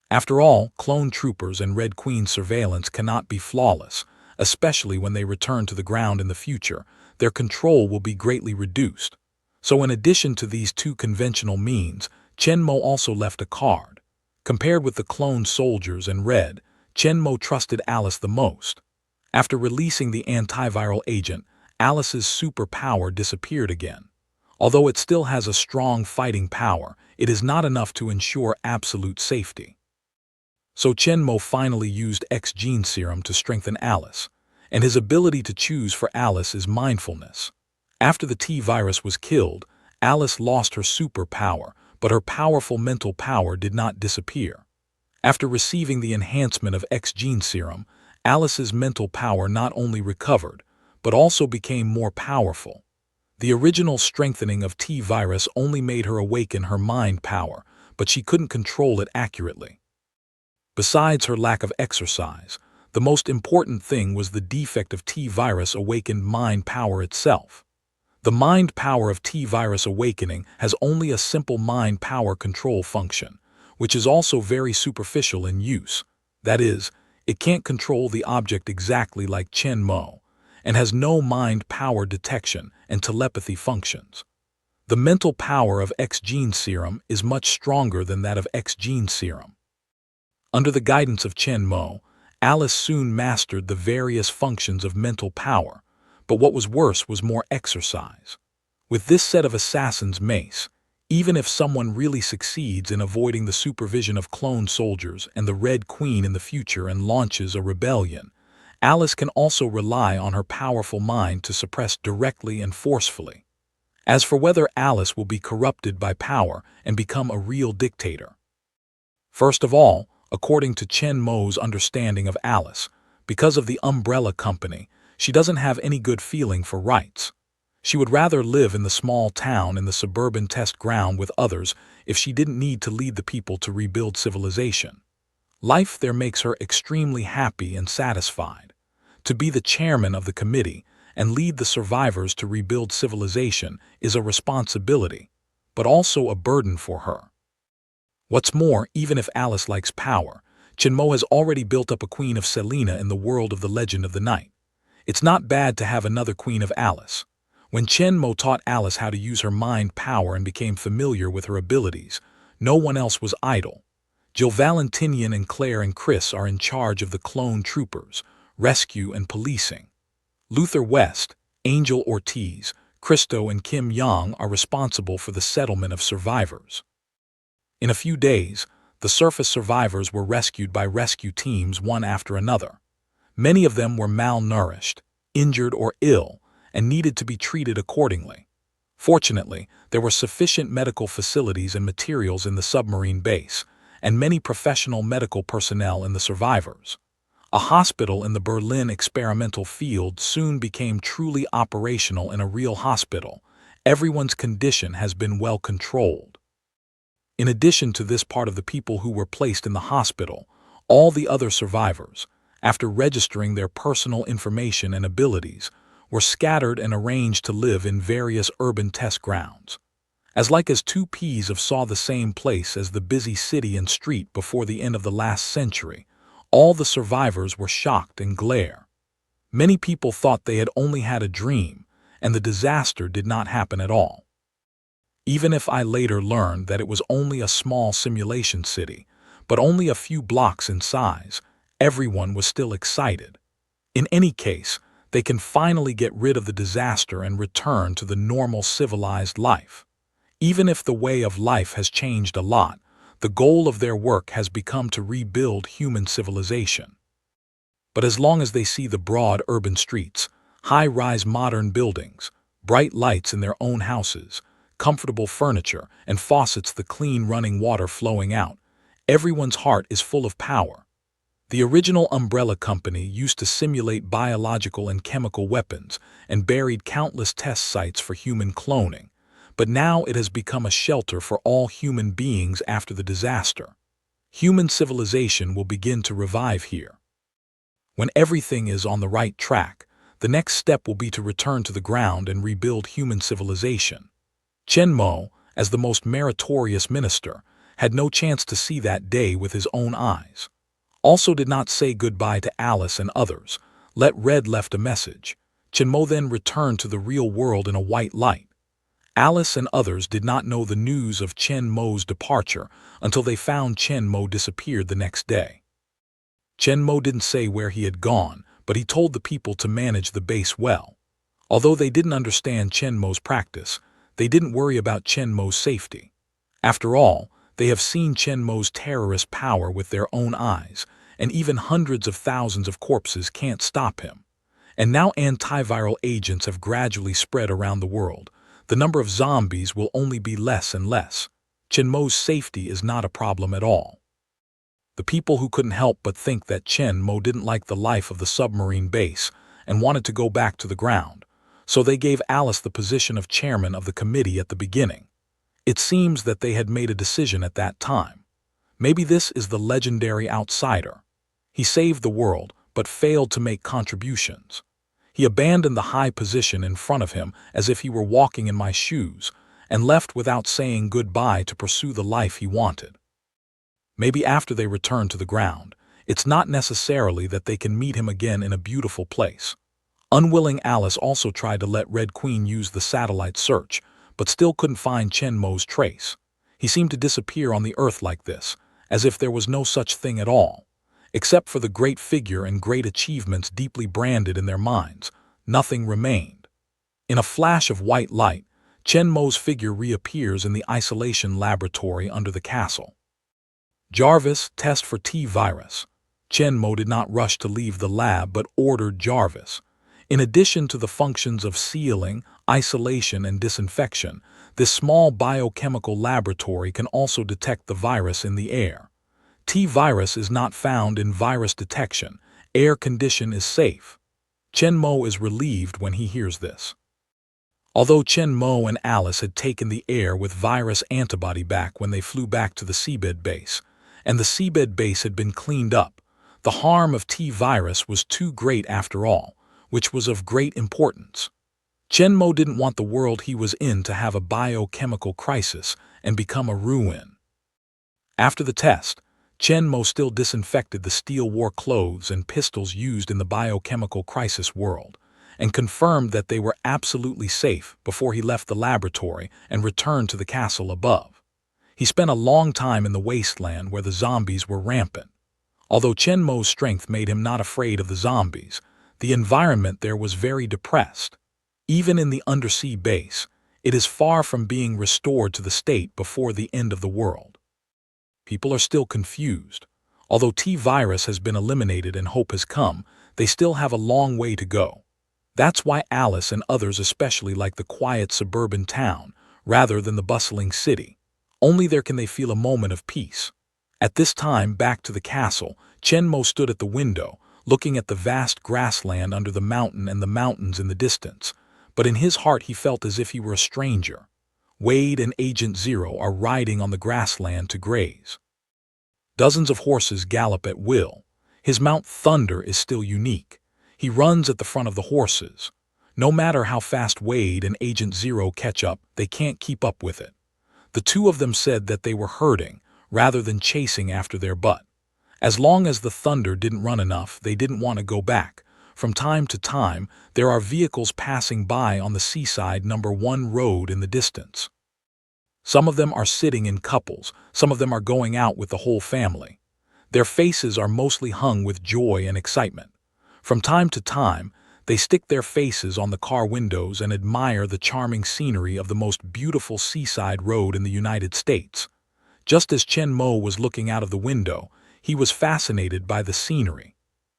After all, clone troopers and Red Queen surveillance cannot be flawless, especially when they return to the ground in the future. Their control will be greatly reduced. So in addition to these two conventional means, Chen-Mo also left a card. Compared with the clone soldiers and Red, Chen-Mo trusted Alice the most. After releasing the antiviral agent, Alice's superpower disappeared again. Although it still has a strong fighting power, it is not enough to ensure absolute safety. So Chen-Mo finally used X-Gene Serum to strengthen Alice, and his ability to choose for Alice is mindfulness. After the T-virus was killed, Alice lost her superpower, but her powerful mental power did not disappear. After receiving the enhancement of X-Gene Serum, Alice's mental power not only recovered, but also became more powerful. The original strengthening of T-virus only made her awaken her mind power, but she couldn't control it accurately. Besides her lack of exercise, the most important thing was the defect of T-virus awakened mind power itself. The mind power of T-virus awakening has only a simple mind power control function, which is also very superficial in use. That is, it can't control the object exactly like Chen-Mo, and has no mind power detection and telepathy functions. The mental power of X-Gene Serum is much stronger than that of X-Gene Serum. Under the guidance of Chen-Mo, Alice soon mastered the various functions of mental power, but what was worse was more exercise. With this set of assassin's mace, even if someone really succeeds in avoiding the supervision of clone soldiers and the Red Queen in the future and launches a rebellion, Alice can also rely on her powerful mind to suppress directly and forcefully. As for whether Alice will be corrupted by power and become a real dictator. First of all, according to Chen-Mo's understanding of Alice, because of the umbrella company, she doesn't have any good feeling for rights. She would rather live in the small town in the suburban test ground with others if she didn't need to lead the people to rebuild civilization. Life there makes her extremely happy and satisfied. To be the chairman of the committee and lead the survivors to rebuild civilization is a responsibility, but also a burden for her. What's more, even if Alice likes power, Chen-Mo has already built up a Queen of Selena in the world of the Legend of the Night. It's not bad to have another Queen of Alice. When Chen-Mo taught Alice how to use her mind power and became familiar with her abilities, no one else was idle. Jill Valentinian and Claire and Chris are in charge of the clone troopers, rescue and policing. Luther West, Angel Ortiz, Christo and Kim Yang are responsible for the settlement of survivors. In a few days, the surface survivors were rescued by rescue teams one after another. Many of them were malnourished, injured or ill, and needed to be treated accordingly. Fortunately, there were sufficient medical facilities and materials in the submarine base, and many professional medical personnel in the survivors. A hospital in the Berlin experimental field soon became truly operational in a real hospital. Everyone's condition has been well controlled. In addition to this part of the people who were placed in the hospital, all the other survivors, after registering their personal information and abilities, were scattered and arranged to live in various urban test grounds. As like as two peas of saw the same place as the busy city and street before the end of the last century, all the survivors were shocked and glare. Many people thought they had only had a dream, and the disaster did not happen at all. Even if I later learned that it was only a small simulation city, but only a few blocks in size, everyone was still excited. In any case, they can finally get rid of the disaster and return to the normal civilized life. Even if the way of life has changed a lot, the goal of their work has become to rebuild human civilization. But as long as they see the broad urban streets, high-rise modern buildings, bright lights in their own houses, comfortable furniture, and faucets the clean running water flowing out, everyone's heart is full of power. The original umbrella company used to simulate biological and chemical weapons and buried countless test sites for human cloning, but now it has become a shelter for all human beings after the disaster. Human civilization will begin to revive here. When everything is on the right track, the next step will be to return to the ground and rebuild human civilization. Chen Mo, as the most meritorious minister, had no chance to see that day with his own eyes. Also did not say goodbye to Alice and others. Let Red left a message. Chen Mo then returned to the real world in a white light. Alice and others did not know the news of Chen Mo's departure until they found Chen Mo disappeared the next day. Chen Mo didn't say where he had gone, but he told the people to manage the base well. Although they didn't understand Chen Mo's practice, they didn't worry about Chen Mo's safety. After all, they have seen Chen Mo's terrorist power with their own eyes, and even hundreds of thousands of corpses can't stop him. And now antiviral agents have gradually spread around the world. The number of zombies will only be less and less. Chen Mo's safety is not a problem at all. The people who couldn't help but think that Chen Mo didn't like the life of the submarine base and wanted to go back to the ground, so they gave Alice the position of chairman of the committee at the beginning. It seems that they had made a decision at that time. Maybe this is the legendary outsider. He saved the world, but failed to make contributions. He abandoned the high position in front of him as if he were walking in my shoes, and left without saying goodbye to pursue the life he wanted. Maybe after they return to the ground, it's not necessarily that they can meet him again in a beautiful place. Unwilling Alice also tried to let Red Queen use the satellite search, but still couldn't find Chen Mo's trace. He seemed to disappear on the earth like this, as if there was no such thing at all. Except for the great figure and great achievements deeply branded in their minds, nothing remained. In a flash of white light, Chen Mo's figure reappears in the isolation laboratory under the castle. Jarvis, test for T-virus. Chen Mo did not rush to leave the lab but ordered Jarvis. In addition to the functions of sealing, isolation, and disinfection, this small biochemical laboratory can also detect the virus in the air. T-virus is not found in virus detection. Air condition is safe. Chen Mo is relieved when he hears this. Although Chen Mo and Alice had taken the air with virus antibody back when they flew back to the seabed base, and the seabed base had been cleaned up, the harm of T-virus was too great after all, which was of great importance. Chen Mo didn't want the world he was in to have a biochemical crisis and become a ruin. After the test, Chen Mo still disinfected the steel war clothes and pistols used in the biochemical crisis world, and confirmed that they were absolutely safe before he left the laboratory and returned to the castle above. He spent a long time in the wasteland where the zombies were rampant. Although Chen Mo's strength made him not afraid of the zombies, the environment there was very depressed. Even in the undersea base, it is far from being restored to the state before the end of the world. People are still confused. Although T-virus has been eliminated and hope has come, they still have a long way to go. That's why Alice and others especially like the quiet suburban town rather than the bustling city. Only there can they feel a moment of peace. At this time, back to the castle, Chen Mo stood at the window, looking at the vast grassland under the mountain and the mountains in the distance. But in his heart he felt as if he were a stranger. Wade and Agent Zero are riding on the grassland to graze. Dozens of horses gallop at will. His mount Thunder is still unique. He runs at the front of the horses. No matter how fast Wade and Agent Zero catch up, they can't keep up with it. The two of them said that they were herding, rather than chasing after their butt. As long as the Thunder didn't run enough, they didn't want to go back. From time to time, there are vehicles passing by on the seaside number 1 road in the distance. Some of them are sitting in couples, some of them are going out with the whole family. Their faces are mostly hung with joy and excitement. From time to time, they stick their faces on the car windows and admire the charming scenery of the most beautiful seaside road in the United States. Just as Chen Mo was looking out of the window, he was fascinated by the scenery.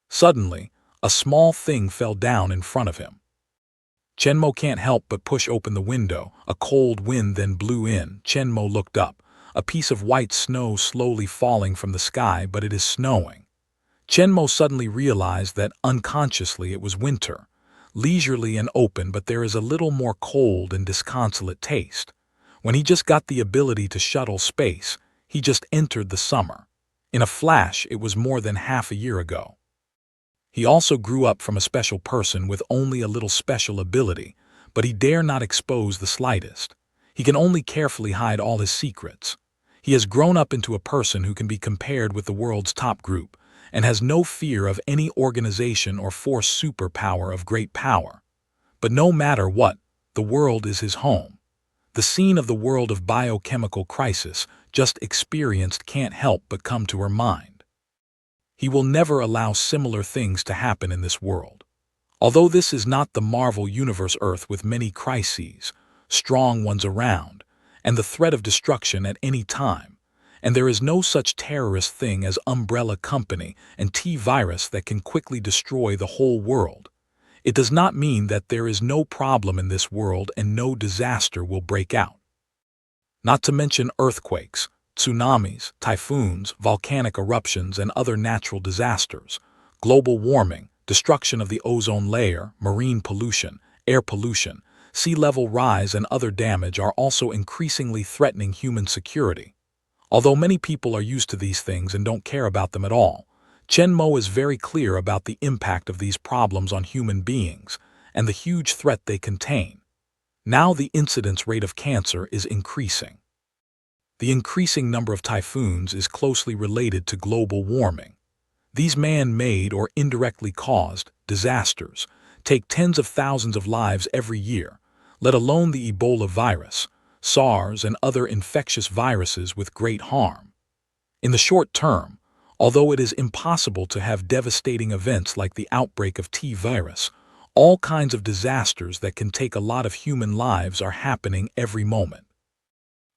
Suddenly, a small thing fell down in front of him. Chen Mo can't help but push open the window. A cold wind then blew in. Chen Mo looked up. A piece of white snow slowly falling from the sky, but it is snowing. Chen Mo suddenly realized that unconsciously it was winter. Leisurely and open, but there is a little more cold and disconsolate taste. When he just got the ability to shuttle space, he just entered the summer. In a flash, it was more than half a year ago. He also grew up from a special person with only a little special ability, but he dare not expose the slightest. He can only carefully hide all his secrets. He has grown up into a person who can be compared with the world's top group, and has no fear of any organization or force superpower of great power. But no matter what, the world is his home. The scene of the world of biochemical crisis just experienced can't help but come to her mind. He will never allow similar things to happen in this world. Although this is not the Marvel Universe Earth with many crises, strong ones around, and the threat of destruction at any time, and there is no such terrorist thing as Umbrella Company and T-Virus that can quickly destroy the whole world, it does not mean that there is no problem in this world and no disaster will break out. Not to mention earthquakes, tsunamis, typhoons, volcanic eruptions, and other natural disasters, global warming, destruction of the ozone layer, marine pollution, air pollution, sea level rise, and other damage are also increasingly threatening human security. Although many people are used to these things and don't care about them at all, Chen Mo is very clear about the impact of these problems on human beings and the huge threat they contain. Now the incidence rate of cancer is increasing. The increasing number of typhoons is closely related to global warming. These man-made or indirectly caused disasters take tens of thousands of lives every year, let alone the Ebola virus, SARS, and other infectious viruses with great harm. In the short term, although it is impossible to have devastating events like the outbreak of T-virus, all kinds of disasters that can take a lot of human lives are happening every moment.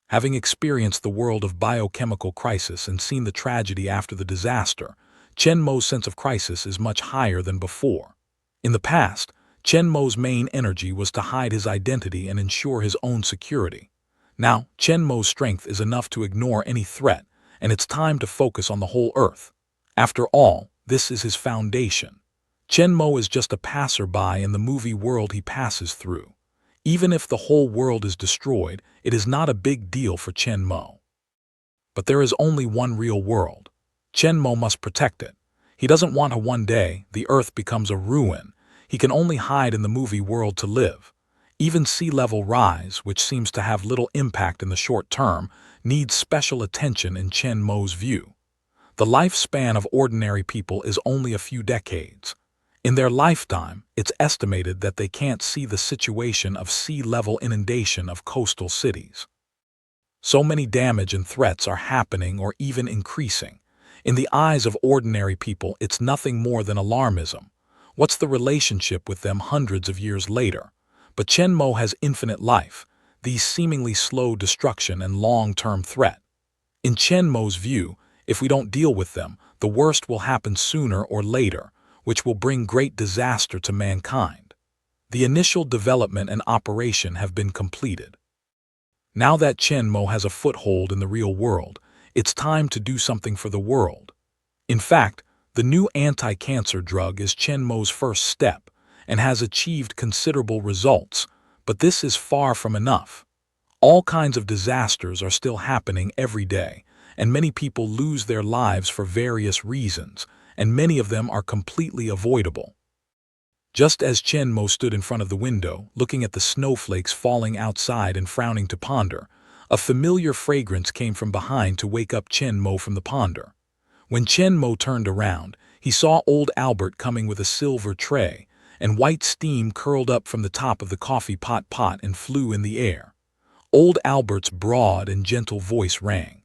Having experienced the world of biochemical crisis and seen the tragedy after the disaster, Chen Mo's sense of crisis is much higher than before. In the past, Chen Mo's main energy was to hide his identity and ensure his own security. Now, Chen Mo's strength is enough to ignore any threat, and it's time to focus on the whole Earth. After all, this is his foundation. Chen Mo is just a passerby in the movie world he passes through. Even if the whole world is destroyed, it is not a big deal for Chen Mo. But there is only one real world. Chen Mo must protect it. He doesn't want to one day the Earth becomes a ruin. He can only hide in the movie world to live. Even sea level rise, which seems to have little impact in the short term, needs special attention in Chen Mo's view. The lifespan of ordinary people is only a few decades. In their lifetime, it's estimated that they can't see the situation of sea level inundation of coastal cities. So many damage and threats are happening or even increasing. In the eyes of ordinary people, it's nothing more than alarmism. What's the relationship with them hundreds of years later? But Chen Mo has infinite life, these seemingly slow destruction and long-term threat. In Chen Mo's view, if we don't deal with them, the worst will happen sooner or later, which will bring great disaster to mankind. The initial development and operation have been completed. Now that Chen Mo has a foothold in the real world, it's time to do something for the world. In fact, the new anti-cancer drug is Chen Mo's first step and has achieved considerable results, but this is far from enough. All kinds of disasters are still happening every day, and many people lose their lives for various reasons, and many of them are completely avoidable. Just as Chen Mo stood in front of the window, looking at the snowflakes falling outside and frowning to ponder, a familiar fragrance came from behind to wake up Chen Mo from the ponder. When Chen Mo turned around, he saw old Albert coming with a silver tray, and white steam curled up from the top of the coffee pot and flew in the air. Old Albert's broad and gentle voice rang.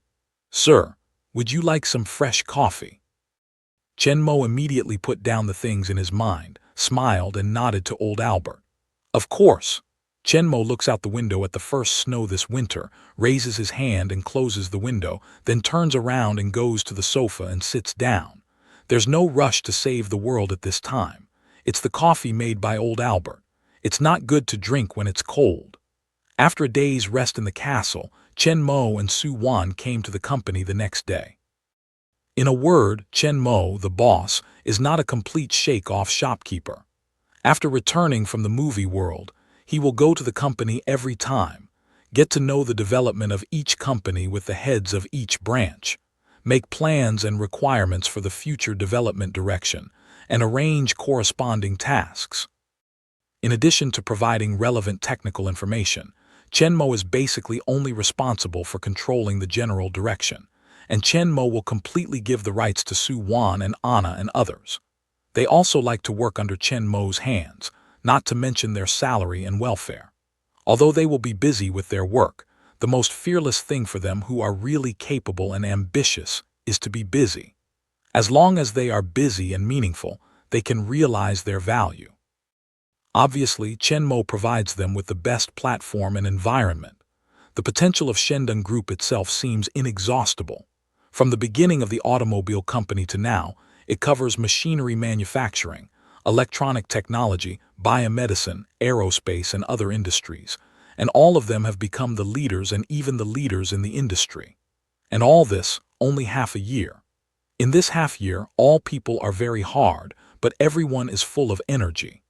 "Sir, would you like some fresh coffee?" Chen Mo immediately put down the things in his mind, smiled, and nodded to old Albert. "Of course." Chen Mo looks out the window at the first snow this winter, raises his hand and closes the window, then turns around and goes to the sofa and sits down. There's no rush to save the world at this time. It's the coffee made by old Albert. It's not good to drink when it's cold. After a day's rest in the castle, Chen Mo and Su Wan came to the company the next day. In a word, Chen Mo, the boss, is not a complete shake-off shopkeeper. After returning from the movie world, he will go to the company every time, get to know the development of each company with the heads of each branch, make plans and requirements for the future development direction, and arrange corresponding tasks. In addition to providing relevant technical information, Chenmo is basically only responsible for controlling the general direction, and Chenmo will completely give the rights to Su Wan and Anna and others. They also like to work under Chenmo's hands, not to mention their salary and welfare. Although they will be busy with their work, the most fearless thing for them who are really capable and ambitious is to be busy. As long as they are busy and meaningful, they can realize their value. Obviously, Chenmo provides them with the best platform and environment. The potential of Shendong Group itself seems inexhaustible. From the beginning of the automobile company to now, it covers machinery manufacturing, electronic technology, biomedicine, aerospace, and other industries, and all of them have become the leaders and even the leaders in the industry. And all this only half a year. In this half year, all people are very hard, but everyone is full of energy.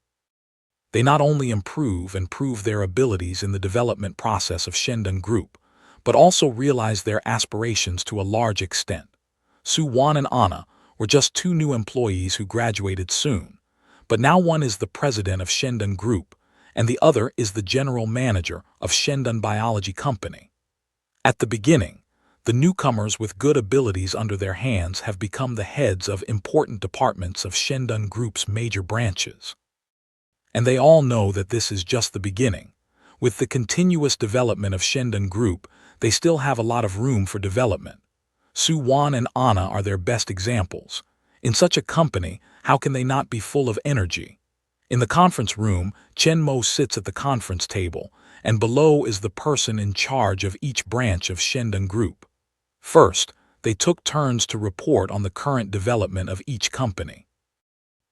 They not only improve and prove their abilities in the development process of Shendong Group, but also realize their aspirations to a large extent. Su Wan and Anna were just two new employees who graduated soon, but now one is the president of Shendong Group, and the other is the general manager of Shendong Biology Company. At the beginning, the newcomers with good abilities under their hands have become the heads of important departments of Shendong Group's major branches. And they all know that this is just the beginning. With the continuous development of Shendong Group, they still have a lot of room for development. Su Wan and Anna are their best examples. In such a company, how can they not be full of energy? In the conference room, Chenmo sits at the conference table, and below is the person in charge of each branch of Shendong Group. First, they took turns to report on the current development of each company.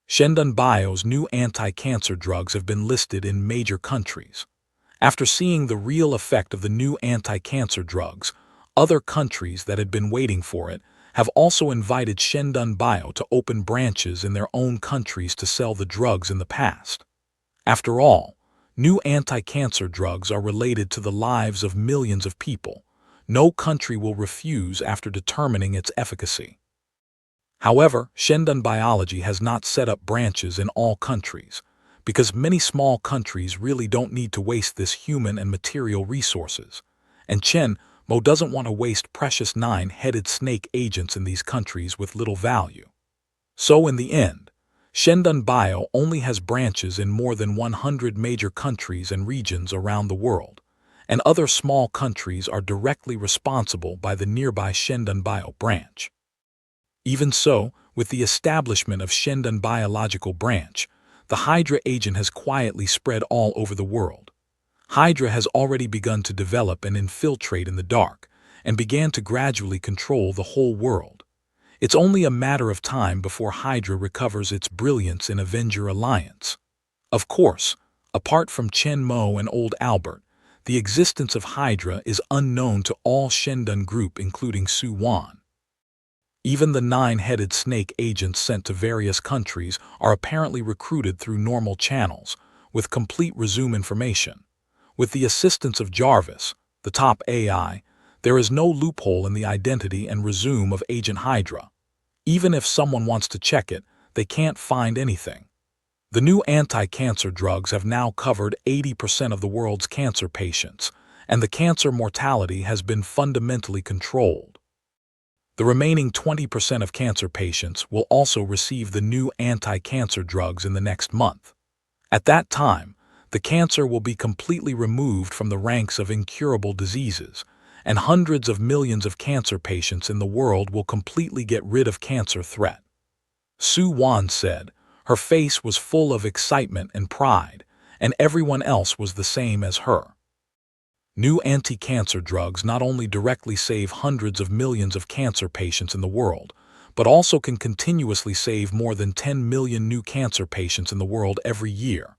Shendong Bio's new anti-cancer drugs have been listed in major countries. After seeing the real effect of the new anti-cancer drugs, other countries that had been waiting for it have also invited Shendong Bio to open branches in their own countries to sell the drugs in the past. After all, new anti-cancer drugs are related to the lives of millions of people. No country will refuse after determining its efficacy. However, Shendong Biology has not set up branches in all countries, because many small countries really don't need to waste this human and material resources, and Chenmo doesn't want to waste precious nine-headed snake agents in these countries with little value. So in the end, Shendong Bio only has branches in more than 100 major countries and regions around the world, and other small countries are directly responsible by the nearby Shendong Bio branch. Even so, with the establishment of Shendong Biological Branch, the Hydra agent has quietly spread all over the world. Hydra has already begun to develop and infiltrate in the dark, and began to gradually control the whole world. It's only a matter of time before Hydra recovers its brilliance in Avenger Alliance. Of course, apart from Chenmo and Old Albert, the existence of Hydra is unknown to all Shendong Group including Su Wan. Even the nine-headed snake agents sent to various countries are apparently recruited through normal channels, with complete resume information. With the assistance of Jarvis, the top AI, there is no loophole in the identity and resume of Agent Hydra. Even if someone wants to check it, they can't find anything. The new anti-cancer drugs have now covered 80% of the world's cancer patients, and the cancer mortality has been fundamentally controlled. The remaining 20% of cancer patients will also receive the new anti-cancer drugs in the next month. At that time, the cancer will be completely removed from the ranks of incurable diseases, and hundreds of millions of cancer patients in the world will completely get rid of cancer threat. Su Wan said. Her face was full of excitement and pride, and everyone else was the same as her. New anti-cancer drugs not only directly save hundreds of millions of cancer patients in the world, but also can continuously save more than 10 million new cancer patients in the world every year.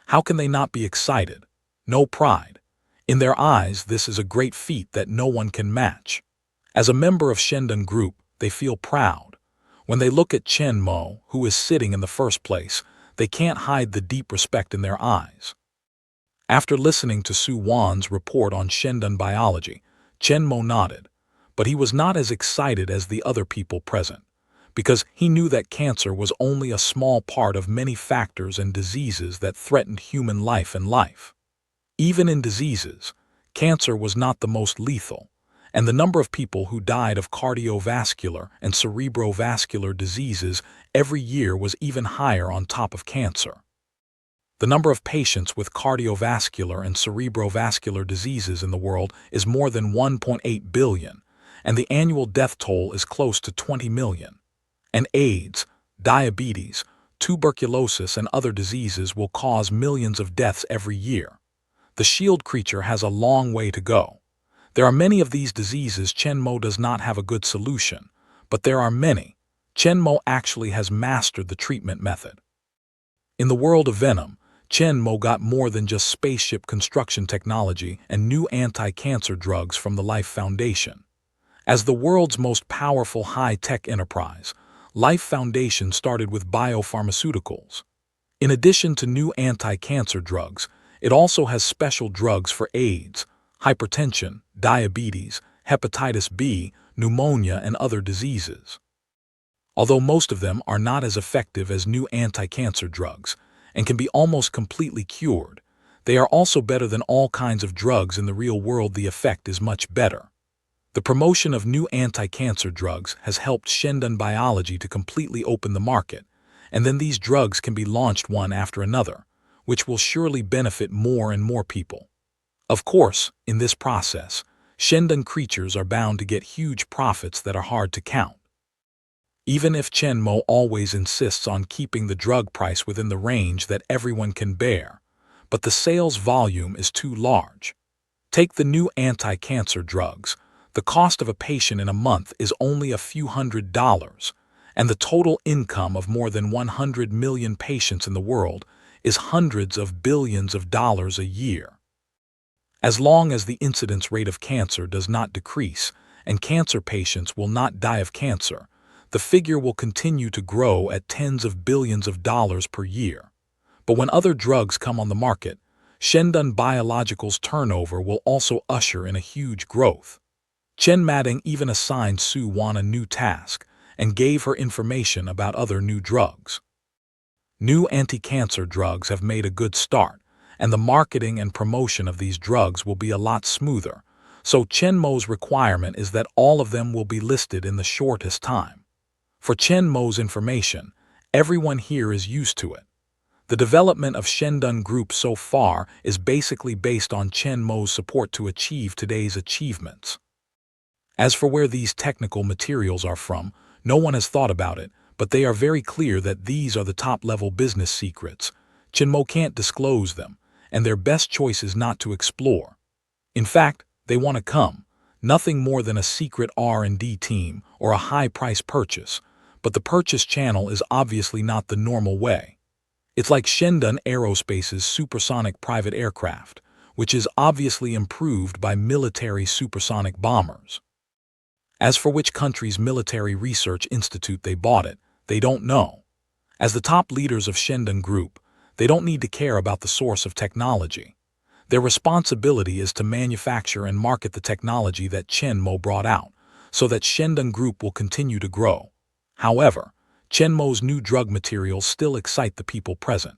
How can they not be excited? No pride. In their eyes, this is a great feat that no one can match. As a member of Shendong Group, they feel proud. When they look at Chenmo, who is sitting in the first place, they can't hide the deep respect in their eyes. After listening to Su Wan's report on Shendong Biology, Chenmo nodded, but he was not as excited as the other people present, because he knew that cancer was only a small part of many factors and diseases that threatened human life and life. Even in diseases, cancer was not the most lethal, and the number of people who died of cardiovascular and cerebrovascular diseases every year was even higher on top of cancer. The number of patients with cardiovascular and cerebrovascular diseases in the world is more than 1.8 billion, and the annual death toll is close to 20 million. And AIDS, diabetes, tuberculosis, and other diseases will cause millions of deaths every year. The shield creature has a long way to go. There are many of these diseases Shenmue does not have a good solution, but there are many. Shenmue actually has mastered the treatment method. In the world of Venom, Shenmue got more than just spaceship construction technology and new anti-cancer drugs from the Life Foundation. As the world's most powerful high-tech enterprise, Life Foundation started with biopharmaceuticals. In addition to new anti-cancer drugs, it also has special drugs for AIDS, hypertension, diabetes, hepatitis B, pneumonia, and other diseases. Although most of them are not as effective as new anti-cancer drugs and can be almost completely cured, they are also better than all kinds of drugs in the real world. The effect is much better. The promotion of new anti-cancer drugs has helped Shendun Biology to completely open the market, and then these drugs can be launched one after another, which will surely benefit more and more people. Of course, in this process, Shendun creatures are bound to get huge profits that are hard to count. Even if Shenmue always insists on keeping the drug price within the range that everyone can bear, but the sales volume is too large. Take the new anti-cancer drugs. The cost of a patient in a month is only a few $100s, and the total income of more than 100 million patients in the world is hundreds of billions of dollars a year. As long as the incidence rate of cancer does not decrease and cancer patients will not die of cancer, the figure will continue to grow at tens of billions of dollars per year. But when other drugs come on the market, Shendun Biological's turnover will also usher in a huge growth. Chen Mading even assigned Su Wan a new task and gave her information about other new drugs. New anti-cancer drugs have made a good start, and the marketing and promotion of these drugs will be a lot smoother, so Shenmue's requirement is that all of them will be listed in the shortest time. For Shenmue's information, everyone here is used to it. The development of Shendun Group so far is basically based on Shenmue's support to achieve today's achievements. As for where these technical materials are from, no one has thought about it, but they are very clear that these are the top-level business secrets. Shenmue can't disclose them, and their best choice is not to explore. In fact, they want to come, nothing more than a secret R&D team or a high-price purchase, but the purchase channel is obviously not the normal way. It's like Shendun Aerospace's supersonic private aircraft, which is obviously improved by military supersonic bombers. As for which country's military research institute they bought it, they don't know. As the top leaders of Shendun Group, they don't need to care about the source of technology. Their responsibility is to manufacture and market the technology that Shenmue brought out, so that Shendun Group will continue to grow. However, Shenmue's new drug materials still excite the people present.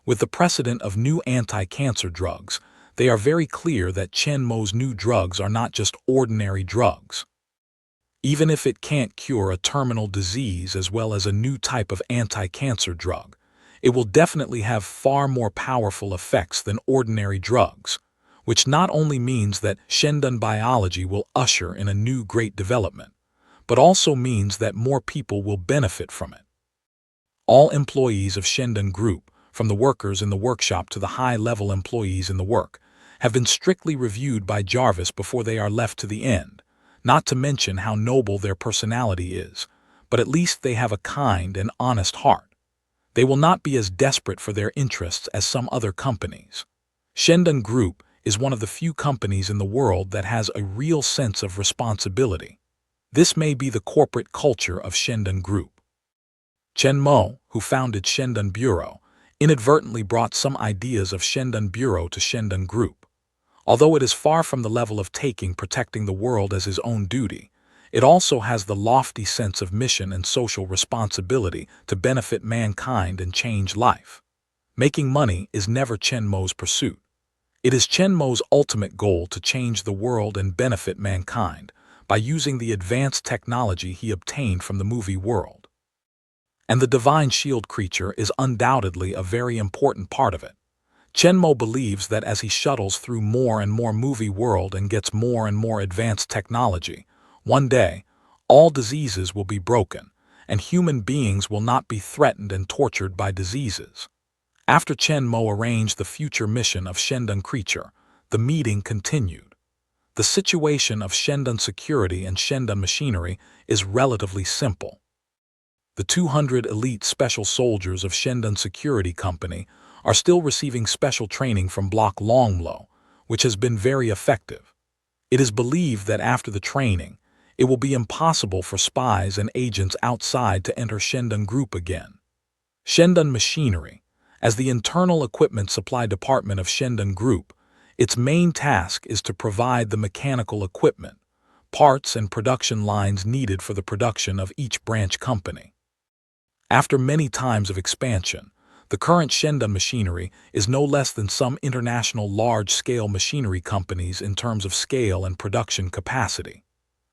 With the precedent of new anti-cancer drugs, they are very clear that Shenmue's new drugs are not just ordinary drugs. Even if it can't cure a terminal disease as well as a new type of anti-cancer drug, it will definitely have far more powerful effects than ordinary drugs, which not only means that Shendun Biology will usher in a new great development, but also means that more people will benefit from it. All employees of Shendun Group, from the workers in the workshop to the high-level employees in the work, have been strictly reviewed by Jarvis before they are left to the end, not to mention how noble their personality is, but at least they have a kind and honest heart. They will not be as desperate for their interests as some other companies. Shendun Group is one of the few companies in the world that has a real sense of responsibility. This may be the corporate culture of Shendun Group. Shenmue, who founded Shendun Bureau, inadvertently brought some ideas of Shendun Bureau to Shendun Group. Although it is far from the level of protecting the world as his own duty, it also has the lofty sense of mission and social responsibility to benefit mankind and change life. Making money is never Chen Mo's pursuit. It is Chen Mo's ultimate goal to change the world and benefit mankind by using the advanced technology he obtained from the movie world. And the divine shield creature is undoubtedly a very important part of it. Chen Mo believes that as he shuttles through more and more movie world and gets more and more advanced technology, one day, all diseases will be broken, and human beings will not be threatened and tortured by diseases. After Chen Mo arranged the future mission of Shendun Creature, the meeting continued. The situation of Shendun Security and Shendun Machinery is relatively simple. The 200 elite special soldiers of Shendun Security Company are still receiving special training from Block Longlo, which has been very effective. It is believed that after the training, it will be impossible for spies and agents outside to enter Shendun Group again. Shendun Machinery, as the internal equipment supply department of Shendun Group, its main task is to provide the mechanical equipment, parts and production lines needed for the production of each branch company. After many times of expansion, the current Shendun Machinery is no less than some international large-scale machinery companies in terms of scale and production capacity.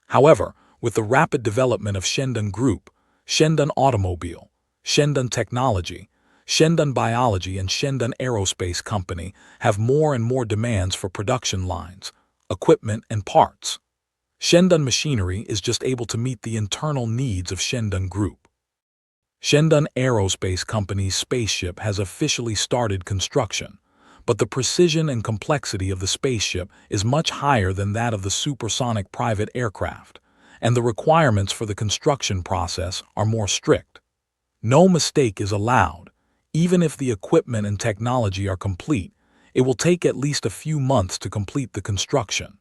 However, with the rapid development of Shendun Group, Shendun Automobile, Shendun Technology, Shendun Biology and Shendun Aerospace Company have more and more demands for production lines, equipment and parts. Shendun Machinery is just able to meet the internal needs of Shendun Group. Shendun Aerospace Company's spaceship has officially started construction, but the precision and complexity of the spaceship is much higher than that of the supersonic private aircraft, and the requirements for the construction process are more strict. No mistake is allowed. Even if the equipment and technology are complete, it will take at least a few months to complete the construction.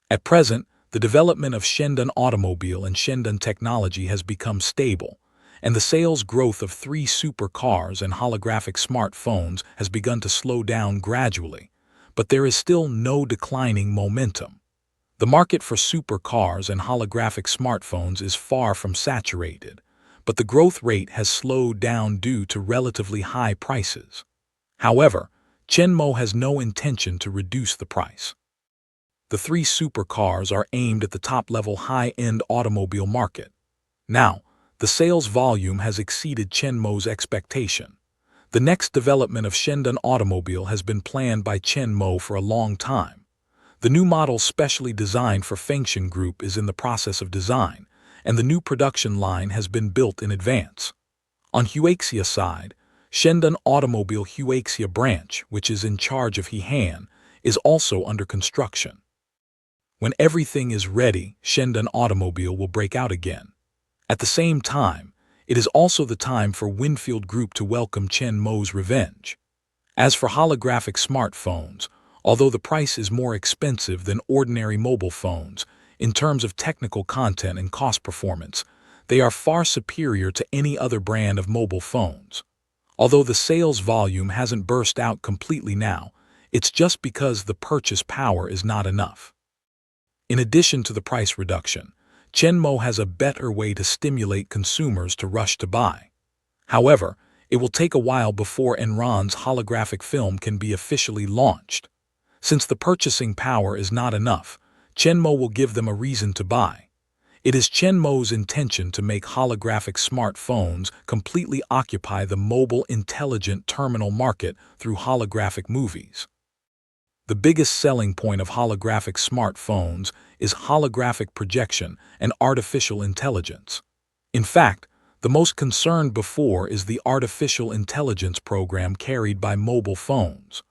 At present, the development of Shendun Automobile and Shendun Technology has become stable, and the sales growth of 3 supercars and holographic smartphones has begun to slow down gradually, but there is still no declining momentum. The market for supercars and holographic smartphones is far from saturated, but the growth rate has slowed down due to relatively high prices. However, Chen Mo has no intention to reduce the price. The 3 supercars are aimed at the top-level high-end automobile market. Now, the sales volume has exceeded Chen Mo's expectation. The next development of Shendun Automobile has been planned by Chen Mo for a long time. The new model specially designed for Fengshan Group is in the process of design, and the new production line has been built in advance. On Huaxia side, Shendun Automobile Huaxia branch, which is in charge of Hehan, is also under construction. When everything is ready, Shendun Automobile will break out again. At the same time, it is also the time for Winfield Group to welcome Chen Mo's revenge. As for holographic smartphones, although the price is more expensive than ordinary mobile phones, in terms of technical content and cost performance, they are far superior to any other brand of mobile phones. Although the sales volume hasn't burst out completely now, it's just because the purchase power is not enough. In addition to the price reduction, Chen Mo has a better way to stimulate consumers to rush to buy. However, it will take a while before Enron's holographic film can be officially launched. Since the purchasing power is not enough, Chen Mo will give them a reason to buy. It is Chen Mo's intention to make holographic smartphones completely occupy the mobile intelligent terminal market through holographic movies. The biggest selling point of holographic smartphones is holographic projection and artificial intelligence. In fact, the most concern before is the artificial intelligence program carried by mobile phones.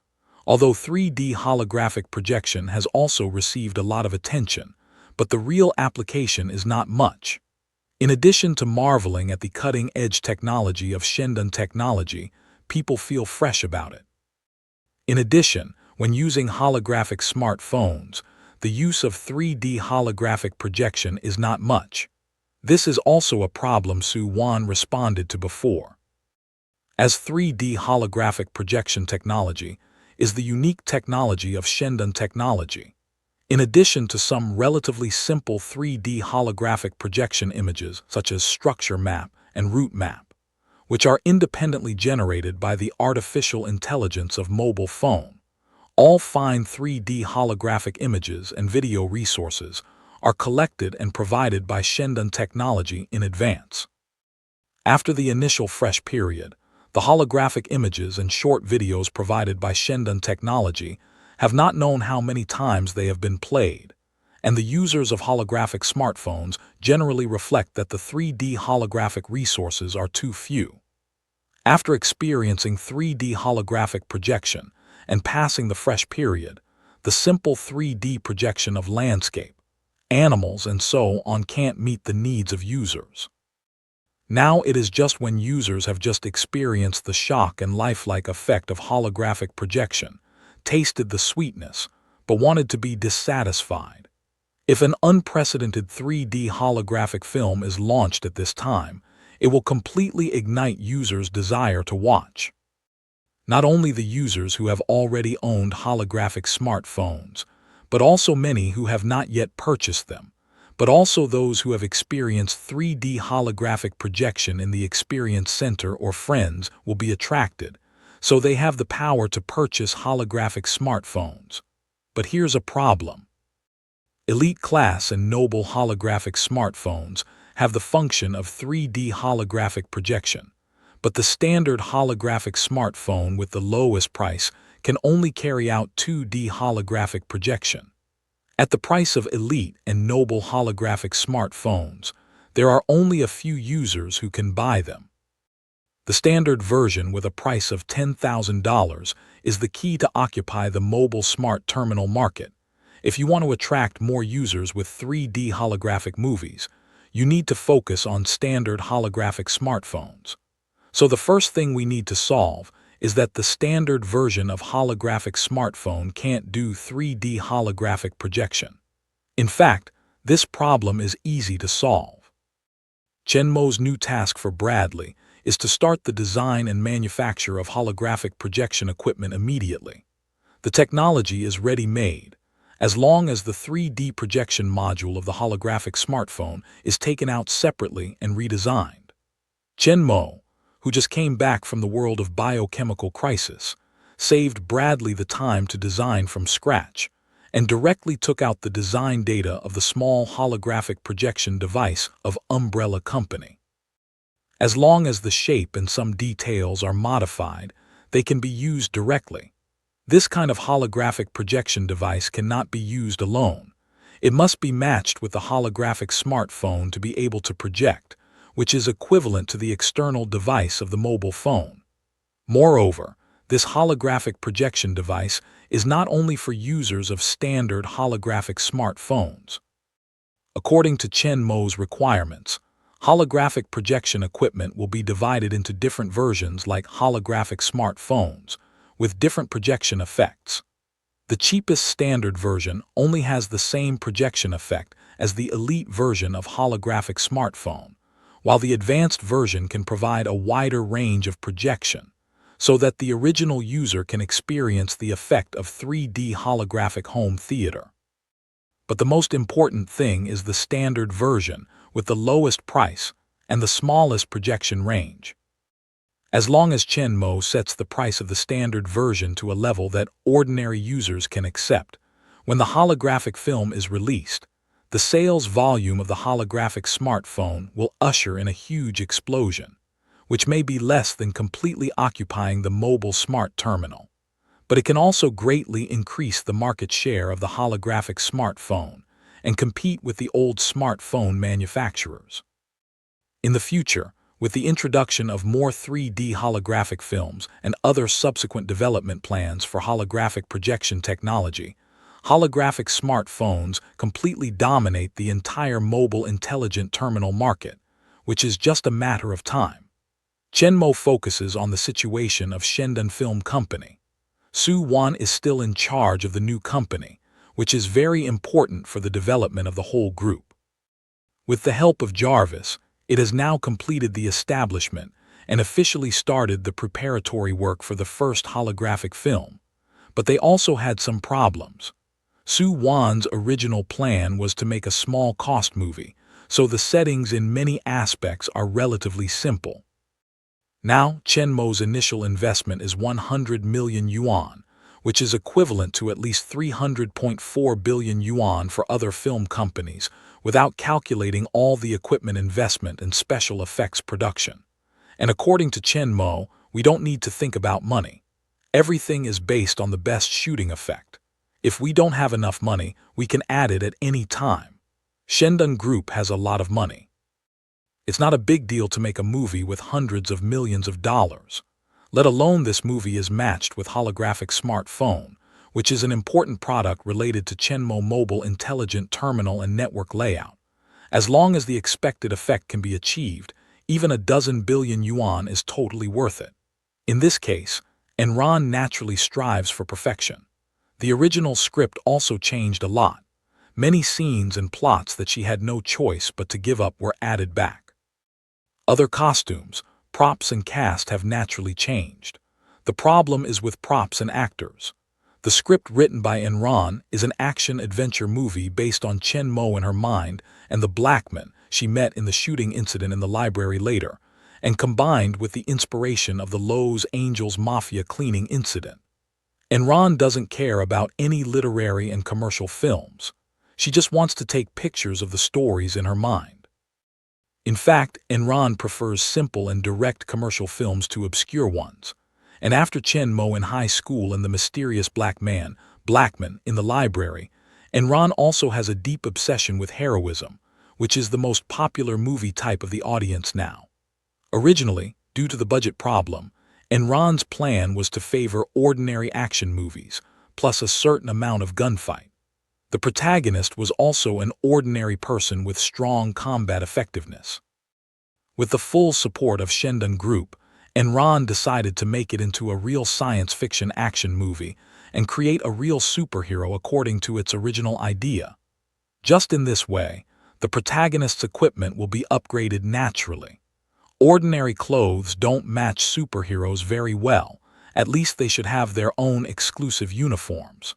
Although 3D holographic projection has also received a lot of attention, but the real application is not much. In addition to marveling at the cutting-edge technology of Shendun Technology, people feel fresh about it. In addition, when using holographic smartphones, the use of 3D holographic projection is not much. This is also a problem Su Wan responded to before. As 3D holographic projection technology is the unique technology of Shendun Technology. In addition to some relatively simple 3D holographic projection images such as structure map and route map, which are independently generated by the artificial intelligence of mobile phone, all fine 3D holographic images and video resources are collected and provided by Shendon Technology in advance. After the initial fresh period, the holographic images and short videos provided by Shendon Technology have not known how many times they have been played, and the users of holographic smartphones generally reflect that the 3D holographic resources are too few. After experiencing 3D holographic projection and passing the fresh period, the simple 3D projection of landscape, animals, and so on can't meet the needs of users. Now it is just when users have just experienced the shock and lifelike effect of holographic projection, tasted the sweetness, but wanted to be dissatisfied. If an unprecedented 3D holographic film is launched at this time, it will completely ignite users' desire to watch. Not only the users who have already owned holographic smartphones, but also many who have not yet purchased them, but also those who have experienced 3D holographic projection in the Experience Center or friends will be attracted, so they have the power to purchase holographic smartphones. But here's a problem. Elite class and noble holographic smartphones have the function of 3D holographic projection, but the standard holographic smartphone with the lowest price can only carry out 2D holographic projection. At the price of elite and noble holographic smartphones, there are only a few users who can buy them. The standard version with a price of $10,000 is the key to occupy the mobile smart terminal market. If you want to attract more users with 3D holographic movies, you need to focus on standard holographic smartphones. So the first thing we need to solve is that the standard version of holographic smartphone can't do 3D holographic projection. In fact, this problem is easy to solve. Chenmo's new task for Bradley is to start the design and manufacture of holographic projection equipment immediately. The technology is ready-made, as long as the 3D projection module of the holographic smartphone is taken out separately and redesigned. Chenmo, who just came back from the world of biochemical crisis, saved Bradley the time to design from scratch, and directly took out the design data of the small holographic projection device of Umbrella Company. As long as the shape and some details are modified, they can be used directly. This kind of holographic projection device cannot be used alone. It must be matched with the holographic smartphone to be able to project, which is equivalent to the external device of the mobile phone. Moreover, this holographic projection device is not only for users of standard holographic smartphones. According to Chenmo's requirements, holographic projection equipment will be divided into different versions like holographic smartphones, with different projection effects. The cheapest standard version only has the same projection effect as the elite version of holographic smartphone, while the advanced version can provide a wider range of projection, so that the original user can experience the effect of 3D holographic home theater. But the most important thing is the standard version with the lowest price and the smallest projection range. As long as Chenmo sets the price of the standard version to a level that ordinary users can accept, when the holographic film is released, the sales volume of the holographic smartphone will usher in a huge explosion, which may be less than completely occupying the mobile smart terminal. But it can also greatly increase the market share of the holographic smartphone and compete with the old smartphone manufacturers. In the future, with the introduction of more 3D holographic films and other subsequent development plans for holographic projection technology, holographic smartphones completely dominate the entire mobile intelligent terminal market, which is just a matter of time. Chenmo focuses on the situation of Shendon Film Company. Su Wan is still in charge of the new company, which is very important for the development of the whole group. With the help of Jarvis, it has now completed the establishment and officially started the preparatory work for the first holographic film, but they also had some problems. Su Wan's original plan was to make a small-cost movie, so the settings in many aspects are relatively simple. Now, Chen Mo's initial investment is 100 million yuan, which is equivalent to at least 300.4 billion yuan for other film companies, without calculating all the equipment investment and special effects production. And according to Chen Mo, we don't need to think about money. Everything is based on the best shooting effect. If we don't have enough money, we can add it at any time. Shendun Group has a lot of money. It's not a big deal to make a movie with hundreds of millions of dollars. Let alone this movie is matched with holographic smartphone, which is an important product related to Chenmo Mobile Intelligent Terminal and Network Layout. As long as the expected effect can be achieved, even a dozen billion yuan is totally worth it. In this case, Enron naturally strives for perfection. The original script also changed a lot. Many scenes and plots that she had no choice but to give up were added back. Other costumes, props and cast have naturally changed. The problem is with props and actors. The script written by Enron is an action-adventure movie based on Chen Mo in her mind and the black men she met in the shooting incident in the library later, and combined with the inspiration of the Los Angeles Mafia cleaning incident. Enron doesn't care about any literary and commercial films. She just wants to take pictures of the stories in her mind. In fact, Enron prefers simple and direct commercial films to obscure ones. And after Chen Mo in high school and the mysterious Blackman in the library, Enron also has a deep obsession with heroism, which is the most popular movie type of the audience now. Originally, due to the budget problem, Enron's plan was to favor ordinary action movies, plus a certain amount of gunfight. The protagonist was also an ordinary person with strong combat effectiveness. With the full support of Shendun Group, Enron decided to make it into a real science fiction action movie and create a real superhero according to its original idea. Just in this way, the protagonist's equipment will be upgraded naturally. Ordinary clothes don't match superheroes very well. At least they should have their own exclusive uniforms.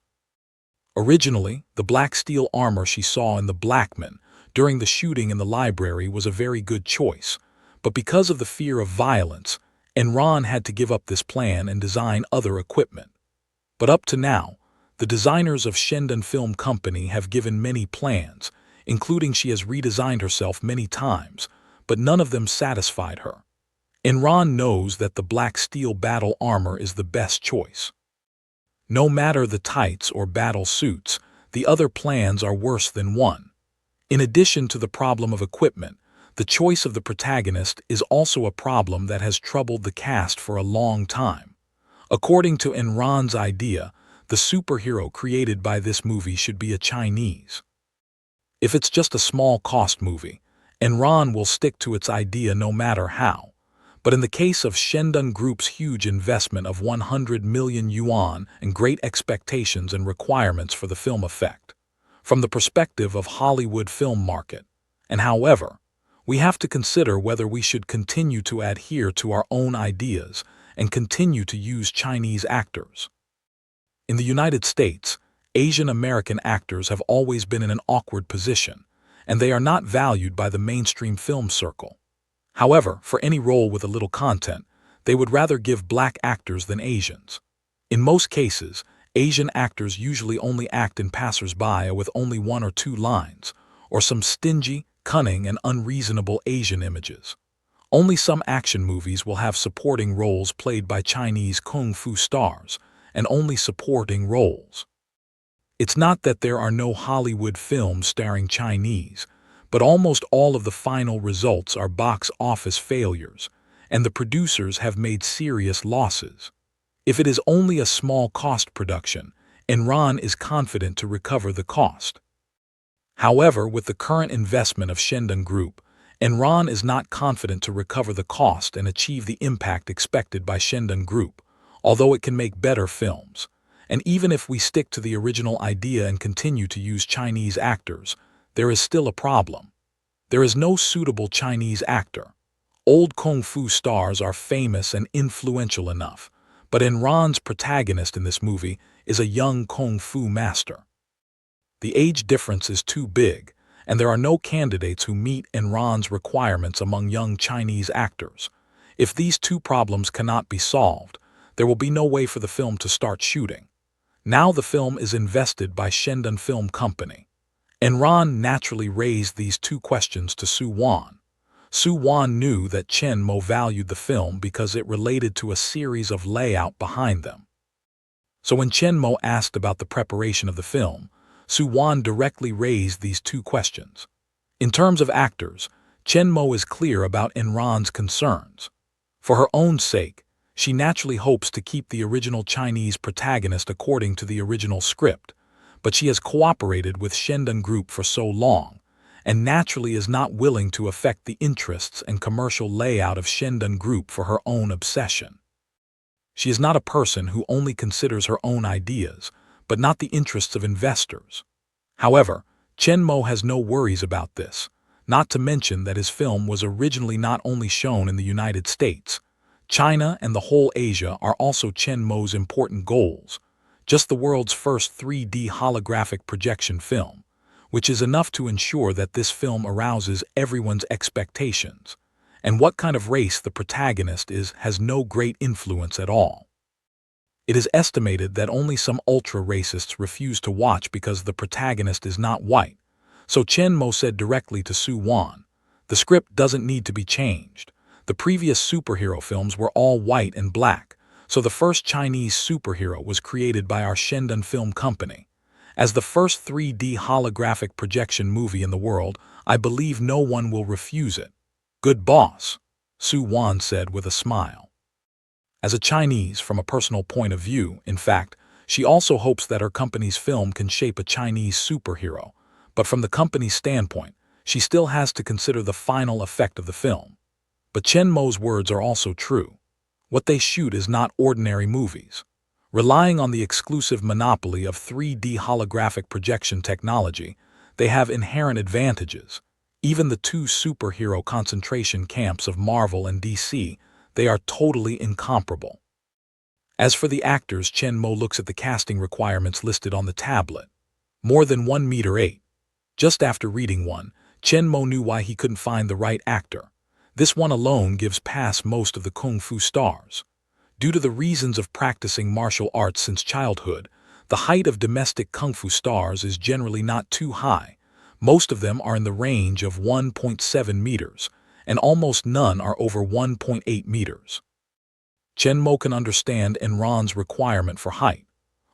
Originally, the black steel armor she saw in the Blackman during the shooting in the library was a very good choice, but because of the fear of violence, Enron had to give up this plan and design other equipment. But up to now, the designers of Shendun Film Company have given many plans, including she has redesigned herself many times, but none of them satisfied her. Enron knows that the black steel battle armor is the best choice. No matter the tights or battle suits, the other plans are worse than one. In addition to the problem of equipment, the choice of the protagonist is also a problem that has troubled the cast for a long time. According to Enron's idea, the superhero created by this movie should be a Chinese. If it's just a small-cost movie, Enron will stick to its idea no matter how. But in the case of Shendun Group's huge investment of 100 million yuan and great expectations and requirements for the film effect, from the perspective of Hollywood film market, and however, we have to consider whether we should continue to adhere to our own ideas and continue to use Chinese actors. In the United States, Asian American actors have always been in an awkward position, and they are not valued by the mainstream film circle. However, for any role with a little content, they would rather give black actors than Asians. In most cases, Asian actors usually only act in passers-by with only 1 or 2 lines, or some stingy, cunning, and unreasonable Asian images. Only some action movies will have supporting roles played by Chinese kung fu stars, and only supporting roles. It's not that there are no Hollywood films starring Chinese, but almost all of the final results are box office failures, and the producers have made serious losses. If it is only a small-cost production, Enron is confident to recover the cost. However, with the current investment of Shendun Group, Enron is not confident to recover the cost and achieve the impact expected by Shendun Group, although it can make better films. And even if we stick to the original idea and continue to use Chinese actors, there is still a problem. There is no suitable Chinese actor. Old kung fu stars are famous and influential enough, but Enron's protagonist in this movie is a young kung fu master. The age difference is too big, and there are no candidates who meet Enron's requirements among young Chinese actors. If these two problems cannot be solved, there will be no way for the film to start shooting. Now the film is invested by Shendun Film Company. Enron naturally raised these two questions to Su Wan. Su Wan knew that Chen Mo valued the film because it related to a series of layout behind them. So when Chen Mo asked about the preparation of the film, Su Wan directly raised these two questions. In terms of actors, Chen Mo is clear about Enron's concerns. For her own sake, she naturally hopes to keep the original Chinese protagonist according to the original script, but she has cooperated with Shendun Group for so long, and naturally is not willing to affect the interests and commercial layout of Shendun Group for her own obsession. She is not a person who only considers her own ideas, but not the interests of investors. However, Chen Mo has no worries about this, not to mention that his film was originally not only shown in the United States. China and the whole Asia are also Chen Mo's important goals, just the world's first 3D holographic projection film, which is enough to ensure that this film arouses everyone's expectations, and what kind of race the protagonist is has no great influence at all. It is estimated that only some ultra-racists refuse to watch because the protagonist is not white, so Chen Mo said directly to Su Wan, "The script doesn't need to be changed. The previous superhero films were all white and black, so the first Chinese superhero was created by our Shendun Film Company. As the first 3D holographic projection movie in the world, I believe no one will refuse it." "Good boss," Su Wan said with a smile. As a Chinese, from a personal point of view, in fact, she also hopes that her company's film can shape a Chinese superhero, but from the company's standpoint, she still has to consider the final effect of the film. But Chen Mo's words are also true. What they shoot is not ordinary movies. Relying on the exclusive monopoly of 3D holographic projection technology, they have inherent advantages. Even the two superhero concentration camps of Marvel and DC, they are totally incomparable. As for the actors, Chen Mo looks at the casting requirements listed on the tablet. More than 1 meter 8. Just after reading one, Chen Mo knew why he couldn't find the right actor. This one alone gives past most of the kung fu stars. Due to the reasons of practicing martial arts since childhood, the height of domestic kung fu stars is generally not too high. Most of them are in the range of 1.7 meters, and almost none are over 1.8 meters. Chen Mo can understand Enron's requirement for height.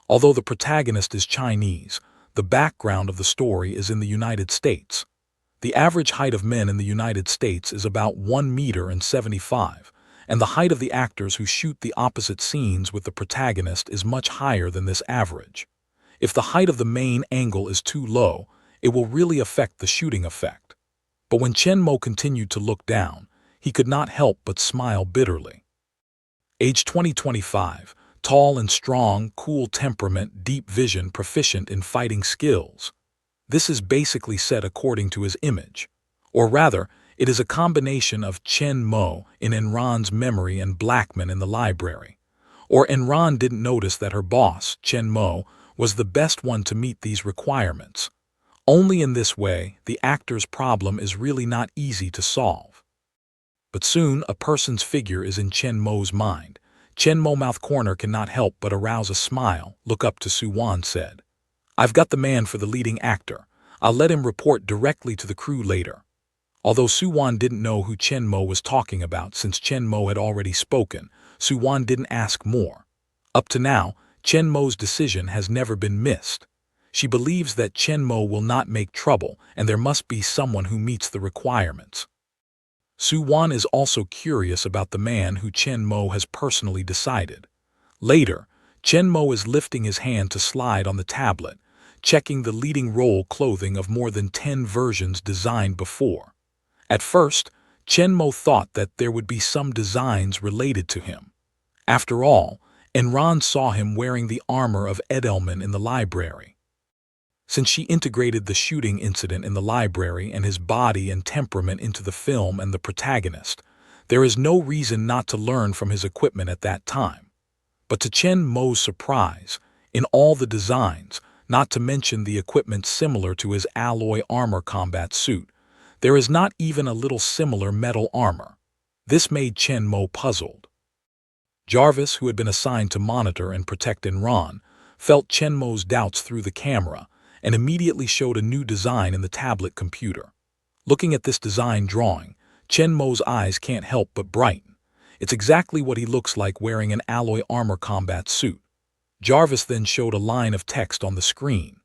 Although the protagonist is Chinese, the background of the story is in the United States. The average height of men in the United States is about 1.75 meters, and the height of the actors who shoot the opposite scenes with the protagonist is much higher than this average. If the height of the main angle is too low, it will really affect the shooting effect. But when Chen Mo continued to look down, he could not help but smile bitterly. Age 20-25, tall and strong, cool temperament, deep vision, proficient in fighting skills. This is basically said according to his image. Or rather, it is a combination of Chen Mo in Enron's memory and Blackman in the library. Or Enron didn't notice that her boss, Chen Mo, was the best one to meet these requirements. Only in this way, the actor's problem is really not easy to solve. But soon, a person's figure is in Chen Mo's mind. Chen Mo mouth corner cannot help but arouse a smile. "Look up to," Su Wan said. "I've got the man for the leading actor. I'll let him report directly to the crew later." Although Su Wan didn't know who Chen Mo was talking about since Chen Mo had already spoken, Su Wan didn't ask more. Up to now, Chen Mo's decision has never been missed. She believes that Chen Mo will not make trouble and there must be someone who meets the requirements. Su Wan is also curious about the man who Chen Mo has personally decided. Later, Chen Mo is lifting his hand to slide on the tablet, checking the leading role clothing of more than 10 versions designed before. At first, Chen Mo thought that there would be some designs related to him. After all, Enron saw him wearing the armor of Edelman in the library. Since she integrated the shooting incident in the library and his body and temperament into the film and the protagonist, there is no reason not to learn from his equipment at that time. But to Chen Mo's surprise, in all the designs, not to mention the equipment similar to his alloy armor combat suit. There is not even a little similar metal armor. This made Chen Mo puzzled. Jarvis, who had been assigned to monitor and protect Enron, felt Chen Mo's doubts through the camera and immediately showed a new design in the tablet computer. Looking at this design drawing, Chen Mo's eyes can't help but brighten. It's exactly what he looks like wearing an alloy armor combat suit. Jarvis then showed a line of text on the screen.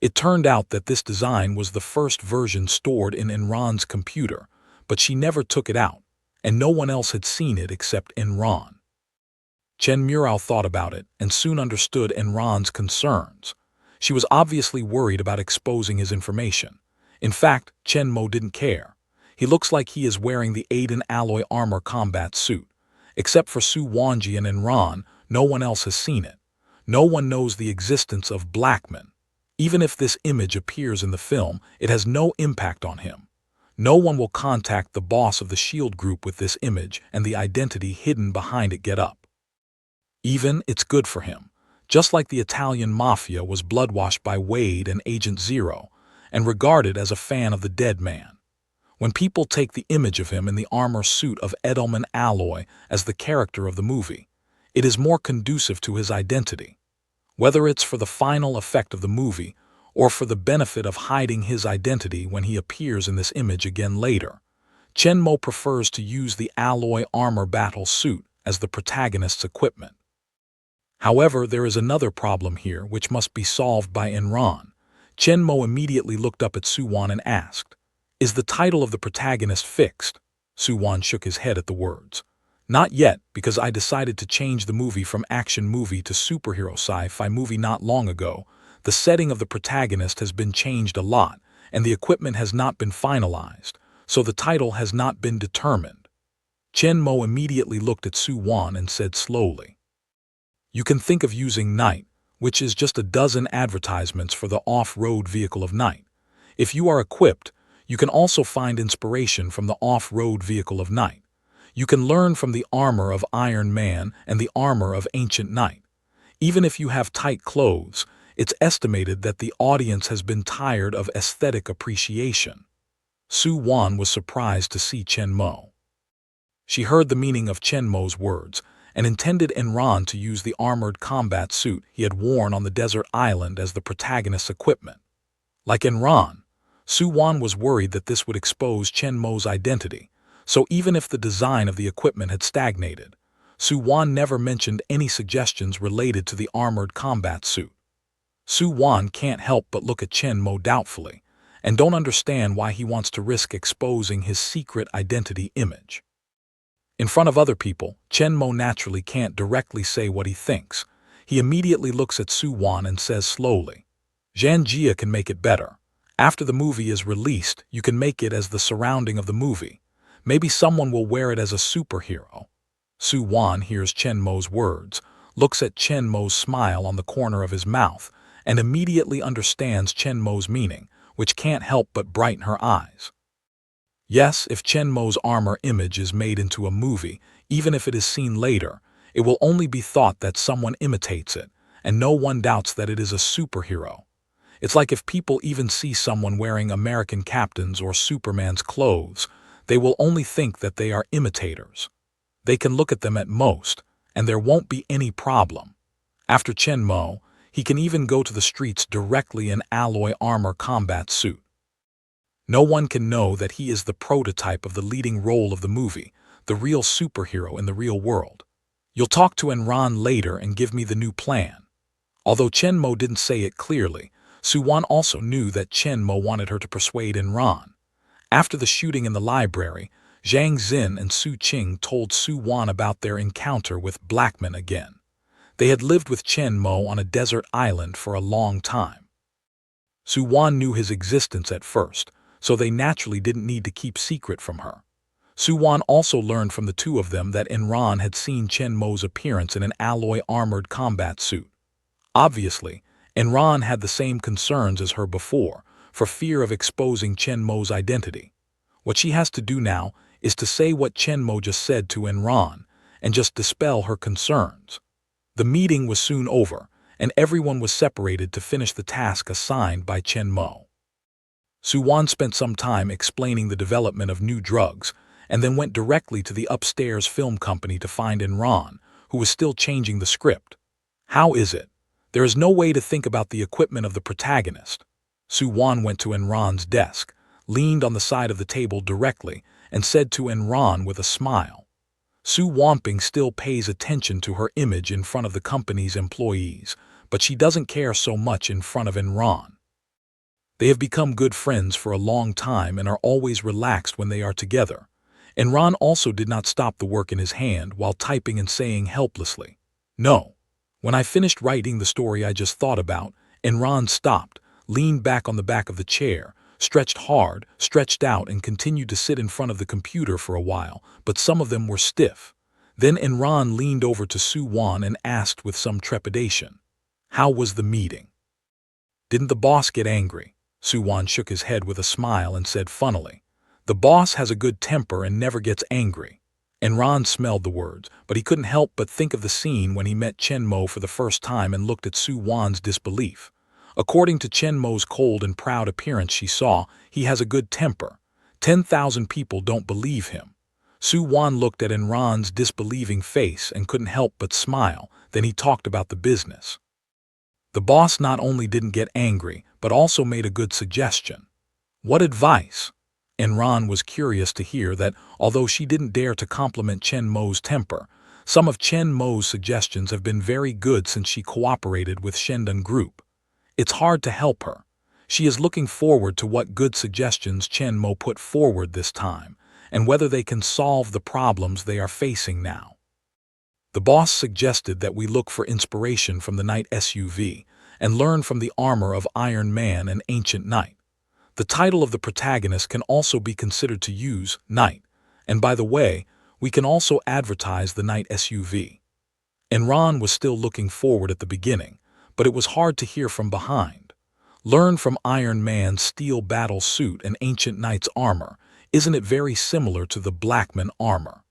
It turned out that this design was the first version stored in Enron's computer, but she never took it out, and no one else had seen it except Enron. Chen Murao thought about it and soon understood Enron's concerns. She was obviously worried about exposing his information. In fact, Chen Mo didn't care. He looks like he is wearing the Aiden alloy armor combat suit. Except for Su Wanji and Enron, no one else has seen it. No one knows the existence of Blackman. Even if this image appears in the film, it has no impact on him. No one will contact the boss of the SHIELD group with this image and the identity hidden behind it get up. Even, it's good for him. Just like the Italian mafia was bloodwashed by Wade and Agent Zero, and regarded as a fan of the dead man. When people take the image of him in the armor suit of Edelman Alloy as the character of the movie, it is more conducive to his identity. Whether it's for the final effect of the movie or for the benefit of hiding his identity when he appears in this image again later, Chen Mo prefers to use the alloy armor battle suit as the protagonist's equipment. However, there is another problem here which must be solved by Enron. Chen Mo immediately looked up at Suwan and asked, "Is the title of the protagonist fixed?" Suwan shook his head at the words. "Not yet, because I decided to change the movie from action movie to superhero sci-fi movie not long ago. The setting of the protagonist has been changed a lot, and the equipment has not been finalized, so the title has not been determined." Chen Mo immediately looked at Suwan and said slowly, "You can think of using Knight, which is just a dozen advertisements for the off-road vehicle of Knight. If you are equipped, you can also find inspiration from the off-road vehicle of Knight. You can learn from the armor of Iron Man and the armor of Ancient Knight. Even if you have tight clothes, it's estimated that the audience has been tired of aesthetic appreciation." Su Wan was surprised to see Chen Mo. She heard the meaning of Chen Mo's words and intended Enron to use the armored combat suit he had worn on the desert island as the protagonist's equipment. Like Enron, Su Wan was worried that this would expose Chen Mo's identity, so even if the design of the equipment had stagnated, Su Wan never mentioned any suggestions related to the armored combat suit. Su Wan can't help but look at Chen Mo doubtfully, and don't understand why he wants to risk exposing his secret identity image. In front of other people, Chen Mo naturally can't directly say what he thinks. He immediately looks at Su Wan and says slowly, "Zhan Jia can make it better. After the movie is released, you can make it as the surrounding of the movie. Maybe someone will wear it as a superhero." Su Wan hears Chen Mo's words, looks at Chen Mo's smile on the corner of his mouth, and immediately understands Chen Mo's meaning, which can't help but brighten her eyes. Yes, if Chen Mo's armor image is made into a movie, even if it is seen later, it will only be thought that someone imitates it, and no one doubts that it is a superhero. It's like if people even see someone wearing American Captain's or Superman's clothes, they will only think that they are imitators. They can look at them at most, and there won't be any problem. After Chen Mo, he can even go to the streets directly in alloy armor combat suit. No one can know that he is the prototype of the leading role of the movie, the real superhero in the real world. "You'll talk to Enron later and give me the new plan." Although Chen Mo didn't say it clearly, Su Wan also knew that Chen Mo wanted her to persuade Enron. After the shooting in the library, Zhang Xin and Su Qing told Su Wan about their encounter with Blackman again. They had lived with Chen Mo on a desert island for a long time. Su Wan knew his existence at first, so they naturally didn't need to keep secret from her. Su Wan also learned from the two of them that Enron had seen Chen Mo's appearance in an alloy armored combat suit. Obviously, Enron had the same concerns as her before, for fear of exposing Chen Mo's identity. What she has to do now is to say what Chen Mo just said to Enron, and just dispel her concerns. The meeting was soon over, and everyone was separated to finish the task assigned by Chen Mo. Su-Wan spent some time explaining the development of new drugs, and then went directly to the upstairs film company to find Enron, who was still changing the script. How is it? There is no way to think about the equipment of the protagonist. Su-Wan went to Enron's desk, leaned on the side of the table directly, and said to Enron with a smile. Su-Wamping still pays attention to her image in front of the company's employees, but she doesn't care so much in front of Enron. They have become good friends for a long time and are always relaxed when they are together. Enron also did not stop the work in his hand while typing and saying helplessly, "No." When I finished writing the story I just thought about, Enron stopped, leaned back on the back of the chair, stretched hard, stretched out, and continued to sit in front of the computer for a while, but some of them were stiff. Then Enron leaned over to Su-Wan and asked with some trepidation, "How was the meeting?" "Didn't the boss get angry?" Su-Wan shook his head with a smile and said funnily, "The boss has a good temper and never gets angry." Enron smelled the words, but he couldn't help but think of the scene when he met Chen Mo for the first time and looked at Su-Wan's disbelief. According to Chen Mo's cold and proud appearance, she saw he has a good temper. 10,000 people don't believe him. Su-Wan looked at Enron's disbelieving face and couldn't help but smile. Then he talked about the business. "The boss not only didn't get angry, but also made a good suggestion." "What advice?" Enron was curious to hear that, although she didn't dare to compliment Chen Mo's temper, some of Chen Mo's suggestions have been very good since she cooperated with Shendun Group. It's hard to help her. She is looking forward to what good suggestions Chen Mo put forward this time, and whether they can solve the problems they are facing now. "The boss suggested that we look for inspiration from the Knight SUV and learn from the armor of Iron Man and Ancient Knight. The title of the protagonist can also be considered to use Knight, and by the way, we can also advertise the Knight SUV." Enron was still looking forward at the beginning, but it was hard to hear from behind. "Learn from Iron Man's steel battle suit and Ancient Knight's armor. Isn't it very similar to the Blackman armor?"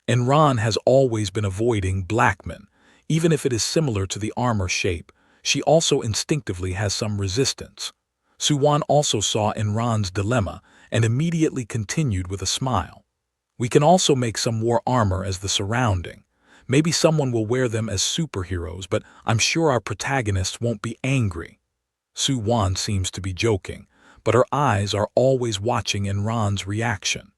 Enron has always been avoiding Blackman. Even if it is similar to the armor shape, she also instinctively has some resistance. Su-Wan also saw Enron's dilemma and immediately continued with a smile. "We can also make some war armor as the surrounding. Maybe someone will wear them as superheroes, but I'm sure our protagonists won't be angry." Su-Wan seems to be joking, but her eyes are always watching Enron's reaction.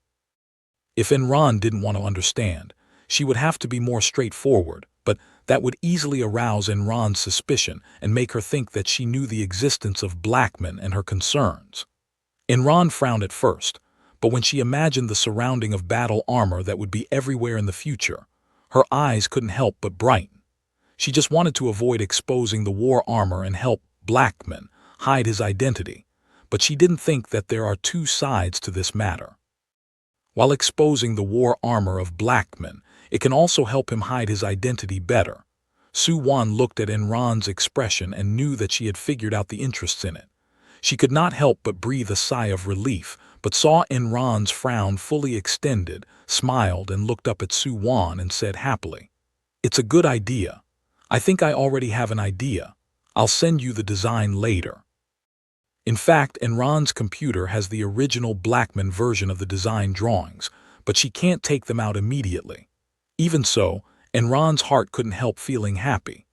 If Enron didn't want to understand, she would have to be more straightforward, but that would easily arouse Enron's suspicion and make her think that she knew the existence of Blackman and her concerns. Enron frowned at first, but when she imagined the surrounding of battle armor that would be everywhere in the future, her eyes couldn't help but brighten. She just wanted to avoid exposing the war armor and help Blackman hide his identity, but she didn't think that there are two sides to this matter. While exposing the war armor of Blackman, it can also help him hide his identity better. Su-Wan looked at Enron's expression and knew that she had figured out the interests in it. She could not help but breathe a sigh of relief, but saw Enron's frown fully extended, smiled and looked up at Su-Wan and said happily, "It's a good idea. I think I already have an idea. I'll send you the design later." In fact, Enron's computer has the original Blackman version of the design drawings, but she can't take them out immediately. Even so, Enron's heart couldn't help feeling happy.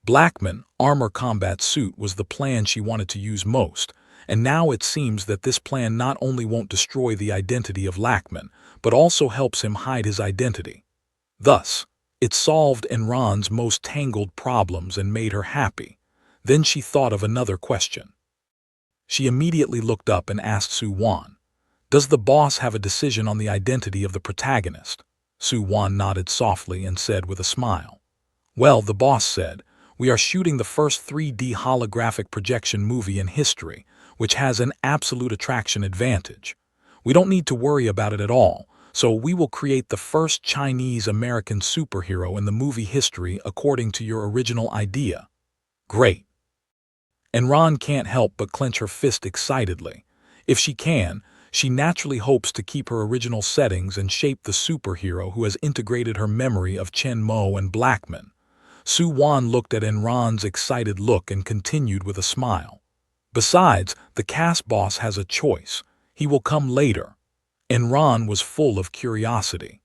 Blackman armor combat suit was the plan she wanted to use most, and now it seems that this plan not only won't destroy the identity of Blackman, but also helps him hide his identity. Thus, it solved Enron's most tangled problems and made her happy. Then she thought of another question. She immediately looked up and asked Su-Wan, "Does the boss have a decision on the identity of the protagonist?" Su-Wan nodded softly and said with a smile, "Well, the boss said, we are shooting the first 3D holographic projection movie in history, which has an absolute attraction advantage. We don't need to worry about it at all, so we will create the first Chinese-American superhero in the movie history according to your original idea." "Great." Enron can't help but clench her fist excitedly. If she can, she naturally hopes to keep her original settings and shape the superhero who has integrated her memory of Chen Mo and Blackman. Su-Wan looked at Enran's excited look and continued with a smile. Besides, the cast boss has a choice. He will come later. Enran was full of curiosity.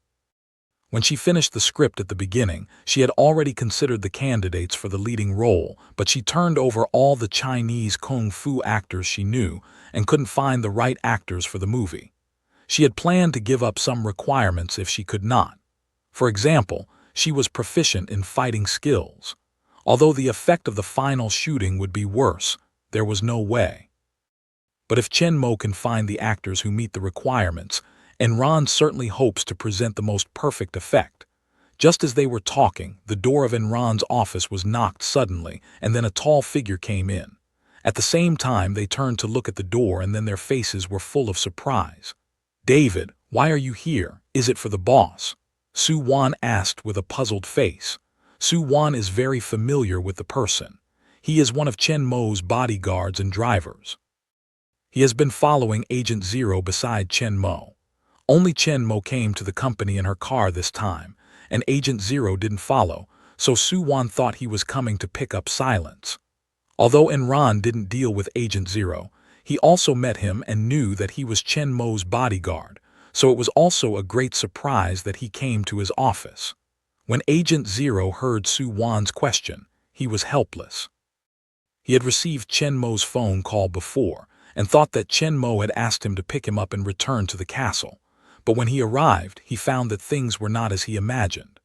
When she finished the script at the beginning, she had already considered the candidates for the leading role, but she turned over all the Chinese kung fu actors she knew and couldn't find the right actors for the movie. She had planned to give up some requirements if she could not. For example, she was proficient in fighting skills. Although the effect of the final shooting would be worse, there was no way. But if Chen Mo can find the actors who meet the requirements, Enran certainly hopes to present the most perfect effect. Just as they were talking, the door of Enran's office was knocked suddenly, and then a tall figure came in. At the same time, they turned to look at the door, and then their faces were full of surprise. "David, why are you here? Is it for the boss?" Su-Wan asked with a puzzled face. Su-Wan is very familiar with the person. He is one of Chen Mo's bodyguards and drivers. He has been following Agent Zero beside Chen Mo. Only Chen Mo came to the company in her car this time, and Agent Zero didn't follow, so Su-Wan thought he was coming to pick up Silence. Although Enran didn't deal with Agent Zero, he also met him and knew that he was Chen Mo's bodyguard, so it was also a great surprise that he came to his office. When Agent Zero heard Su-Wan's question, he was helpless. He had received Chen Mo's phone call before and thought that Chen Mo had asked him to pick him up and return to the castle. But when he arrived, he found that things were not as he imagined.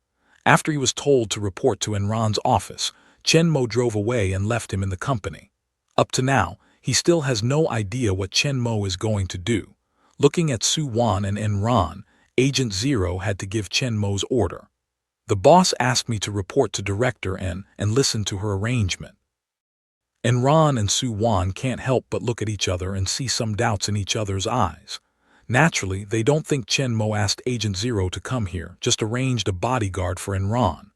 After he was told to report to Enran's office, Chen Mo drove away and left him in the company. Up to now, he still has no idea what Chen Mo is going to do. Looking at Su-Wan and Enran, Agent Zero had to give Chen Mo's order. "The boss asked me to report to Director N and listen to her arrangement." Enran and Su-Wan can't help but look at each other and see some doubts in each other's eyes. Naturally, they don't think Chen Mo asked Agent Zero to come here, just arranged a bodyguard for Enran.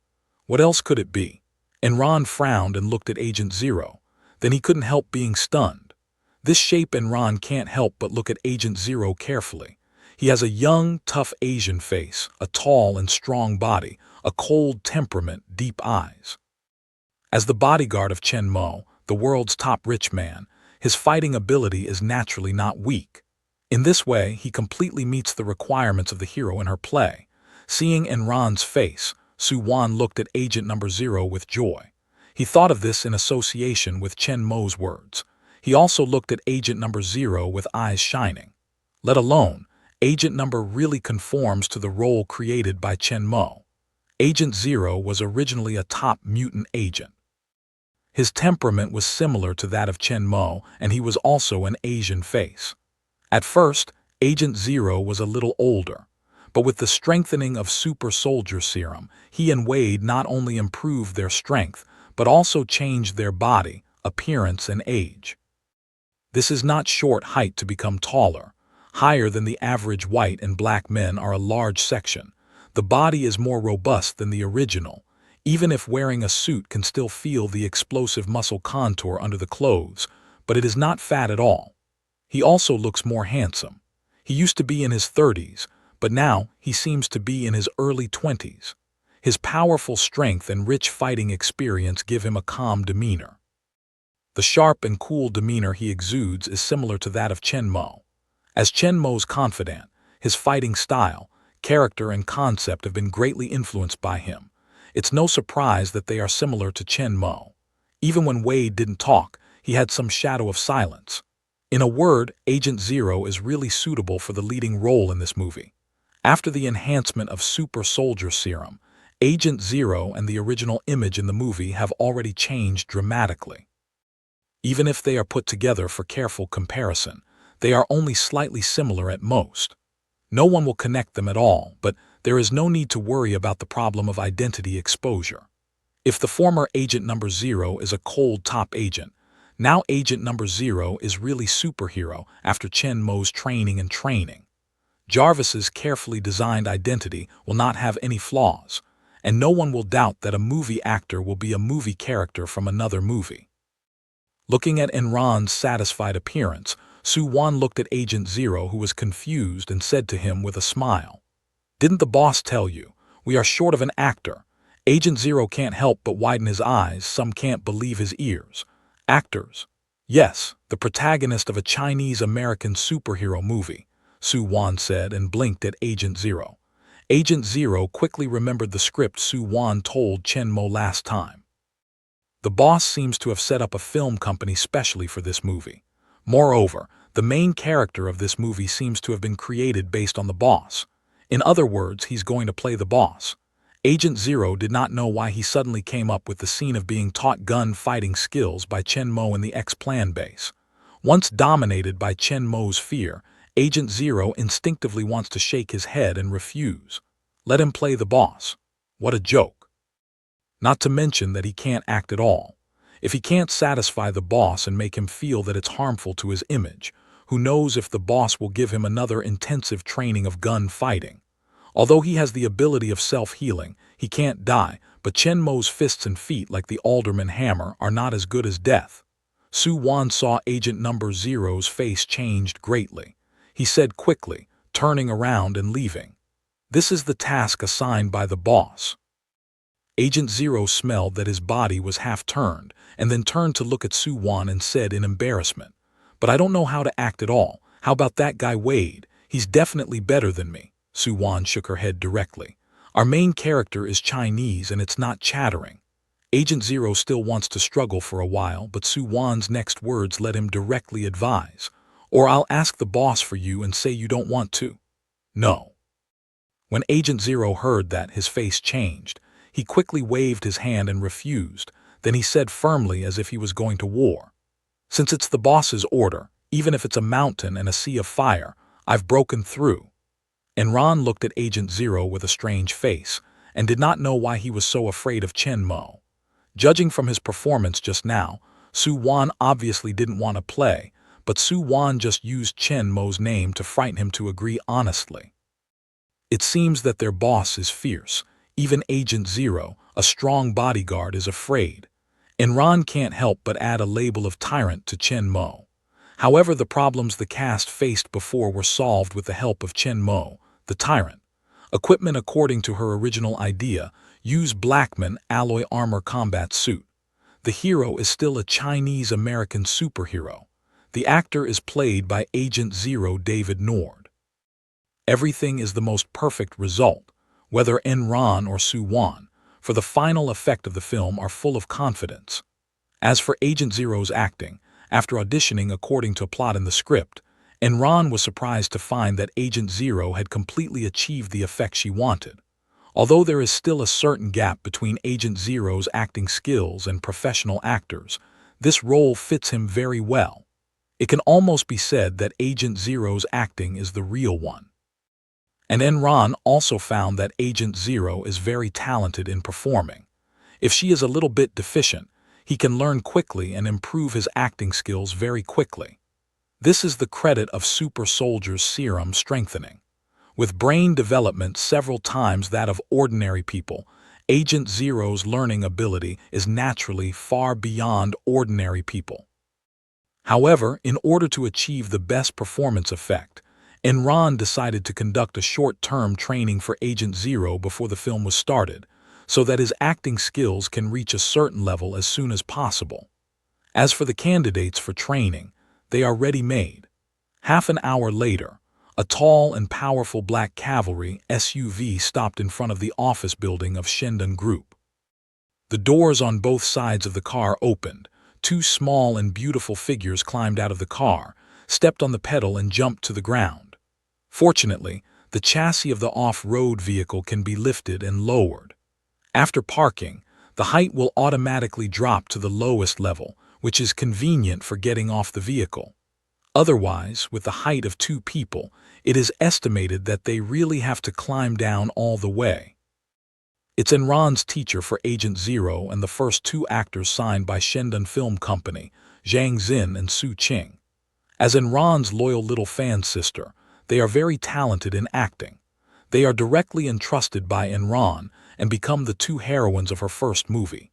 What else could it be? Enran frowned and looked at Agent Zero. Then he couldn't help being stunned. This shape Enran can't help but look at Agent Zero carefully. He has a young, tough Asian face, a tall and strong body, a cold temperament, deep eyes. As the bodyguard of Chen Mo, the world's top rich man, his fighting ability is naturally not weak. In this way, he completely meets the requirements of the hero in her play. Seeing Enran's face, Su-Wan looked at Agent Number Zero with joy. He thought of this in association with Chen Mo's words. He also looked at Agent Number Zero with eyes shining. Let alone, Agent Number really conforms to the role created by Chen Mo. Agent Zero was originally a top mutant agent. His temperament was similar to that of Chen Mo, and he was also an Asian face. At first, Agent Zero was a little older, but with the strengthening of Super Soldier Serum, he and Wade not only improved their strength, but also changed their body, appearance, and age. This is not short height to become taller. Higher than the average white and black men are a large section. The body is more robust than the original. Even if wearing a suit can still feel the explosive muscle contour under the clothes, but it is not fat at all. He also looks more handsome. He used to be in his 30s, but now he seems to be in his early 20s. His powerful strength and rich fighting experience give him a calm demeanor. The sharp and cool demeanor he exudes is similar to that of Chen Mo. As Chen Mo's confidant, his fighting style, character, and concept have been greatly influenced by him. It's no surprise that they are similar to Chen Mo. Even when Wade didn't talk, he had some shadow of silence. In a word, Agent Zero is really suitable for the leading role in this movie. After the enhancement of Super Soldier Serum, Agent Zero and the original image in the movie have already changed dramatically. Even if they are put together for careful comparison, they are only slightly similar at most. No one will connect them at all, but there is no need to worry about the problem of identity exposure. If the former Agent Number Zero is a cold top agent, now Agent Number Zero is really superhero after Chen Mo's training. Jarvis's carefully designed identity will not have any flaws, and no one will doubt that a movie actor will be a movie character from another movie. Looking at Enran's satisfied appearance, Su-Wan looked at Agent Zero, who was confused, and said to him with a smile, "Didn't the boss tell you? We are short of an actor. Agent Zero can't help but widen his eyes. Some can't believe his ears. Actors. Yes, the protagonist of a Chinese-American superhero movie, Su Wan said and blinked at Agent Zero. Agent Zero quickly remembered the script Su Wan told Chen Mo last time. The boss seems to have set up a film company specially for this movie. Moreover, the main character of this movie seems to have been created based on the boss. In other words, he's going to play the boss. Agent Zero did not know why he suddenly came up with the scene of being taught gun-fighting skills by Chen Mo in the X-Plan base. Once dominated by Chen Mo's fear, Agent Zero instinctively wants to shake his head and refuse. Let him play the boss. What a joke. Not to mention that he can't act at all. If he can't satisfy the boss and make him feel that it's harmful to his image, who knows if the boss will give him another intensive training of gun fighting. Although he has the ability of self-healing, he can't die, but Chen Mo's fists and feet like the Alderman hammer are not as good as death. Su Wan saw Agent Number Zero's face changed greatly. He said quickly, turning around and leaving. This is the task assigned by the boss. Agent Zero smelled that his body was half-turned, and then turned to look at Su Wan and said in embarrassment, "But I don't know how to act at all. How about that guy Wade? He's definitely better than me." Su Wan shook her head directly. "Our main character is Chinese and it's not chattering." Agent Zero still wants to struggle for a while, but Su Wan's next words let him directly advise, "Or I'll ask the boss for you and say you don't want to." No. When Agent Zero heard that, his face changed. He quickly waved his hand and refused. Then he said firmly as if he was going to war, "Since it's the boss's order, even if it's a mountain and a sea of fire, I've broken through." Enron looked at Agent Zero with a strange face, and did not know why he was so afraid of Chen Mo. Judging from his performance just now, Su Wan obviously didn't want to play, but Su Wan just used Chen Mo's name to frighten him to agree honestly. It seems that their boss is fierce. Even Agent Zero, a strong bodyguard, is afraid. Enron can't help but add a label of tyrant to Chen Mo. However, the problems the cast faced before were solved with the help of Chen Mo, the tyrant. Equipment according to her original idea, use Blackman alloy armor combat suit. The hero is still a Chinese-American superhero. The actor is played by Agent Zero David Nord. Everything is the most perfect result, whether Enron or Su Wan, for the final effect of the film are full of confidence. As for Agent Zero's acting, after auditioning according to plot in the script, Enron was surprised to find that Agent Zero had completely achieved the effect she wanted. Although there is still a certain gap between Agent Zero's acting skills and professional actors, this role fits him very well. It can almost be said that Agent Zero's acting is the real one. And Enron also found that Agent Zero is very talented in performing. If she is a little bit deficient, he can learn quickly and improve his acting skills very quickly. This is the credit of Super Soldier's serum strengthening. With brain development several times that of ordinary people, Agent Zero's learning ability is naturally far beyond ordinary people. However, in order to achieve the best performance effect, Enron decided to conduct a short-term training for Agent Zero before the film was started, so that his acting skills can reach a certain level as soon as possible. As for the candidates for training, they are ready-made. Half an hour later, a tall and powerful black cavalry SUV stopped in front of the office building of Shendon Group. The doors on both sides of the car opened. Two small and beautiful figures climbed out of the car, stepped on the pedal and jumped to the ground. Fortunately, the chassis of the off-road vehicle can be lifted and lowered. After parking, the height will automatically drop to the lowest level, which is convenient for getting off the vehicle. Otherwise, with the height of two people, it is estimated that they really have to climb down all the way. It's Enron's teacher for Agent Zero and the first two actors signed by Shendon Film Company, Zhang Xin and Su Qing. As Enron's loyal little fan sister, they are very talented in acting. They are directly entrusted by Enron and become the two heroines of her first movie.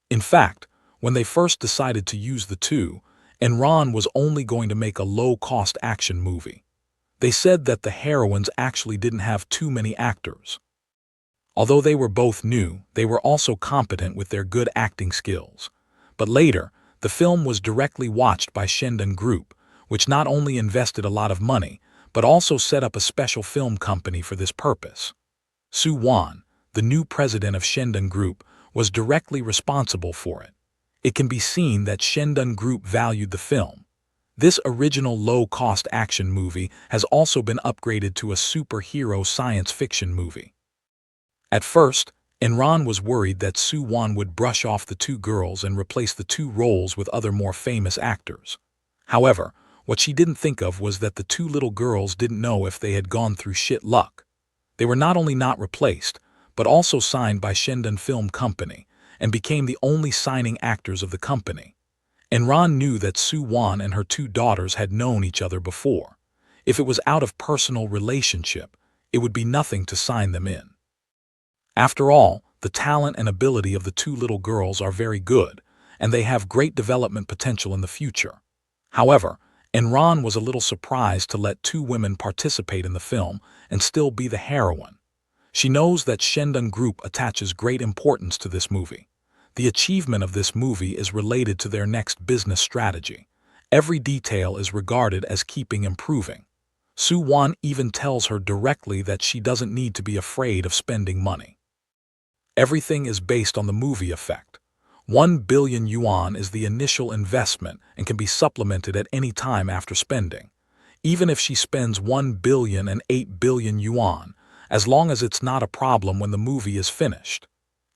In fact, when they first decided to use the two, Enron was only going to make a low-cost action movie. They said that the heroines actually didn't have too many actors. Although they were both new, they were also competent with their good acting skills. But later, the film was directly watched by Shendon Group, which not only invested a lot of money, but also set up a special film company for this purpose. Su Wan, the new president of Shendon Group, was directly responsible for it. It can be seen that Shendon Group valued the film. This original low-cost action movie has also been upgraded to a superhero science fiction movie. At first, Enron was worried that Su Wan would brush off the two girls and replace the two roles with other more famous actors. However, what she didn't think of was that the two little girls didn't know if they had gone through shit luck. They were not only not replaced, but also signed by Shendon Film Company and became the only signing actors of the company. Enron knew that Su Wan and her two daughters had known each other before. If it was out of personal relationship, it would be nothing to sign them in. After all, the talent and ability of the two little girls are very good, and they have great development potential in the future. However, Enron was a little surprised to let two women participate in the film and still be the heroine. She knows that Shendon Group attaches great importance to this movie. The achievement of this movie is related to their next business strategy. Every detail is regarded as keeping improving. Su Wan even tells her directly that she doesn't need to be afraid of spending money. Everything is based on the movie effect. 1 billion yuan is the initial investment and can be supplemented at any time after spending. Even if she spends 1 billion and 8 billion yuan, as long as it's not a problem when the movie is finished.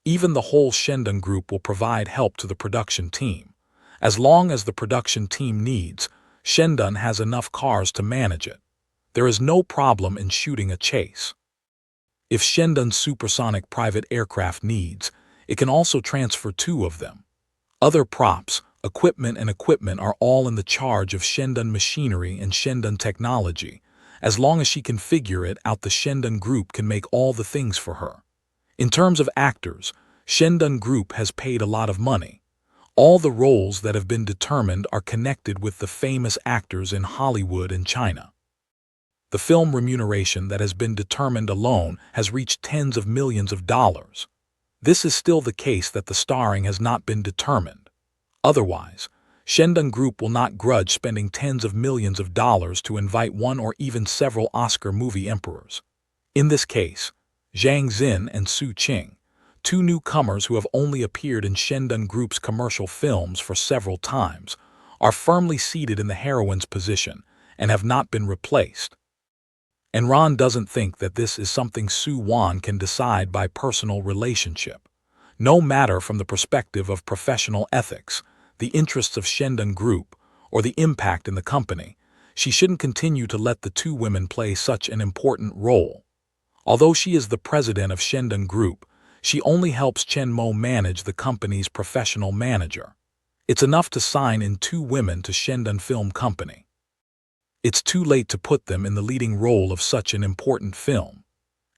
Even the whole Shendon Group will provide help to the production team. As long as the production team needs, Shendon has enough cars to manage it. There is no problem in shooting a chase. If Shendon's supersonic private aircraft needs, it can also transfer 2 of them. Other props, equipment are all in the charge of Shendon Machinery and Shendon Technology. As long as she can figure it out, the Shendon Group can make all the things for her. In terms of actors, Shendon Group has paid a lot of money. All the roles that have been determined are connected with the famous actors in Hollywood and China. The film remuneration that has been determined alone has reached tens of millions of dollars. This is still the case that the starring has not been determined. Otherwise, Shendon Group will not grudge spending tens of millions of dollars to invite one or even several Oscar movie emperors. In this case, Zhang Xin and Su Qing, 2 newcomers who have only appeared in Shendon Group's commercial films for several times, are firmly seated in the heroine's position and have not been replaced. Enron doesn't think that this is something Su Wan can decide by personal relationship. No matter from the perspective of professional ethics, the interests of Shendon Group, or the impact in the company, she shouldn't continue to let the 2 women play such an important role. Although she is the president of Shendon Group, she only helps Chen Mo manage the company's professional manager. It's enough to sign in 2 women to Shendon Film Company. It's too late to put them in the leading role of such an important film.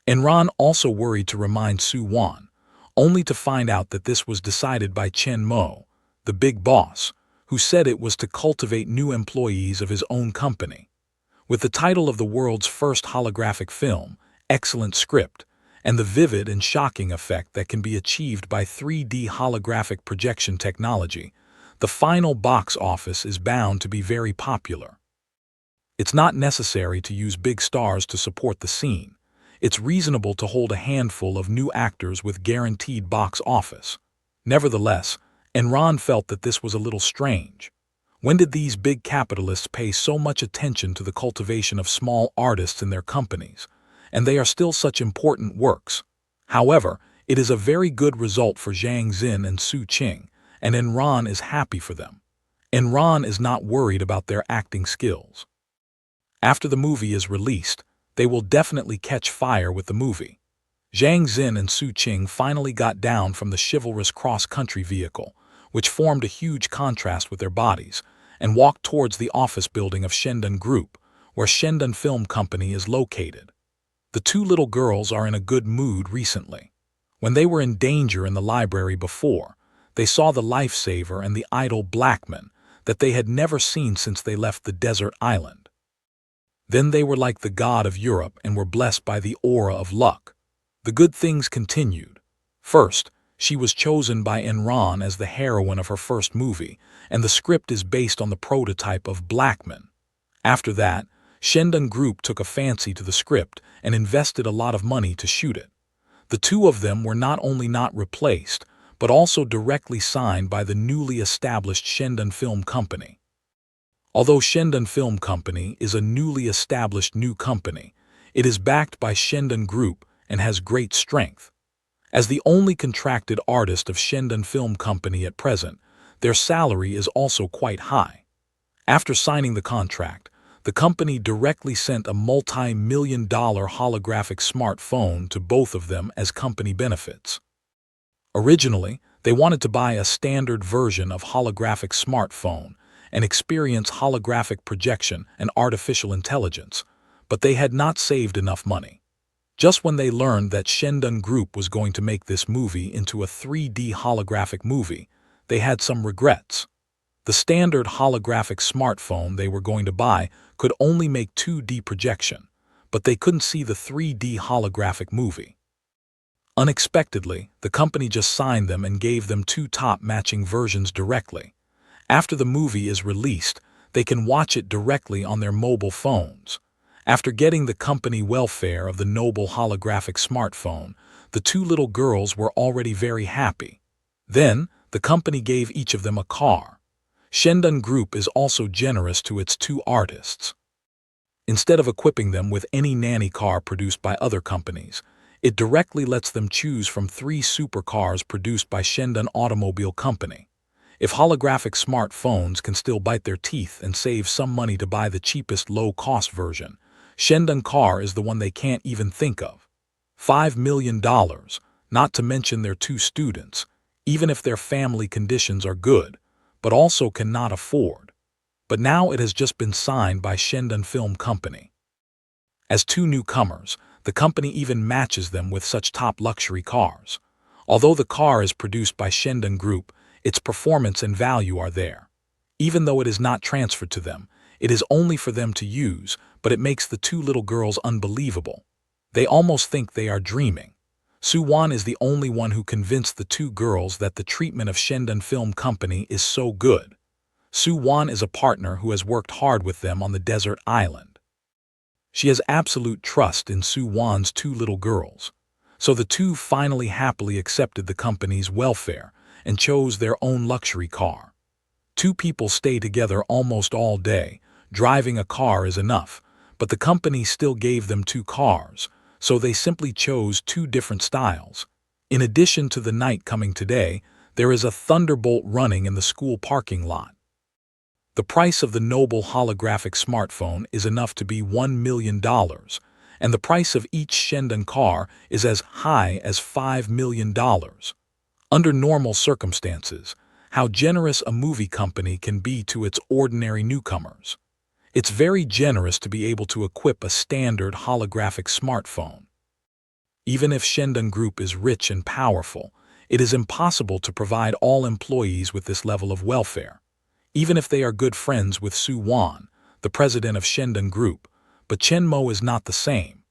Enron also worried to remind Su Wan, only to find out that this was decided by Chen Mo, the big boss, who said it was to cultivate new employees of his own company. With the title of the world's first holographic film, excellent script, and the vivid and shocking effect that can be achieved by 3D holographic projection technology, the final box office is bound to be very popular. It's not necessary to use big stars to support the scene. It's reasonable to hold a handful of new actors with guaranteed box office. Nevertheless, Enron felt that this was a little strange. When did these big capitalists pay so much attention to the cultivation of small artists in their companies? And they are still such important works. However, it is a very good result for Zhang Xin and Su Qing, and Enron is happy for them. Enron is not worried about their acting skills. After the movie is released, they will definitely catch fire with the movie. Zhang Xin and Su Qing finally got down from the chivalrous cross-country vehicle, which formed a huge contrast with their bodies, and walked towards the office building of Shendon Group, where Shendon Film Company is located. The 2 little girls are in a good mood recently. When they were in danger in the library before, they saw the lifesaver and the idol Blackman that they had never seen since they left the desert island. Then they were like the god of Europe and were blessed by the aura of luck. The good things continued. First, she was chosen by Enron as the heroine of her first movie, and the script is based on the prototype of Blackman. After that, Shendon Group took a fancy to the script and invested a lot of money to shoot it. The two of them were not only not replaced, but also directly signed by the newly established Shendon Film Company. Although Shendon Film Company is a newly established new company, it is backed by Shendon Group and has great strength. As the only contracted artist of Shendon Film Company at present, their salary is also quite high. After signing the contract, the company directly sent a multi-million-dollar holographic smartphone to both of them as company benefits. Originally, they wanted to buy a standard version of holographic smartphone and experience holographic projection and artificial intelligence, but they had not saved enough money. Just when they learned that Shendon Group was going to make this movie into a 3D holographic movie, they had some regrets. The standard holographic smartphone they were going to buy could only make 2D projection, but they couldn't see the 3D holographic movie. Unexpectedly, the company just signed them and gave them two top-matching versions directly. After the movie is released, they can watch it directly on their mobile phones. After getting the company welfare of the noble holographic smartphone, the two little girls were already very happy. Then, the company gave each of them a car. Shendon Group is also generous to its two artists. Instead of equipping them with any nanny car produced by other companies, it directly lets them choose from 3 supercars produced by Shendon Automobile Company. If holographic smartphones can still bite their teeth and save some money to buy the cheapest low-cost version, Shendon car is the one they can't even think of. $5 million, not to mention their 2 students, even if their family conditions are good, but also cannot afford. But now it has just been signed by Shendon Film Company. As 2 newcomers, the company even matches them with such top luxury cars. Although the car is produced by Shendon Group, its performance and value are there. Even though it is not transferred to them, it is only for them to use, but it makes the 2 little girls unbelievable. They almost think they are dreaming. Soo-won is the only one who convinced the 2 girls that the treatment of Shendon Film Company is so good. Soo-won is a partner who has worked hard with them on the desert island. She has absolute trust in Soo-won's 2 little girls. So the 2 finally happily accepted the company's welfare and chose their own luxury car. 2 people stay together almost all day. Driving a car is enough, but the company still gave them 2 cars, so they simply chose 2 different styles. In addition to the night coming today, there is a thunderbolt running in the school parking lot. The price of the noble holographic smartphone is enough to be $1 million, and the price of each Shendon car is as high as $5 million. Under normal circumstances, how generous a movie company can be to its ordinary newcomers. It's very generous to be able to equip a standard holographic smartphone. Even if Shendon Group is rich and powerful, it is impossible to provide all employees with this level of welfare. Even if they are good friends with Soo-won, the president of Shendon Group, but Chenmo is not the same.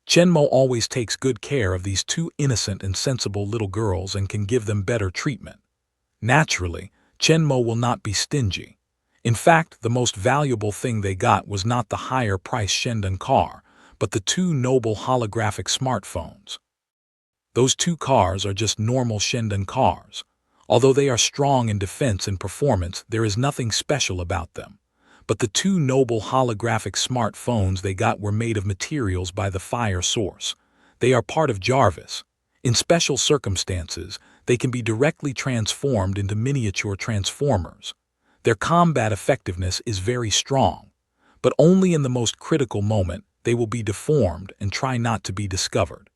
Chenmo always takes good care of these 2 innocent and sensible little girls and can give them better treatment. Naturally, Chenmo will not be stingy. In fact, the most valuable thing they got was not the higher-priced Shendon car, but the 2 noble holographic smartphones. Those 2 cars are just normal Shendon cars. Although they are strong in defense and performance, there is nothing special about them. But the 2 noble holographic smartphones they got were made of materials by the fire source. They are part of Jarvis. In special circumstances, they can be directly transformed into miniature transformers. Their combat effectiveness is very strong, but only in the most critical moment they will be deformed and try not to be discovered.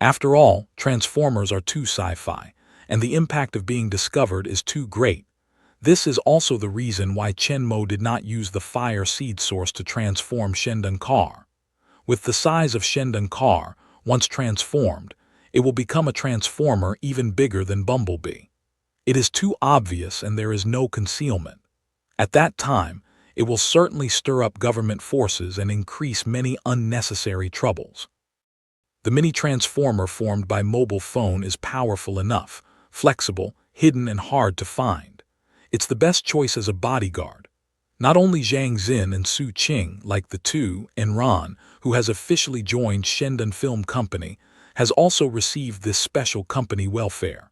After all, transformers are too sci-fi, and the impact of being discovered is too great. This is also the reason why Chenmo did not use the fire seed source to transform Shendon car. With the size of Shendon car, once transformed, it will become a transformer even bigger than Bumblebee. It is too obvious and there is no concealment. At that time, it will certainly stir up government forces and increase many unnecessary troubles. The mini transformer formed by mobile phone is powerful enough, flexible, hidden and hard to find. It's the best choice as a bodyguard. Not only Zhang Xin and Su Qing, like the two, Enran, who has officially joined Shendun Film Company, has also received this special company welfare.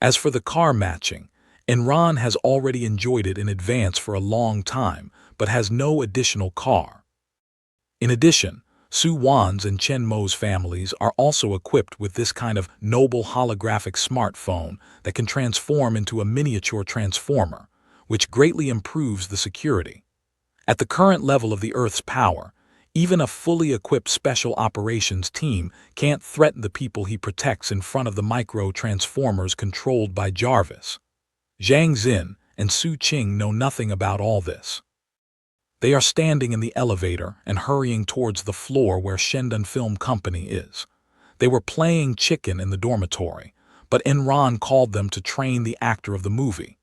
As for the car matching, Enran has already enjoyed it in advance for a long time, but has no additional car. In addition, Su Wan's and Chen Mo's families are also equipped with this kind of noble holographic smartphone that can transform into a miniature transformer, which greatly improves the security. At the current level of the Earth's power, even a fully equipped special operations team can't threaten the people he protects in front of the micro-transformers controlled by Jarvis. Zhang Xin and Su Qing know nothing about all this. They are standing in the elevator and hurrying towards the floor where Shendun Film Company is. They were playing chicken in the dormitory, but Enran called them to train the actor of the movie.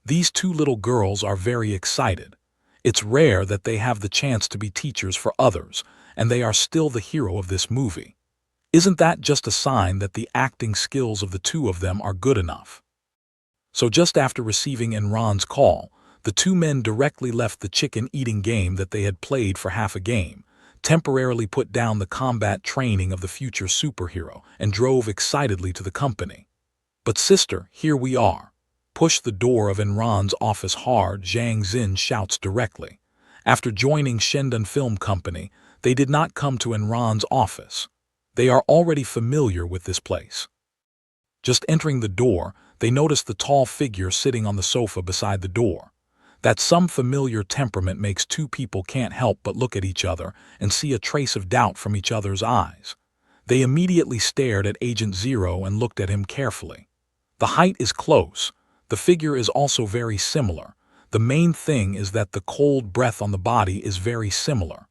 These two little girls are very excited. It's rare that they have the chance to be teachers for others, and they are still the hero of this movie. Isn't that just a sign that the acting skills of the two of them are good enough? So just after receiving Enran's call, the two men directly left the chicken-eating game that they had played for half a game, temporarily put down the combat training of the future superhero, and drove excitedly to the company. "But sister, here we are." "Push the door of Enran's office hard," Zhang Xin shouts directly. After joining Shendun Film Company, they did not come to Enran's office. They are already familiar with this place. Just entering the door, they notice the tall figure sitting on the sofa beside the door. That some familiar temperament makes two people can't help but look at each other and see a trace of doubt from each other's eyes. They immediately stared at Agent Zero and looked at him carefully. The height is close. The figure is also very similar. The main thing is that the cold breath on the body is very similar.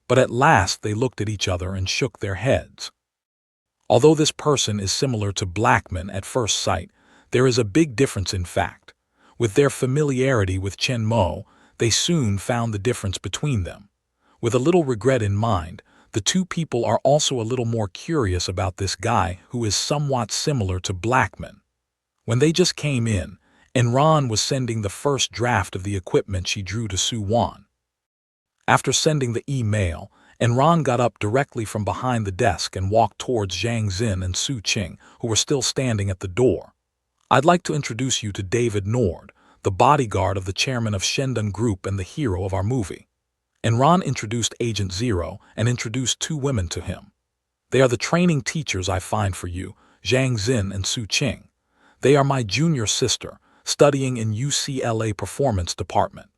But at last they looked at each other and shook their heads. Although this person is similar to Blackman at first sight, there is a big difference in fact. With their familiarity with Chen Mo, they soon found the difference between them. With a little regret in mind, the two people are also a little more curious about this guy who is somewhat similar to Blackman. When they just came in, Enran was sending the first draft of the equipment she drew to Su Wan. After sending the email, Enran got up directly from behind the desk and walked towards Zhang Xin and Su Qing, who were still standing at the door. "I'd like to introduce you to David Nord, the bodyguard of the chairman of Shendun Group and the hero of our movie." Enran introduced Agent Zero and introduced two women to him. "They are the training teachers I find for you, Zhang Xin and Su Qing. They are my junior sister, studying in UCLA Performance Department.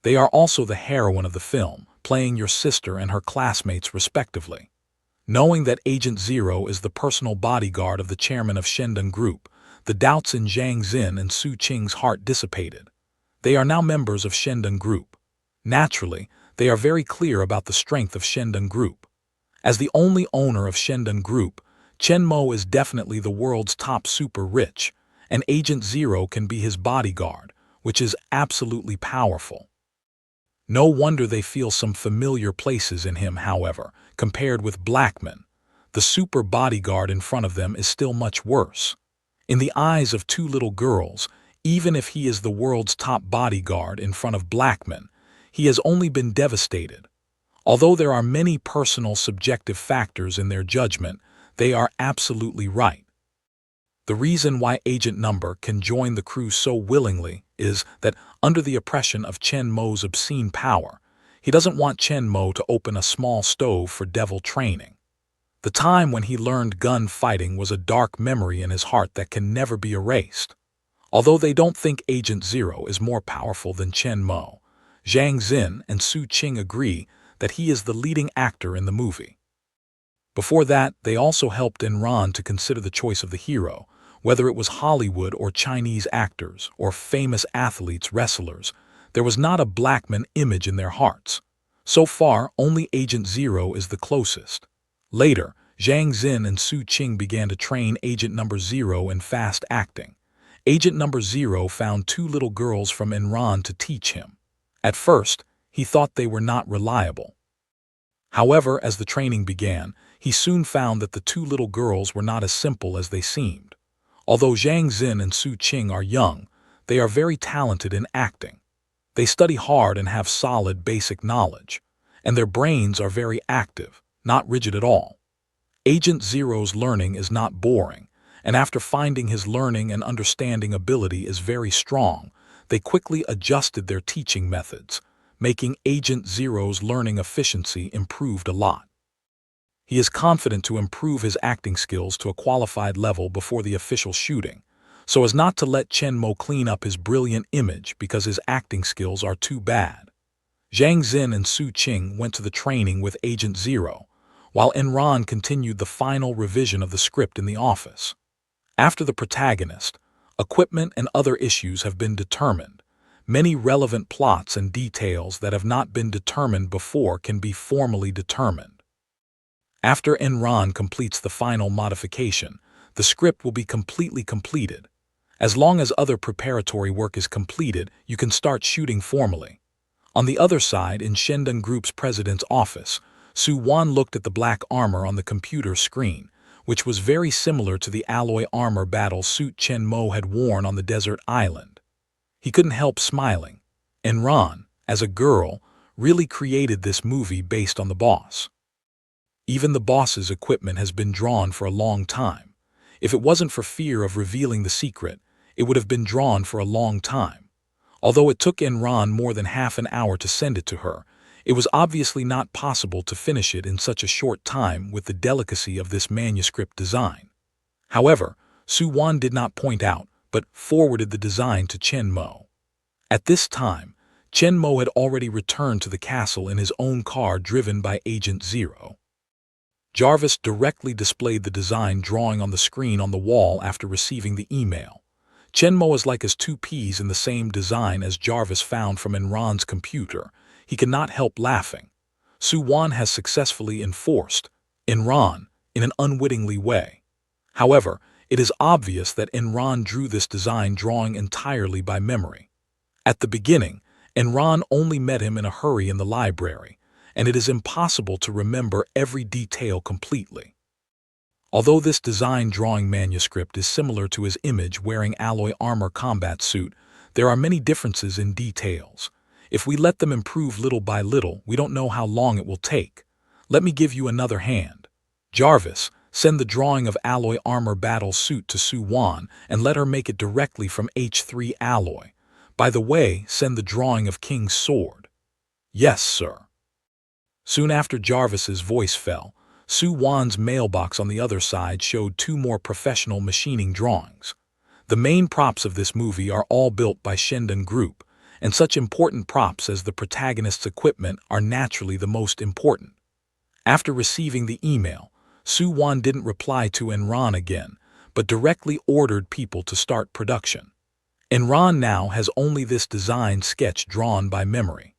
They are also the heroine of the film, playing your sister and her classmates respectively." Knowing that Agent Zero is the personal bodyguard of the chairman of Shendun Group, the doubts in Zhang Xin and Su Qing's heart dissipated. They are now members of Shendun Group. Naturally, they are very clear about the strength of Shendun Group. As the only owner of Shendun Group, Chen Mo is definitely the world's top super rich, and Agent Zero can be his bodyguard, which is absolutely powerful. No wonder they feel some familiar places in him, however, compared with Blackman. The super bodyguard in front of them is still much worse. In the eyes of two little girls, even if he is the world's top bodyguard in front of Blackman, he has only been devastated. Although there are many personal subjective factors in their judgment, they are absolutely right. The reason why Agent Number can join the crew so willingly is that, under the oppression of Chen Mo's obscene power, he doesn't want Chen Mo to open a small stove for devil training. The time when he learned gun fighting was a dark memory in his heart that can never be erased. Although they don't think Agent Zero is more powerful than Chen Mo, Zhang Xin and Su Qing agree that he is the leading actor in the movie. Before that, they also helped Enran to consider the choice of the hero, whether it was Hollywood or Chinese actors or famous athletes, wrestlers. There was not a Blackman image in their hearts. So far, only Agent Zero is the closest. Later, Zhang Xin and Su Qing began to train Agent Number Zero in fast acting. Agent Number Zero found two little girls from Enran to teach him. At first, he thought they were not reliable. However, as the training began, he soon found that the two little girls were not as simple as they seemed. Although Zhang Xin and Su Qing are young, they are very talented in acting. They study hard and have solid basic knowledge, and their brains are very active, not rigid at all. Agent Zero's learning is not boring, and after finding his learning and understanding ability is very strong, they quickly adjusted their teaching methods, making Agent Zero's learning efficiency improved a lot. He is confident to improve his acting skills to a qualified level before the official shooting, so as not to let Chen Mo clean up his brilliant image because his acting skills are too bad. Zhang Xin and Su Qing went to the training with Agent Zero, while Enran continued the final revision of the script in the office. After the protagonist, equipment and other issues have been determined, many relevant plots and details that have not been determined before can be formally determined. After Enran completes the final modification, the script will be completely completed. As long as other preparatory work is completed, you can start shooting formally. On the other side, in Shendong Group's president's office, Su Wan looked at the black armor on the computer screen, which was very similar to the alloy armor battle suit Chen Mo had worn on the desert island. He couldn't help smiling. Enran, as a girl, really created this movie based on the boss. Even the boss's equipment has been drawn for a long time. If it wasn't for fear of revealing the secret, it would have been drawn for a long time. Although it took Enran more than half an hour to send it to her, it was obviously not possible to finish it in such a short time with the delicacy of this manuscript design. However, Su Wan did not point out, but forwarded the design to Chen Mo. At this time, Chen Mo had already returned to the castle in his own car driven by Agent Zero. Jarvis directly displayed the design drawing on the screen on the wall after receiving the email. Chen Mo is like as two peas in the same design as Jarvis found from Enran's computer. He could not help laughing. Su Wan has successfully enforced Enran in an unwittingly way. However, it is obvious that Enran drew this design drawing entirely by memory. At the beginning, Enran only met him in a hurry in the library, and it is impossible to remember every detail completely. Although this design drawing manuscript is similar to his image wearing alloy armor combat suit, there are many differences in details. If we let them improve little by little, we don't know how long it will take. Let me give you another hand. Jarvis, send the drawing of alloy armor battle suit to Su Wan and let her make it directly from H3 alloy. By the way, send the drawing of King's sword. Yes, sir. Soon after Jarvis's voice fell, Su Wan's mailbox on the other side showed two more professional machining drawings. The main props of this movie are all built by Shendong Group, and such important props as the protagonist's equipment are naturally the most important. After receiving the email, Su Wan didn't reply to Enran again, but directly ordered people to start production. Enran now has only this design sketch drawn by memory.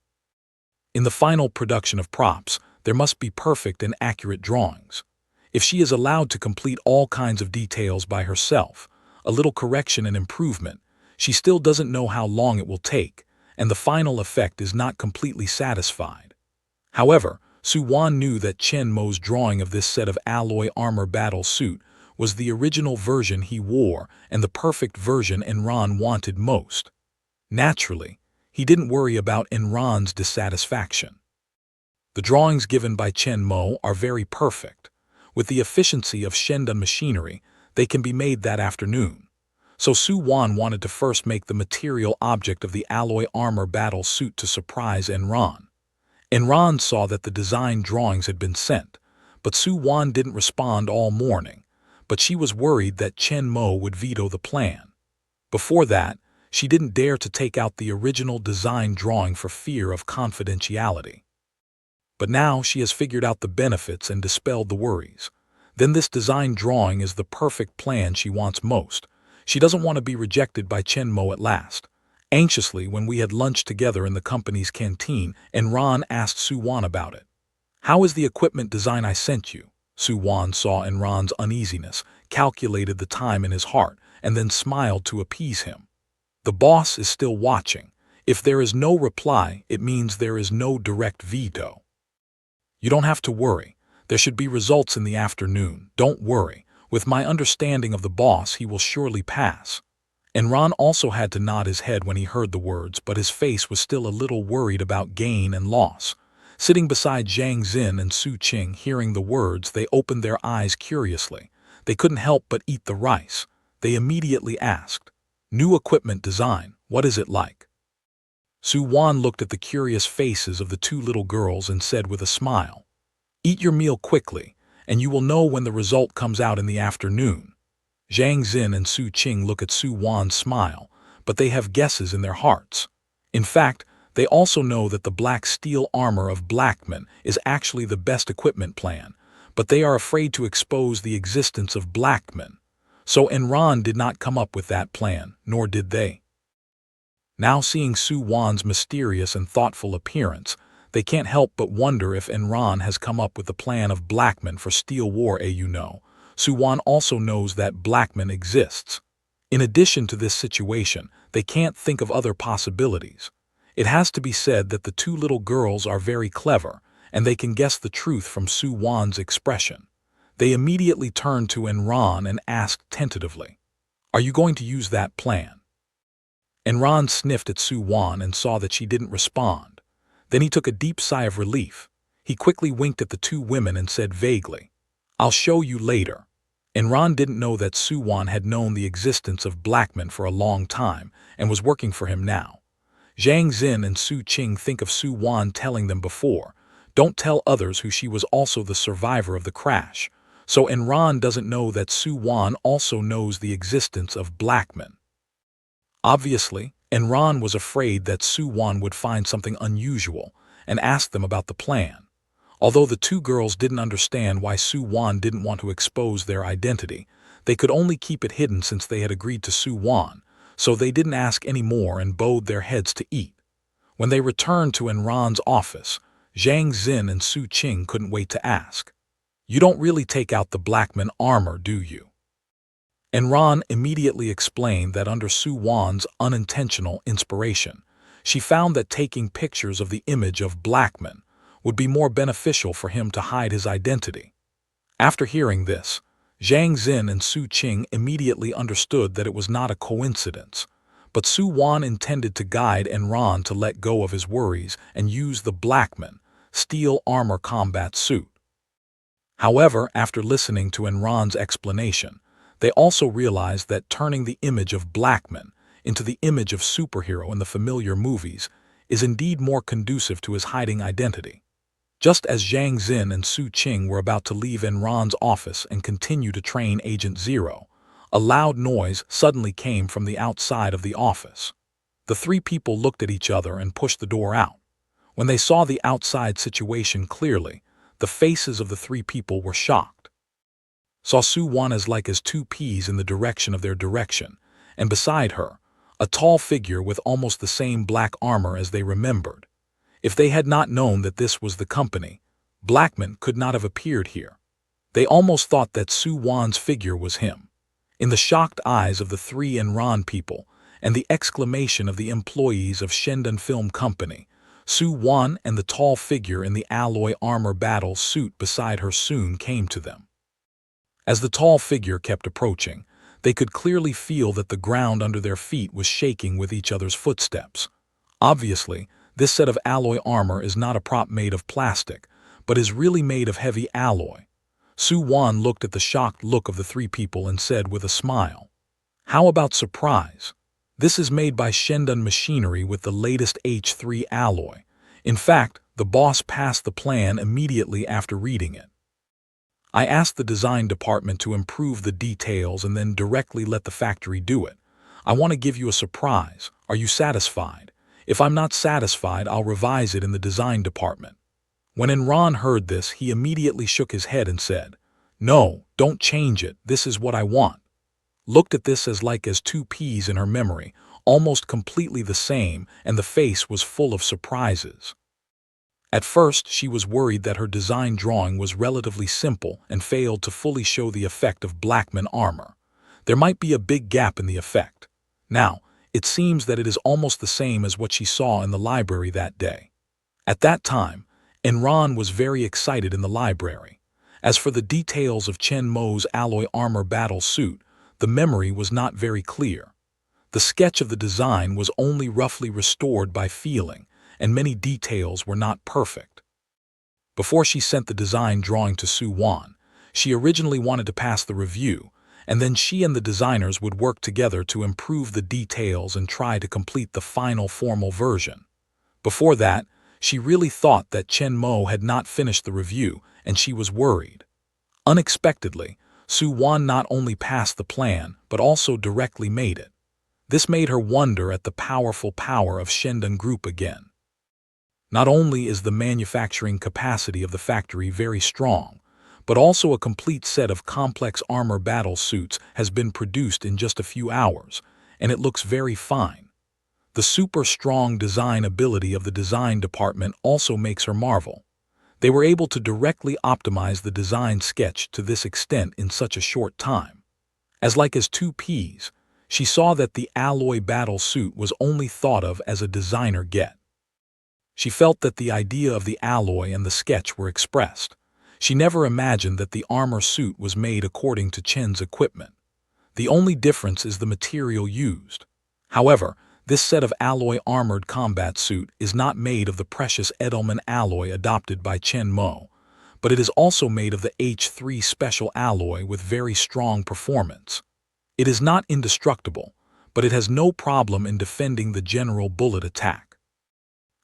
In the final production of props, there must be perfect and accurate drawings. If she is allowed to complete all kinds of details by herself, a little correction and improvement, she still doesn't know how long it will take, and the final effect is not completely satisfied. However, Su Wan knew that Chen Mo's drawing of this set of alloy armor battle suit was the original version he wore and the perfect version Enran wanted most. Naturally, he didn't worry about Enran's dissatisfaction. The drawings given by Chen Mo are very perfect. With the efficiency of Shendong machinery, they can be made that afternoon. So Su Wan wanted to first make the material object of the alloy armor battle suit to surprise Enran. Enran saw that the design drawings had been sent, but Su Wan didn't respond all morning, but she was worried that Chen Mo would veto the plan. Before that, she didn't dare to take out the original design drawing for fear of confidentiality. But now she has figured out the benefits and dispelled the worries. Then this design drawing is the perfect plan she wants most. She doesn't want to be rejected by Chen Mo at last. Anxiously, when we had lunch together in the company's canteen, Enran asked Su Wan about it. "How is the equipment design I sent you?" Su Wan saw Enran's uneasiness, calculated the time in his heart, and then smiled to appease him. The boss is still watching. If there is no reply, it means there is no direct veto. You don't have to worry. There should be results in the afternoon. Don't worry. With my understanding of the boss, he will surely pass. Enron also had to nod his head when he heard the words, but his face was still a little worried about gain and loss. Sitting beside Zhang Xin and Su Qing, hearing the words, they opened their eyes curiously. They couldn't help but eat the rice. They immediately asked, "New equipment design, what is it like?" Su Wan looked at the curious faces of the two little girls and said with a smile, "Eat your meal quickly, and you will know when the result comes out in the afternoon." Zhang Xin and Su Qing look at Su Wan's smile, but they have guesses in their hearts. In fact, they also know that the black steel armor of Blackman is actually the best equipment plan, but they are afraid to expose the existence of Blackman. So Enron did not come up with that plan, nor did they. Now seeing Su Wan's mysterious and thoughtful appearance, they can't help but wonder if Enron has come up with the plan of Blackman for Steel War. Su Wan also knows that Blackman exists. In addition to this situation, they can't think of other possibilities. It has to be said that the two little girls are very clever, and they can guess the truth from Su Wan's expression. They immediately turned to Enron and asked tentatively, "Are you going to use that plan?" Enron sniffed at Su Wan and saw that she didn't respond. Then he took a deep sigh of relief. He quickly winked at the two women and said vaguely, "I'll show you later." Enron didn't know that Su Wan had known the existence of Blackman for a long time and was working for him now. Zhang Xin and Su Qing think of Su Wan telling them before, "Don't tell others who she was also the survivor of the crash." So Enron doesn't know that Su Wan also knows the existence of Blackman. Obviously, Enron was afraid that Su Wan would find something unusual and ask them about the plan. Although the two girls didn't understand why Su Wan didn't want to expose their identity, they could only keep it hidden since they had agreed to Su Wan, so they didn't ask any more and bowed their heads to eat. When they returned to Enron's office, Zhang Xin and Su Qing couldn't wait to ask, "You don't really take out the Blackman armor, do you?" Enron immediately explained that under Su Wan's unintentional inspiration, she found that taking pictures of the image of Blackman would be more beneficial for him to hide his identity. After hearing this, Zhang Xin and Su Qing immediately understood that it was not a coincidence, but Su Wan intended to guide Enron to let go of his worries and use the Blackman steel armor combat suit. However, after listening to Enron's explanation, they also realized that turning the image of Blackman into the image of superhero in the familiar movies is indeed more conducive to his hiding identity. Just as Zhang Xin and Su Qing were about to leave Enron's office and continue to train Agent Zero, a loud noise suddenly came from the outside of the office. The three people looked at each other and pushed the door out. When they saw the outside situation clearly, the faces of the three people were shocked. Saw Su Wan as two peas in the direction of their direction, and beside her, a tall figure with almost the same black armor as they remembered. If they had not known that this was the company, Blackman could not have appeared here. They almost thought that Su Wan's figure was him. In the shocked eyes of the three Enron people and the exclamation of the employees of Shendan Film Company, Su Wan and the tall figure in the alloy armor battle suit beside her soon came to them. As the tall figure kept approaching, they could clearly feel that the ground under their feet was shaking with each other's footsteps. Obviously, this set of alloy armor is not a prop made of plastic, but is really made of heavy alloy. Su Wan looked at the shocked look of the three people and said with a smile, "How about surprise? This is made by Shendan machinery with the latest H3 alloy. In fact, the boss passed the plan immediately after reading it. I asked the design department to improve the details and then directly let the factory do it. I want to give you a surprise. Are you satisfied? If I'm not satisfied, I'll revise it in the design department." When Enron heard this, he immediately shook his head and said, "No, don't change it. This is what I want." Looked at this as two peas in her memory, almost completely the same, and the face was full of surprises. At first, she was worried that her design drawing was relatively simple and failed to fully show the effect of Blackman armor. There might be a big gap in the effect. Now, it seems that it is almost the same as what she saw in the library that day. At that time, Enron was very excited in the library. As for the details of Chen Mo's alloy armor battle suit, the memory was not very clear. The sketch of the design was only roughly restored by feeling, and many details were not perfect. Before she sent the design drawing to Su Wan, she originally wanted to pass the review, and then she and the designers would work together to improve the details and try to complete the final formal version. Before that, she really thought that Chen Mo had not finished the review, and she was worried. Unexpectedly, Su Wan not only passed the plan, but also directly made it. This made her wonder at the powerful power of Shendong Group again. Not only is the manufacturing capacity of the factory very strong, but also a complete set of complex armor battle suits has been produced in just a few hours, and it looks very fine. The super strong design ability of the design department also makes her marvel. They were able to directly optimize the design sketch to this extent in such a short time. As like as two peas, she saw that the alloy battle suit was only thought of as a designer get. She felt that the idea of the alloy and the sketch were expressed. She never imagined that the armor suit was made according to Chen's equipment. The only difference is the material used. However, this set of alloy armored combat suit is not made of the precious Edelman alloy adopted by Chen Mo, but it is also made of the H3 special alloy with very strong performance. It is not indestructible, but it has no problem in defending the general bullet attack.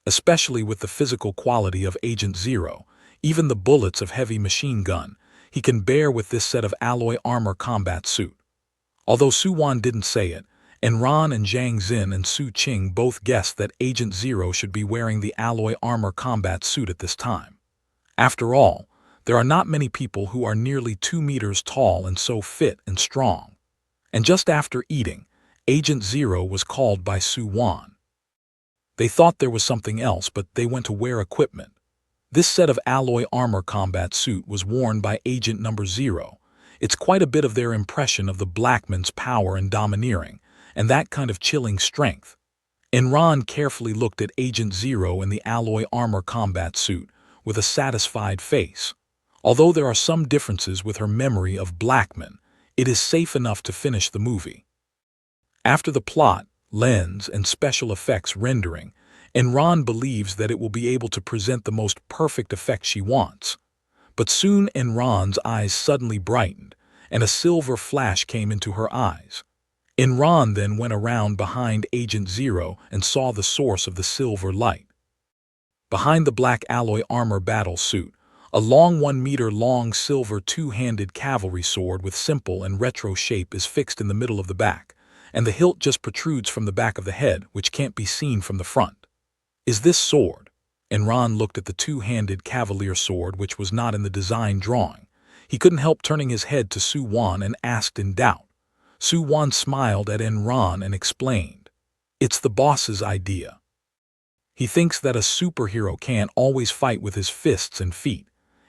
Especially with the physical quality of Agent Zero, even the bullets of heavy machine gun, he can bear with this set of alloy armor combat suit. Although Su Wan didn't say it, Enron and Zhang Xin and Su Qing both guessed that Agent Zero should be wearing the alloy armor combat suit at this time. After all, there are not many people who are nearly 2 meters tall and so fit and strong. And just after eating, Agent Zero was called by Su Wan. They thought there was something else, but they went to wear equipment. This set of alloy armor combat suit was worn by Agent Number Zero. It's quite a bit of their impression of the Blackman's power and domineering, and that kind of chilling strength. Enron carefully looked at Agent Zero in the alloy armor combat suit with a satisfied face. Although there are some differences with her memory of Blackman, it is safe enough to finish the movie. After the plot, lens, and special effects rendering, Enron believes that it will be able to present the most perfect effect she wants. But soon Enron's eyes suddenly brightened, and a silver flash came into her eyes. Enron then went around behind Agent Zero and saw the source of the silver light. Behind the black alloy armor battle suit, a long 1-meter-long silver two-handed cavalry sword with simple and retro shape is fixed in the middle of the back, and the hilt just protrudes from the back of the head, which can't be seen from the front. Is this sword? Enron looked at the two-handed cavalier sword, which was not in the design drawing. He couldn't help turning his head to Su Wan and asked in doubt. Su Wan smiled at Enron and explained, "It's the boss's idea. He thinks that a superhero can't always fight with his fists and feet.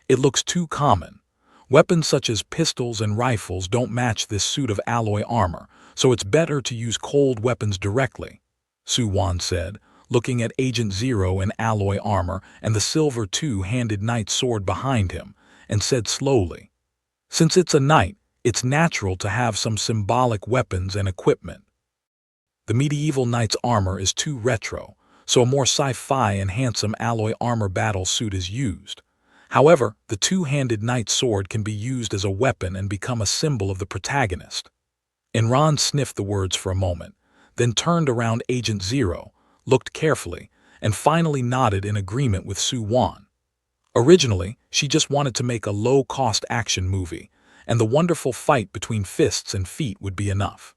It looks too common. Weapons such as pistols and rifles don't match this suit of alloy armor, so it's better to use cold weapons directly," Su Wan said, looking at Agent Zero in alloy armor and the silver two-handed knight sword behind him, and said slowly, "Since it's a knight, it's natural to have some symbolic weapons and equipment. The medieval knight's armor is too retro, so a more sci-fi and handsome alloy armor battle suit is used. However, the two-handed knight sword can be used as a weapon and become a symbol of the protagonist." Enron sniffed the words for a moment, then turned around Agent Zero, looked carefully, and finally nodded in agreement with Su Wan. Originally, she just wanted to make a low-cost action movie, and the wonderful fight between fists and feet would be enough.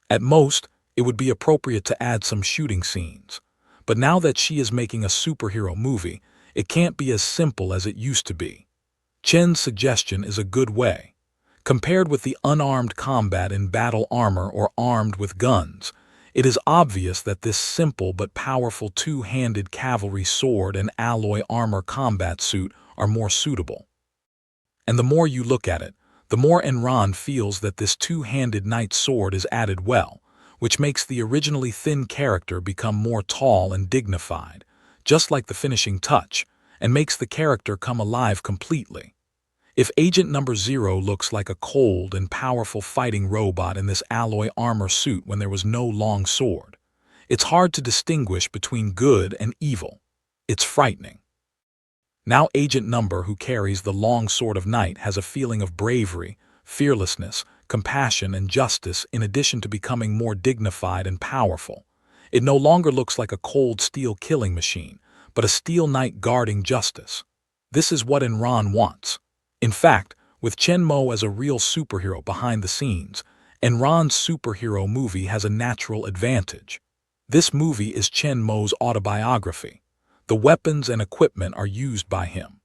At most, it would be appropriate to add some shooting scenes. But now that she is making a superhero movie, it can't be as simple as it used to be. Chen's suggestion is a good way. Compared with the unarmed combat in battle armor or armed with guns, it is obvious that this simple but powerful two-handed cavalry sword and alloy armor combat suit are more suitable. And the more you look at it, the more Enron feels that this two-handed knight sword is added well, which makes the originally thin character become more tall and dignified, just like the finishing touch, and makes the character come alive completely. If Agent Number Zero looks like a cold and powerful fighting robot in this alloy armor suit when there was no long sword, it's hard to distinguish between good and evil. It's frightening. Now Agent Number, who carries the long sword of night, has a feeling of bravery, fearlessness, compassion, and justice in addition to becoming more dignified and powerful. It no longer looks like a cold steel killing machine, but a steel knight guarding justice. This is what Enron wants. In fact, with Chen Mo as a real superhero behind the scenes, Enron's superhero movie has a natural advantage. This movie is Chen Mo's autobiography. The weapons and equipment are used by him.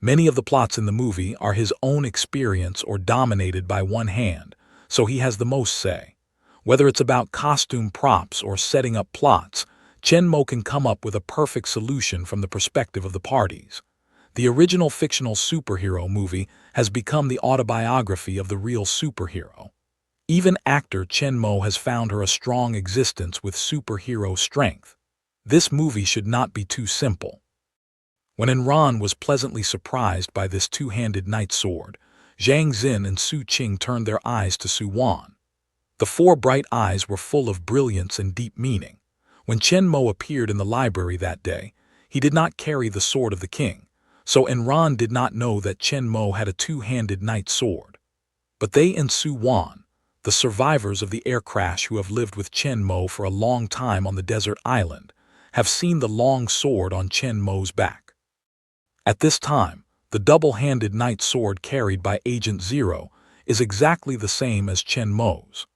Many of the plots in the movie are his own experience or dominated by one hand, so he has the most say. Whether it's about costume props or setting up plots, Chen Mo can come up with a perfect solution from the perspective of the parties. The original fictional superhero movie has become the autobiography of the real superhero. Even actor Chen Mo has found her a strong existence with superhero strength. This movie should not be too simple. When Enron was pleasantly surprised by this two-handed knight sword, Zhang Xin and Su Qing turned their eyes to Su Wan. The four bright eyes were full of brilliance and deep meaning. When Chen Mo appeared in the library that day, he did not carry the sword of the king, so Enron did not know that Chen Mo had a two-handed knight sword. But they and Su Wan, the survivors of the air crash who have lived with Chen Mo for a long time on the desert island, have seen the long sword on Chen Mo's back. At this time, the double-handed knight sword carried by Agent Zero is exactly the same as Chen Mo's.